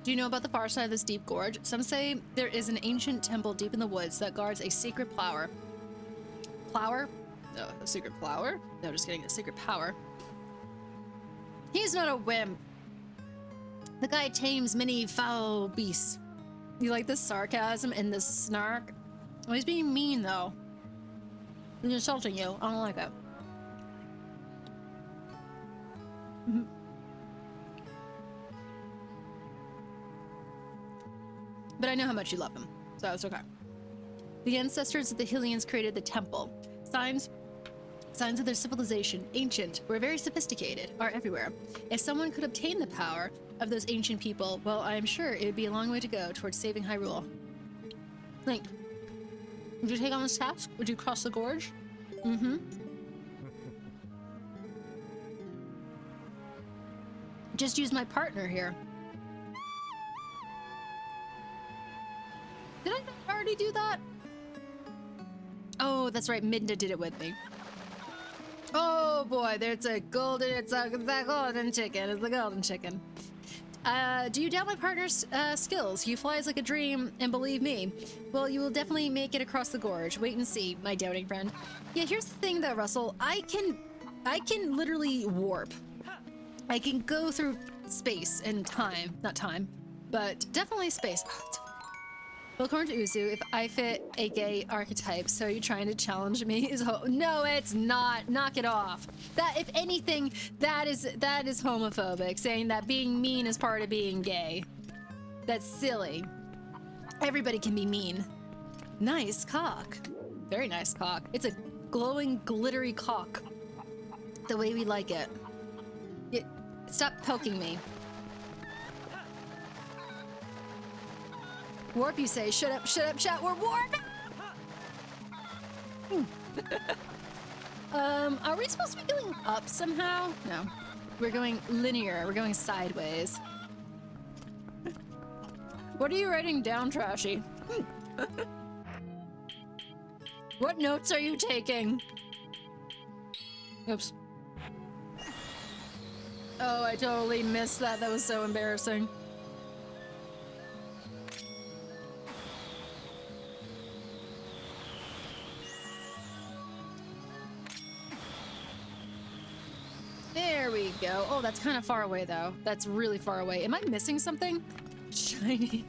Do you know about the far side of this deep gorge? Some say there is an ancient temple deep in the woods that guards a secret flower. Flower? No, a secret flower? No, just kidding, a secret power. He's not a wimp. The guy tames many foul beasts. You like this sarcasm and this snark? Oh, he's being mean, though. He's insulting you. I don't like it. But I know how much you love him, so it's okay. The ancestors of the Hylians created the temple. Signs of their civilization, ancient, or very sophisticated, are everywhere. If someone could obtain the power of those ancient people, well, I am sure it would be a long way to go towards saving Hyrule. Link, would you take on this task? Would you cross the gorge? Mm-hmm. Just use my partner here. Did I already do that? Oh, that's right. Midna did it with me. Oh boy, there's a golden. It's a golden chicken. It's the golden chicken. Do you doubt my partner's skills? He flies like a dream, and believe me, well, you will definitely make it across the gorge. Wait and see, my doubting friend. Yeah, here's the thing, though, Russell. I can literally warp. I can go through space and time, not time, but definitely space. Well, according to Uzu, if I fit a gay archetype, so you're trying to challenge me is no, it's not. Knock it off. That, if anything, that is homophobic. Saying that being mean is part of being gay. That's silly. Everybody can be mean. Nice cock. Very nice cock. It's a glowing, glittery cock. The way we like it. Stop poking me. Warp, you say. Shut up, chat. We're warp! Are we supposed to be going up somehow? No. We're going linear. We're going sideways. What are you writing down, Trashy? What notes are you taking? Oops. Oh, I totally missed that. That was so embarrassing. There we go. Oh, that's kind of far away, though. That's really far away. Am I missing something? Shiny.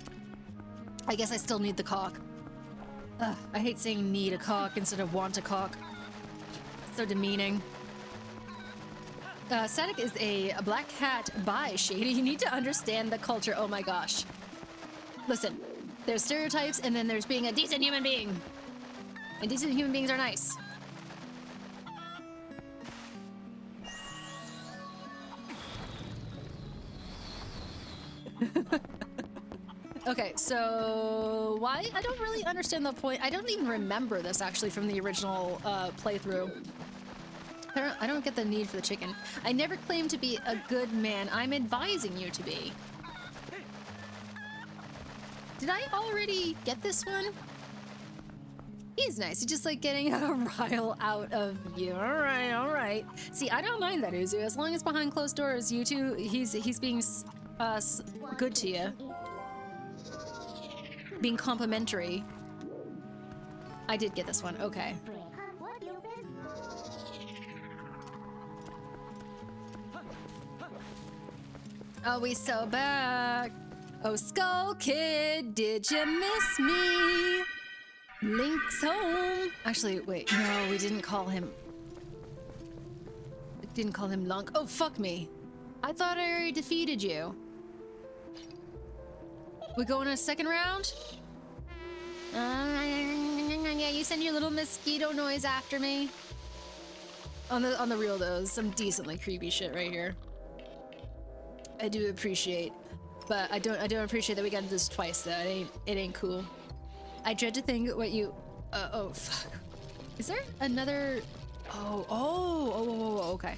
I guess I still need the cock. Ugh, I hate saying need a cock instead of want a cock. So demeaning. Static is a black hat by Shady. You need to understand the culture. Oh my gosh. Listen, there's stereotypes and then there's being a decent human being. And decent human beings are nice. Okay, so why? I don't really understand the point. I don't even remember this actually from the original playthrough. I don't get the need for the chicken. I never claimed to be a good man. I'm advising you to be. Did I already get this one? He's nice. He's just like getting a rile out of you. All right, all right. See, I don't mind that, Uzu. As long as behind closed doors, you two, he's being good to you. Being complimentary. I did get this one. Okay. Oh, we so back. Oh, Skull Kid, did you miss me? Link's home. Actually, wait, no, we didn't call him. Didn't call him Lunk. Oh, fuck me. I thought I already defeated you. We going on a second round? Yeah, you send your little mosquito noise after me. On the real though, some decently creepy shit right here. I do appreciate, but I don't appreciate that we got to do this twice though. It ain't cool. I dread to think what you. Oh fuck. Is there another? Oh, okay.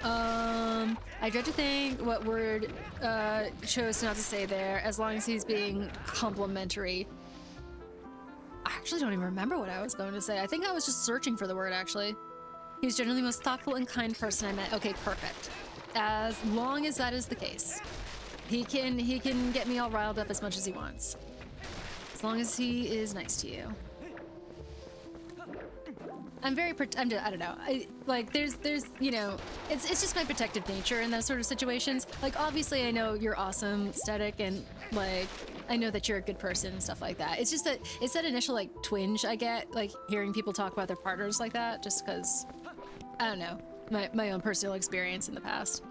I dread to think what word chose not to say there, as long as he's being complimentary. I actually don't even remember what I was going to say. I think I was just searching for the word, actually. He was generally the most thoughtful and kind person I met. Okay, perfect. As long as that is the case. He can get me all riled up as much as he wants. As long as he is nice to you. I don't know. There's, you know, it's just my protective nature in those sort of situations. Like, obviously I know you're awesome, Static, and like, I know that you're a good person and stuff like that. It's just that, it's that initial like twinge I get, like hearing people talk about their partners like that, just because, I don't know, my own personal experience in the past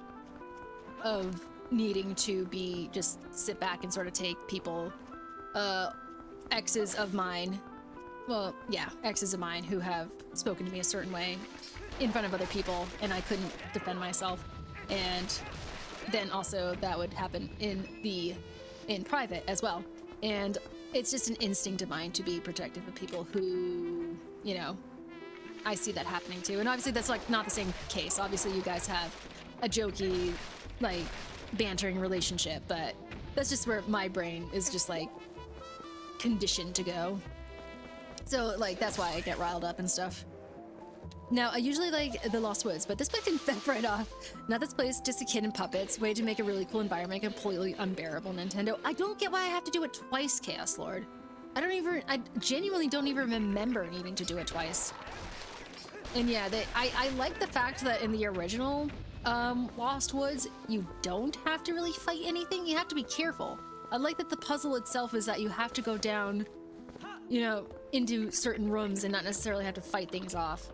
of needing to be, just sit back and sort of take people, exes of mine, well, yeah, exes of mine who have spoken to me a certain way in front of other people, and I couldn't defend myself. And then also that would happen in private as well. And it's just an instinct of mine to be protective of people who, you know, I see that happening too. And obviously that's like not the same case. Obviously you guys have a jokey, like, bantering relationship, but that's just where my brain is just like conditioned to go. So like that's why I get riled up and stuff. Now I usually like the Lost Woods, but this place can fend right off. Not this place, just a kid and puppets. Way to make a really cool environment completely unbearable, Nintendo. I don't get why I have to do it twice, Chaos Lord. I genuinely don't even remember needing to do it twice. And yeah, I like the fact that in the original Lost Woods, you don't have to really fight anything. You have to be careful. I like that the puzzle itself is that you have to go down, you know, into certain rooms and not necessarily have to fight things off.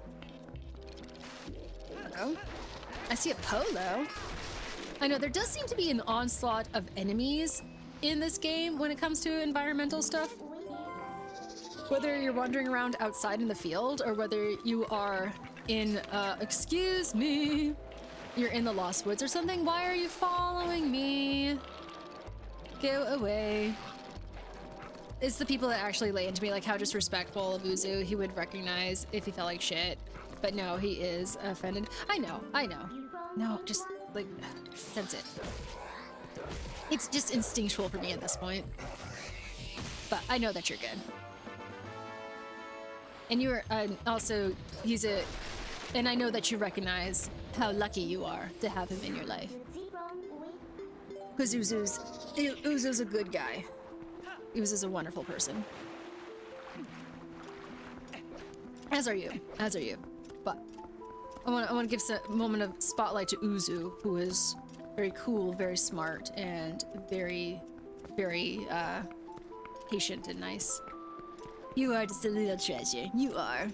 Oh, I see a polo. I know there does seem to be an onslaught of enemies in this game when it comes to environmental stuff. Whether you're wandering around outside in the field or whether you are in, excuse me, you're in the Lost Woods or something. Why are you following me? Go away. It's the people that actually lay into me, like how disrespectful of Uzu he would recognize if he felt like shit. But no, he is offended. I know. No, just, like, sense it. It's just instinctual for me at this point. But I know that you're good. And you're, also, and I know that you recognize how lucky you are to have him in your life. Because Uzu's a good guy. Uzu's a wonderful person. As are you. But I want to give a moment of spotlight to Uzu, who is very cool, very smart, and very, very patient and nice. You are just a little treasure. You are.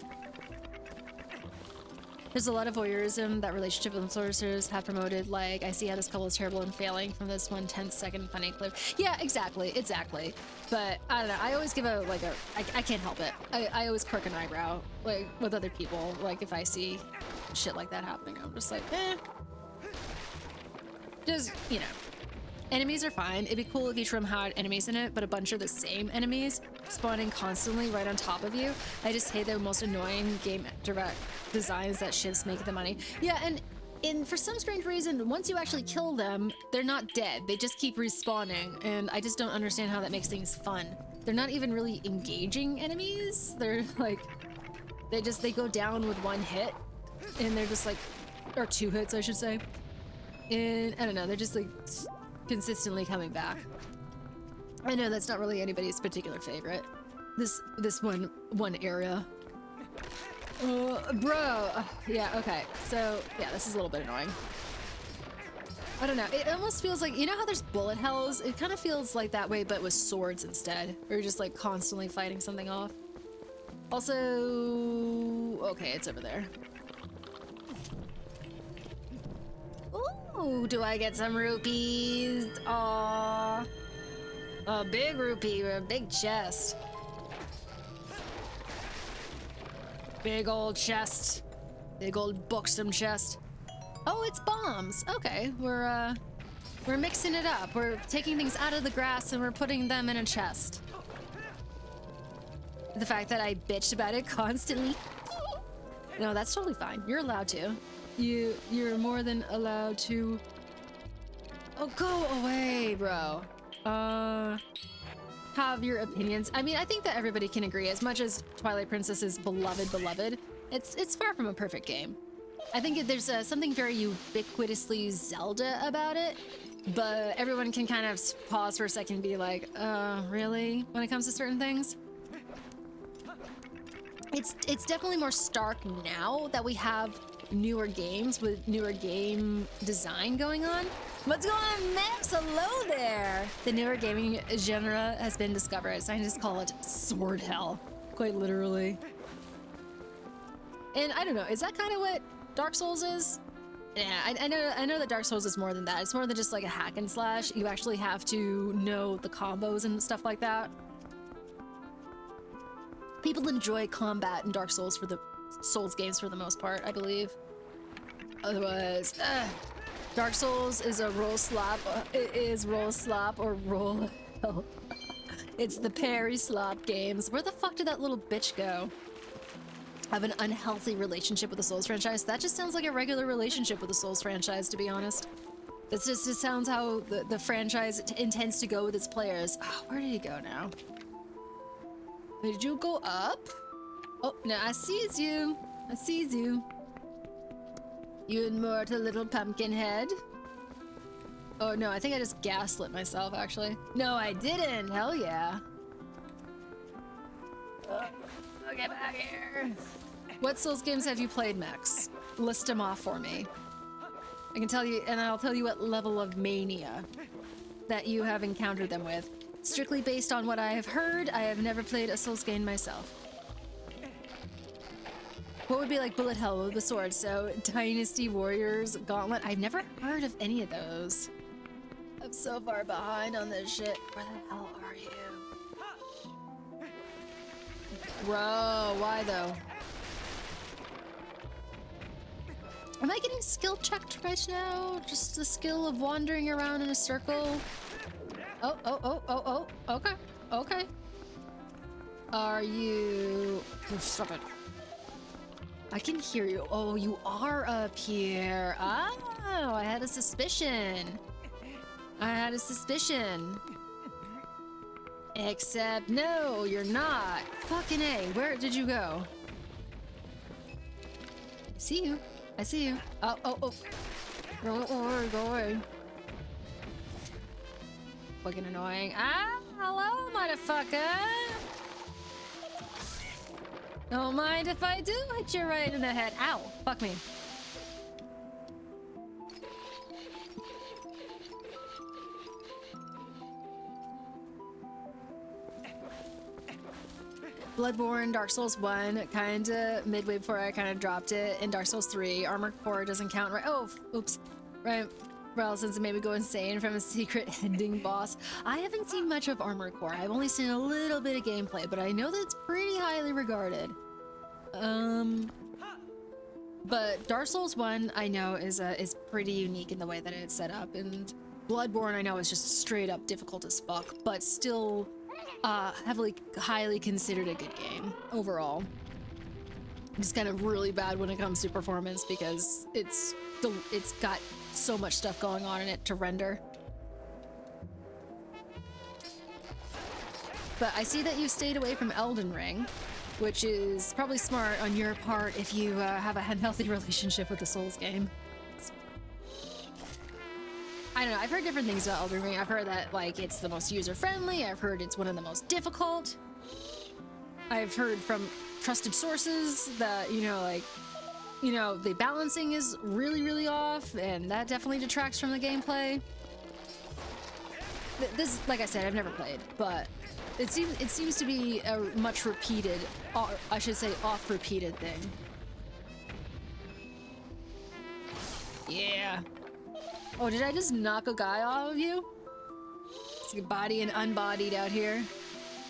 There's a lot of voyeurism that relationship influencers have promoted, like, I see how this couple is terrible and failing from this 1 10-second funny clip. Yeah, exactly. But, I don't know, I always give I can't help it. I always quirk an eyebrow, like, with other people, like, if I see shit like that happening, I'm just like, eh. Just, you know. Enemies are fine. It'd be cool if each room had enemies in it, but a bunch of the same enemies spawning constantly right on top of you. I just hate the most annoying game direct designs that shifts make the money. Yeah, and for some strange reason, once you actually kill them, they're not dead. They just keep respawning, and I just don't understand how that makes things fun. They're not even really engaging enemies. They're like, they go down with 1 hit, and they're just like, or 2 hits, I should say. And I don't know, they're just like consistently coming back. I know that's not really anybody's particular favorite. This one area. Bro. Yeah, okay. So, yeah, this is a little bit annoying. I don't know. It almost feels like, you know how there's bullet hells? It kind of feels like that way, but with swords instead. Or you're just like constantly fighting something off. Also, okay, it's over there. Ooh, do I get some rupees? Aww. A big rupee, a big chest. Big old chest. Big old buxom chest. Oh, it's bombs. Okay, we're mixing it up. We're taking things out of the grass and we're putting them in a chest. The fact that I bitched about it constantly. No, that's totally fine. You're allowed to. You're more than allowed to. Oh, go away, bro. Have your opinions. I mean, I think that everybody can agree. As much as Twilight Princess is beloved, it's far from a perfect game. I think there's something very ubiquitously Zelda about it, but everyone can kind of pause for a second and be like, really? When it comes to certain things? It's definitely more stark now that we have newer games with newer game design going on. What's going on, Max? Hello there! The newer gaming genre has been discovered. Scientists call it sword hell, quite literally. And I don't know, is that kind of what Dark Souls is? Yeah, I know that Dark Souls is more than that. It's more than just like a hack and slash. You actually have to know the combos and stuff like that. People enjoy combat in Dark Souls for the Souls games for the most part, I believe. Otherwise, Dark Souls is a roll slap. It is roll slap or roll hell. It's the parry slap games. Where the fuck did that little bitch go? I have an unhealthy relationship with the Souls franchise. That just sounds like a regular relationship with the Souls franchise, to be honest. It just sounds how the franchise intends to go with its players. Oh, where did he go now? Did you go up? Oh, no, I sees you. I sees you. You immortal little pumpkin head. Oh, no, I think I just gaslit myself, actually. No, I didn't. Hell yeah. Oh, get back here. What Souls games have you played, Max? List them off for me. I can tell you, and I'll tell you what level of mania that you have encountered them with. Strictly based on what I have heard, I have never played a Souls game myself. What would be like bullet hell with the sword? So Dynasty Warriors Gauntlet. I've never heard of any of those. I'm so far behind on this shit. Where the hell are you? Bro, why though? Am I getting skill checked right now? Just the skill of wandering around in a circle? Oh, okay, okay. Are you... Oh, stop it. I can hear you. Oh, you are up here. Oh, I had a suspicion. I had a suspicion. Except, no, you're not. Fucking A, where did you go? I see you. I see you. Oh. Go away. Fucking annoying. Ah, hello, motherfucker. Don't mind if I do hit you right in the head. Ow, fuck me. Bloodborne, Dark Souls 1, kinda midway before I kinda dropped it. In Dark Souls 3, Armored Core doesn't count, right? Oh, oops. Right. Well, since it made me go insane from a secret ending boss. I haven't seen much of Armored Core. I've only seen a little bit of gameplay, but I know that it's pretty highly regarded. But Dark Souls 1, I know, is pretty unique in the way that it's set up, and Bloodborne, I know, is just straight up difficult as fuck, but still highly considered a good game overall. It's kind of really bad when it comes to performance because it's got so much stuff going on in it to render. But I see that you stayed away from Elden Ring, which is probably smart on your part if you have a unhealthy relationship with the Souls game. I don't know, I've heard different things about Elden Ring. I've heard that, like, it's the most user-friendly. I've heard it's one of the most difficult. I've heard from trusted sources that, you know, like, you know, the balancing is really, really off, and that definitely detracts from the gameplay. This, like I said, I've never played, but it seems to be a much repeated, or I should say oft-repeated thing. Yeah. Oh, did I just knock a guy off of you? It's like body and unbodied out here.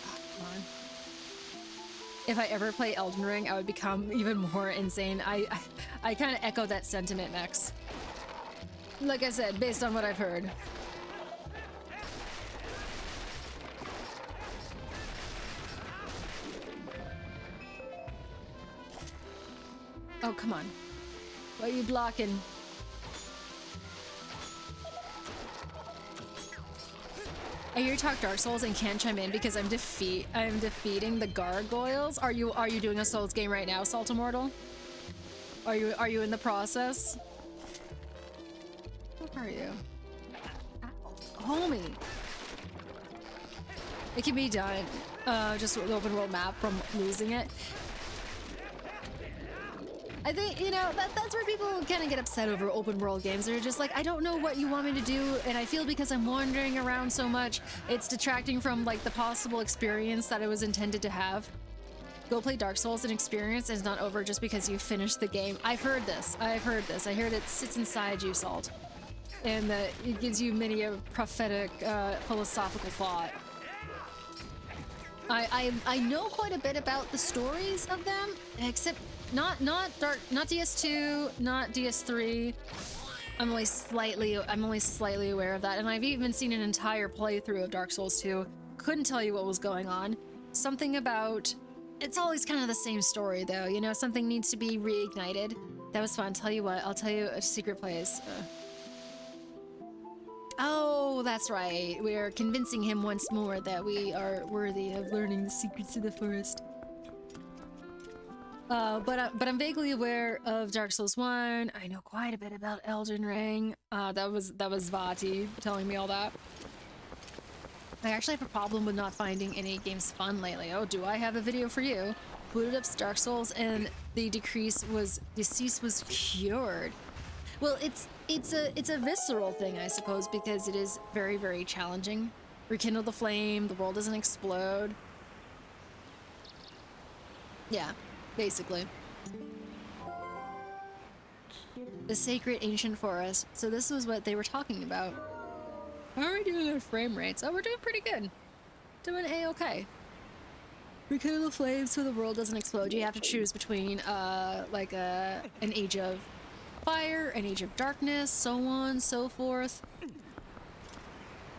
Oh, come on. If I ever play Elden Ring, I would become even more insane. I kind of echo that sentiment, Max. Like I said, based on what I've heard. Oh, come on. Why are you blocking? I hear you talk Dark Souls and can't chime in because I'm defeating the gargoyles. Are you doing a Souls game right now, Salt Immortal? Are you in the process? Where are you? Ow, homie. It can be done. Just with the open world map from losing it. I think, you know, that's where people kind of get upset over open world games. They're just like, I don't know what you want me to do, and I feel because I'm wandering around so much, it's detracting from, like, the possible experience that it was intended to have. Go play Dark Souls and experience is not over just because you finished the game. I've heard this. I heard it sits inside you, Salt. And that it gives you many a prophetic, philosophical thought. I know quite a bit about the stories of them, except not DS2, not DS3. I'm only slightly aware of that, and I've even seen an entire playthrough of Dark Souls 2. Couldn't tell you what was going on. Something about... It's always kind of the same story, though. You know, something needs to be reignited. That was fun. Tell you what, I'll tell you a secret place. Oh, that's right. We're convincing him once more that we are worthy of learning the secrets of the forest. But I'm vaguely aware of Dark Souls 1. I know quite a bit about Elden Ring. That was Vati telling me all that. I actually have a problem with not finding any games fun lately. Oh, do I have a video for you? Booted up Dark Souls and the decease was cured. Well, it's a visceral thing, I suppose, because it is very, very challenging. Rekindle the flame, the world doesn't explode. Yeah, basically. The sacred ancient forest. So this was what they were talking about. How are we doing on frame rates? Oh, we're doing pretty good. Doing A-okay. Rekindle the flame so the world doesn't explode. You have to choose between like an age of fire, an age of darkness, so on, so forth.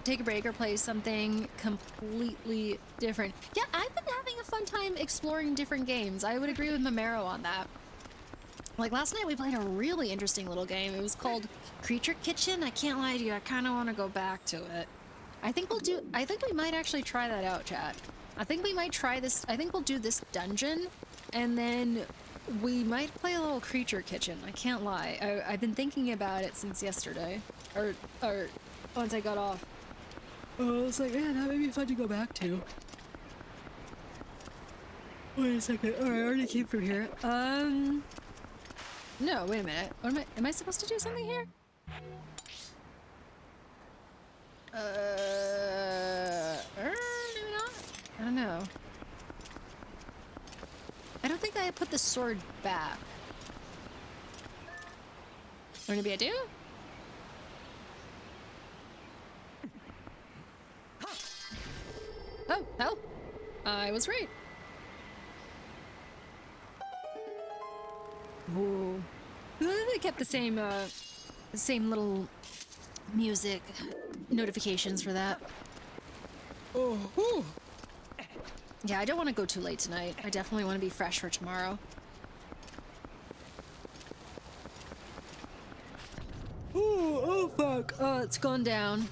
Take a break or play something completely different. Yeah, I've been having a fun time exploring different games. I would agree with Mamero on that. Like last night we played a really interesting little game. It was called Creature Kitchen. I can't lie to you, I kind of want to go back to it. I think we might actually try that out, chat. I think we might try this. I think we'll do this dungeon and then we might play a little Creature Kitchen. I can't lie. I've been thinking about it since yesterday. Or once I got off. Oh, I was like, man, that might be fun to go back to. Wait a second. Alright, I already came from here. No, wait a minute. What am I supposed to do something here? Maybe not? I don't know. I don't think I put the sword back. Or maybe I do? Oh, hell. I was right. Ooh. They kept the same little music notifications for that. Oh, whew. Yeah, I don't want to go too late tonight. I definitely want to be fresh for tomorrow. Oh fuck. Oh, it's gone down.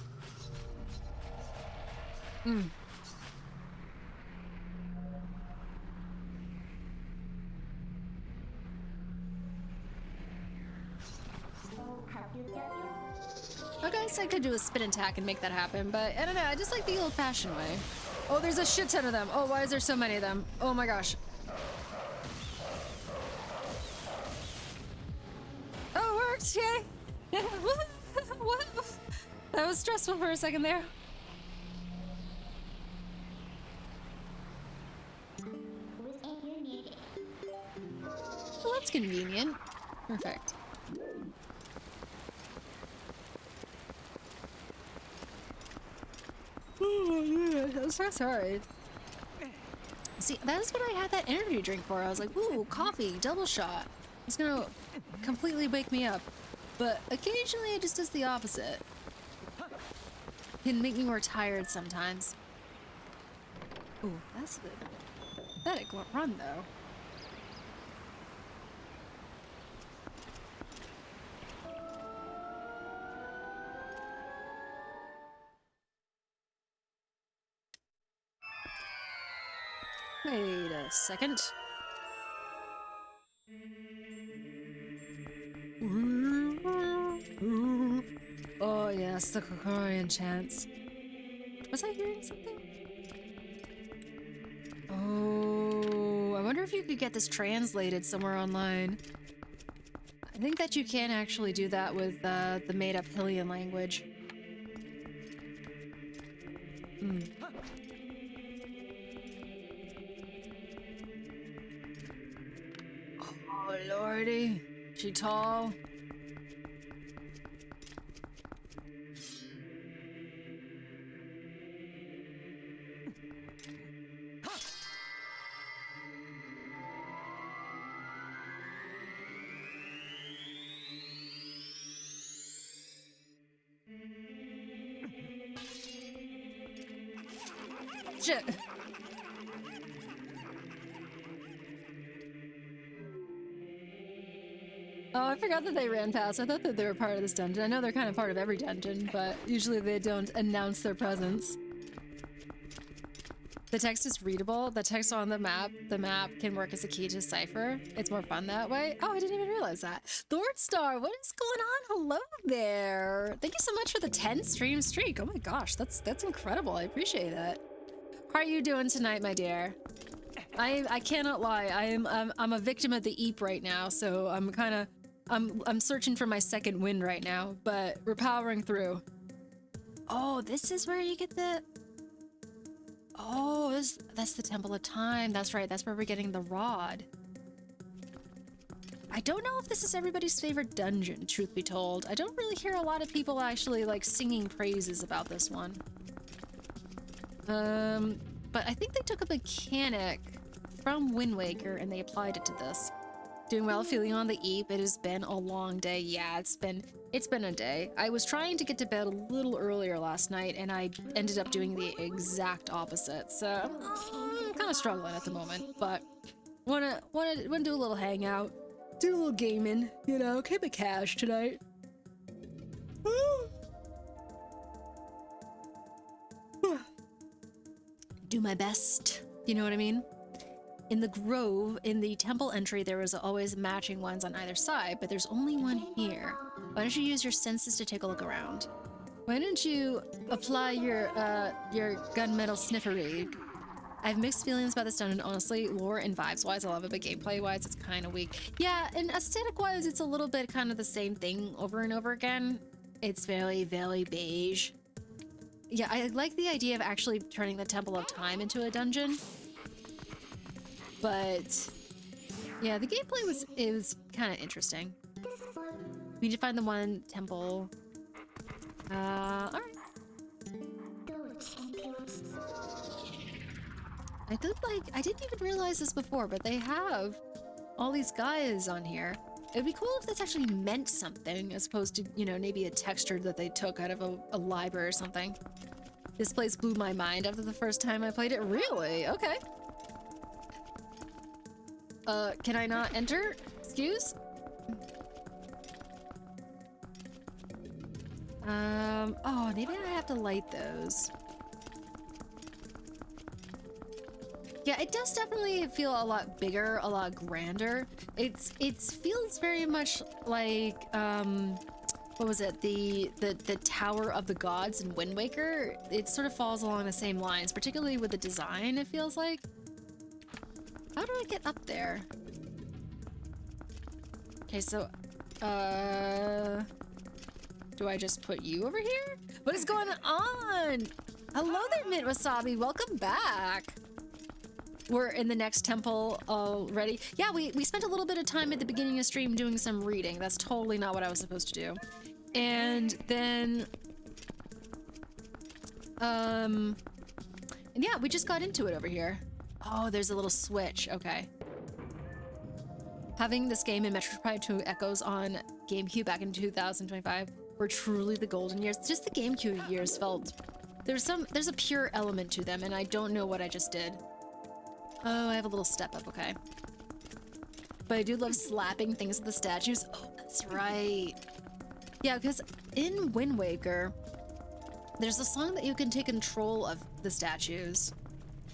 I guess I could do a spin attack and make that happen, but I don't know, I just like the old-fashioned way. Oh, there's a shit ton of them. Oh, why is there so many of them? Oh my gosh. Oh, it worked, yay! What? That was stressful for a second there. Well, that's convenient. Perfect. Oh, yeah, I'm so sorry. See, that is what I had that energy drink for. I was like, ooh, coffee, double shot. It's gonna completely wake me up. But occasionally it just does the opposite. Can make me more tired sometimes. Ooh, that's good. Pathetic run, though. Wait a second. Oh yes, the Kokorian chants. Was I hearing something? Oh, I wonder if you could get this translated somewhere online. I think that you can actually do that with the made-up Hylian language. Oh lordy, she tall. Shit. Oh, I forgot that they ran past. I thought that they were part of this dungeon. I know they're kind of part of every dungeon, but usually they don't announce their presence. The text is readable. The text on the map can work as a key to decipher. It's more fun that way. Oh, I didn't even realize that. Thornstar, what is going on? Hello there. Thank you so much for the 10 stream streak. Oh my gosh, that's incredible. I appreciate that. How are you doing tonight, my dear? I cannot lie. I'm a victim of the eep right now, so I'm I'm searching for my second wind right now, but we're powering through. Oh, this is where you get the... Oh, that's the Temple of Time. That's right, that's where we're getting the rod. I don't know if this is everybody's favorite dungeon, truth be told. I don't really hear a lot of people actually like singing praises about this one. But I think they took a mechanic from Wind Waker and they applied it to this. Doing well, feeling on the eve. It has been a long day. Yeah, it's been a day. I was trying to get to bed a little earlier last night and I ended up doing the exact opposite. So I'm kind of struggling at the moment, but wanna do a little hangout, do a little gaming, you know, keep it cash tonight. Do my best, you know what I mean? In the grove, in the temple entry, there was always matching ones on either side, but there's only one here. Why don't you use your senses to take a look around? Why don't you apply your gunmetal sniffery? I have mixed feelings about this dungeon, honestly. Lore and vibes-wise, I love it, but gameplay-wise, it's kind of weak. Yeah, and aesthetic-wise, it's a little bit kind of the same thing over and over again. It's very, very beige. Yeah, I like the idea of actually turning the Temple of Time into a dungeon. But yeah, the gameplay was kind of interesting. We need to find the one temple. All right. I didn't even realize this before, but they have all these guys on here. It'd be cool if this actually meant something as opposed to, you know, maybe a texture that they took out of a library or something. This place blew my mind after the first time I played it. Really? Okay. Can I not enter? Excuse? Oh, maybe I have to light those. Yeah, it does definitely feel a lot bigger, a lot grander. It feels very much like, what was it? The Tower of the Gods in Wind Waker. It sort of falls along the same lines, particularly with the design, it feels like. How do I get up there? Okay, so, do I just put you over here? What is going on? Hello there, Mint Wasabi. Welcome back. We're in the next temple already. Yeah, we spent a little bit of time at the beginning of stream doing some reading. That's totally not what I was supposed to do. And then, and yeah, we just got into it over here. Oh, there's a little switch. Okay. Having this game in Metroid Prime 2 Echoes on GameCube back in 2025 were truly the golden years. Just the GameCube years felt... There's a pure element to them, and I don't know what I just did. Oh, I have a little step up, okay. But I do love slapping things with the statues. Oh, that's right. Yeah, because in Wind Waker, there's a song that you can take control of the statues.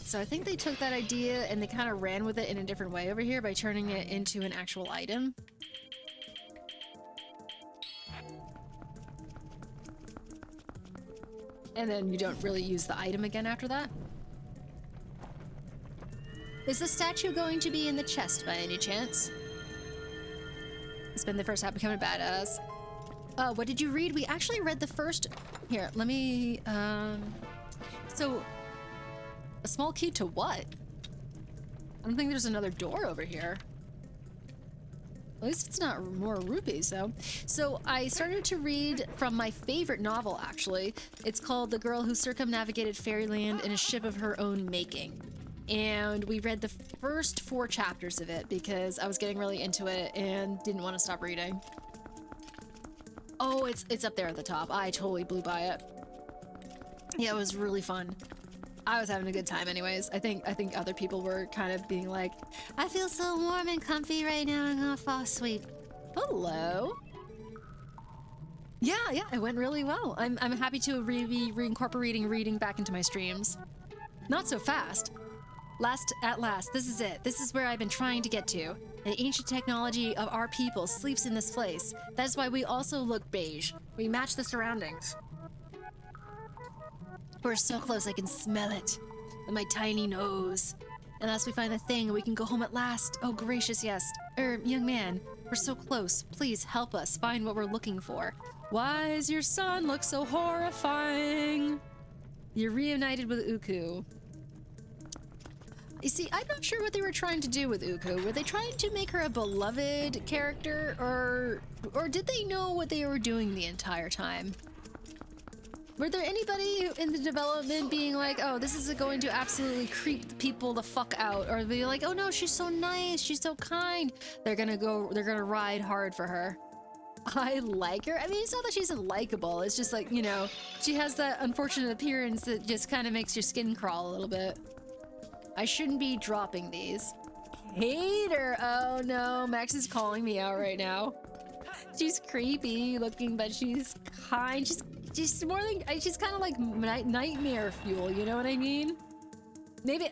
So I think they took that idea and they kind of ran with it in a different way over here by turning it into an actual item. And then you don't really use the item again after that. Is the statue going to be in the chest by any chance? Spend the first half becoming a badass. What did you read? We actually read the first... Here, let me... So... A small key to what? I don't think there's another door over here. At least it's not more rupees, though. So I started to read from my favorite novel, actually. It's called The Girl Who Circumnavigated Fairyland in a Ship of Her Own Making. And we read the first 4 chapters of it because I was getting really into it and didn't want to stop reading. Oh, it's up there at the top. I totally blew by it. Yeah, it was really fun. I was having a good time anyways. I think other people were kind of being like, I feel so warm and comfy right now, I'm gonna fall asleep. Hello. Yeah, it went really well. I'm happy to be reincorporating reading back into my streams. Not so fast. At last, this is it. This is where I've been trying to get to. The ancient technology of our people sleeps in this place. That's why we also look beige. We match the surroundings. We're so close I can smell it with my tiny nose. Unless we find the thing, we can go home at last. Oh, gracious, yes. Young man, we're so close. Please help us find what we're looking for. Why does your son look so horrifying? You're reunited with Uku. You see, I'm not sure what they were trying to do with Uku. Were they trying to make her a beloved character, or did they know what they were doing the entire time? Were there anybody in the development being like, oh, this is going to absolutely creep people the fuck out? Or be like, oh no, she's so nice, she's so kind. They're gonna ride hard for her. I like her. I mean, it's not that she's unlikable. It's just like, you know, she has that unfortunate appearance that just kind of makes your skin crawl a little bit. I shouldn't be dropping these. Hater! Oh no, Max is calling me out right now. She's creepy looking, but she's kind. She's more than, she's kind of like nightmare fuel, you know what I mean? Maybe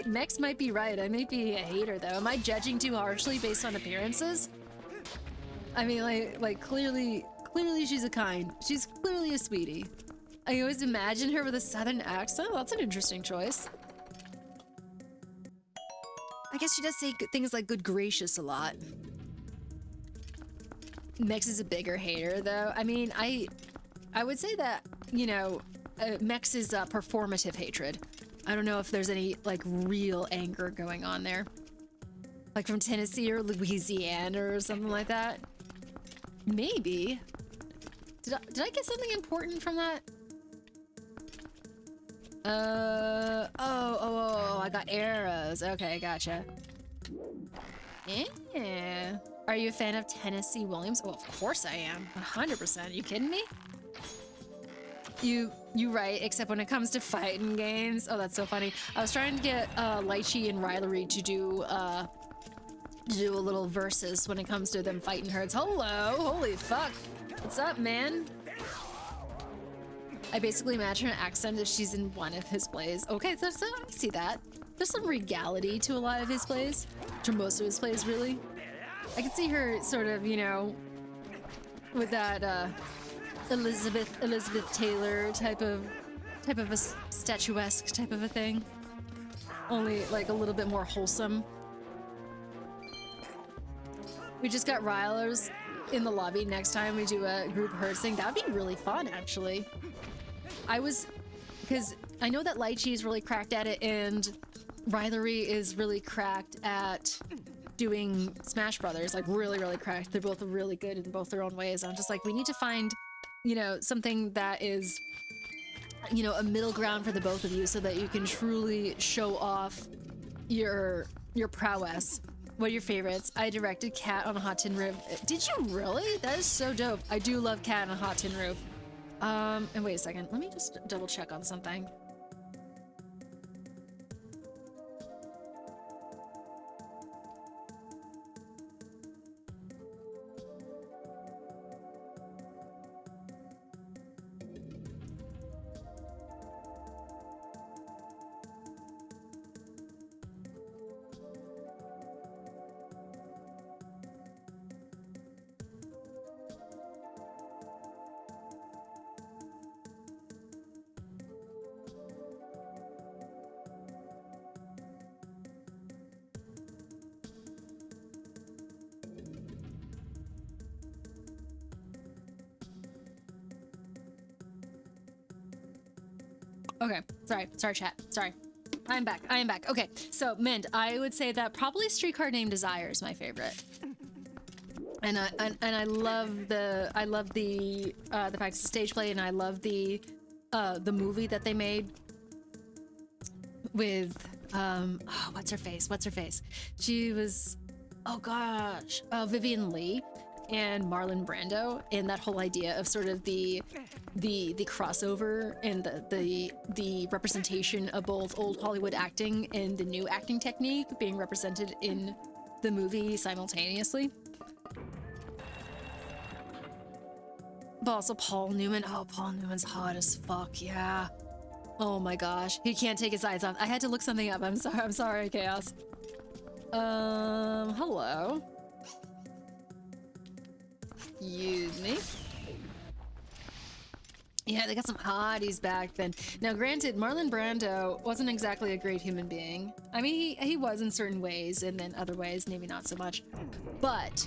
Max might be right. I might be a hater though. Am I judging too harshly based on appearances? I mean, like clearly she's a kind. She's clearly a sweetie. I always imagine her with a southern accent. That's an interesting choice. I guess she does say things like good gracious a lot. Mex is a bigger hater though. I mean, I would say that, you know, Mex is performative hatred. I don't know if there's any like real anger going on there. Like from Tennessee or Louisiana or something like that. Maybe. Did I get something important from that? Oh, I got arrows. Okay, gotcha. Yeah. Are you a fan of Tennessee Williams? Oh, of course I am. 100%. You kidding me? You right, except when it comes to fighting games. Oh, that's so funny. I was trying to get Lychee and Rylery to do a little versus when it comes to them fighting herds. Hello, holy fuck. What's up, man? I basically imagine her accent if she's in one of his plays. Okay, so I see that. There's some regality to a lot of his plays. To most of his plays, really. I can see her sort of, you know, with that Elizabeth Taylor type of a statuesque type of a thing. Only like a little bit more wholesome. We just got Rylers in the lobby. Next time we do a group herd thing, that'd be really fun, actually. Because I know that Lychee is really cracked at it, and Rylery is really cracked at doing Smash Brothers, like really, really cracked. They're both really good in both their own ways. I'm just like, we need to find, you know, something that is, you know, a middle ground for the both of you so that you can truly show off your prowess. What are your favorites? I directed Cat on a Hot Tin Roof. Did you really? That is so dope. I do love Cat on a Hot Tin Roof. And wait a second. Let me just double check on something. Okay, sorry chat, sorry. I am back. Okay, so Mint, I would say that probably Streetcar Named Desire is my favorite. And I love the fact it's a stage play, and I love the movie that they made with what's her face? She was, oh gosh, Vivian Lee and Marlon Brando, and that whole idea of sort of the crossover and the representation of both old Hollywood acting and the new acting technique being represented in the movie simultaneously. But also Paul Newman. Oh, Paul Newman's hot as fuck, yeah. Oh my gosh, he can't take his eyes off. I had to look something up. I'm sorry, Chaos. Hello. Excuse me. Yeah, they got some hotties back then. Now, granted, Marlon Brando wasn't exactly a great human being. I mean, he was in certain ways, and then other ways, maybe not so much. But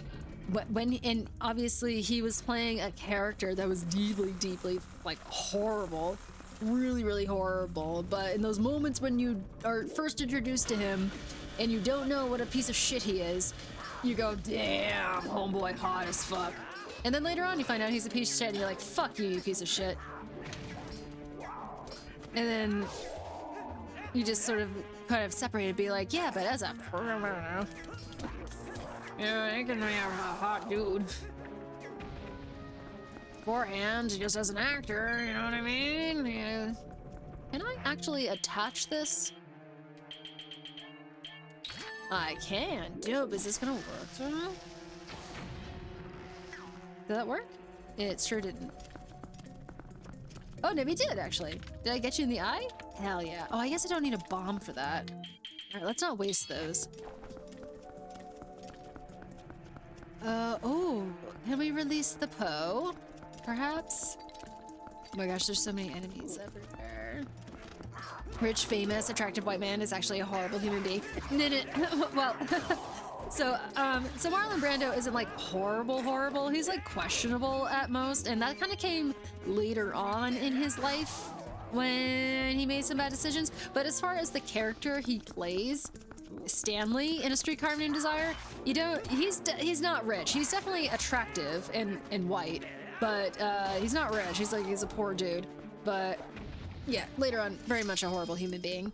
and obviously he was playing a character that was deeply, deeply, like, horrible. Really, really horrible. But in those moments when you are first introduced to him, and you don't know what a piece of shit he is, you go, damn, homeboy hot as fuck. And then later on you find out he's a piece of shit and you're like, fuck you, you piece of shit. And then you just sort of kind of separate and be like, yeah, but as a criminal, yeah, he can be a hot dude. Beforehand, just as an actor, you know what I mean? Yeah. Can I actually attach this? I can. Dope. Is this gonna work? Did that work? It sure didn't. Oh, maybe it did, actually. Did I get you in the eye? Hell yeah. Oh, I guess I don't need a bomb for that. Alright, let's not waste those. Oh. Can we release the Poe? Perhaps? Oh my gosh, there's so many enemies everywhere. Rich, famous, attractive white man is actually a horrible human being. Well, so Marlon Brando isn't like horrible. He's like questionable at most, and that kind of came later on in his life when he made some bad decisions. But as far as the character he plays, Stanley in A Streetcar Named Desire, he's not rich. He's definitely attractive and white, but he's not rich. He's a poor dude. But yeah, later on, very much a horrible human being.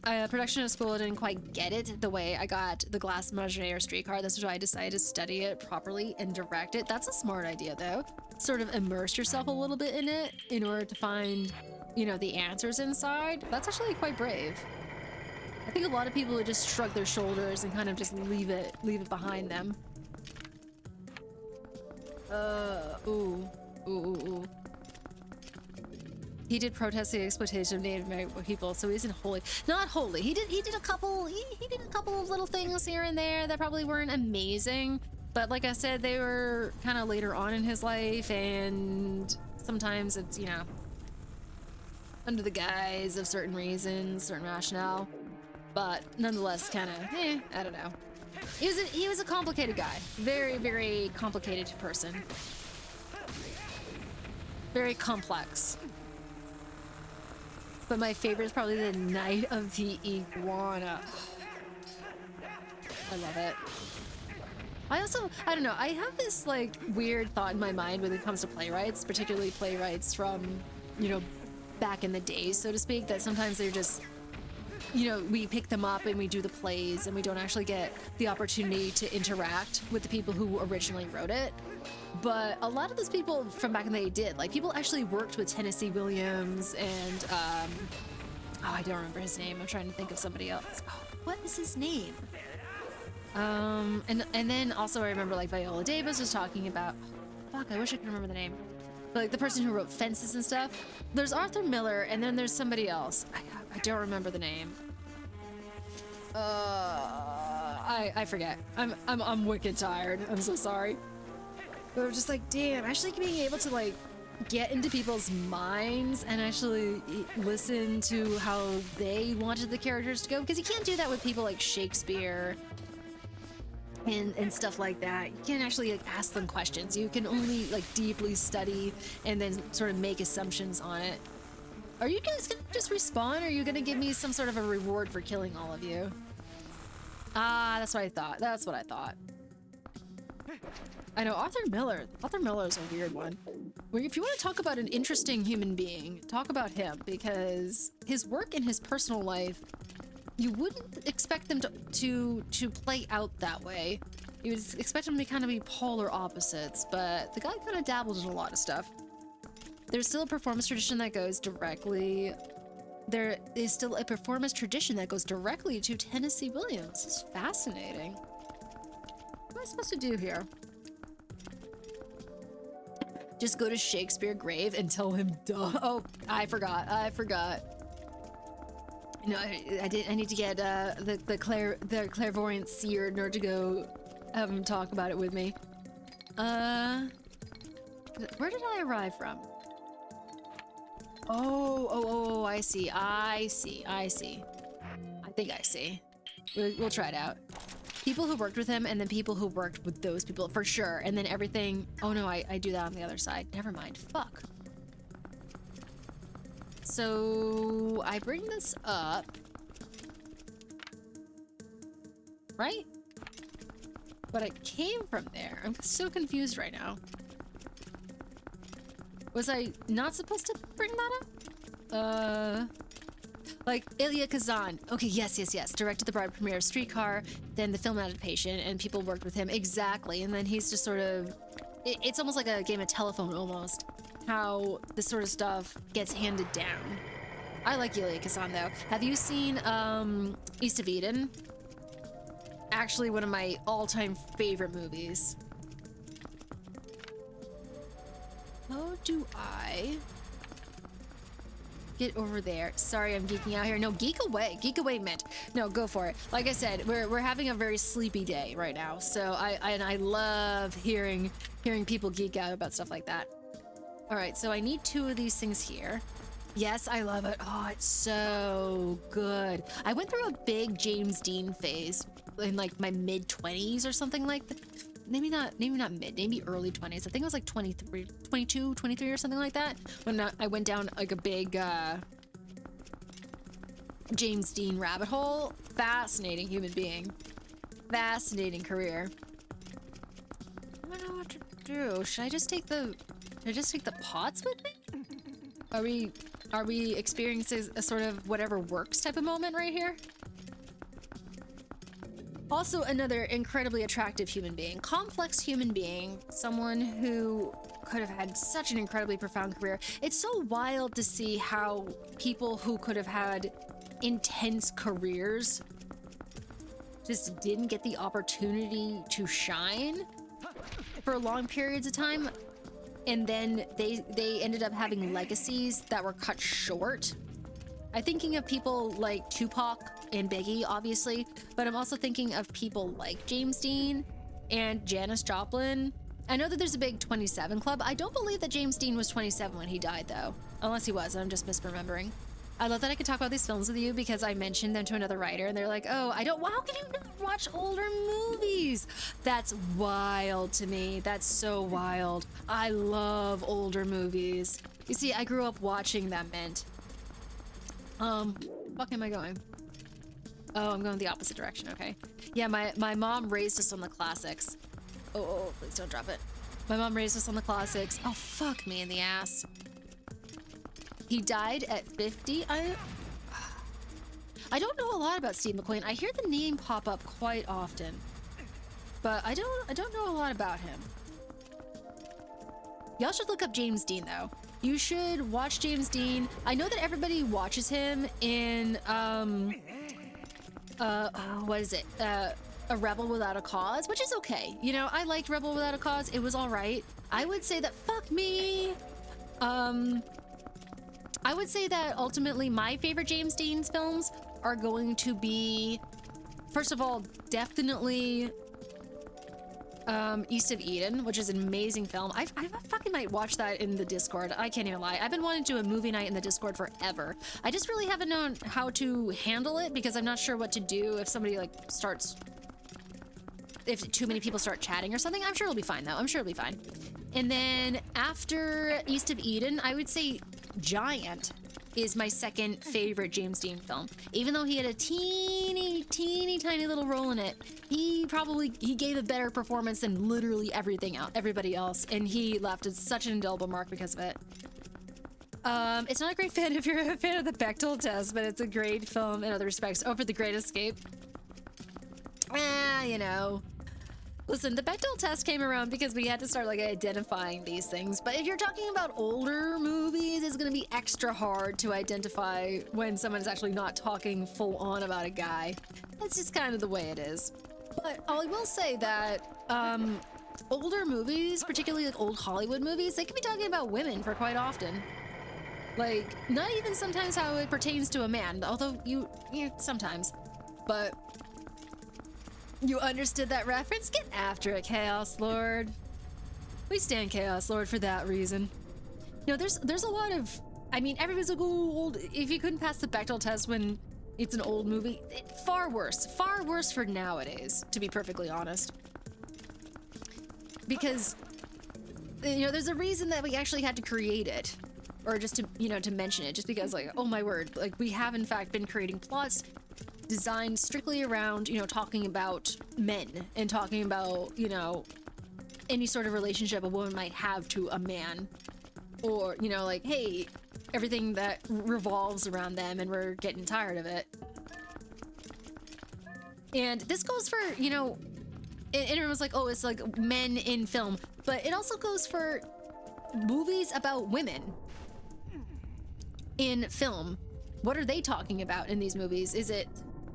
Production at school didn't quite get it the way I got the Glass Menagerie Streetcar. That's why I decided to study it properly and direct it. That's a smart idea, though. Sort of immerse yourself a little bit in it in order to find, you know, the answers inside. That's actually quite brave. I think a lot of people would just shrug their shoulders and kind of just leave it behind them. Ooh. He did protest the exploitation of Native American people, so he isn't holy. Not holy. He did a couple of little things here and there that probably weren't amazing, but like I said, they were kind of later on in his life, and sometimes it's, you know, under the guise of certain reasons, certain rationale, but nonetheless, kind of, I don't know. He was a complicated guy. Very, very complicated person. Very complex. But my favorite is probably the Night of the Iguana. I love it. I don't know, I have this like weird thought in my mind when it comes to playwrights, particularly playwrights from, you know, back in the days, so to speak, that sometimes they're just, you know, we pick them up and we do the plays and we don't actually get the opportunity to interact with the people who originally wrote it. But a lot of those people from back in the day did. Like, people actually worked with Tennessee Williams and, oh, I don't remember his name. I'm trying to think of somebody else. Oh, what is his name? And then also I remember, like, Viola Davis was talking about, fuck, I wish I could remember the name. But, like, the person who wrote Fences and stuff. There's Arthur Miller, and then there's somebody else. I don't remember the name. I forget. I'm wicked tired. I'm so sorry. But we're just like, damn, actually being able to like get into people's minds and actually listen to how they wanted the characters to go, because you can't do that with people like Shakespeare and stuff like that. You can't actually like ask them questions. You can only like deeply study and then sort of make assumptions on it. Are you guys gonna just respawn, or are you gonna give me some sort of a reward for killing all of you? Ah, that's what I thought. That's what I thought. I know, Arthur Miller. Arthur Miller is a weird one. Where if you want to talk about an interesting human being, talk about him, because his work in his personal life, you wouldn't expect them to play out that way. You would expect them to kind of be polar opposites, but the guy kind of dabbled in a lot of stuff. There's still a performance tradition that goes directly... There is still a performance tradition that goes directly to Tennessee Williams. It's fascinating. What am I supposed to do here? Just go to Shakespeare grave and tell him, duh. Oh, I forgot. No, I need to get the clairvoyant seer in order to go have him talk about it with me. Where did I arrive from? Oh, I see. I think I see. We'll try it out. People who worked with him and then people who worked with those people for sure. And then everything. Oh no, I do that on the other side. Never mind. Fuck. So I bring this up. Right? But it came from there. I'm so confused right now. Was I not supposed to bring that up? Like Ilya Kazan. Okay, yes. Directed the Bride premiere of Streetcar, then the film adaptation, and people worked with him. Exactly. And then he's just sort of... It's almost like a game of telephone almost. How this sort of stuff gets handed down. I like Ilya Kazan though. Have you seen East of Eden? Actually one of my all-time favorite movies. How do I get over there? Sorry, I'm geeking out here. No, geek away, Mint. No, go for it. Like I said, we're having a very sleepy day right now, so I love hearing people geek out about stuff like that. All right, so I need 2 of these things here. Yes, I love it. Oh, it's so good. I went through a big James Dean phase in like my mid-20s or something like that. Maybe not mid, maybe early 20s. I think it was like 22, 23 or something like that. When I went down like a big James Dean rabbit hole. Fascinating human being. Fascinating career. I don't know what to do. Should I just take the pots with me? Are we experiencing a sort of whatever works type of moment right here? Also another incredibly attractive human being, complex human being, someone who could have had such an incredibly profound career. It's so wild to see how people who could have had intense careers just didn't get the opportunity to shine for long periods of time. And then they ended up having legacies that were cut short. I'm thinking of people like Tupac and Biggie, obviously, but I'm also thinking of people like James Dean and Janis Joplin. I know that there's a big 27 club. I don't believe that James Dean was 27 when he died, though. Unless he was, I'm just misremembering. I love that I can talk about these films with you because I mentioned them to another writer and they're like, oh, how can you not watch older movies? That's wild to me. That's so wild. I love older movies. You see, I grew up watching them, Mint. Fuck am I going? Oh, I'm going the opposite direction, okay. Yeah, my mom raised us on the classics. Oh, please don't drop it. My mom raised us on the classics. Oh, fuck me in the ass. He died at 50. I don't know a lot about Steve McQueen. I hear the name pop up quite often, but I don't know a lot about him. Y'all should look up James Dean though. You should watch James Dean. I know that everybody watches him in what is it? A Rebel Without a Cause, which is okay. You know, I liked Rebel Without a Cause. It was all right. I would say that fuck me. I would say that ultimately my favorite James Dean films are going to be, first of all, definitely East of Eden, which is an amazing film. I fucking might watch that in the Discord. I can't even lie. I've been wanting to do a movie night in the Discord forever. I just really haven't known how to handle it because I'm not sure what to do if somebody like starts, if too many people start chatting or something. I'm sure it'll be fine though. I'm sure it'll be fine. And then after East of Eden, I would say Giant is my second favorite James Dean film. Even though he had a teeny tiny little role in it, he gave a better performance than literally everybody else, and he left such an indelible mark because of it. It's not a great fit if you're a fan of the Bechdel test, but it's a great film in other respects. Oh, for The Great Escape. You know. Listen, the Bechdel test came around because we had to start like identifying these things. But if you're talking about older movies, it's gonna be extra hard to identify when someone's actually not talking full on about a guy. That's just kind of the way it is. But I will say that older movies, particularly like old Hollywood movies, they can be talking about women for quite often. Like, not even sometimes how it pertains to a man, although you sometimes. But you understood that reference? Get after it, Chaos Lord. We stand Chaos Lord for that reason. You know, there's a lot of I mean, everybody's like, oh, old. If you couldn't pass the Bechdel test when it's an old movie, far worse for nowadays, to be perfectly honest. Because, you know, there's a reason that we actually had to create it, or just to, you know, to mention it, just because, like, oh my word, like, we have in fact been creating plots designed strictly around, you know, talking about men and talking about, you know, any sort of relationship a woman might have to a man, or, you know, like, hey, everything that revolves around them and we're getting tired of it. And this goes for, you know, and everyone was like, oh, it's like men in film, but it also goes for movies about women in film. What are they talking about in these movies? Is it,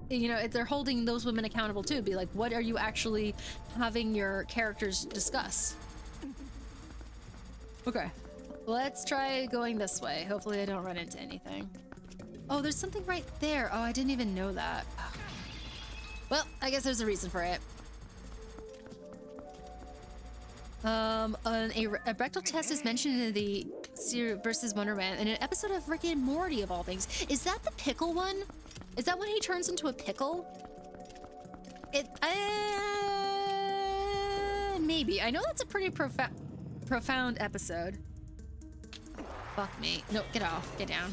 you know, if they're holding those women accountable too, be like, what are you actually having your characters discuss? Okay, let's try going this way. Hopefully I don't run into anything. Oh, there's something right there. Oh, I didn't even know that. Well, I guess there's a reason for it. A Bechdel test is mentioned in the Series versus Wonder Man in an episode of Rick and Morty, of all things. Is that the pickle one? Is that when he turns into a pickle? Maybe. I know that's a pretty profound episode. Fuck me. No, get off. Get down.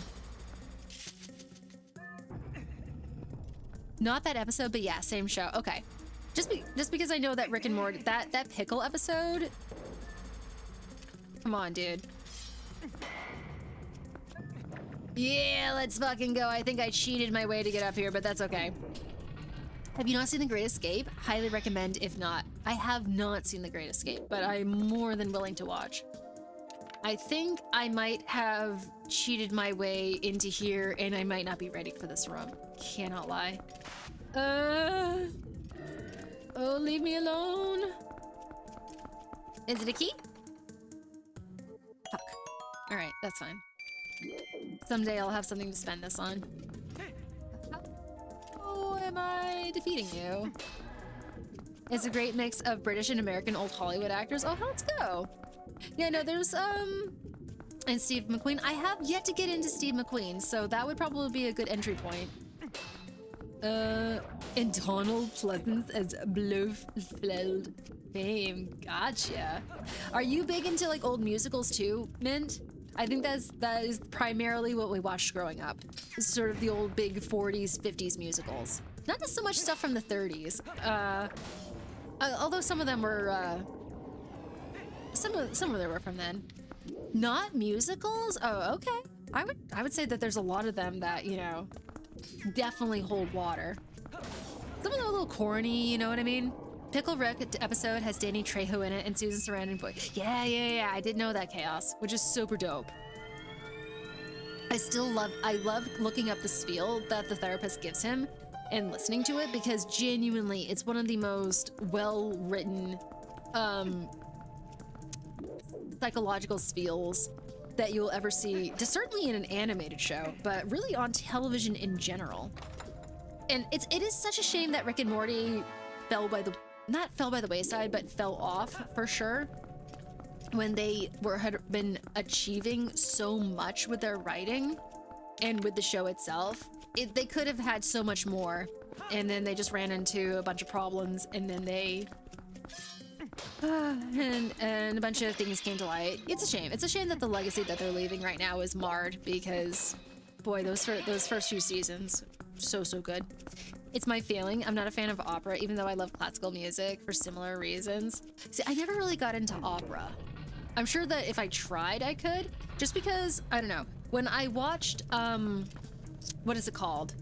Not that episode, but yeah, same show. Okay. Just because I know that Rick and Morty, that pickle episode. Come on, dude. Yeah, let's fucking go. I think I cheated my way to get up here, but that's okay. Have you not seen The Great Escape? Highly recommend if not. I have not seen The Great Escape, but I'm more than willing to watch. I think I might have cheated my way into here and I might not be ready for this room. Cannot lie. Oh, leave me alone. Is it a key? Fuck. All right, that's fine. Someday I'll have something to spend this on. How am I defeating you? It's a great mix of British and American old Hollywood actors. Oh, let's go. Yeah, no, there's, and Steve McQueen. I have yet to get into Steve McQueen, so that would probably be a good entry point. And Donald Pleasance as Blofeld fame. Gotcha. Are you big into like old musicals too, Mint? I think that is primarily what we watched growing up. Sort of the old big 40s, 50s musicals. Not just so much stuff from the 30s. Although some of them were, some of them were from then. Not musicals? Oh, okay. I would say that there's a lot of them that, you know, definitely hold water. Some of them are a little corny, you know what I mean? Pickle Rick episode has Danny Trejo in it and Susan Sarandon boy. Yeah, I did know that, Chaos, which is super dope. I love looking up the spiel that the therapist gives him and listening to it, because genuinely it's one of the most well-written psychological spiels that you'll ever see, certainly in an animated show, but really on television in general. And it is such a shame that Rick and Morty not fell by the wayside, but fell off for sure, when they had been achieving so much with their writing and with the show itself. They could have had so much more, and then they just ran into a bunch of problems, and then they and a bunch of things came to light. It's a shame. It's a shame that the legacy that they're leaving right now is marred, because boy, those first few seasons, so good. It's my feeling. I'm not a fan of opera, even though I love classical music for similar reasons. See, I never really got into opera. I'm sure that if I tried, I could, just because, I don't know. When I watched, what is it called?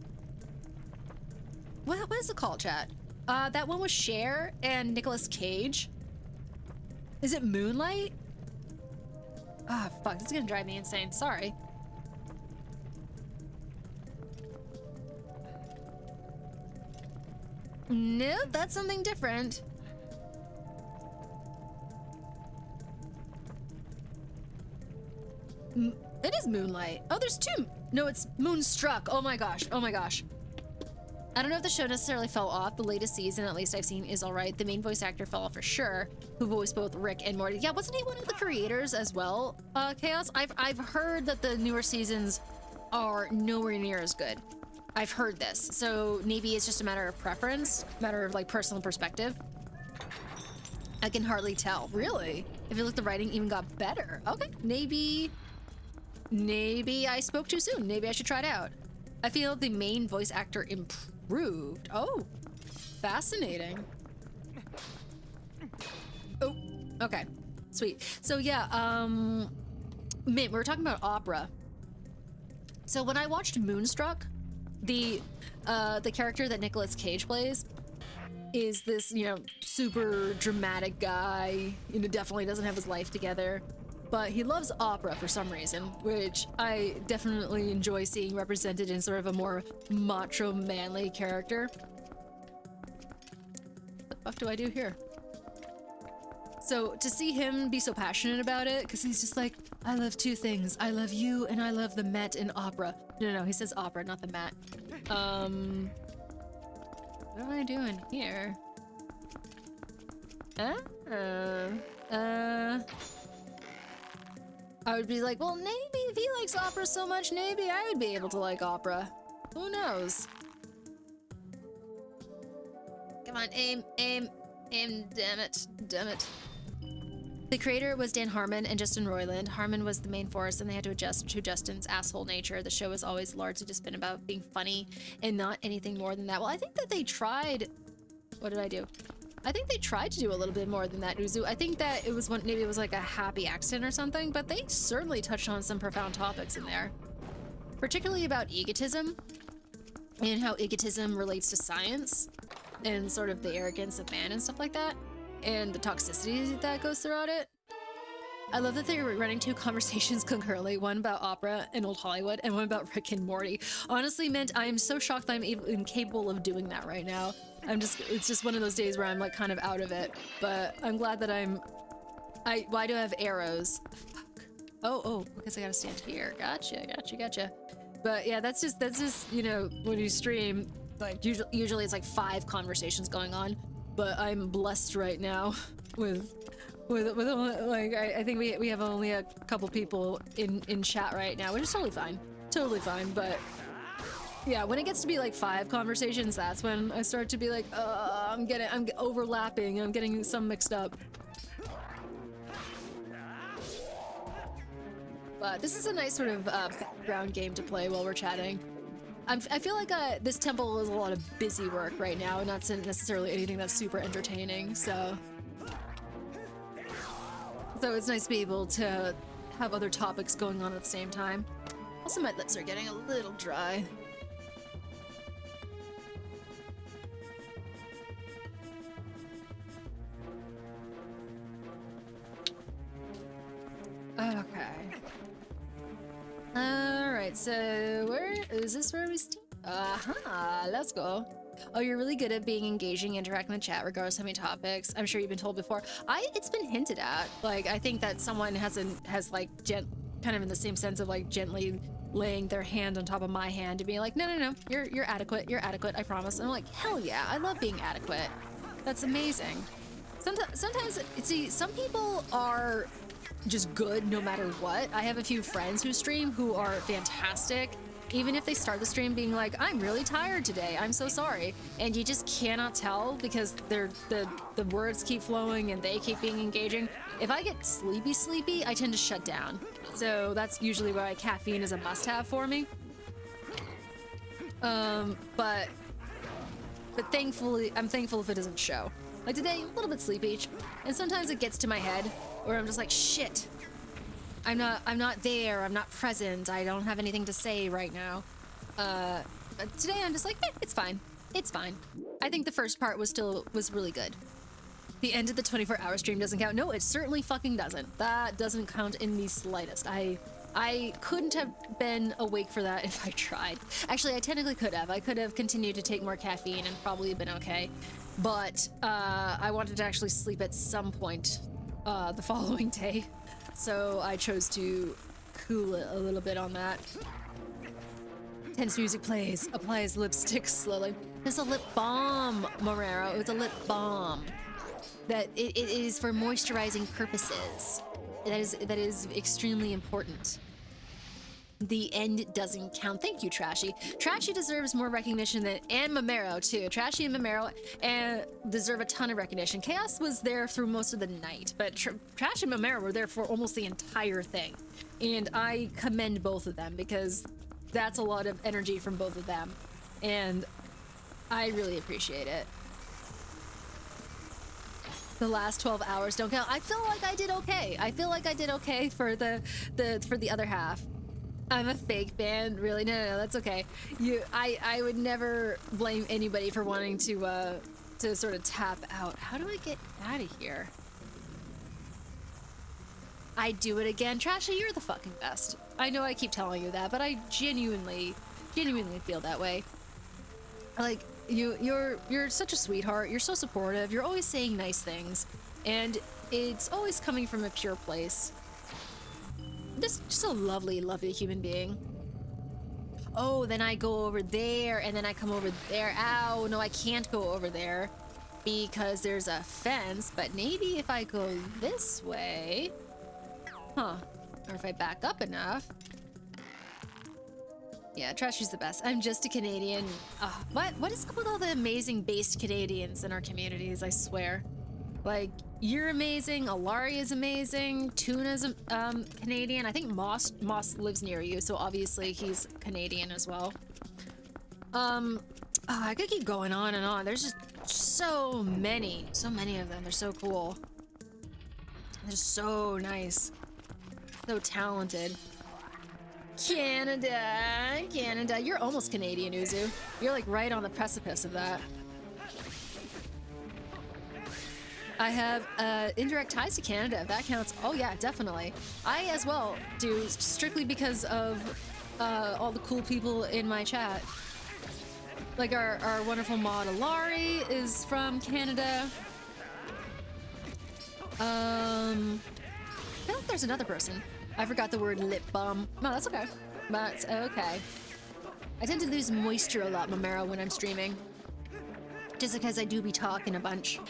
What is it called, chat? That one with Cher and Nicolas Cage. Is it Moonlight? Ah, fuck, this is gonna drive me insane. Sorry. Nope, that's something different. It is Moonlight. Oh, there's two. No, it's Moonstruck. Oh my gosh. Oh my gosh. I don't know if the show necessarily fell off. The latest season, at least I've seen, is all right. The main voice actor fell off for sure, who voiced both Rick and Morty. Yeah, wasn't he one of the creators as well, Chaos? I've heard that the newer seasons are nowhere near as good. I've heard this. So maybe it's just a matter of preference, matter of like personal perspective. I can hardly tell. Really? I feel like the writing even got better. Okay, maybe I spoke too soon. Maybe I should try it out. I feel the main voice actor improved. Oh, fascinating. Oh, okay, sweet. So yeah, Mint, we were talking about opera. So when I watched Moonstruck, the character that Nicolas Cage plays is this, you know, super dramatic guy, you know, definitely doesn't have his life together, but he loves opera for some reason, which I definitely enjoy seeing represented in sort of a more macho, manly character. What the fuck do I do here? So to see him be so passionate about it, because he's just like, I love two things. I love you and I love the Met and opera. No, he says opera, not the Met. What am I doing here? I would be like, well, maybe if he likes opera so much, maybe I would be able to like opera. Who knows? Come on, aim, damn it. The creator was Dan Harmon and Justin Roiland. Harmon was the main force, and they had to adjust to Justin's asshole nature. The show was always largely just been about being funny and not anything more than that. Well, I think that they tried... What did I do? I think they tried to do a little bit more than that, Uzu. I think that it was maybe it was like a happy accident or something, but they certainly touched on some profound topics in there. Particularly about egotism, and how egotism relates to science, and sort of the arrogance of man and stuff like that, and the toxicity that goes throughout it. I love that they were running two conversations concurrently, one about opera and old Hollywood, and one about Rick and Morty. Honestly, Mint, I am so shocked that I'm even capable of doing that right now. It's just one of those days where I'm like kind of out of it, but I'm glad that why do I have arrows? Fuck. Oh, because I gotta stand here. Gotcha. But yeah, that's just, you know, when you stream, like usually it's like 5 conversations going on, but I'm blessed right now with only, like, I think we have only a couple people in chat right now, which is totally fine, but yeah, when it gets to be like 5 conversations, that's when I start to be like, I'm overlapping, I'm getting some mixed up. But this is a nice sort of background game to play while we're chatting. I feel like this temple is a lot of busy work right now, not necessarily anything that's super entertaining, so it's nice to be able to have other topics going on at the same time. Also, my lips are getting a little dry. Okay. Alright, so where is this where we stand? Let's go. Oh, you're really good at being engaging, interacting in the chat, regardless of how many topics. I'm sure you've been told before. It's been hinted at. Like, I think that someone has like kind of in the same sense of like gently laying their hand on top of my hand and being like, no, you're adequate, I promise. And I'm like, hell yeah, I love being adequate. That's amazing. Sometimes, see, some people are just good no matter what. I have a few friends who stream who are fantastic. Even if they start the stream being like, I'm really tired today, I'm so sorry. And you just cannot tell because the words keep flowing and they keep being engaging. If I get sleepy, I tend to shut down. So that's usually why caffeine is a must-have for me. But thankfully, I'm thankful if it doesn't show. Like today, a little bit sleepy, and sometimes it gets to my head where I'm just like, shit. I'm not there, I'm not present, I don't have anything to say right now. But today I'm just like, it's fine. I think the first part was really good. The end of the 24-hour stream doesn't count. No, it certainly fucking doesn't. That doesn't count in the slightest. I couldn't have been awake for that if I tried. Actually, I technically could have. I could have continued to take more caffeine and probably been okay. But I wanted to actually sleep at some point the following day. So I chose to cool it a little bit on that. Tense music plays, applies lipstick slowly. It's a lip balm, Morero. It's a lip balm. That it is for moisturizing purposes. That is extremely important. The end doesn't count. Thank you, Trashy. Trashy deserves more recognition and Mamero too. Trashy and Mamero deserve a ton of recognition. Chaos was there through most of the night, but Trashy and Mamero were there for almost the entire thing. And I commend both of them because that's a lot of energy from both of them. And I really appreciate it. The last 12 hours don't count. I feel like I did okay. I feel like I did okay for the other half. I'm a fake fan, really? No, that's okay. I would never blame anybody for wanting to sort of tap out. How do I get out of here? I do it again. Trashy, you're the fucking best. I know I keep telling you that, but I genuinely feel that way. Like, you're such a sweetheart. You're so supportive. You're always saying nice things, and it's always coming from a pure place. Just a lovely, lovely human being. Oh, then I go over there, and then I come over there. Ow, no, I can't go over there because there's a fence, but maybe if I go this way... Huh. Or if I back up enough... Yeah, Trashy's the best. I'm just a Canadian. What is with all the amazing based Canadians in our communities, I swear. Like, you're amazing, Alari is amazing, Tuna's Canadian. I think Moss lives near you, so obviously he's Canadian as well. I could keep going on and on. There's just so many of them. They're so cool. They're so nice. So talented. Canada. You're almost Canadian, Uzu. You're like right on the precipice of that. I have indirect ties to Canada, if that counts. Oh yeah, definitely. I as well do, strictly because of all the cool people in my chat. Like our wonderful mod Alari is from Canada. I feel like there's another person. I forgot the word lip balm. No, that's okay. That's okay. I tend to lose moisture a lot, Mamero, when I'm streaming. Just because I do be talking a bunch.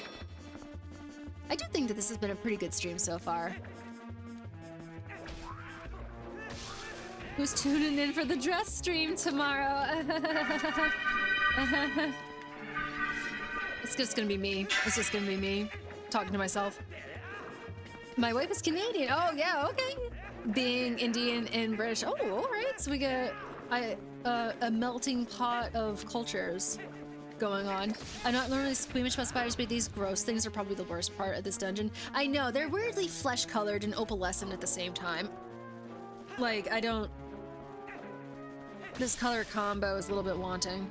I do think that this has been a pretty good stream so far. Who's tuning in for the dress stream tomorrow? It's just gonna be me. It's just gonna be me talking to myself. My wife is Canadian. Oh yeah, okay. Being Indian and British. Oh, all right. So we got a melting pot of cultures going on. I'm not normally squeamish about spiders, but these gross things are probably the worst part of this dungeon. I know, they're weirdly flesh-colored and opalescent at the same time. Like, I don't... This color combo is a little bit wanting.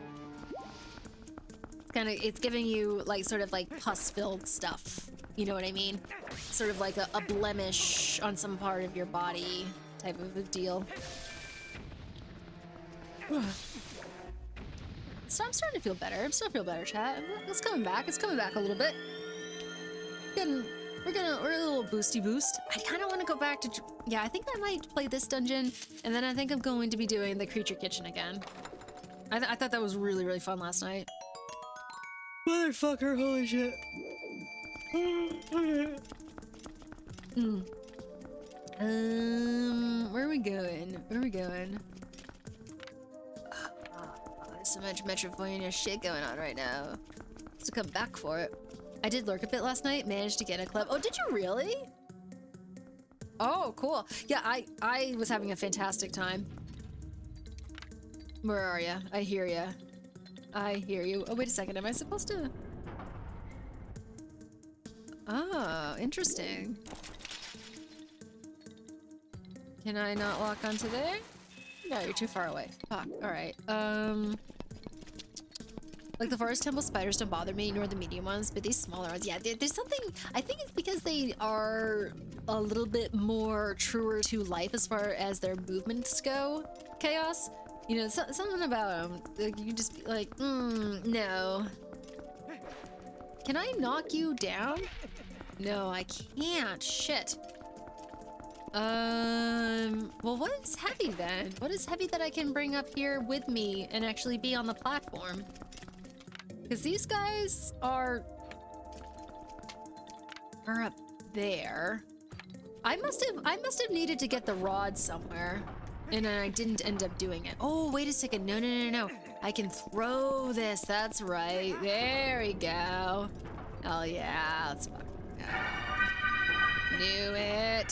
It's giving you, like, sort of like pus-filled stuff. You know what I mean? Sort of like a blemish on some part of your body type of a deal. So I'm starting to feel better. I'm starting to feel better, chat. It's coming back. It's coming back a little bit. We're a little boosty boost. I kind of want to go back to... Yeah, I think I might play this dungeon, and then I think I'm going to be doing the Creature Kitchen again. I thought that was really, really fun last night. Motherfucker, holy shit. Where are we going? Where are we going? So much Metroidvania shit going on right now. So come back for it. I did lurk a bit last night, managed to get a club. Oh, did you really? Oh, cool. Yeah, I was having a fantastic time. Where are ya? I hear ya. I hear you. Oh, wait a second. Am I supposed to? Oh, interesting. Can I not walk onto there? No, you're too far away. Fuck. Alright. Like the forest temple spiders don't bother me, nor the medium ones, but these smaller ones, yeah, there's something, I think it's because they are a little bit more truer to life as far as their movements go. Chaos? You know, something about them. Like, you just be like, no. Can I knock you down? No, I can't. Shit. Well, what is heavy then? What is heavy that I can bring up here with me and actually be on the platform? Because these guys are up there. I must have needed to get the rod somewhere, and I didn't end up doing it. Oh, wait a second. No, no, no, no. I can throw this. That's right. There we go. Oh yeah, let's fucking go. Knew it.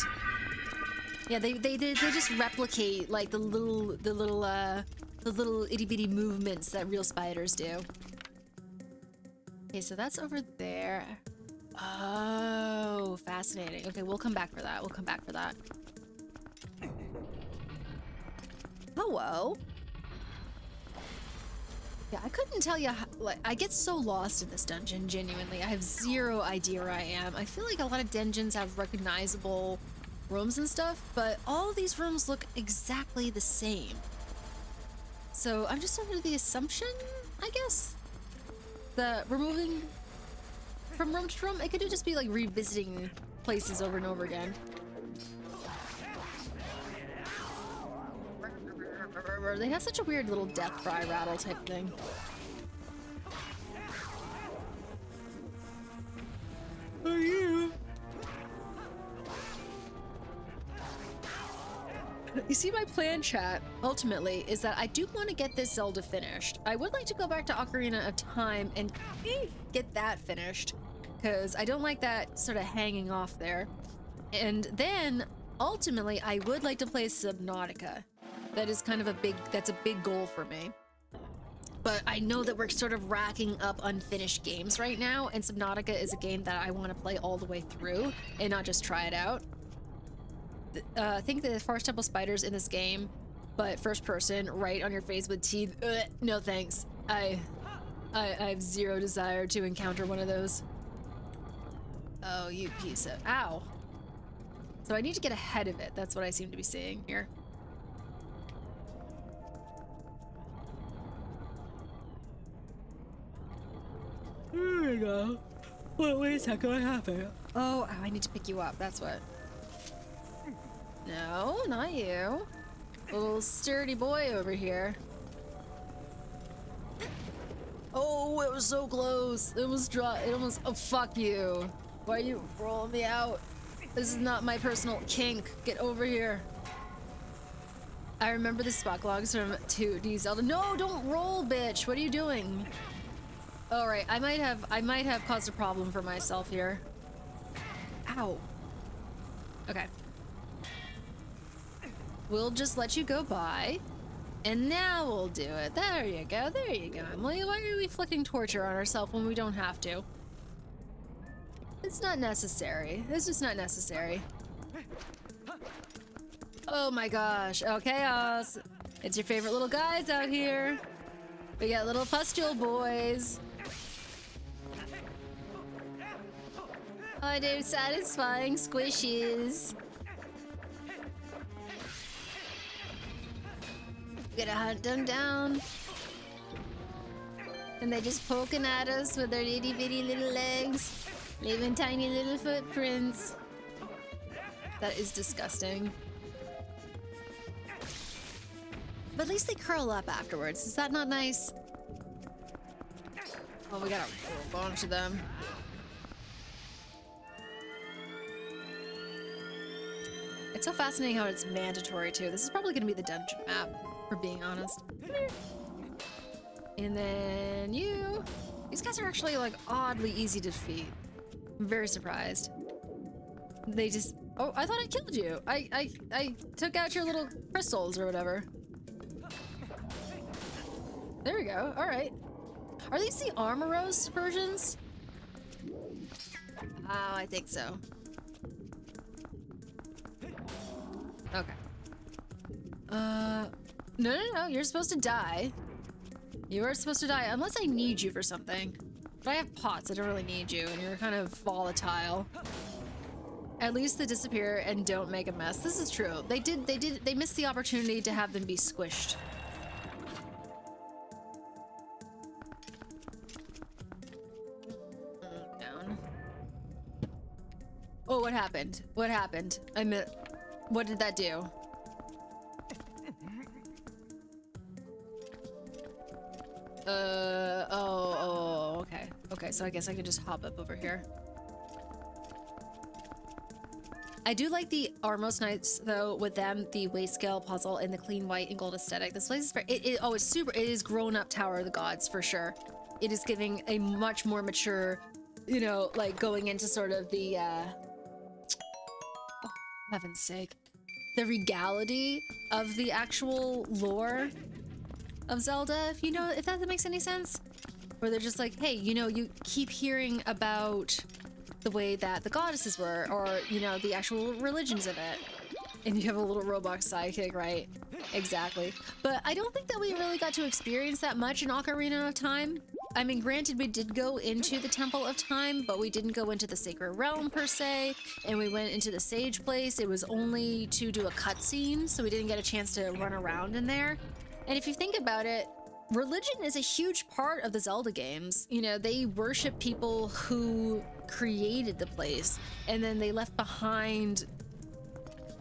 Yeah, they just replicate like the little itty bitty movements that real spiders do. Okay, so that's over there. Oh, fascinating. Okay, we'll come back for that. We'll come back for that. Hello. Yeah, I couldn't tell you how, like, I get so lost in this dungeon, genuinely. I have zero idea where I am. I feel like a lot of dungeons have recognizable rooms and stuff, but all of these rooms look exactly the same. So I'm just under the assumption, I guess, that we're moving from room to room. It could just be like revisiting places over and over again. They have such a weird little death cry rattle type thing. Are you? You see, my plan, chat, ultimately, is that I do want to get this Zelda finished. I would like to go back to Ocarina of Time and get that finished, because I don't like that sort of hanging off there. And then, ultimately, I would like to play Subnautica. That is kind of that's a big goal for me. But I know that we're sort of racking up unfinished games right now, and Subnautica is a game that I want to play all the way through and not just try it out. I think the Forest Temple spiders in this game, but first person, right on your face with teeth. No thanks. I have zero desire to encounter one of those. Oh, you piece of... Ow. So I need to get ahead of it. That's what I seem to be seeing here. There we go. Well, wait a second, what happened? Oh, I need to pick you up, that's what. No, not you. Little sturdy boy over here. Oh, it was so close. It was dry. It almost... Oh, fuck you. Why are you rolling me out? This is not my personal kink. Get over here. I remember the spot logs from 2D Zelda. No, don't roll, bitch. What are you doing? All right, I might have caused a problem for myself here. Ow. Okay. We'll just let you go by, and now we'll do it. There you go, there you go, Emily. Why are we inflicting torture on ourselves when we don't have to? It's not necessary. It's just not necessary. Oh my gosh, oh chaos. It's your favorite little guys out here. We got little pustule boys. I do satisfying squishes. Gonna hunt them down. And they're just poking at us with their itty bitty little legs, leaving tiny little footprints. That is disgusting. But at least they curl up afterwards. Is that not nice? Oh, we got a bunch of them. It's so fascinating how it's mandatory too. This is probably gonna be the dungeon map, for being honest. And then you. These guys are actually like oddly easy to defeat. I'm very surprised. They just... Oh, I thought I killed you. I took out your little crystals or whatever. There we go. All right. Are these the Armoros versions? Oh, I think so. Okay. No, you're supposed to die. You are supposed to die, unless I need you for something. But I have pots, I don't really need you, and you're kind of volatile. At least they disappear and don't make a mess. This is true. They missed the opportunity to have them be squished. Down. Oh, what happened? What happened? What did that do? Oh. Okay, so I guess I can just hop up over here. I do like the Armos Knights though, with them, the weight scale puzzle and the clean white and gold aesthetic. This place is very, it's super, it is grown up Tower of the Gods for sure. It is giving a much more mature, you know, like going into sort of the, oh, heaven's sake, the regality of the actual lore of Zelda, if you know, if that makes any sense. Where they're just like, hey, you know, you keep hearing about the way that the goddesses were, or, you know, the actual religions of it. And you have a little Roblox sidekick, right? Exactly. But I don't think that we really got to experience that much in Ocarina of Time. I mean, granted, we did go into the Temple of Time, but we didn't go into the Sacred Realm per se, and we went into the Sage Place. It was only to do a cutscene, so we didn't get a chance to run around in there. And if you think about it, religion is a huge part of the Zelda games. You know, they worship people who created the place, and then they left behind,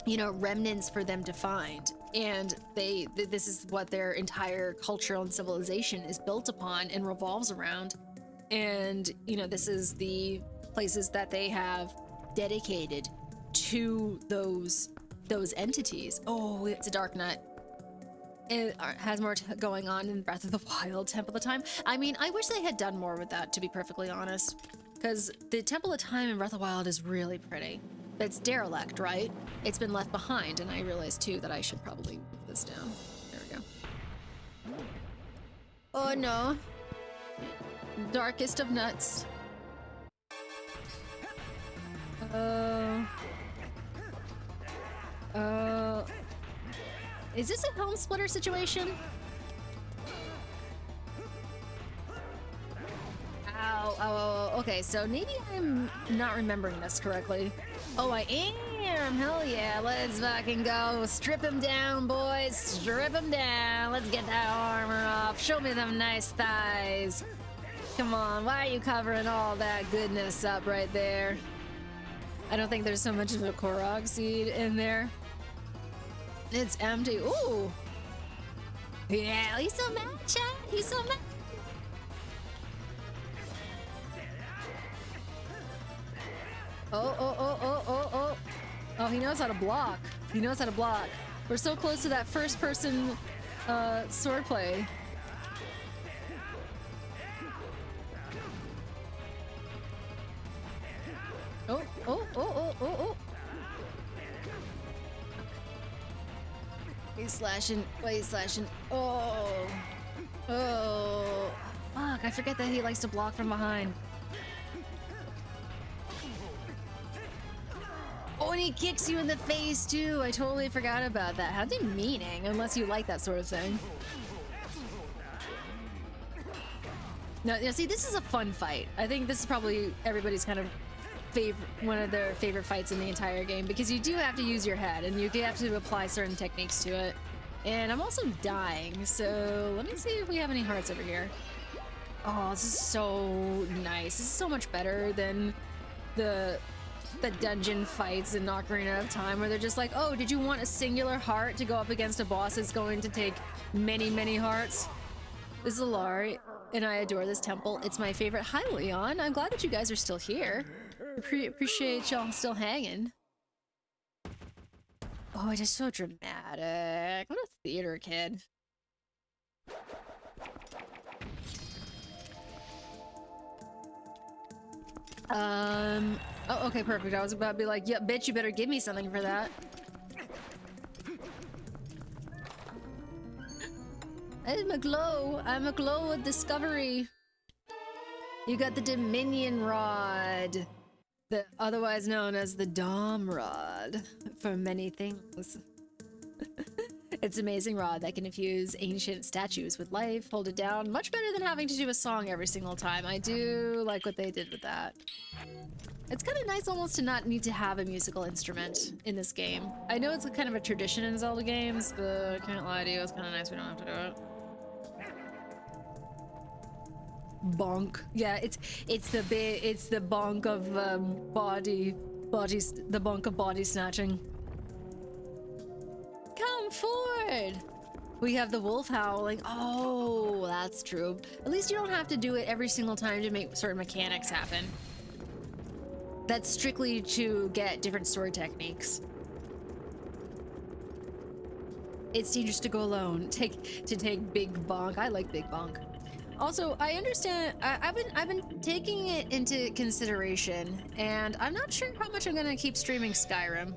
you know, remnants for them to find. And this is what their entire culture and civilization is built upon and revolves around. And, you know, this is the places that they have dedicated to those entities. Oh, it's a Dark Nut. It has more going on in Breath of the Wild, Temple of Time. I mean, I wish they had done more with that, to be perfectly honest. Because the Temple of Time in Breath of the Wild is really pretty. But it's derelict, right? It's been left behind, and I realized too that I should probably move this down. There we go. Oh no. Darkest of nuts. Is this a helm splitter situation? Ow, okay, so maybe I'm not remembering this correctly. Oh, I am, hell yeah, let's fucking go. Strip him down, boys, strip him down. Let's get that armor off. Show me them nice thighs. Come on, why are you covering all that goodness up right there? I don't think there's so much of a Korok seed in there. It's empty. Ooh. Yeah, he's so mad, chat. He's so mad. Oh. Oh, he knows how to block. He knows how to block. We're so close to that first person swordplay. Oh. He's slashing. Oh, he's slashing. Oh. Fuck, I forget that he likes to block from behind. Oh, and he kicks you in the face too. I totally forgot about that. How's he meaning? Unless you like that sort of thing. No, see, this is a fun fight. I think this is probably everybody's kind of one of their favorite fights in the entire game, because you do have to use your head and you do have to apply certain techniques to it. And I'm also dying, so let me see if we have any hearts over here. Oh, this is so nice. This is so much better than the dungeon fights in Ocarina of Time, where they're just like, oh, did you want a singular heart to go up against a boss that's going to take many, many hearts? This is Alari, and I adore this temple. It's my favorite. Hi, Leon. I'm glad that you guys are still here. Appreciate y'all still hanging. Oh, it is so dramatic. What a theater kid. Oh, okay, perfect. I was about to be like, yeah, bitch, you better give me something for that. I'm aglow with discovery. You got the Dominion Rod, otherwise known as the Dom Rod, for many things. It's an amazing rod that can infuse ancient statues with life. Hold it down. Much better than having to do a song every single time. I do like what they did with that. It's kind of nice almost to not need to have a musical instrument in this game. I know it's kind of a tradition in Zelda games, but I can't lie to you, it's kind of nice we don't have to do it. Bonk. Yeah, it's the bonk of the bonk of body snatching. Come forward. We have the wolf howling. Oh, that's true. At least you don't have to do it every single time to make certain mechanics happen. That's strictly to get different story techniques. It's dangerous to go alone. Take Big Bonk. I like Big Bonk. Also, I understand. I've been taking it into consideration, and I'm not sure how much I'm gonna keep streaming Skyrim.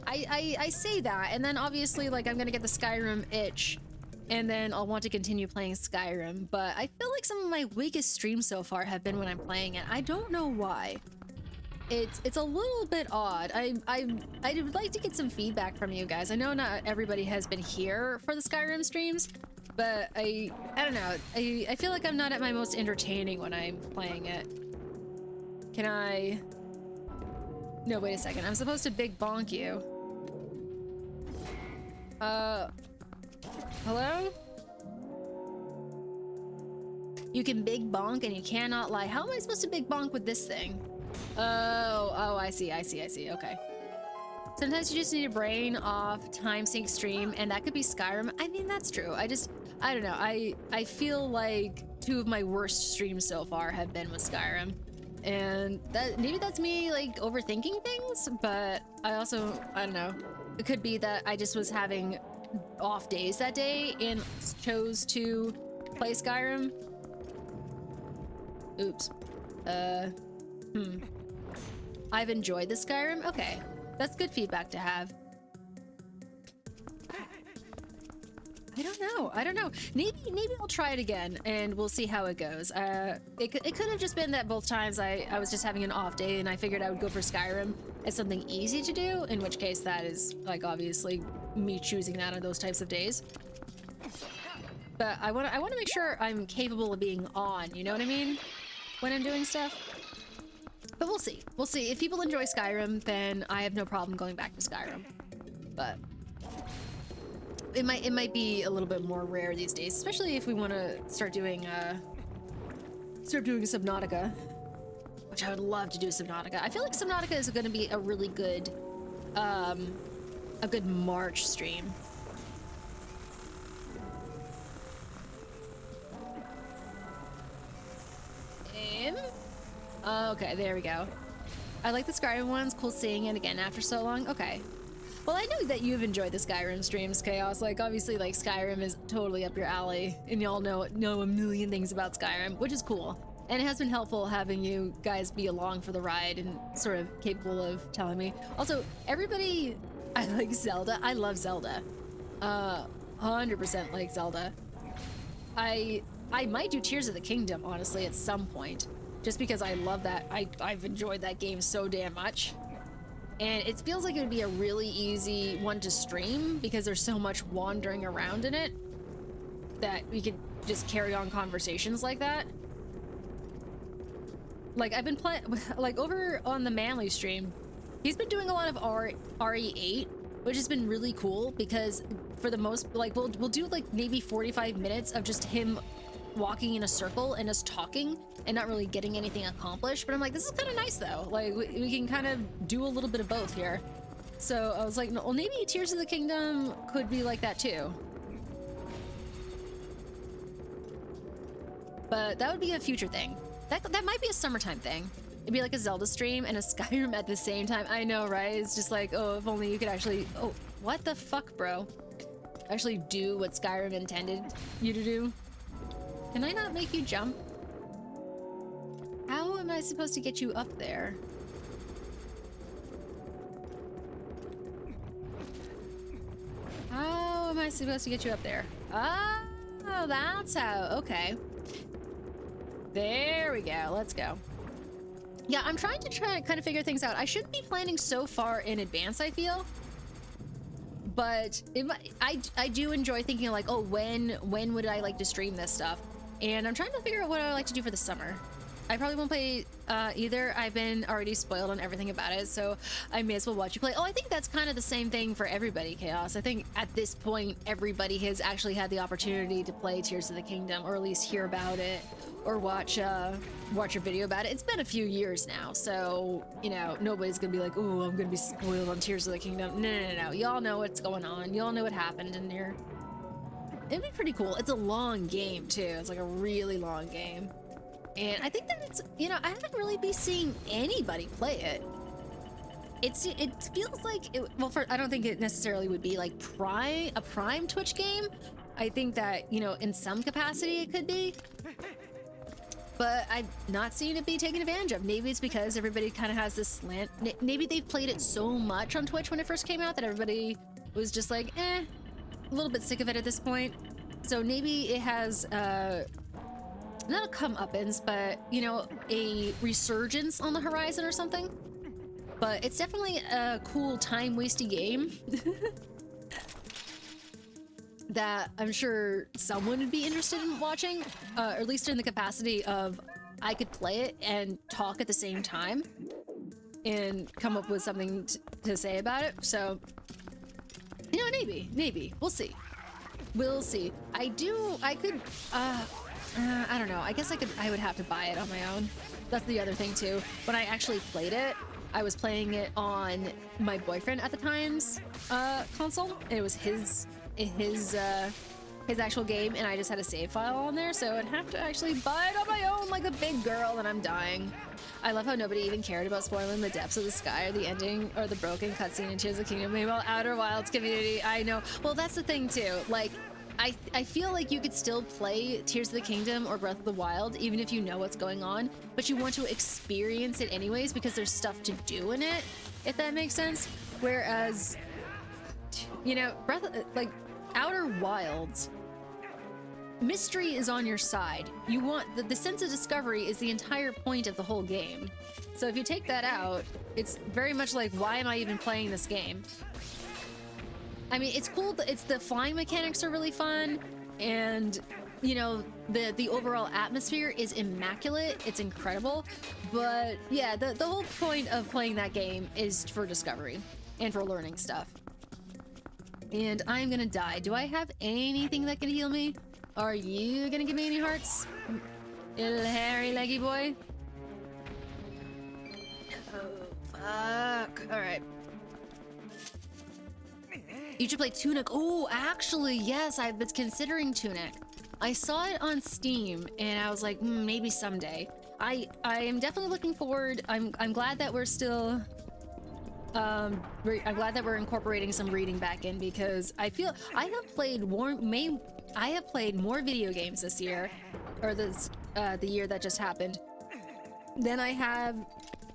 I say that, and then obviously, like, I'm gonna get the Skyrim itch, and then I'll want to continue playing Skyrim. But I feel like some of my weakest streams so far have been when I'm playing it. I don't know why. It's a little bit odd. I would like to get some feedback from you guys. I know not everybody has been here for the Skyrim streams, but I don't know. I feel like I'm not at my most entertaining when I'm playing it. Can I? No, wait a second. I'm supposed to big bonk you. Hello? You can big bonk and you cannot lie. How am I supposed to big bonk with this thing? Oh, I see, okay. Sometimes you just need a brain off time sync stream, and that could be Skyrim. I mean, that's true. I don't know. I feel like 2 of my worst streams so far have been with Skyrim. And maybe that's me, like, overthinking things, but I don't know. It could be that I just was having off days that day and chose to play Skyrim. Oops. I've enjoyed the Skyrim. Okay, that's good feedback to have. I don't know. Maybe I'll try it again and we'll see how it goes. It could have just been that both times I was just having an off day and I figured I would go for Skyrim as something easy to do, in which case that is, like, obviously me choosing that on those types of days. But I want to make sure I'm capable of being on, you know what I mean? When I'm doing stuff. But we'll see. We'll see. If people enjoy Skyrim, then I have no problem going back to Skyrim. But it might be a little bit more rare these days, especially if we want to start doing Subnautica, which I would love to do Subnautica. I feel like Subnautica is going to be a really good March stream. Okay, there we go. I like the Skyrim ones. Cool seeing it again after so long. Okay. Well, I know that you've enjoyed the Skyrim streams, Chaos. Like, obviously, like, Skyrim is totally up your alley, and y'all know a million things about Skyrim, which is cool. And it has been helpful having you guys be along for the ride and sort of capable of telling me. Also, everybody, I like Zelda. I love Zelda. 100% like Zelda. I might do Tears of the Kingdom, honestly, at some point. Just because I love that. I've enjoyed that game so damn much. And it feels like it would be a really easy one to stream because there's so much wandering around in it that we could just carry on conversations like that. Like, I've been playing, like, over on the Manly stream, he's been doing a lot of RE8, which has been really cool because for the most, like, we'll do like maybe 45 minutes of just him walking in a circle and us talking and not really getting anything accomplished. But I'm like, this is kind of nice though. Like, we can kind of do a little bit of both here. So I was like, well, maybe Tears of the Kingdom could be like that too. But that would be a future thing. That might be a summertime thing. It'd be like a Zelda stream and a Skyrim at the same time. I know, right? It's just like, oh, if only you could actually, oh, what the fuck, bro? Actually do what Skyrim intended you to do. Can I not make you jump? How am I supposed to get you up there? How am I supposed to get you up there? Oh, that's how, okay. There we go, let's go. Yeah, I'm trying to kind of figure things out. I shouldn't be planning so far in advance, I feel. But I do enjoy thinking like, oh, when would I like to stream this stuff? And I'm trying to figure out what I would like to do for the summer. I probably won't play either. I've been already spoiled on everything about it, so I may as well watch you play. Oh, I think that's kind of the same thing for everybody, Chaos. I think at this point, everybody has actually had the opportunity to play Tears of the Kingdom, or at least hear about it, or watch watch your video about it. It's been a few years now, so, you know, nobody's gonna be like, oh, I'm gonna be spoiled on Tears of the Kingdom. No. Y'all know what's going on. Y'all know what happened in here. It'd be pretty cool. It's a long game, too. It's like a really long game. And I think that it's, you know, I haven't really been seeing anybody play it. It feels like, well, I don't think it necessarily would be like a prime Twitch game. I think that, you know, in some capacity it could be. But I've not seen it be taken advantage of. Maybe it's because everybody kind of has this slant. Maybe they've played it so much on Twitch when it first came out that everybody was just like, a little bit sick of it at this point. So maybe it has, not a comeuppance, but, you know, a resurgence on the horizon or something. But it's definitely a cool time-wasting game that I'm sure someone would be interested in watching, or at least in the capacity of I could play it and talk at the same time and come up with something to say about it. So, you know, maybe. We'll see. I don't know. I guess I would have to buy it on my own. That's the other thing too. When I actually played it, I was playing it on my boyfriend at the time's console. It was his actual game, and I just had a save file on there, so I'd have to actually buy it on my own like a big girl, and I'm dying. I love how nobody even cared about spoiling the depths of the sky or the ending or the broken cutscene in Tears of the Kingdom. Meanwhile, Outer Wilds community, I know. Well, that's the thing too. Like, I feel like you could still play Tears of the Kingdom or Breath of the Wild even if you know what's going on, but you want to experience it anyways because there's stuff to do in it, if that makes sense. Whereas, you know, like Outer Wilds, mystery is on your side. You want the sense of discovery is the entire point of the whole game. So if you take that out, it's very much like, why am I even playing this game? I mean, it's cool. It's the flying mechanics are really fun, and you know, the overall atmosphere is immaculate. It's incredible. But yeah, the whole point of playing that game is for discovery and for learning stuff. And I'm gonna die. Do I have anything that can heal me? Are you gonna give me any hearts? Little hairy leggy boy? Oh, fuck. Alright. You should play Tunic. Oh, actually, yes, I've been considering Tunic. I saw it on Steam, and I was like, maybe someday. I am definitely looking forward. I'm glad that we're still... I'm glad that we're incorporating some reading back in, because I feel I have played more video games this year, or this the year that just happened, than I have,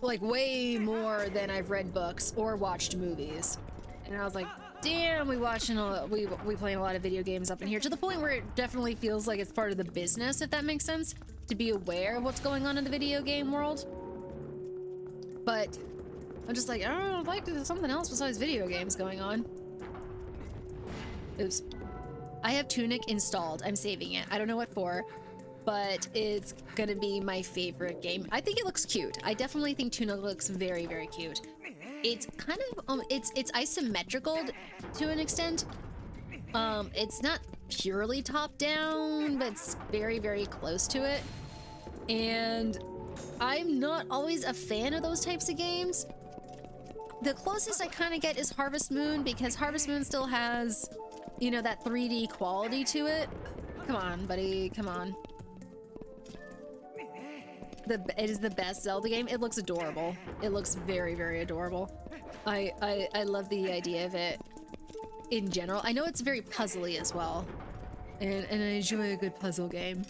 like, way more than I've read books or watched movies. And I was like, damn, we playing a lot of video games up in here, to the point where it definitely feels like it's part of the business, if that makes sense, to be aware of what's going on in the video game world. But I'm just like, I don't know, I'd like there's something else besides video games going on. Oops. I have Tunic installed. I'm saving it. I don't know what for, but it's gonna be my favorite game. I think it looks cute. I definitely think Tunic looks very, very cute. It's kind of, it's isometrical to an extent. It's not purely top down, but it's very, very close to it. And I'm not always a fan of those types of games. The closest I kind of get is Harvest Moon, because Harvest Moon still has, you know, that 3D quality to it. Come on, buddy, come on. It is the best Zelda game. It looks adorable. It looks very, very adorable. I love the idea of it in general. I know it's very puzzly as well, and I enjoy a good puzzle game.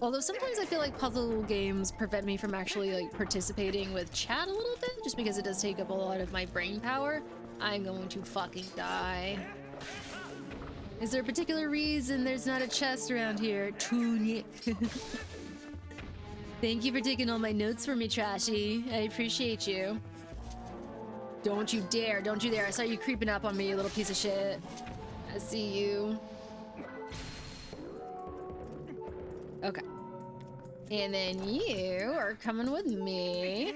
Although sometimes I feel like puzzle games prevent me from actually, like, participating with chat a little bit, just because it does take up a lot of my brain power. I'm going to fucking die. Is there a particular reason there's not a chest around here? Tunic. Thank you for taking all my notes for me, Trashy. I appreciate you. Don't you dare, don't you dare. I saw you creeping up on me, you little piece of shit. I see you. Okay. And then you are coming with me.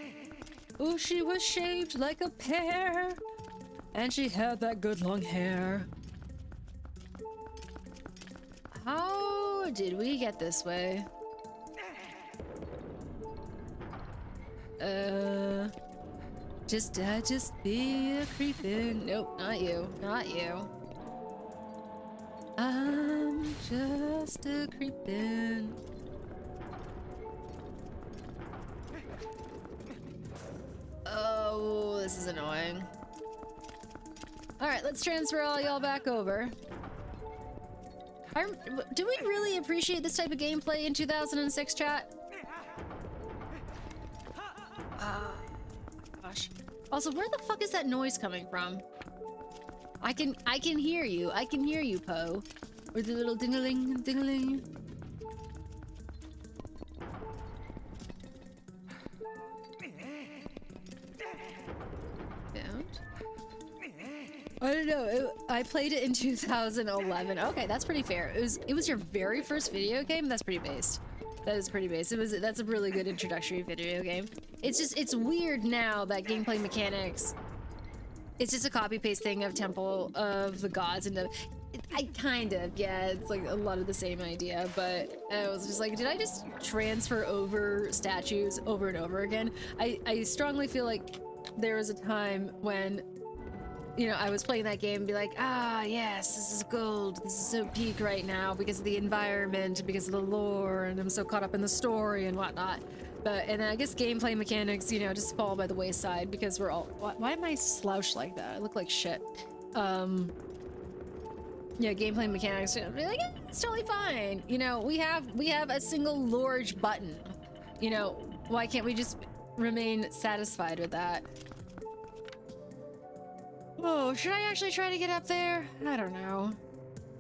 Oh, she was shaped like a pear. And she had that good long hair. How did we get this way? Just be a creepin'. Nope, not you. Not you. I'm just a creepin'. Oh, this is annoying. Alright, let's transfer all y'all back over. Do we really appreciate this type of gameplay in 2006, chat? Gosh. Also, where the fuck is that noise coming from? I can hear you. I can hear you, Poe. Or the little ding-a-ling, ding-a-ling. I don't know. I played it in 2011. Okay, that's pretty fair. It was your very first video game. That's pretty based. That is pretty based. That's a really good introductory video game. It's weird now that gameplay mechanics. It's just a copy paste thing of Temple of the Gods and it's like a lot of the same idea, but I was just like, did I just transfer over statues over and over again? I strongly feel like there was a time when, you know, I was playing that game and be like, ah, yes, this is gold. This is so peak right now because of the environment, because of the lore, and I'm so caught up in the story and whatnot. And I guess gameplay mechanics, you know, just fall by the wayside because we're all... Why am I slouched like that? I look like shit. Yeah, gameplay mechanics, you know, be like, yeah, it's totally fine. You know, we have a single large button. You know, why can't we just remain satisfied with that? Oh, should I actually try to get up there? I don't know.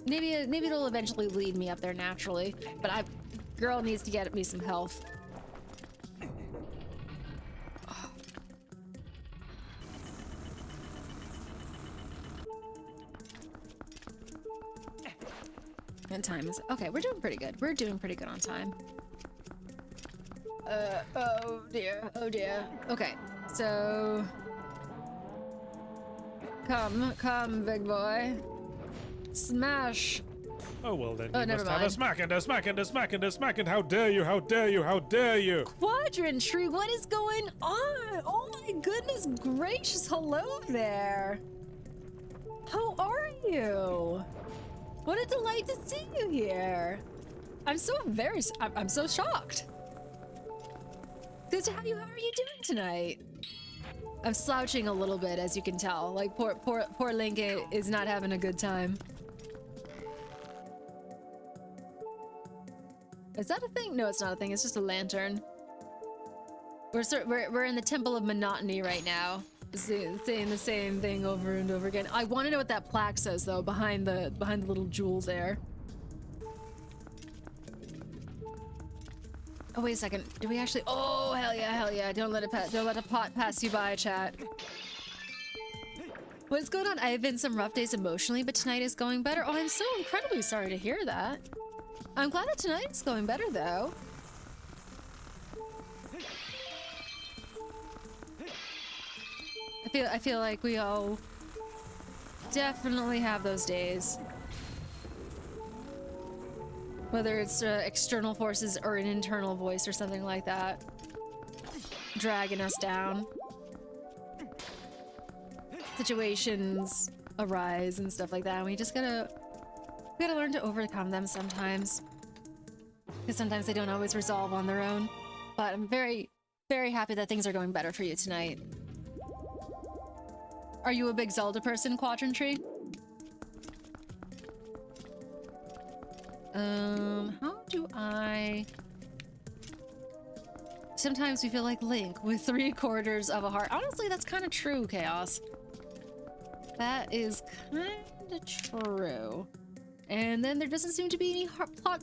Maybe it'll eventually lead me up there naturally, but girl needs to get me some health. Oh. And time is okay. We're doing pretty good. We're doing pretty good on time. Oh dear. Oh dear. Okay, so. Come, big boy. Smash. Oh, well then, Oh, you never must have mind. a smack and a smack and a smack and a smack and how dare you, how dare you, how dare you! Quadrant tree, what is going on? Oh my goodness gracious, hello there. How are you? What a delight to see you here. I'm so shocked. Good to have you. How are you doing tonight? I'm slouching a little bit, as you can tell. Like, poor Link is not having a good time. Is that a thing? No, it's not a thing. It's just a lantern. We're in the Temple of Monotony right now, saying the same thing over and over again. I want to know what that plaque says, though, behind the little jewel there. Oh, wait a second. Do we actually? Oh, hell yeah, hell yeah! Don't let a pot pass you by, chat. What's going on? I have been some rough days emotionally, but tonight is going better. Oh, I'm so incredibly sorry to hear that. I'm glad that tonight is going better, though. I feel like we all definitely have those days. Whether it's external forces or an internal voice or something like that, dragging us down. Situations arise and stuff like that, and we gotta learn to overcome them sometimes. Because sometimes they don't always resolve on their own. But I'm very, very happy that things are going better for you tonight. Are you a big Zelda person, Quadrant Tree? How do I... Sometimes we feel like Link with 3/4 of a heart. Honestly, that's kind of true, Chaos. That is kind of true. And then there doesn't seem to be any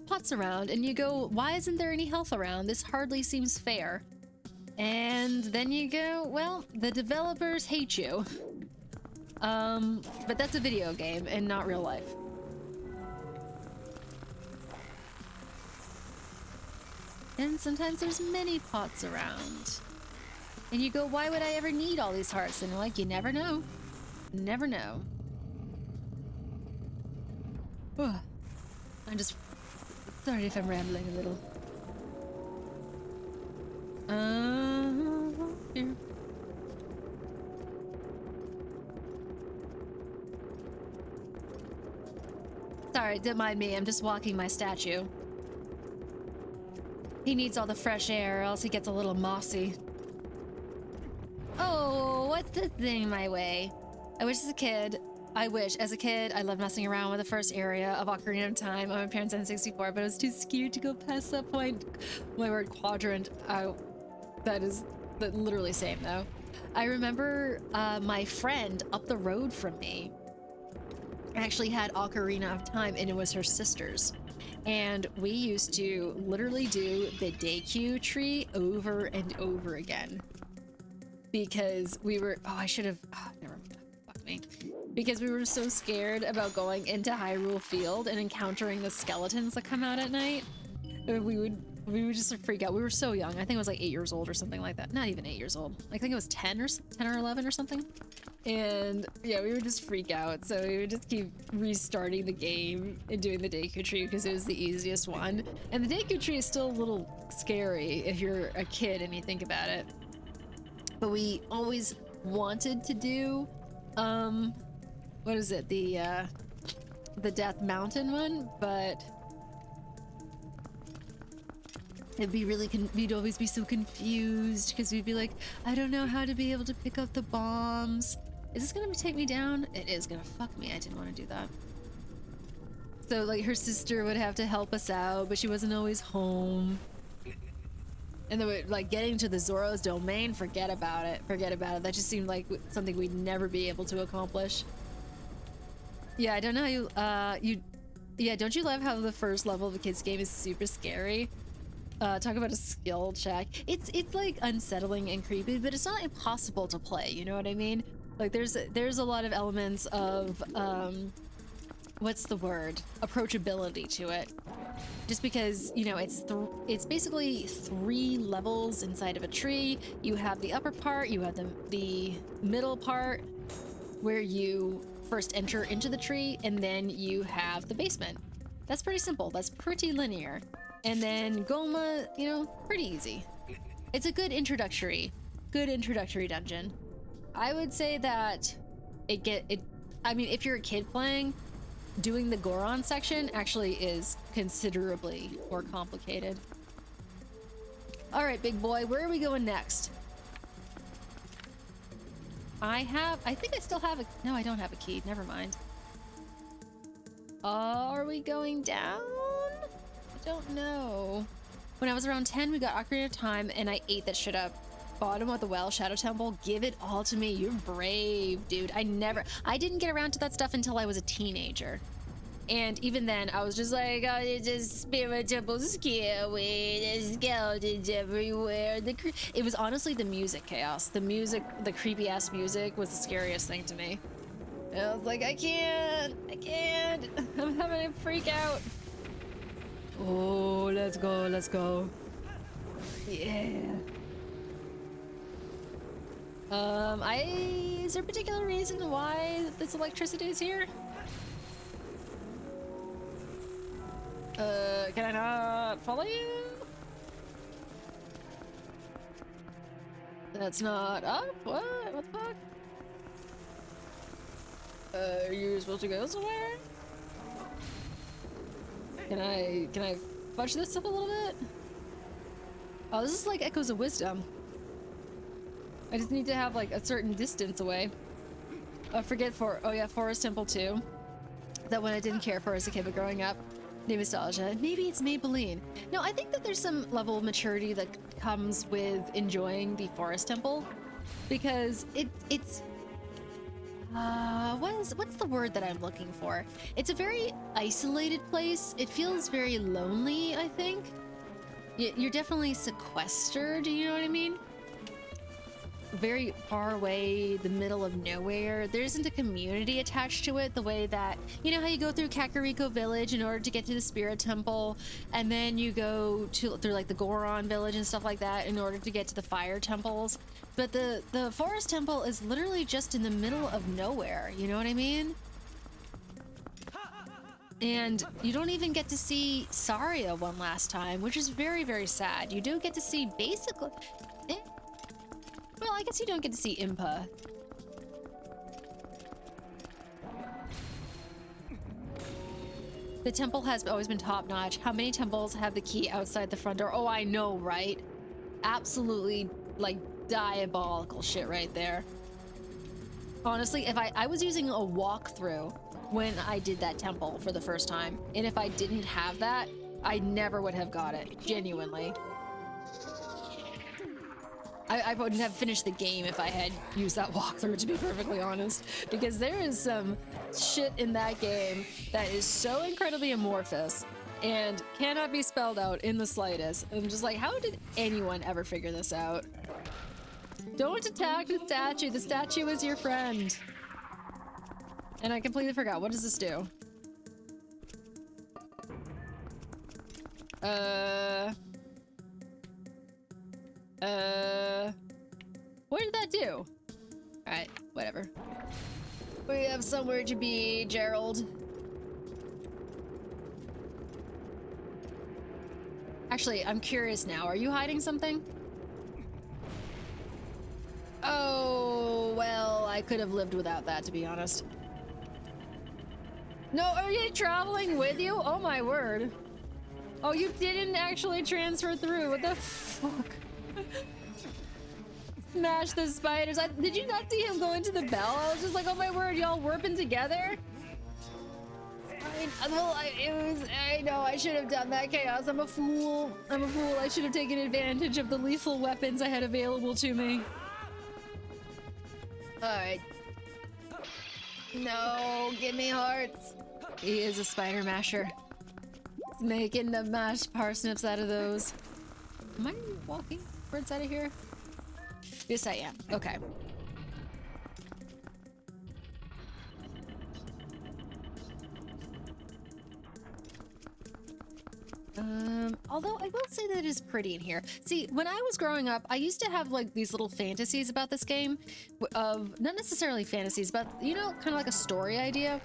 plots around, and you go, why isn't there any health around? This hardly seems fair. And then you go, well, the developers hate you. But that's a video game and not real life. And sometimes there's many pots around. And you go, why would I ever need all these hearts? And you're like, you never know. Never know. Ugh. I'm just sorry if I'm rambling a little. Here. Sorry, don't mind me. I'm just walking my statue. He needs all the fresh air, or else he gets a little mossy. Oh, what's this thing my way? I wish as a kid, I loved messing around with the first area of Ocarina of Time on my parents' N64, but I was too scared to go past that point. My word, quadrant. That literally same though. I remember my friend up the road from me actually had Ocarina of Time, and it was her sister's. And we used to literally do the Deku tree over and over again. Because we were, never mind, fuck me. Because we were so scared about going into Hyrule Field and encountering the skeletons that come out at night. We would just freak out. We were so young. I think it was like 8 years old or something like that. Not even 8 years old. I think it was 10 or 11 or something. And yeah, we would just freak out. So we would just keep restarting the game and doing the Deku tree because it was the easiest one. And the Deku tree is still a little scary if you're a kid and you think about it. But we always wanted to do, what is it? The Death Mountain one, but it'd be really, we'd always be so confused because we'd be like, I don't know how to be able to pick up the bombs. Is this gonna take me down? It is gonna fuck me. I didn't want to do that. So like her sister would have to help us out, but she wasn't always home. And then like getting to the Zoro's domain, forget about it. Forget about it. That just seemed like something we'd never be able to accomplish. Yeah, I don't know how yeah, don't you love how the first level of a kid's game is super scary? Talk about a skill check. It's like unsettling and creepy, but it's not impossible to play, you know what I mean? Like there's a lot of elements of what's the word? Approachability to it. Just because, you know, it's basically 3 levels inside of a tree. You have the upper part, you have the middle part where you first enter into the tree, and then you have the basement. That's pretty simple. That's pretty linear. And then Goma, you know, pretty easy. It's a good introductory dungeon. I would say that I mean, if you're a kid playing, doing the Goron section actually is considerably more complicated. All right, big boy, where are we going next? I think I still have no, I don't have a key. Never mind. Are we going down? I don't know. When I was around 10, we got Ocarina of Time, and I ate that shit up. Bottom of the well, Shadow Temple, give it all to me. You're brave, dude. I didn't get around to that stuff until I was a teenager. And even then, I was just like, oh, it's a spirit temple scary. There's skeletons everywhere. It was honestly the music chaos. The music, the creepy ass music was the scariest thing to me. And I was like, I can't. I'm having a freak out. Oh, let's go. Yeah. Is there a particular reason why this electricity is here? Can I not follow you? That's not up? What the fuck? Are you supposed to go somewhere? Can I fudge this up a little bit? Oh, this is like Echoes of Wisdom. I just need to have like a certain distance away. Forest Temple 2. That one I didn't care for as a kid, but growing up, nostalgia. Maybe it's Maybelline. No, I think that there's some level of maturity that comes with enjoying the Forest Temple, because it's what's the word that I'm looking for? It's a very isolated place. It feels very lonely, I think. You're definitely sequestered, you know what I mean? very far away, the middle of nowhere. There isn't a community attached to it the way that, you know how you go through Kakariko Village in order to get to the Spirit Temple, and then you go through like the Goron Village and stuff like that in order to get to the Fire Temples. But the Forest Temple is literally just in the middle of nowhere, you know what I mean? And you don't even get to see Saria one last time, which is very, very sad. You do get to see basically... Well, I guess you don't get to see Impa. The temple has always been top-notch. How many temples have the key outside the front door? Oh, I know, right? Absolutely, like, diabolical shit right there. Honestly, if I was using a walkthrough when I did that temple for the first time, and if I didn't have that, I never would have got it, genuinely. I wouldn't have finished the game if I had used that walkthrough, to be perfectly honest, because there is some shit in that game that is so incredibly amorphous and cannot be spelled out in the slightest. I'm just like, how did anyone ever figure this out? Don't attack the statue. The statue is your friend. And I completely forgot. What does this do? What did that do? Alright, whatever. We have somewhere to be, Gerald. Actually, I'm curious now. Are you hiding something? Oh, well, I could have lived without that, to be honest. No, are you traveling with you? Oh my word. Oh, you didn't actually transfer through. What the fuck? Smash the spiders. Did you not see him go into the bell? I was just like, oh my word, y'all warping together? I know, I should have done that, Chaos. I'm a fool. I'm a fool. I should have taken advantage of the lethal weapons I had available to me. Alright. No, give me hearts. He is a spider masher. He's making the mashed parsnips out of those. Am I walking towards out of here? Yes, I am. Okay. Although I will say that it is pretty in here. See, when I was growing up, I used to have like these little fantasies about this game of, not necessarily fantasies, but you know, kind of like a story idea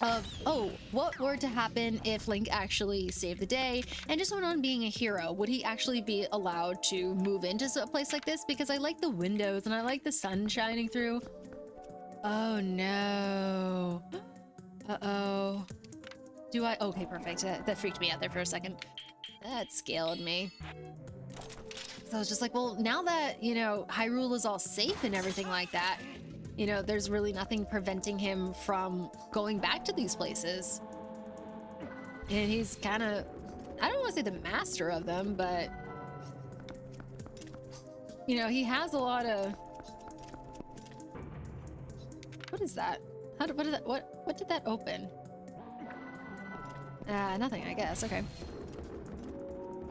of, oh, what were to happen if Link actually saved the day and just went on being a hero? Would he actually be allowed to move into a place like this? Because I like the windows and I like the sun shining through. Oh no. Uh-oh. Do I? Okay, perfect. That freaked me out there for a second. That scared me. So I was just like, well, now that, you know, Hyrule is all safe and everything like that, you know, there's really nothing preventing him from going back to these places. And he's kind of, I don't want to say the master of them, but, you know, he has a lot of... What is that? What did that open? Nothing, I guess. Okay.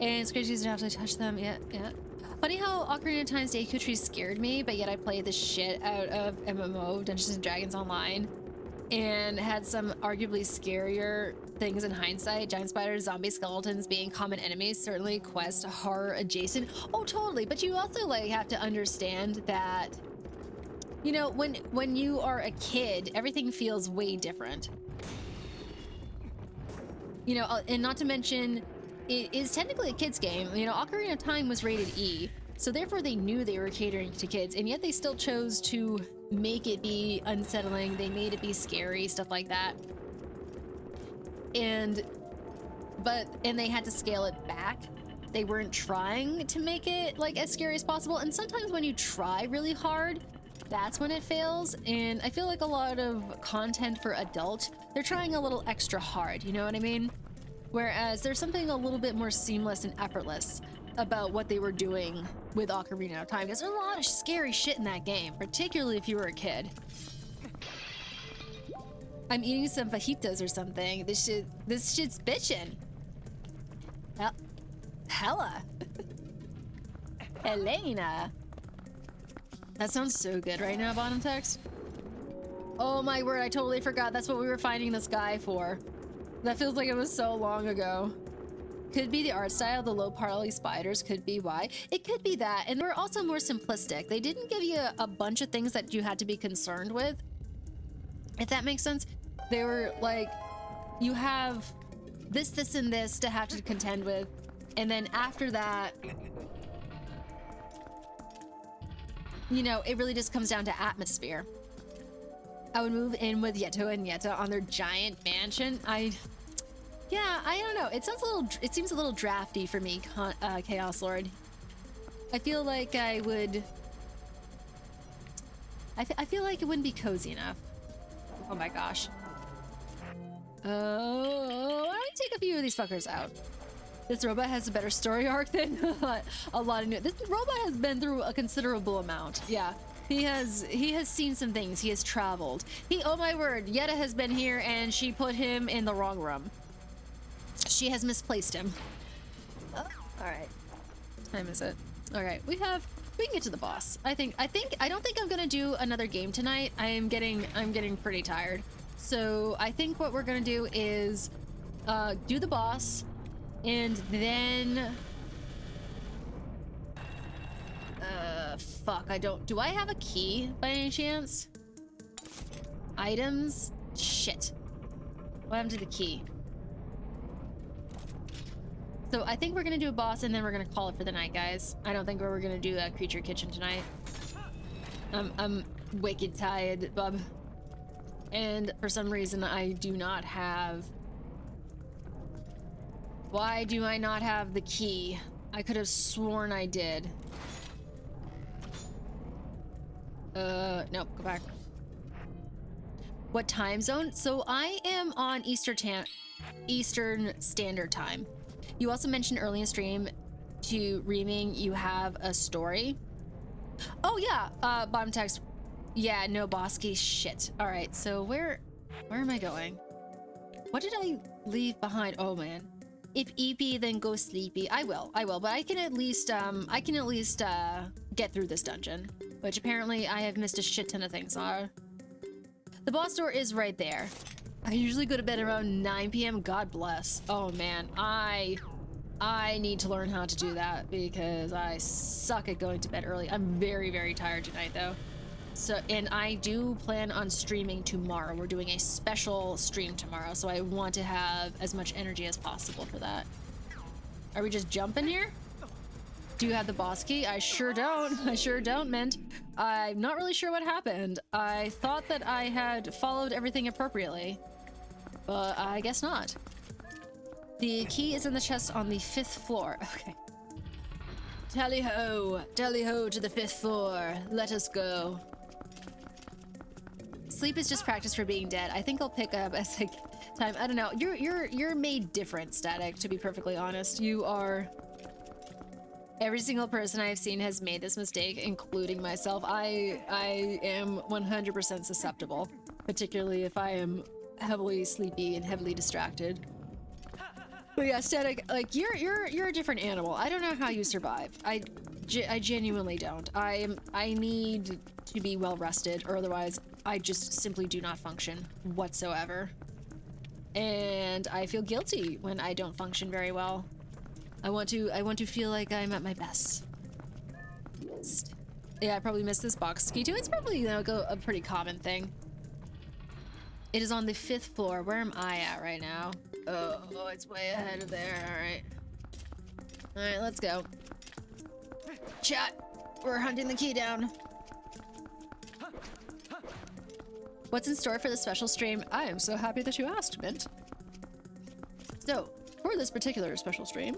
And it's crazy to have to touch them. Yeah, yeah. Funny how Ocarina of Time's Deku Tree scared me, but yet I played the shit out of MMO, Dungeons & Dragons Online, and had some arguably scarier things in hindsight. Giant spiders, zombie skeletons being common enemies, certainly quest horror adjacent. Oh, totally. But you also like have to understand that, you know, when you are a kid, everything feels way different. You know, and not to mention, it is technically a kid's game. You know, Ocarina of Time was rated E, so therefore they knew they were catering to kids, and yet they still chose to make it be unsettling. They made it be scary, stuff like that. And they had to scale it back. They weren't trying to make it like as scary as possible. And sometimes when you try really hard, that's when it fails. And I feel like a lot of content for adults, they're trying a little extra hard, you know what I mean? Whereas there's something a little bit more seamless and effortless about what they were doing with Ocarina of Time. There's a lot of scary shit in that game, particularly if you were a kid. I'm eating some fajitas or something. This shit's bitchin'. Hella. Helena. That sounds so good right now, bottom text. Oh my word, I totally forgot. That's what we were finding this guy for. That feels like it was so long ago. Could be the art style, the low parley spiders could be why. It could be that, and they were also more simplistic. They didn't give you a bunch of things that you had to be concerned with, if that makes sense. They were like, you have this, this, and this to have to contend with, and then after that, you know, it really just comes down to atmosphere. I would move in with Yeto and Yetta on their giant mansion. Yeah, I don't know. It seems a little drafty for me, Chaos Lord. I feel like I would. I feel like it wouldn't be cozy enough. Oh my gosh. Oh, I take a few of these fuckers out. This robot has a better story arc than a lot of new. This robot has been through a considerable amount. Yeah. He has seen some things. He has traveled. Oh my word, Yetta has been here and she put him in the wrong room. She has misplaced him. All right. What time is it? All right. We can get to the boss. I don't think I'm gonna do another game tonight. I'm getting pretty tired. So I think what we're gonna do is do the boss, and then fuck, do I have a key by any chance? Items? Shit. What happened to the key? So I think we're gonna do a boss and then we're gonna call it for the night, guys. I don't think we're gonna do a creature kitchen tonight. I'm wicked tired, bub. And for some reason I do not have... Why do I not have the key? I could have sworn I did. Nope, go back. What time zone? So I am on Eastern Standard Time. You also mentioned early in stream to Reaming you have a story. Oh yeah, bottom text. Yeah, no Bosky shit. All right, so where am I going? What did I leave behind? Oh man. If EP, then go sleepy. I will, but I can at least get through this dungeon, which apparently I have missed a shit ton of things are. The boss door is right there. I usually go to bed around 9 p.m. God bless. Oh man, I need to learn how to do that because I suck at going to bed early. I'm very, very tired tonight though. So, and I do plan on streaming tomorrow. We're doing a special stream tomorrow, so I want to have as much energy as possible for that. Are we just jumping here? Do you have the boss key? I sure don't. I sure don't, Mint. I'm not really sure what happened. I thought that I had followed everything appropriately, but I guess not. The key is in the chest on the 5th floor. Okay. Tally-ho to the 5th floor. Let us go. Sleep is just practice for being dead. I think I'll pick up as like time. I don't know. You're made different, Static, to be perfectly honest. You are. Every single person I've seen has made this mistake, including myself. I am 100% susceptible, particularly if I am heavily sleepy and heavily distracted. But yeah, Static, like you're a different animal. I don't know how you survive. I genuinely don't. I need to be well rested, or otherwise I just simply do not function whatsoever. And I feel guilty when I don't function very well. I want to feel like I'm at my best. Yeah, I probably missed this box key too. It's probably, you know, a pretty common thing. It is on the 5th floor. Where am I at right now? Oh, it's way ahead of there. All right, let's go. Chat, we're hunting the key down. What's in store for the special stream? I am so happy that you asked, Mint. So, for this particular special stream,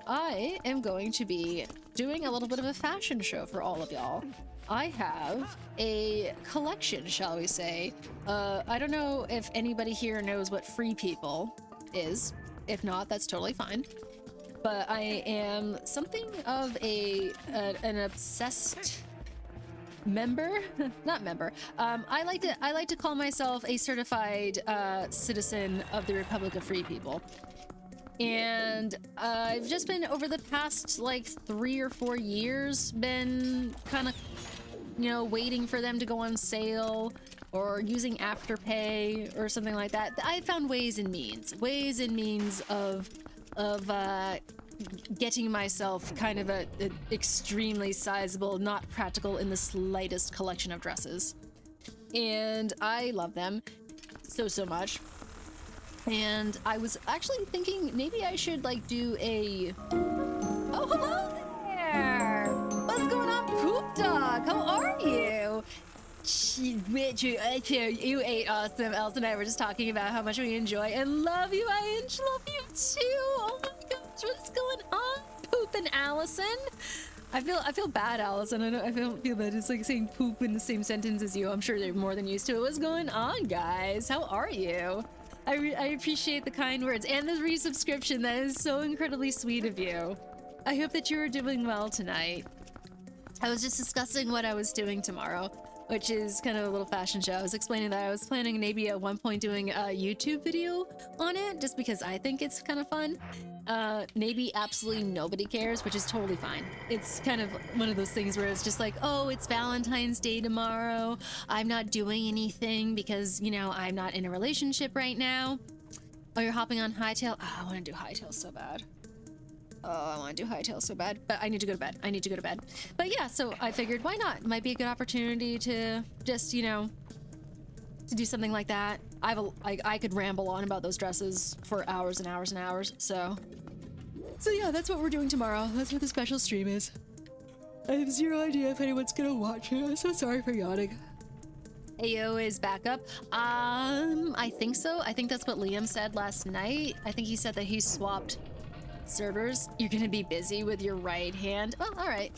I am going to be doing a little bit of a fashion show for all of y'all. I have a collection, shall we say. I don't know if anybody here knows what Free People is. If not, that's totally fine. But I am something of an obsessed member, not member. I like to call myself a certified citizen of the Republic of Free People. And I've just been over the past like 3 or 4 years been kind of you know, waiting for them to go on sale or using Afterpay or something like that. I found ways and means of getting myself kind of a extremely sizable, not practical in the slightest collection of dresses. And I love them so much. And I was actually thinking maybe I should like do a... Oh, hello there! What's going on, Poop Dog? How are you? You ate awesome. Els and I were just talking about how much we enjoy and love you. I love you too. Oh my gosh, what's going on, Poop and Allison? I feel bad, Allison. I feel bad. It's like saying poop in the same sentence as you. I'm sure they're more than used to it. What's going on, guys? How are you? I appreciate the kind words and the resubscription. That is so incredibly sweet of you. I hope that you are doing well tonight. I was just discussing what I was doing tomorrow, which is kind of a little fashion show. I was explaining that I was planning maybe at one point doing a YouTube video on it, just because I think it's kind of fun. Maybe absolutely nobody cares, which is totally fine. It's kind of one of those things where it's just like, oh, it's Valentine's Day tomorrow. I'm not doing anything because, you know, I'm not in a relationship right now. Oh, you're hopping on Hightail? Oh, I want to do Hightail so bad. Oh, I want to do Hightail so bad, but I need to go to bed. But yeah, so I figured, why not? It might be a good opportunity to just, you know, to do something like that. I could ramble on about those dresses for hours and hours and hours, so yeah, that's what we're doing tomorrow. That's what the special stream is. I have zero idea if anyone's gonna watch it. I'm so sorry for yawning. AO is back up. I think so. I think that's what Liam said last night. I think he said that he swapped servers. You're gonna be busy with your right hand. Well, all right.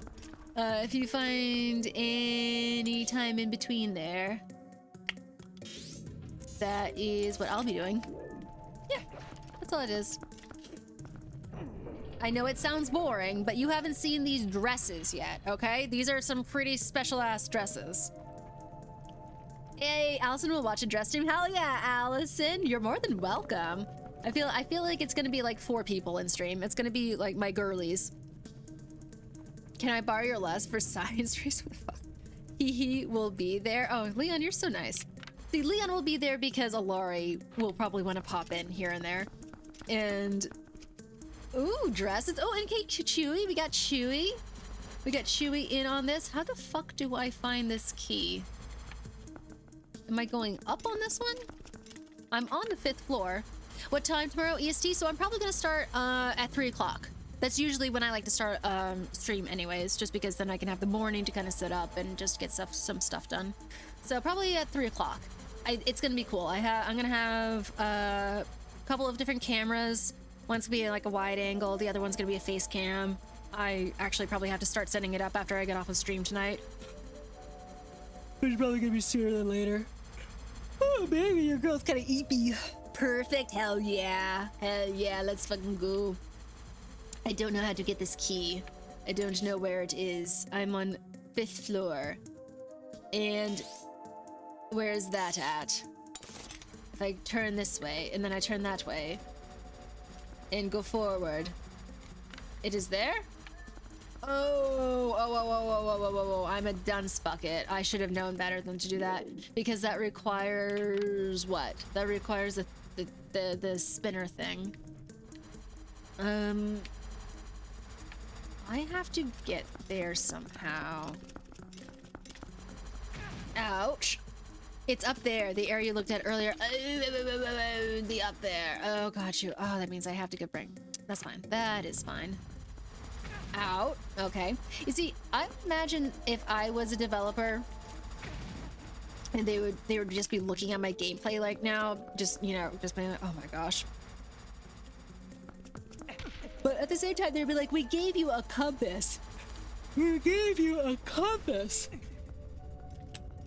If you find any time in between there, that is what I'll be doing. Yeah, that's all it is. I know it sounds boring, but you haven't seen these dresses yet, okay? These are some pretty special ass dresses. Hey, Allison will watch a dress stream. Hell yeah, Allison. You're more than welcome. I feel like it's gonna be like 4 people in stream. It's gonna be like my girlies. Can I borrow your lust for science streams? What the fuck? He will be there. Oh, Leon, you're so nice. See, Leon will be there because Alari will probably want to pop in here and there. And ooh, dresses. Oh, and Chewy. We got Chewy. We got Chewy in on this. How the fuck do I find this key? Am I going up on this one? I'm on the 5th floor. What time tomorrow, EST? So I'm probably gonna start at 3 o'clock. That's usually when I like to start stream anyways, just because then I can have the morning to kind of sit up and just get some stuff done. So probably at 3 o'clock. It's gonna be cool. I'm gonna have a couple of different cameras. One's gonna be like a wide angle, the other one's gonna be a face cam. I actually probably have to start setting it up after I get off of stream tonight. It's probably gonna be sooner than later. Oh, baby, your girl's kind of eepy. Perfect. Hell yeah. Hell yeah. Let's fucking go. I don't know how to get this key. I don't know where it is. I'm on 5th floor. And where is that at? If I turn this way and then I turn that way and go forward, it is there? Oh, I'm a dunce bucket. I should have known better than to do that because that requires what? That requires the spinner thing. I have to get there somehow. Ouch. It's up there, the area you looked at earlier. The up there. Oh, got you. Oh, that means I have to get bring. That's fine. That is fine. Out. Okay. You see, I imagine if I was a developer and they would just be looking at my gameplay like now, just, you know, just being like, oh my gosh. But at the same time, they'd be like, we gave you a compass. We gave you a compass.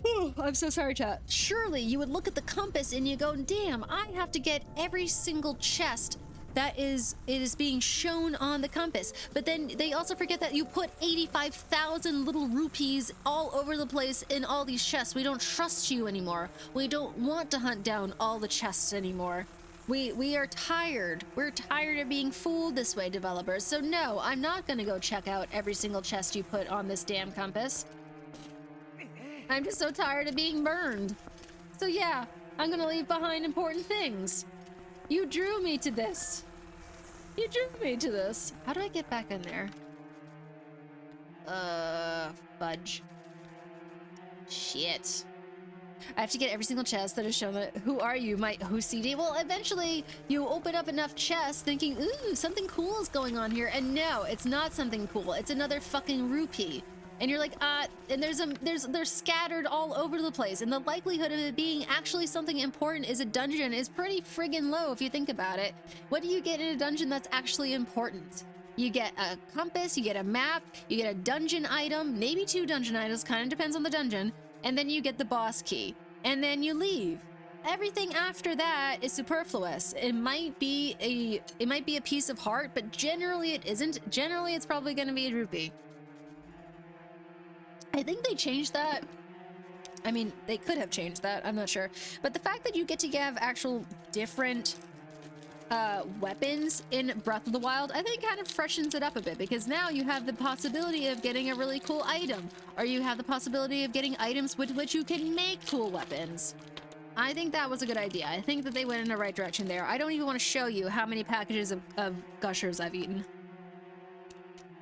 Oh, I'm so sorry, chat. Surely you would look at the compass and you go, damn, I have to get every single chest that is being shown on the compass. But then they also forget that you put 85,000 little rupees all over the place in all these chests. We don't trust you anymore. We don't want to hunt down all the chests anymore. We are tired. We're tired of being fooled this way, developers. So no, I'm not gonna go check out every single chest you put on this damn compass. I'm just so tired of being burned. So yeah, I'm gonna leave behind important things. You drew me to this. You drew me to this. How do I get back in there? Fudge. Shit. I have to get every single chest that is shown that, who are you, my OCD? Well, eventually you open up enough chests thinking, ooh, something cool is going on here. And no, it's not something cool. It's another fucking rupee. And you're like, and they're scattered all over the place. And the likelihood of it being actually something important is a dungeon is pretty friggin' low if you think about it. What do you get in a dungeon that's actually important? You get a compass, you get a map, you get a dungeon item, maybe 2 dungeon items, kind of depends on the dungeon. And then you get the boss key, and then you leave. Everything after that is superfluous. It might be a piece of heart, but generally it isn't. Generally, it's probably going to be a rupee. I think they changed that. I mean, they could have changed that. I'm not sure. But the fact that you get to have actual different weapons in Breath of the Wild, I think kind of freshens it up a bit, because now you have the possibility of getting a really cool item, or you have the possibility of getting items with which you can make cool weapons. I think that was a good idea. I think that they went in the right direction there. I don't even want to show you how many packages of gushers I've eaten.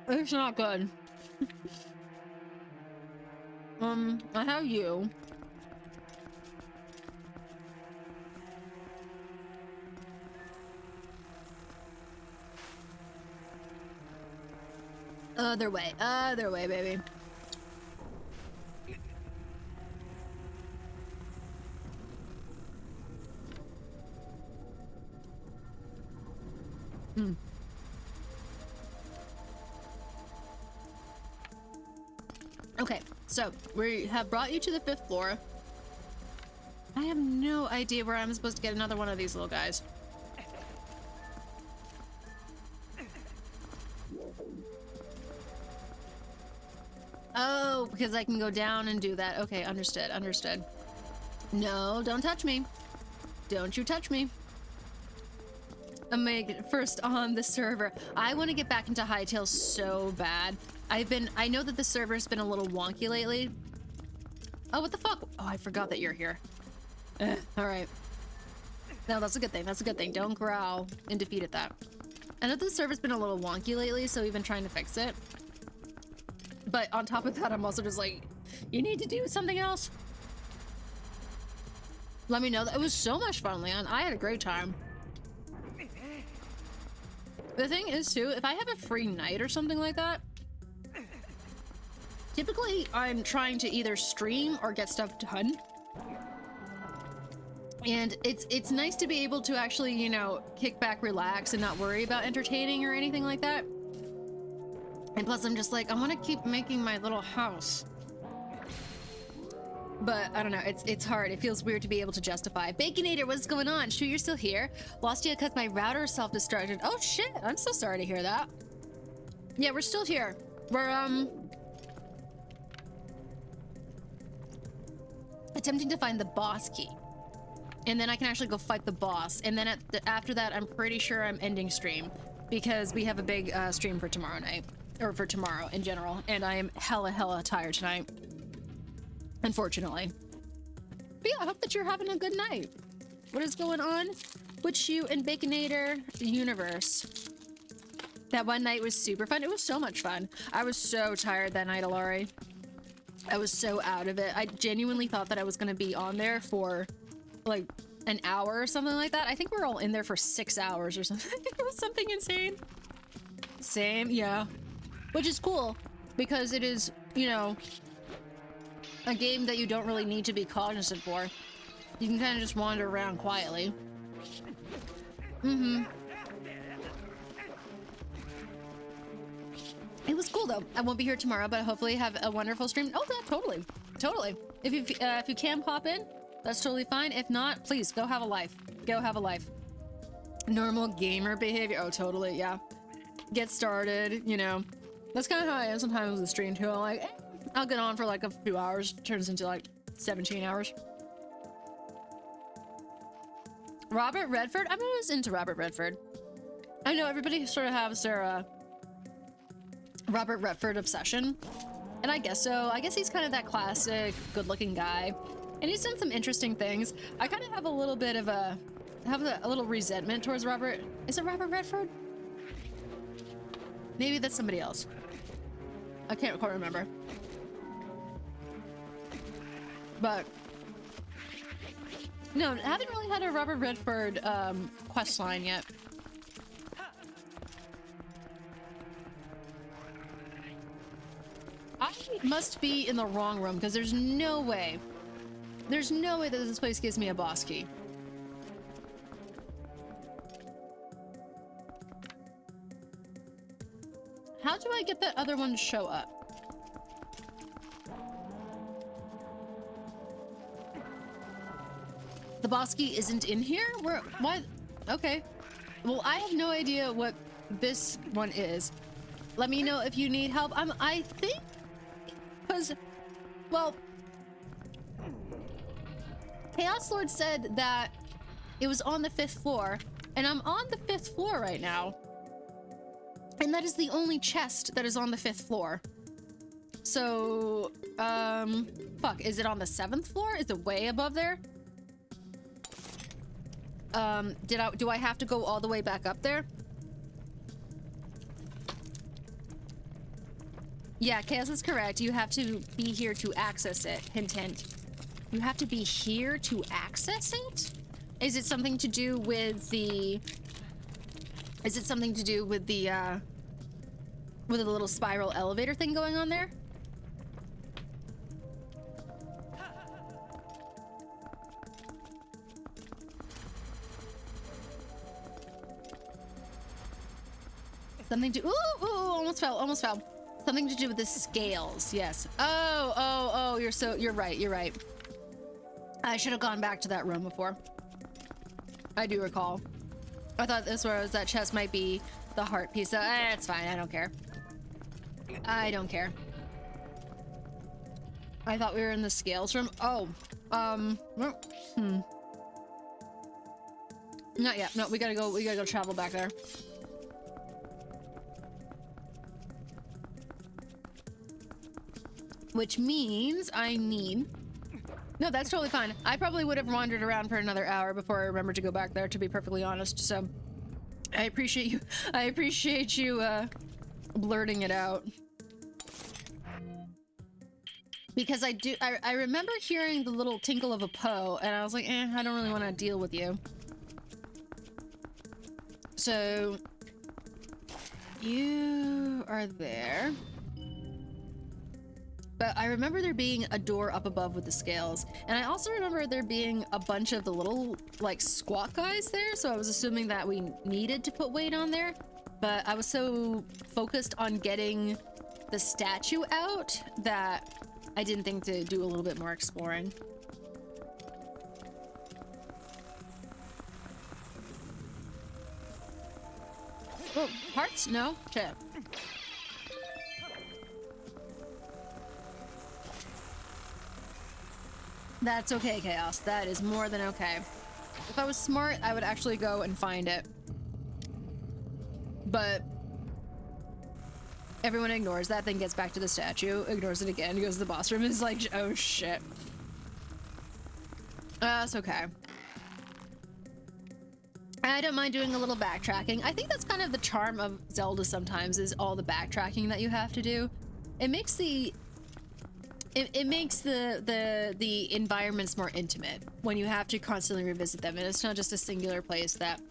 It's not good. I have you. Other way, baby. Okay, so we have brought you to the 5th floor. I have no idea where I'm supposed to get another one of these little guys. Oh, because I can go down and do that. Okay, understood, understood. No, don't touch me. Don't you touch me. I'm gonna get first on the server. I want to get back into Hytale so bad. I know that the server's been a little wonky lately. Oh, what the fuck? Oh, I forgot that you're here. All right. No, that's a good thing. That's a good thing. Don't growl and defeat at that. I know the server's been a little wonky lately, so we've been trying to fix it. But on top of that, I'm also just like, you need to do something else. Let me know. That it was so much fun, Leon. I had a great time. The thing is, too, if I have a free night or something like that, typically I'm trying to either stream or get stuff done. And it's nice to be able to actually, you know, kick back, relax, and not worry about entertaining or anything like that. And plus, I'm just like, I want to keep making my little house. But I don't know, it's hard. It feels weird to be able to justify. Baconator, what's going on? Sure, you're still here? Lost you because my router self-destructed. Oh shit, I'm so sorry to hear that. Yeah, we're still here. We're attempting to find the boss key. And then I can actually go fight the boss. And then after that, I'm pretty sure I'm ending stream, because we have a big stream for tomorrow night. Or for tomorrow in general. And I am hella tired tonight. Unfortunately. But yeah, I hope that you're having a good night. What is going on with you and Baconator universe? That one night was super fun. It was so much fun. I was so tired that night, Alari. I was so out of it. I genuinely thought that I was going to be on there for like an hour or something like that. I think we were all in there for 6 hours or something. It was something insane. Same, yeah. Which is cool, because it is, you know, a game that you don't really need to be cognizant for. You can kind of just wander around quietly. It was cool though. I won't be here tomorrow, but hopefully have a wonderful stream. Oh yeah, totally. If you can pop in, that's totally fine. If not, please go have a life. Go have a life. Normal gamer behavior. Oh, totally. Yeah. Get started. You know, that's kind of how I am sometimes with the stream too. I'm like, I'll get on for like a few hours. Turns into like 17 hours. Robert Redford? I'm always into Robert Redford. I know everybody sort of has their Robert Redford obsession. And I guess so. I guess he's kind of that classic, good-looking guy. And he's done some interesting things. I kind of have a little bit of a little resentment towards Robert. Is it Robert Redford? Maybe that's somebody else. I can't quite remember. But no, I haven't really had a Robert Redford quest line yet. I must be in the wrong room because there's no way that this place gives me a boss key. How do I get that other one to show up? The boss key isn't in here? Where? Why? Okay. Well, I have no idea what this one is. Let me know if you need help. I think, because, well, Chaos Lord said that it was on the 5th floor, and I'm on the 5th floor right now. And that is the only chest that is on the 5th floor. So, fuck, is it on the 7th floor? Is it way above there? Do I have to go all the way back up there? Yeah, Chaos is correct. You have to be here to access it. Hint, hint. You have to be here to access it? Is it something to do with the... Is it something to do with the little spiral elevator thing going on there? Something to... Ooh, almost fell. Something to do with the scales, yes. Oh, you're right. I should have gone back to that room before. I do recall. I thought this was that chest might be the heart piece. It's fine, I don't care. I thought we were in the scales room. Oh, not yet. No, we gotta go travel back there. Which means I need... No, that's totally fine. I probably would have wandered around for another hour before I remembered to go back there, to be perfectly honest. So, I appreciate you blurting it out. Because I remember hearing the little tinkle of a Poe, and I was like, I don't really want to deal with you. So, you are there. But I remember there being a door up above with the scales. And I also remember there being a bunch of the little, like, squat guys there. So I was assuming that we needed to put weight on there. But I was so focused on getting the statue out that I didn't think to do a little bit more exploring. Oh, hearts? No? Okay. That's okay, Chaos. That is more than okay. If I was smart, I would actually go and find it. But everyone ignores that, then gets back to the statue, ignores it again, goes to the boss room, and is like, oh shit. That's okay. I don't mind doing a little backtracking. I think that's kind of the charm of Zelda sometimes, is all the backtracking that you have to do. It makes the the environments more intimate when you have to constantly revisit them, and it's not just a singular place that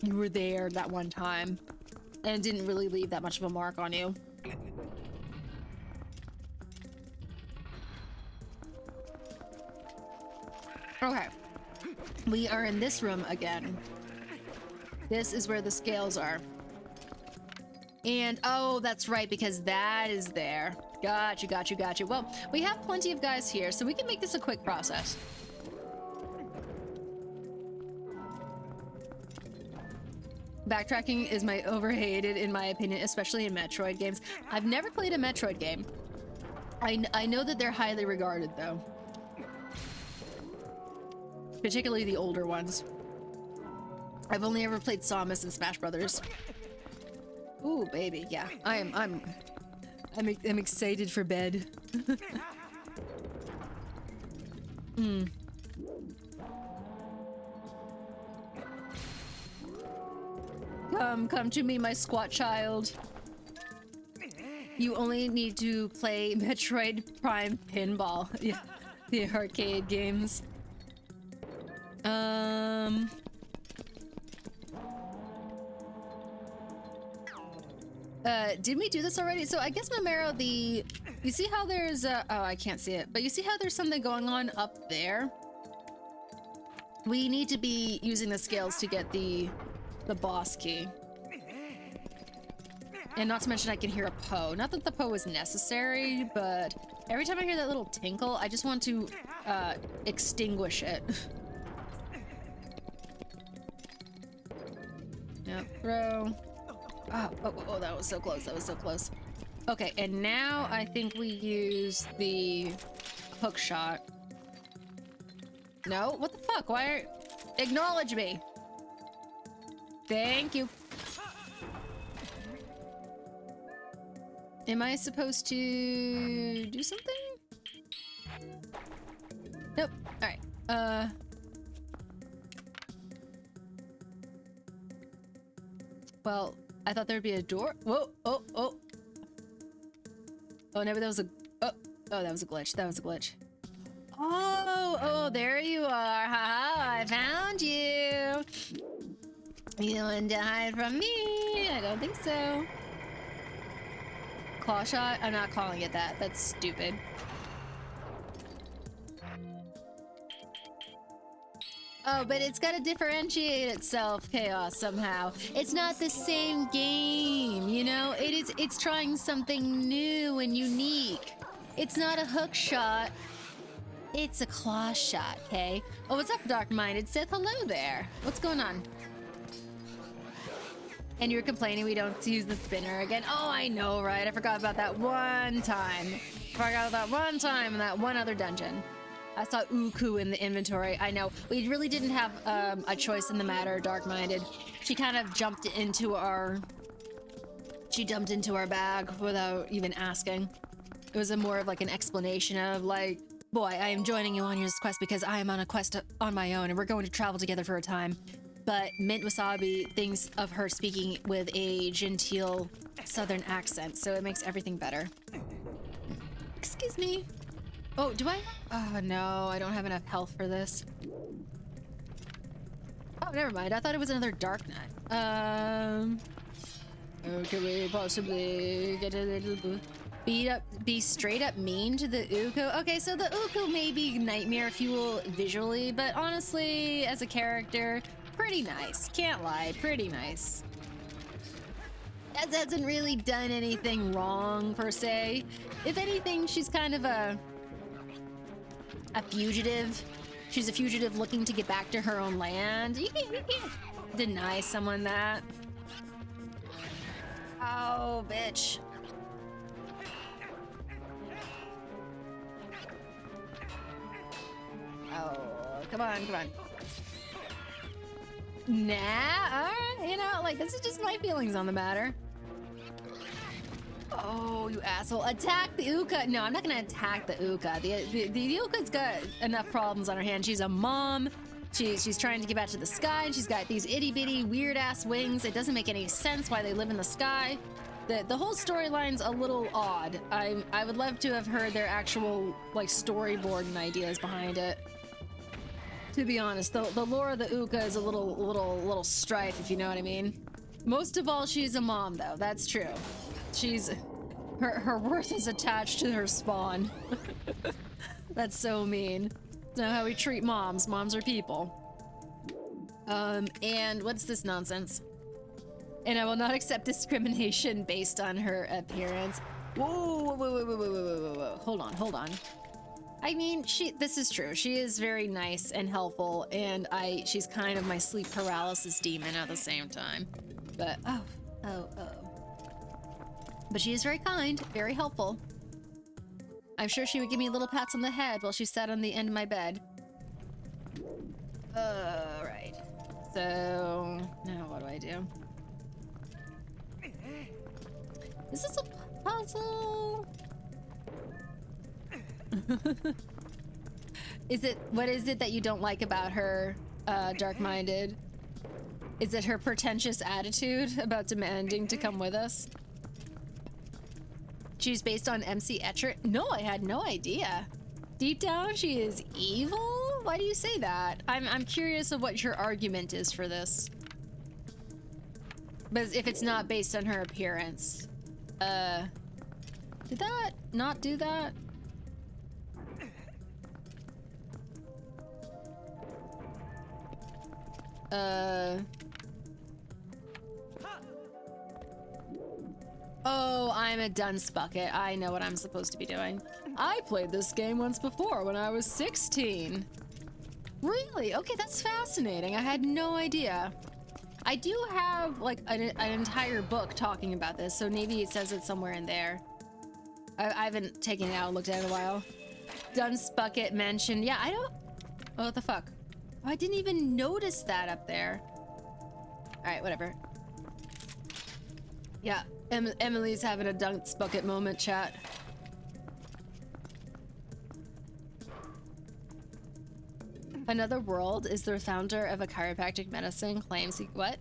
you were there that one time and it didn't really leave that much of a mark on you. Okay, we are in this room again. This is where the scales are. And oh, that's right, because that is there. Got you. Well, we have plenty of guys here, so we can make this a quick process. Backtracking is overhated, in my opinion, especially in Metroid games. I've never played a Metroid game. I know that they're highly regarded, though. Particularly the older ones. I've only ever played Samus and Smash Brothers. Ooh, baby, yeah. I I'm excited for bed. Come to me, my squat child. You only need to play Metroid Prime Pinball. Yeah, the arcade games. Did we do this already? So I guess Mamero, you see how there's oh, I can't see it, but you see how there's something going on up there? We need to be using the scales to get the boss key. And not to mention I can hear a Poe. Not that the Poe is necessary, but every time I hear that little tinkle, I just want to extinguish it. Yep, throw. Oh, that was so close, that was so close. Okay, and now I think we use the hook shot. No, what the fuck? Why are... Acknowledge me. Thank you. Am I supposed to do something? Nope. Alright. Well, I thought there'd be a door. Whoa, oh. Oh, no, but that was a... Oh, that was a glitch. That was a glitch. Oh, there you are. Haha, I found you. You want to hide from me? I don't think so. Claw shot? I'm not calling it that. That's stupid. Oh, but it's gotta differentiate itself, Chaos, somehow. It's not the same game, you know? It's trying something new and unique. It's not a hook shot. It's a claw shot, okay? Oh, what's up, Dark-Minded Sith? Hello there. What's going on? And you were complaining we don't use the spinner again. Oh, I know, right? I forgot about that one time. Forgot about that one time in that one other dungeon. I saw Uku in the inventory. I know. We really didn't have a choice in the matter, Dark-Minded. She kind of jumped into our... She jumped into our bag without even asking. It was more of like an explanation of like, boy, I am joining you on your quest because I am on a quest on my own and we're going to travel together for a time. But Mint Wasabi thinks of her speaking with a genteel southern accent, so it makes everything better. Excuse me. Oh, do I? Oh, no, I don't have enough health for this. Oh, never mind. I thought it was another Dark Knight. Oh, can we possibly get a little be straight up mean to the Uku? Okay, so the Uku may be nightmare fuel visually, but honestly, as a character, pretty nice. Can't lie, pretty nice. Hasn't really done anything wrong, per se. If anything, she's kind of a fugitive. She's a fugitive looking to get back to her own land. You can't deny someone that. Oh, bitch. Oh, come on, come on. Nah, alright, you know, like, this is just my feelings on the matter. Oh, you asshole. Attack the Uka. No, I'm not gonna attack the Uka. The Uka's got enough problems on her hands. She's a mom. She's trying to get back to the sky, and she's got these itty-bitty, weird-ass wings. It doesn't make any sense why they live in the sky. The whole storyline's a little odd. I would love to have heard their actual, like, storyboard and ideas behind it. To be honest, the lore of the Uka is a little strife, if you know what I mean. Most of all, she's a mom, though. That's true. Her worth is attached to her spawn. That's so mean. That's not how we treat moms. Moms are people. And what's this nonsense? And I will not accept discrimination based on her appearance. Whoa. Hold on. I mean, this is true. She is very nice and helpful, and she's kind of my sleep paralysis demon at the same time. But, oh. But she is very kind, very helpful. I'm sure she would give me little pats on the head while she sat on the end of my bed. Right. So, now what do I do? This is a puzzle. What is it that you don't like about her, Dark-Minded? Is it her pretentious attitude about demanding to come with us? She's based on MC Escher? No, I had no idea. Deep down, she is evil? Why do you say that? I'm curious of what your argument is for this. But if it's not based on her appearance. Did that not do that? Oh, I'm a dunce bucket. I know what I'm supposed to be doing. I played this game once before when I was 16. Really? Okay, that's fascinating. I had no idea. I do have like an entire book talking about this, so maybe it says it somewhere in there. I haven't taken it out and looked at it in a while. Dunce bucket mentioned. Yeah, I don't. Oh, what the fuck? Oh, I didn't even notice that up there. All right, whatever. Yeah, Emily's having a dunce bucket moment, chat. Another World is the founder of a chiropractic medicine claims he... What?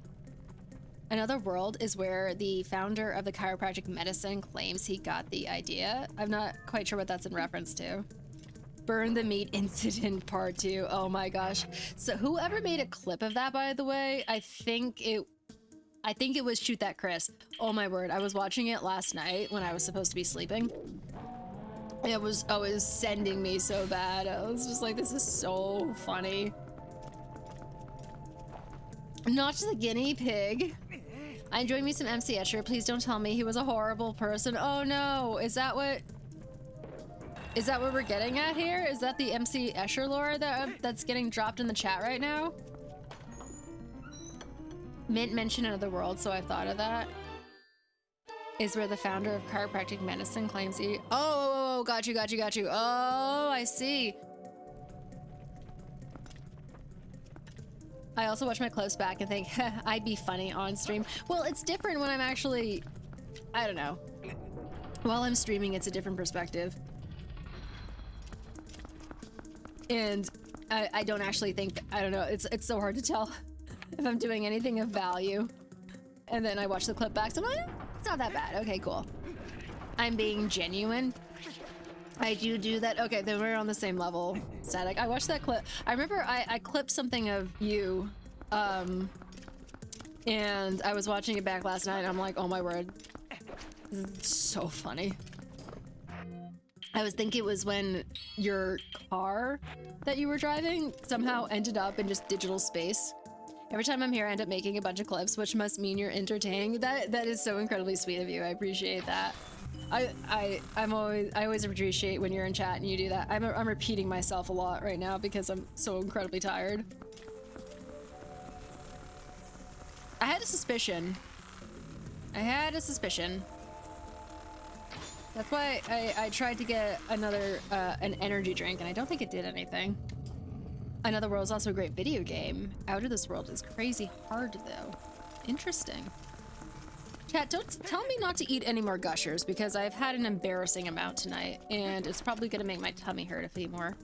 Another World is where the founder of the chiropractic medicine claims he got the idea. I'm not quite sure what that's in reference to. Burn the Meat Incident Part 2. Oh my gosh. So whoever made a clip of that, by the way, I think it was Shoot That Chris. Oh my word. I was watching it last night when I was supposed to be sleeping. It was sending me so bad. I was just like, this is so funny. Not the guinea pig. I enjoyed me some MC Escher. Please don't tell me he was a horrible person. Oh no, is that what we're getting at here? Is that the MC Escher lore that's getting dropped in the chat right now? Mint mentioned Another World, so I thought of that. Is where the founder of chiropractic medicine claims he... Oh, got you. Oh, I see. I also watch my clips back and think, I'd be funny on stream. Well, it's different when I'm actually... I don't know. While I'm streaming, it's a different perspective. And I don't actually think... I don't know. It's so hard to tell if I'm doing anything of value. And then I watch the clip back, so I'm like, it's not that bad. Okay, cool. I'm being genuine. I do that. Okay, then we're on the same level. Static. I watched that clip. I remember I clipped something of you, and I was watching it back last night, and I'm like, oh my word. This is so funny. I think it was when your car that you were driving somehow ended up in just digital space. Every time I'm here, I end up making a bunch of clips, which must mean you're entertaining. That is so incredibly sweet of you. I appreciate that. I always appreciate when you're in chat and you do that. I'm repeating myself a lot right now because I'm so incredibly tired. I had a suspicion. That's why I tried to get another an energy drink, and I don't think it did anything. Another World is also a great video game. Out of This World is crazy hard, though. Interesting. Chat, don't tell me not to eat any more gushers, because I've had an embarrassing amount tonight, and it's probably gonna make my tummy hurt a few more.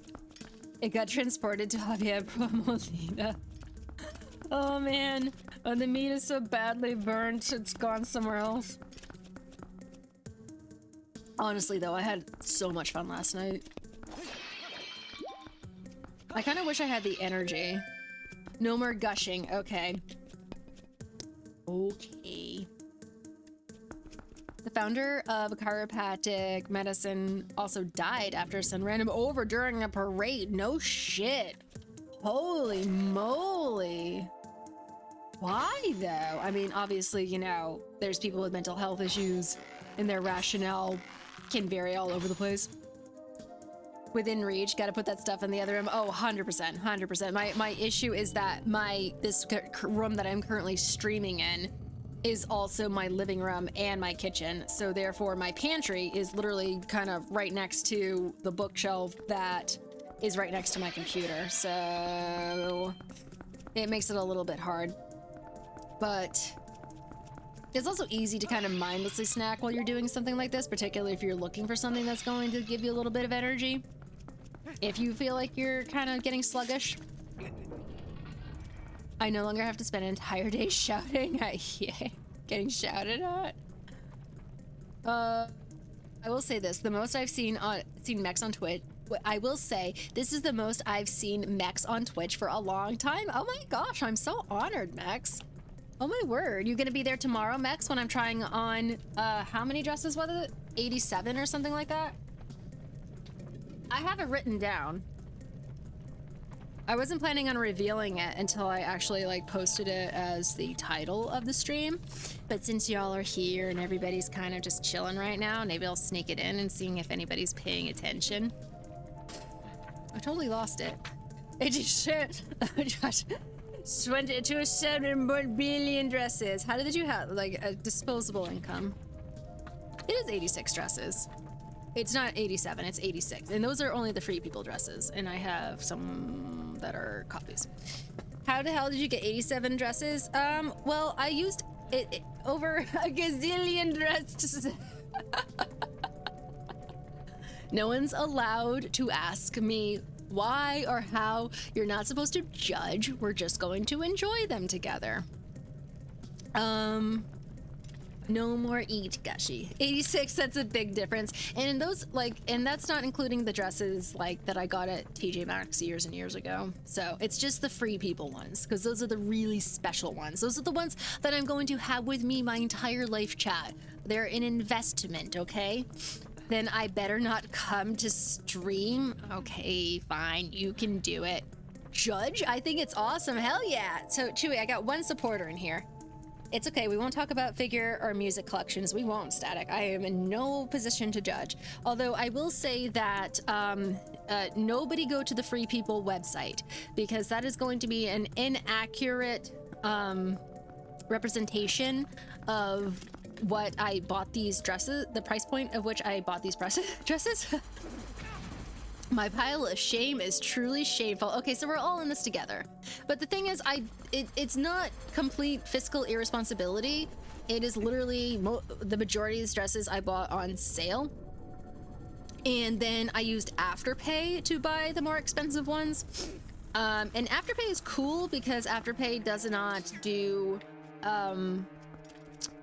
It got transported to Javier Molina. Oh man, the meat is so badly burnt, it's gone somewhere else. Honestly though, I had so much fun last night. I kind of wish I had the energy. No more gushing. Okay. Okay. The founder of chiropractic medicine also died after some random over during a parade. No shit. Holy moly. Why though? I mean, obviously, you know, there's people with mental health issues and their rationale can vary all over the place. Within reach, gotta put that stuff in the other room. Oh, 100%. My issue is that this room that I'm currently streaming in is also my living room and my kitchen. So therefore my pantry is literally kind of right next to the bookshelf that is right next to my computer. So it makes it a little bit hard. But It's also easy to kind of mindlessly snack while you're doing something like this, particularly if you're looking for something that's going to give you a little bit of energy. If you feel like you're kind of getting sluggish. I no longer have to spend an entire day shouting at Yay, getting shouted at. I will say this, the most I've seen mechs on Twitch, I will say this is the most I've seen mechs on Twitch for a long time. Oh my gosh, I'm so honored, Mex. Oh my word, you gonna be there tomorrow, Mex, when I'm trying on, how many dresses was it? 87 or something like that? I have it written down. I wasn't planning on revealing it until I actually like posted it as the title of the stream. But since y'all are here and everybody's kind of just chilling right now, maybe I'll sneak it in and seeing if anybody's paying attention. I totally lost it. It just said, 27 billion dresses. How did you have like a disposable income? It is 86 dresses. It's not 87, it's 86. And those are only the free people dresses. And I have some that are copies. How the hell did you get 87 dresses? Well, I used it over a gazillion dresses. No one's allowed to ask me why or how. You're not supposed to judge. We're just going to enjoy them together. No more eat, Gushy. 86, that's a big difference. And in those, like, and that's not including the dresses, like, that I got at TJ Maxx years and years ago. So it's just the free people ones, because those are the really special ones. Those are the ones that I'm going to have with me my entire life, chat. They're an investment, okay? Then I better not come to stream. Okay, fine, you can do it. Judge? I think it's awesome, hell yeah. So, Chewy, I got one supporter in here. It's okay, we won't talk about figure or music collections. We won't, Static. I am in no position to judge. Although I will say that nobody go to the Free People website, because that is going to be an inaccurate representation of what I bought these dresses, the price point of which I bought these dresses. My pile of shame is truly shameful. Okay, so we're all in this together. But the thing is, it's not complete fiscal irresponsibility. It is literally the majority of these dresses I bought on sale. And then I used Afterpay to buy the more expensive ones. And Afterpay is cool because Afterpay does not do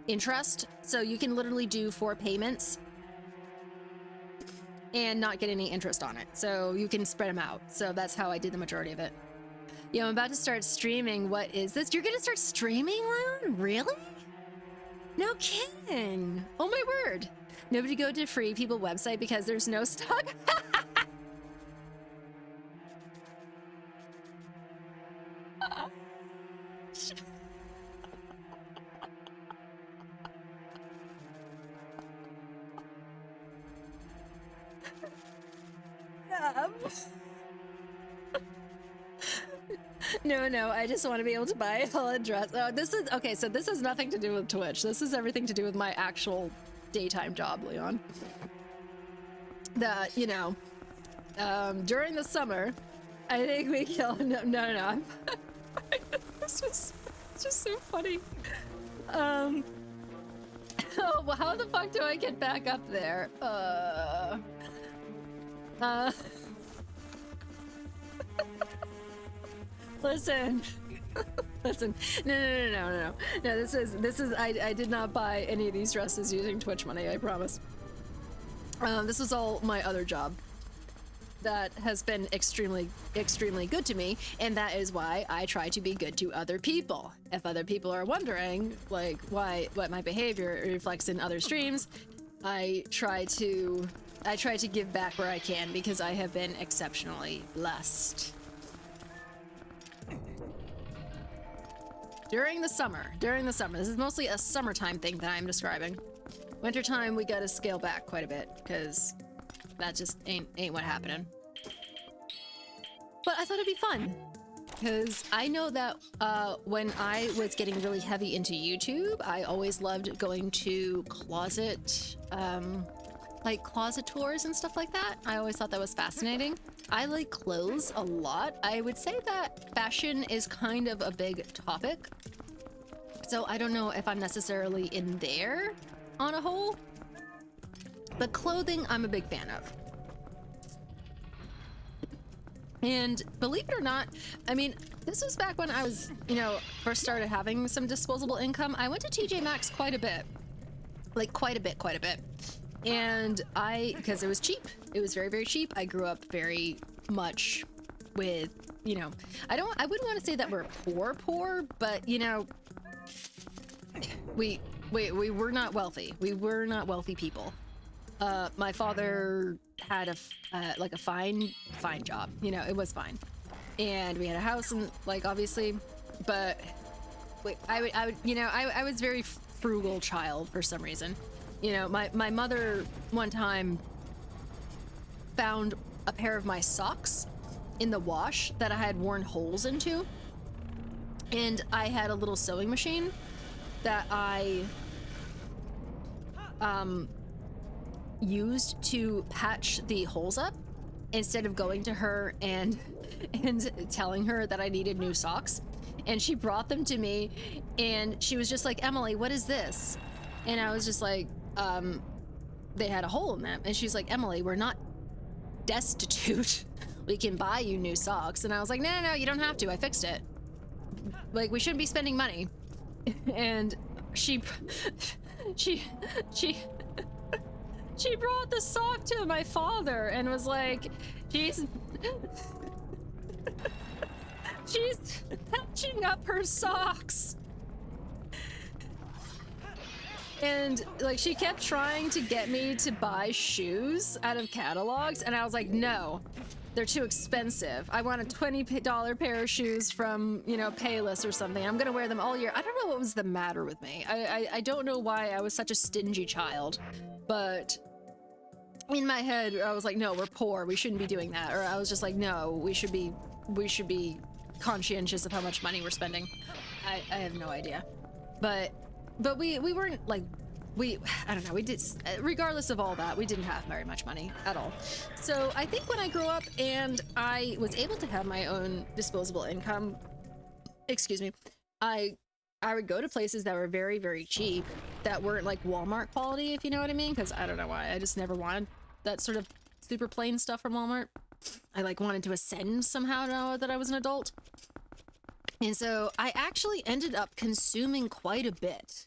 interest. So you can literally do 4 payments and not get any interest on it. So you can spread them out. So that's how I did the majority of it. Yo, I'm about to start streaming. What is this? You're gonna start streaming, Leon? Really? No kidding. Oh my word. Nobody go to Free People website because there's no stock. No, I just want to be able to buy a dress. Oh, this is okay. So this has nothing to do with Twitch. This is everything to do with my actual daytime job, Leon. That, you know, during the summer, I think we kill. No. This was just so funny. Oh, well, how the fuck do I get back up there? Listen. No. This is. I did not buy any of these dresses using Twitch money. I promise. This was all my other job. That has been extremely good to me, and that is why I try to be good to other people. If other people are wondering, like, what my behavior reflects in other streams, I try to give back where I can because I have been exceptionally blessed. During the summer, this is mostly a summertime thing that I'm describing. Wintertime, we gotta scale back quite a bit because that just ain't what happening. But I thought it'd be fun because I know that when I was getting really heavy into YouTube, I always loved going to closet tours and stuff like that. I always thought that was fascinating. I like clothes a lot. I would say that fashion is kind of a big topic. So I don't know if I'm necessarily in there on a whole, but clothing I'm a big fan of. And believe it or not, I mean, this was back when I was, you know, first started having some disposable income. I went to TJ Maxx quite a bit. Like quite a bit. And because it was cheap. It was very, very cheap. I grew up very much with, you know, I wouldn't want to say that we're poor, but you know, we were not wealthy. We were not wealthy people. My father had a fine job, you know, it was fine. And we had a house and like, obviously, but I would, you know, I was very frugal child for some reason. You know, my mother one time found a pair of my socks in the wash that I had worn holes into. And I had a little sewing machine that I used to patch the holes up instead of going to her and telling her that I needed new socks. And she brought them to me and she was just like, Emily, what is this? And I was just like, they had a hole in them. And she's like, Emily, we're not destitute. We can buy you new socks. And I was like, no, you don't have to. I fixed it. Like, we shouldn't be spending money. And she brought the sock to my father and was like, she's patching up her socks. And like, she kept trying to get me to buy shoes out of catalogs, and I was like, no, they're too expensive. I want a $20 pair of shoes from, you know, Payless or something. I'm gonna wear them all year. I don't know what was the matter with me. I don't know why I was such a stingy child, but in my head, I was like, no, we're poor. We shouldn't be doing that. Or I was just like, no, we should be conscientious of how much money we're spending. I have no idea. But we weren't like, I don't know, we did, regardless of all that, we didn't have very much money at all. So I think when I grew up and I was able to have my own disposable income, excuse me, I would go to places that were very, very cheap, that weren't like Walmart quality, if you know what I mean, because I don't know why, I just never wanted that sort of super plain stuff from Walmart. I like wanted to ascend somehow now that I was an adult. And so I actually ended up consuming quite a bit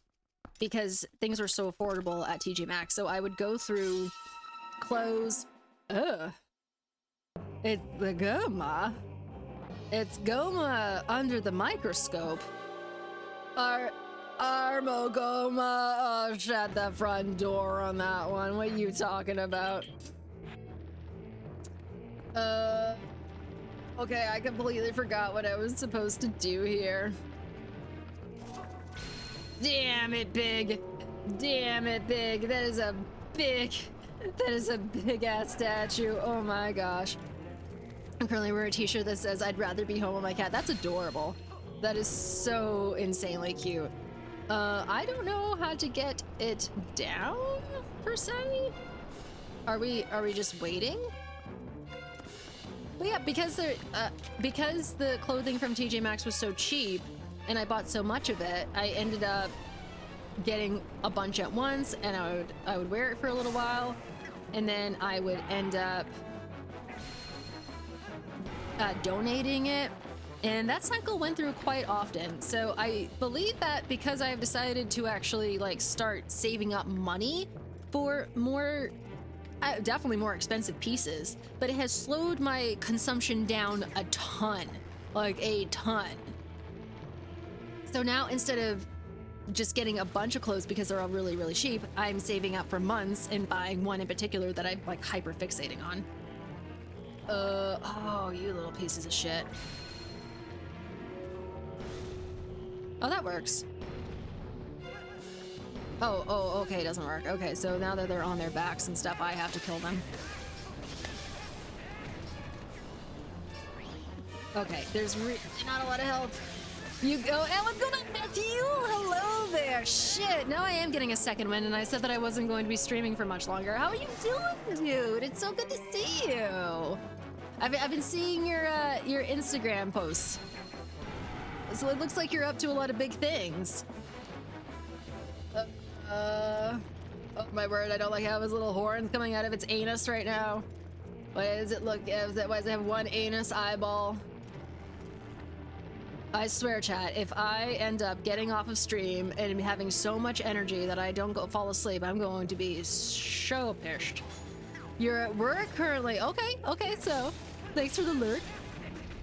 because things were so affordable at TJ Maxx. So I would go through clothes. It's the Goma. It's Goma under the microscope. Armo Goma. Oh, shut the front door on that one. What are you talking about? Okay, I completely forgot what I was supposed to do here. Damn it, Big. Damn it, Big. That is a big ass statue. Oh my gosh. I'm currently wearing a t-shirt that says, I'd rather be home with my cat. That's adorable. That is so insanely cute. I don't know how to get it down, per se. Are we just waiting? But yeah, because the clothing from TJ Maxx was so cheap and I bought so much of it, I ended up getting a bunch at once, and I would wear it for a little while, and then I would end up donating it, and that cycle went through quite often. So I believe that because I have decided to actually like start saving up money for more definitely more expensive pieces, but it has slowed my consumption down a ton, like a ton. So now instead of just getting a bunch of clothes because they're all really, really cheap, I'm saving up for months and buying one in particular that I'm like hyper fixating on. Oh, you little pieces of shit. Oh, that works. Oh, okay, it doesn't work. Okay, so now that they're on their backs and stuff, I have to kill them. Okay, there's not a lot of health. You go, and what's going on, Matthew? Hello there. Shit, now I am getting a second win, and I said that I wasn't going to be streaming for much longer. How are you doing, dude? It's so good to see you. I've been seeing your Instagram posts. So it looks like you're up to a lot of big things. Oh my word, I don't like how his little horn's coming out of its anus right now. Why does it look, why does it have one anus eyeball? I swear, chat, if I end up getting off of stream and having so much energy that I don't fall asleep, I'm going to be so pissed. You're at work currently. Okay, so thanks for the lurk.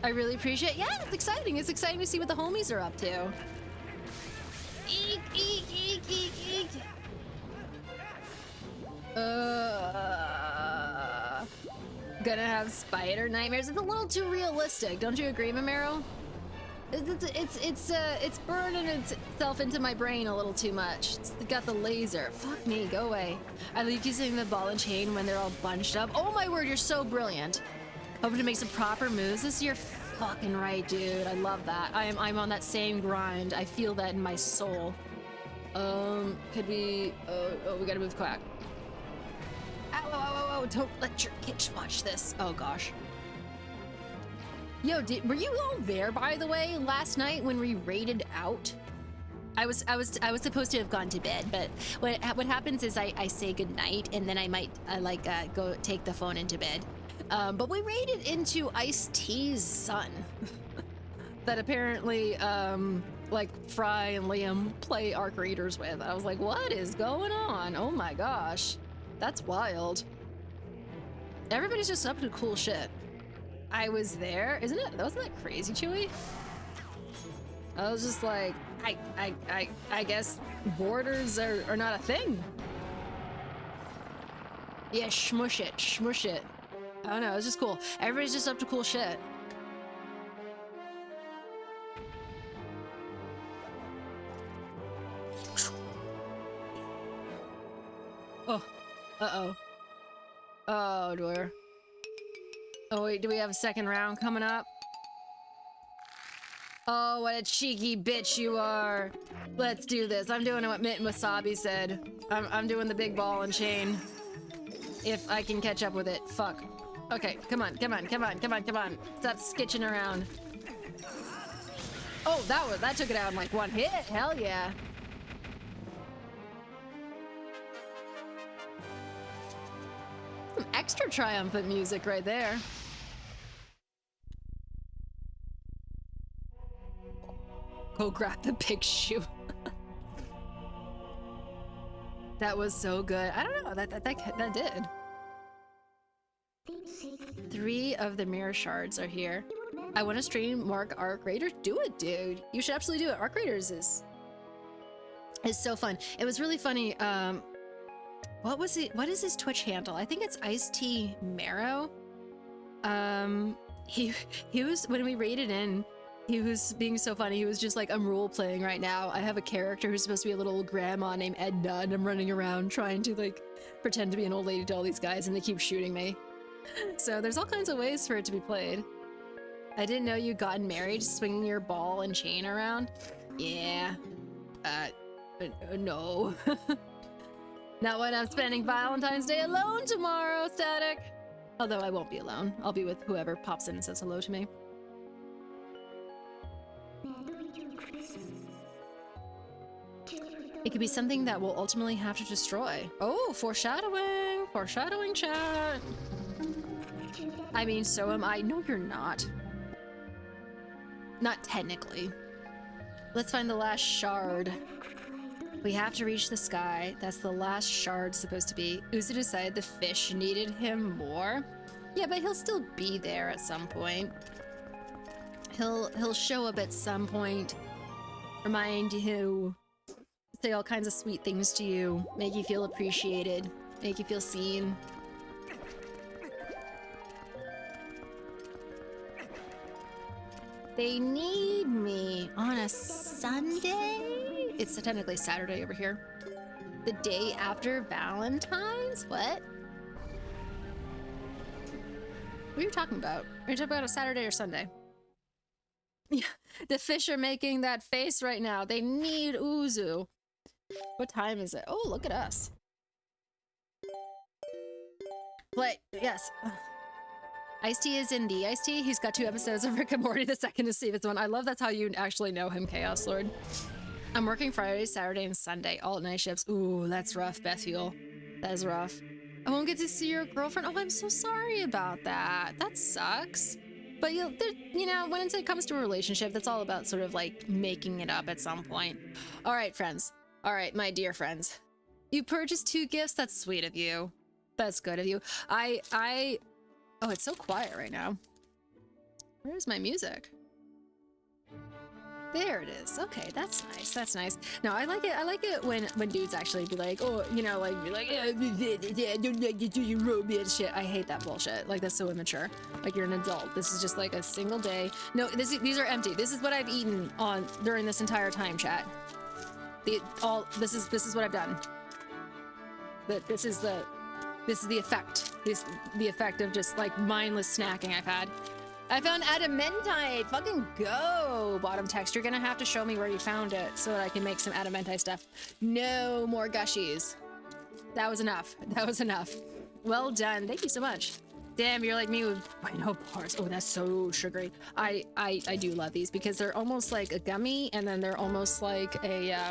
I really appreciate it. Yeah, it's exciting. It's exciting to see what the homies are up to. Eek, eek, eek, eek, eek. Gonna have spider nightmares. It's a little too realistic. Don't you agree, Mamero? It's burning itself into my brain a little too much. It's got the laser. Fuck me, go away. I like using the ball and chain when they're all bunched up. Oh my word, you're so brilliant. Hoping to make some proper moves this year. Fucking right, dude. I love that. I'm on that same grind. I feel that in my soul. Could we? Oh, we gotta move quick. Ow! Don't let your kids watch this. Oh gosh. Yo, were you all there, by the way, last night when we raided out? I was supposed to have gone to bed, but what happens is I say goodnight and then I might go take the phone into bed. But we raided into Ice-T's son that apparently like Fry and Liam play Arc Raiders with. I was like, what is going on? Oh my gosh, that's wild. Everybody's just up to cool shit. I was there, wasn't that crazy, Chewy? I was just like, I guess borders are not a thing. Yeah, shmush it. I don't know, it's just cool. Everybody's just up to cool shit. Oh, uh-oh. Oh, dear. Oh wait, do we have a second round coming up? Oh, what a cheeky bitch you are. Let's do this. I'm doing what Mint Wasabi said. I'm doing the big ball and chain. If I can catch up with it. Fuck. Okay, come on. Stop skitching around. Oh, that took it out in like one hit. Hell yeah. Some extra triumphant music right there. Go grab the big shoe. That was so good. I don't know, that did. 3 of the mirror shards are here. I want to stream Mark Arc Raiders. Do it, dude. You should absolutely do it. Arc Raiders is so fun. It was really funny. What is his Twitch handle? I think it's Ice-T Marrow. He was, when we raided in, he was being so funny. He was just like, I'm role playing right now. I have a character who's supposed to be a little grandma named Edna, and I'm running around trying to like pretend to be an old lady to all these guys, and they keep shooting me. So there's all kinds of ways for it to be played. I didn't know you'd gotten married swinging your ball and chain around. Yeah. No. Not when I'm spending Valentine's Day alone tomorrow, Static. Although I won't be alone. I'll be with whoever pops in and says hello to me. It could be something that we'll ultimately have to destroy. Oh, foreshadowing! Foreshadowing, chat! I mean, so am I. No, you're not. Not technically. Let's find the last shard. We have to reach the sky. That's the last shard supposed to be. Uzu decided the fish needed him more. Yeah, but he'll still be there at some point. He'll show up at some point. Remind you. Say all kinds of sweet things to you. Make you feel appreciated. Make you feel seen. They need me on a Sunday? It's technically Saturday over here. The day after Valentine's? What? What are you talking about? Are you talking about a Saturday or Sunday? Yeah, the fish are making that face right now. They need Uzu. What time is it? Oh, look at us. Play. Yes. Ice-T is in the Ice-T. He's got 2 episodes of Rick and Morty. The second is Steven's one. I love that's how you actually know him, Chaos Lord. I'm working Friday, Saturday, and Sunday, all night shifts. Ooh, that's rough, Bethuel. That is rough. I won't get to see your girlfriend. Oh, I'm so sorry about that. That sucks. But you know, when it comes to a relationship, that's all about sort of like making it up at some point. All right, friends. All right, my dear friends. You purchased 2 gifts. That's sweet of you. That's good of you. Oh, it's so quiet right now. Where's my music? There it is. Okay, that's nice. That's nice. No, I like it. I like it when dudes actually be like, oh, you know, like, be like, I don't like to do your romance shit. I hate that bullshit. Like, that's so immature. Like, you're an adult. This is just like a single day. No, these are empty. This is what I've eaten on during this entire time, chat. This is what I've done. This is the effect. The effect of just like mindless snacking I've had. I found adamantite. Fucking go, bottom text. You're gonna have to show me where you found it so that I can make some adamantite stuff. No more gushies. That was enough. That was enough. Well done. Thank you so much. Damn, you're like me with no bars. Oh, that's so sugary. I do love these because they're almost like a gummy and then they're almost like a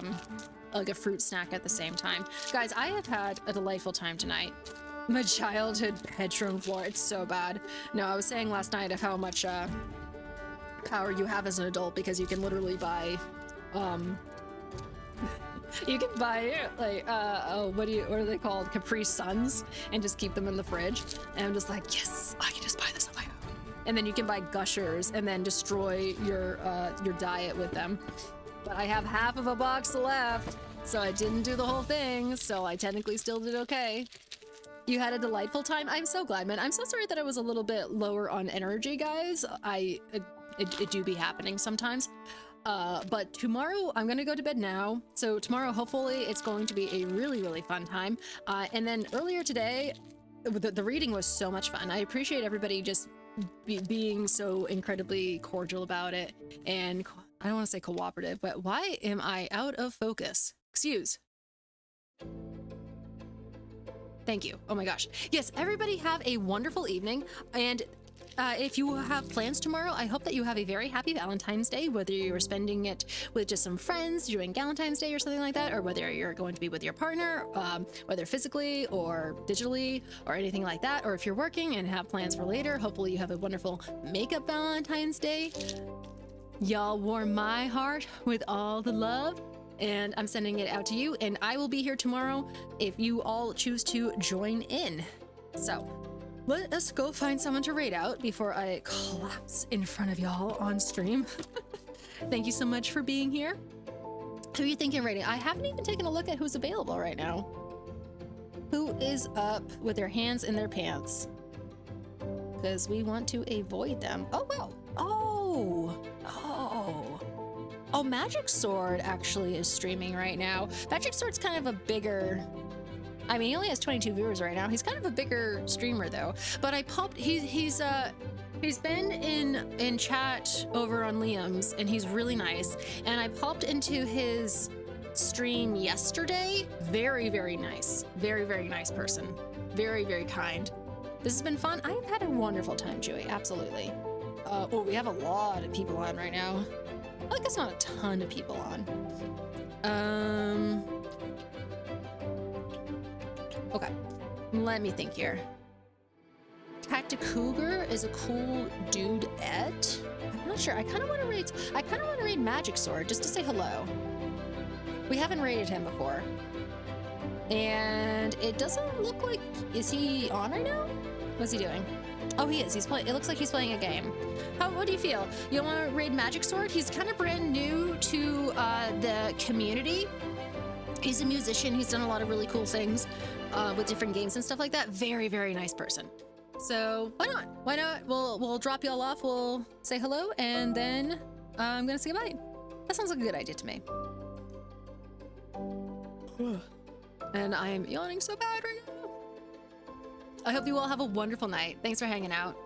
fruit snack at the same time. Guys, I have had a delightful time tonight. My childhood bedroom floor, it's so bad. No, I was saying last night of how much power you have as an adult because you can literally buy you can buy like what are they called, Capri Suns, and just keep them in the fridge. And I'm just like, yes, I can just buy this on my own. And then you can buy Gushers and then destroy your diet with them. But I have half of a box left, so I didn't do the whole thing, so I technically still did okay. You had a delightful time. I'm so glad, man. I'm so sorry that I was a little bit lower on energy, guys. It do be happening sometimes. But tomorrow I'm gonna go to bed now. So tomorrow, hopefully, it's going to be a really, really fun time. And then earlier today, the reading was so much fun. I appreciate everybody just being so incredibly cordial about it. And I don't want to say cooperative, but why am I out of focus? Excuse. Thank you. Oh my gosh. Yes, everybody have a wonderful evening. And if you have plans tomorrow, I hope that you have a very happy Valentine's Day, whether you're spending it with just some friends doing Valentine's Day or something like that, or whether you're going to be with your partner, whether physically or digitally or anything like that, or if you're working and have plans for later, hopefully you have a wonderful makeup Valentine's Day. Y'all warm my heart with all the love. And I'm sending it out to you, and I will be here tomorrow if you all choose to join in. So let us go find someone to raid out before I collapse in front of y'all on stream. Thank you so much for being here. Who are you thinking raiding? I haven't even taken a look at who's available right now. Who is up with their hands in their pants? Because we want to avoid them. Oh, wow. Oh, Magic Sword actually is streaming right now. Magic Sword's kind of a bigger... I mean, he only has 22 viewers right now. He's kind of a bigger streamer, though. But I popped... He's been in chat over on Liam's, and he's really nice. And I popped into his stream yesterday. Very, very nice. Very, very nice person. Very, very kind. This has been fun. I've had a wonderful time, Joey. Absolutely. Oh, we have a lot of people on right now. Like, that's not a ton of people on. Okay, let me think here. Tacticougar is a cool dude-ette. I'm not sure. I kind of want to raid Magic Sword just to say hello. We haven't raided him before. And it doesn't look like... Is he on right now? What's he doing? Oh, he is. He's playing. It looks like he's playing a game. What do you feel? You want to raid Magic Sword? He's kind of brand new to the community. He's a musician. He's done a lot of really cool things with different games and stuff like that. Very, very nice person. So why not? Why not? We'll drop y'all off. We'll say hello, and then I'm gonna say goodbye. That sounds like a good idea to me. And I am yawning so bad right now. I hope you all have a wonderful night. Thanks for hanging out.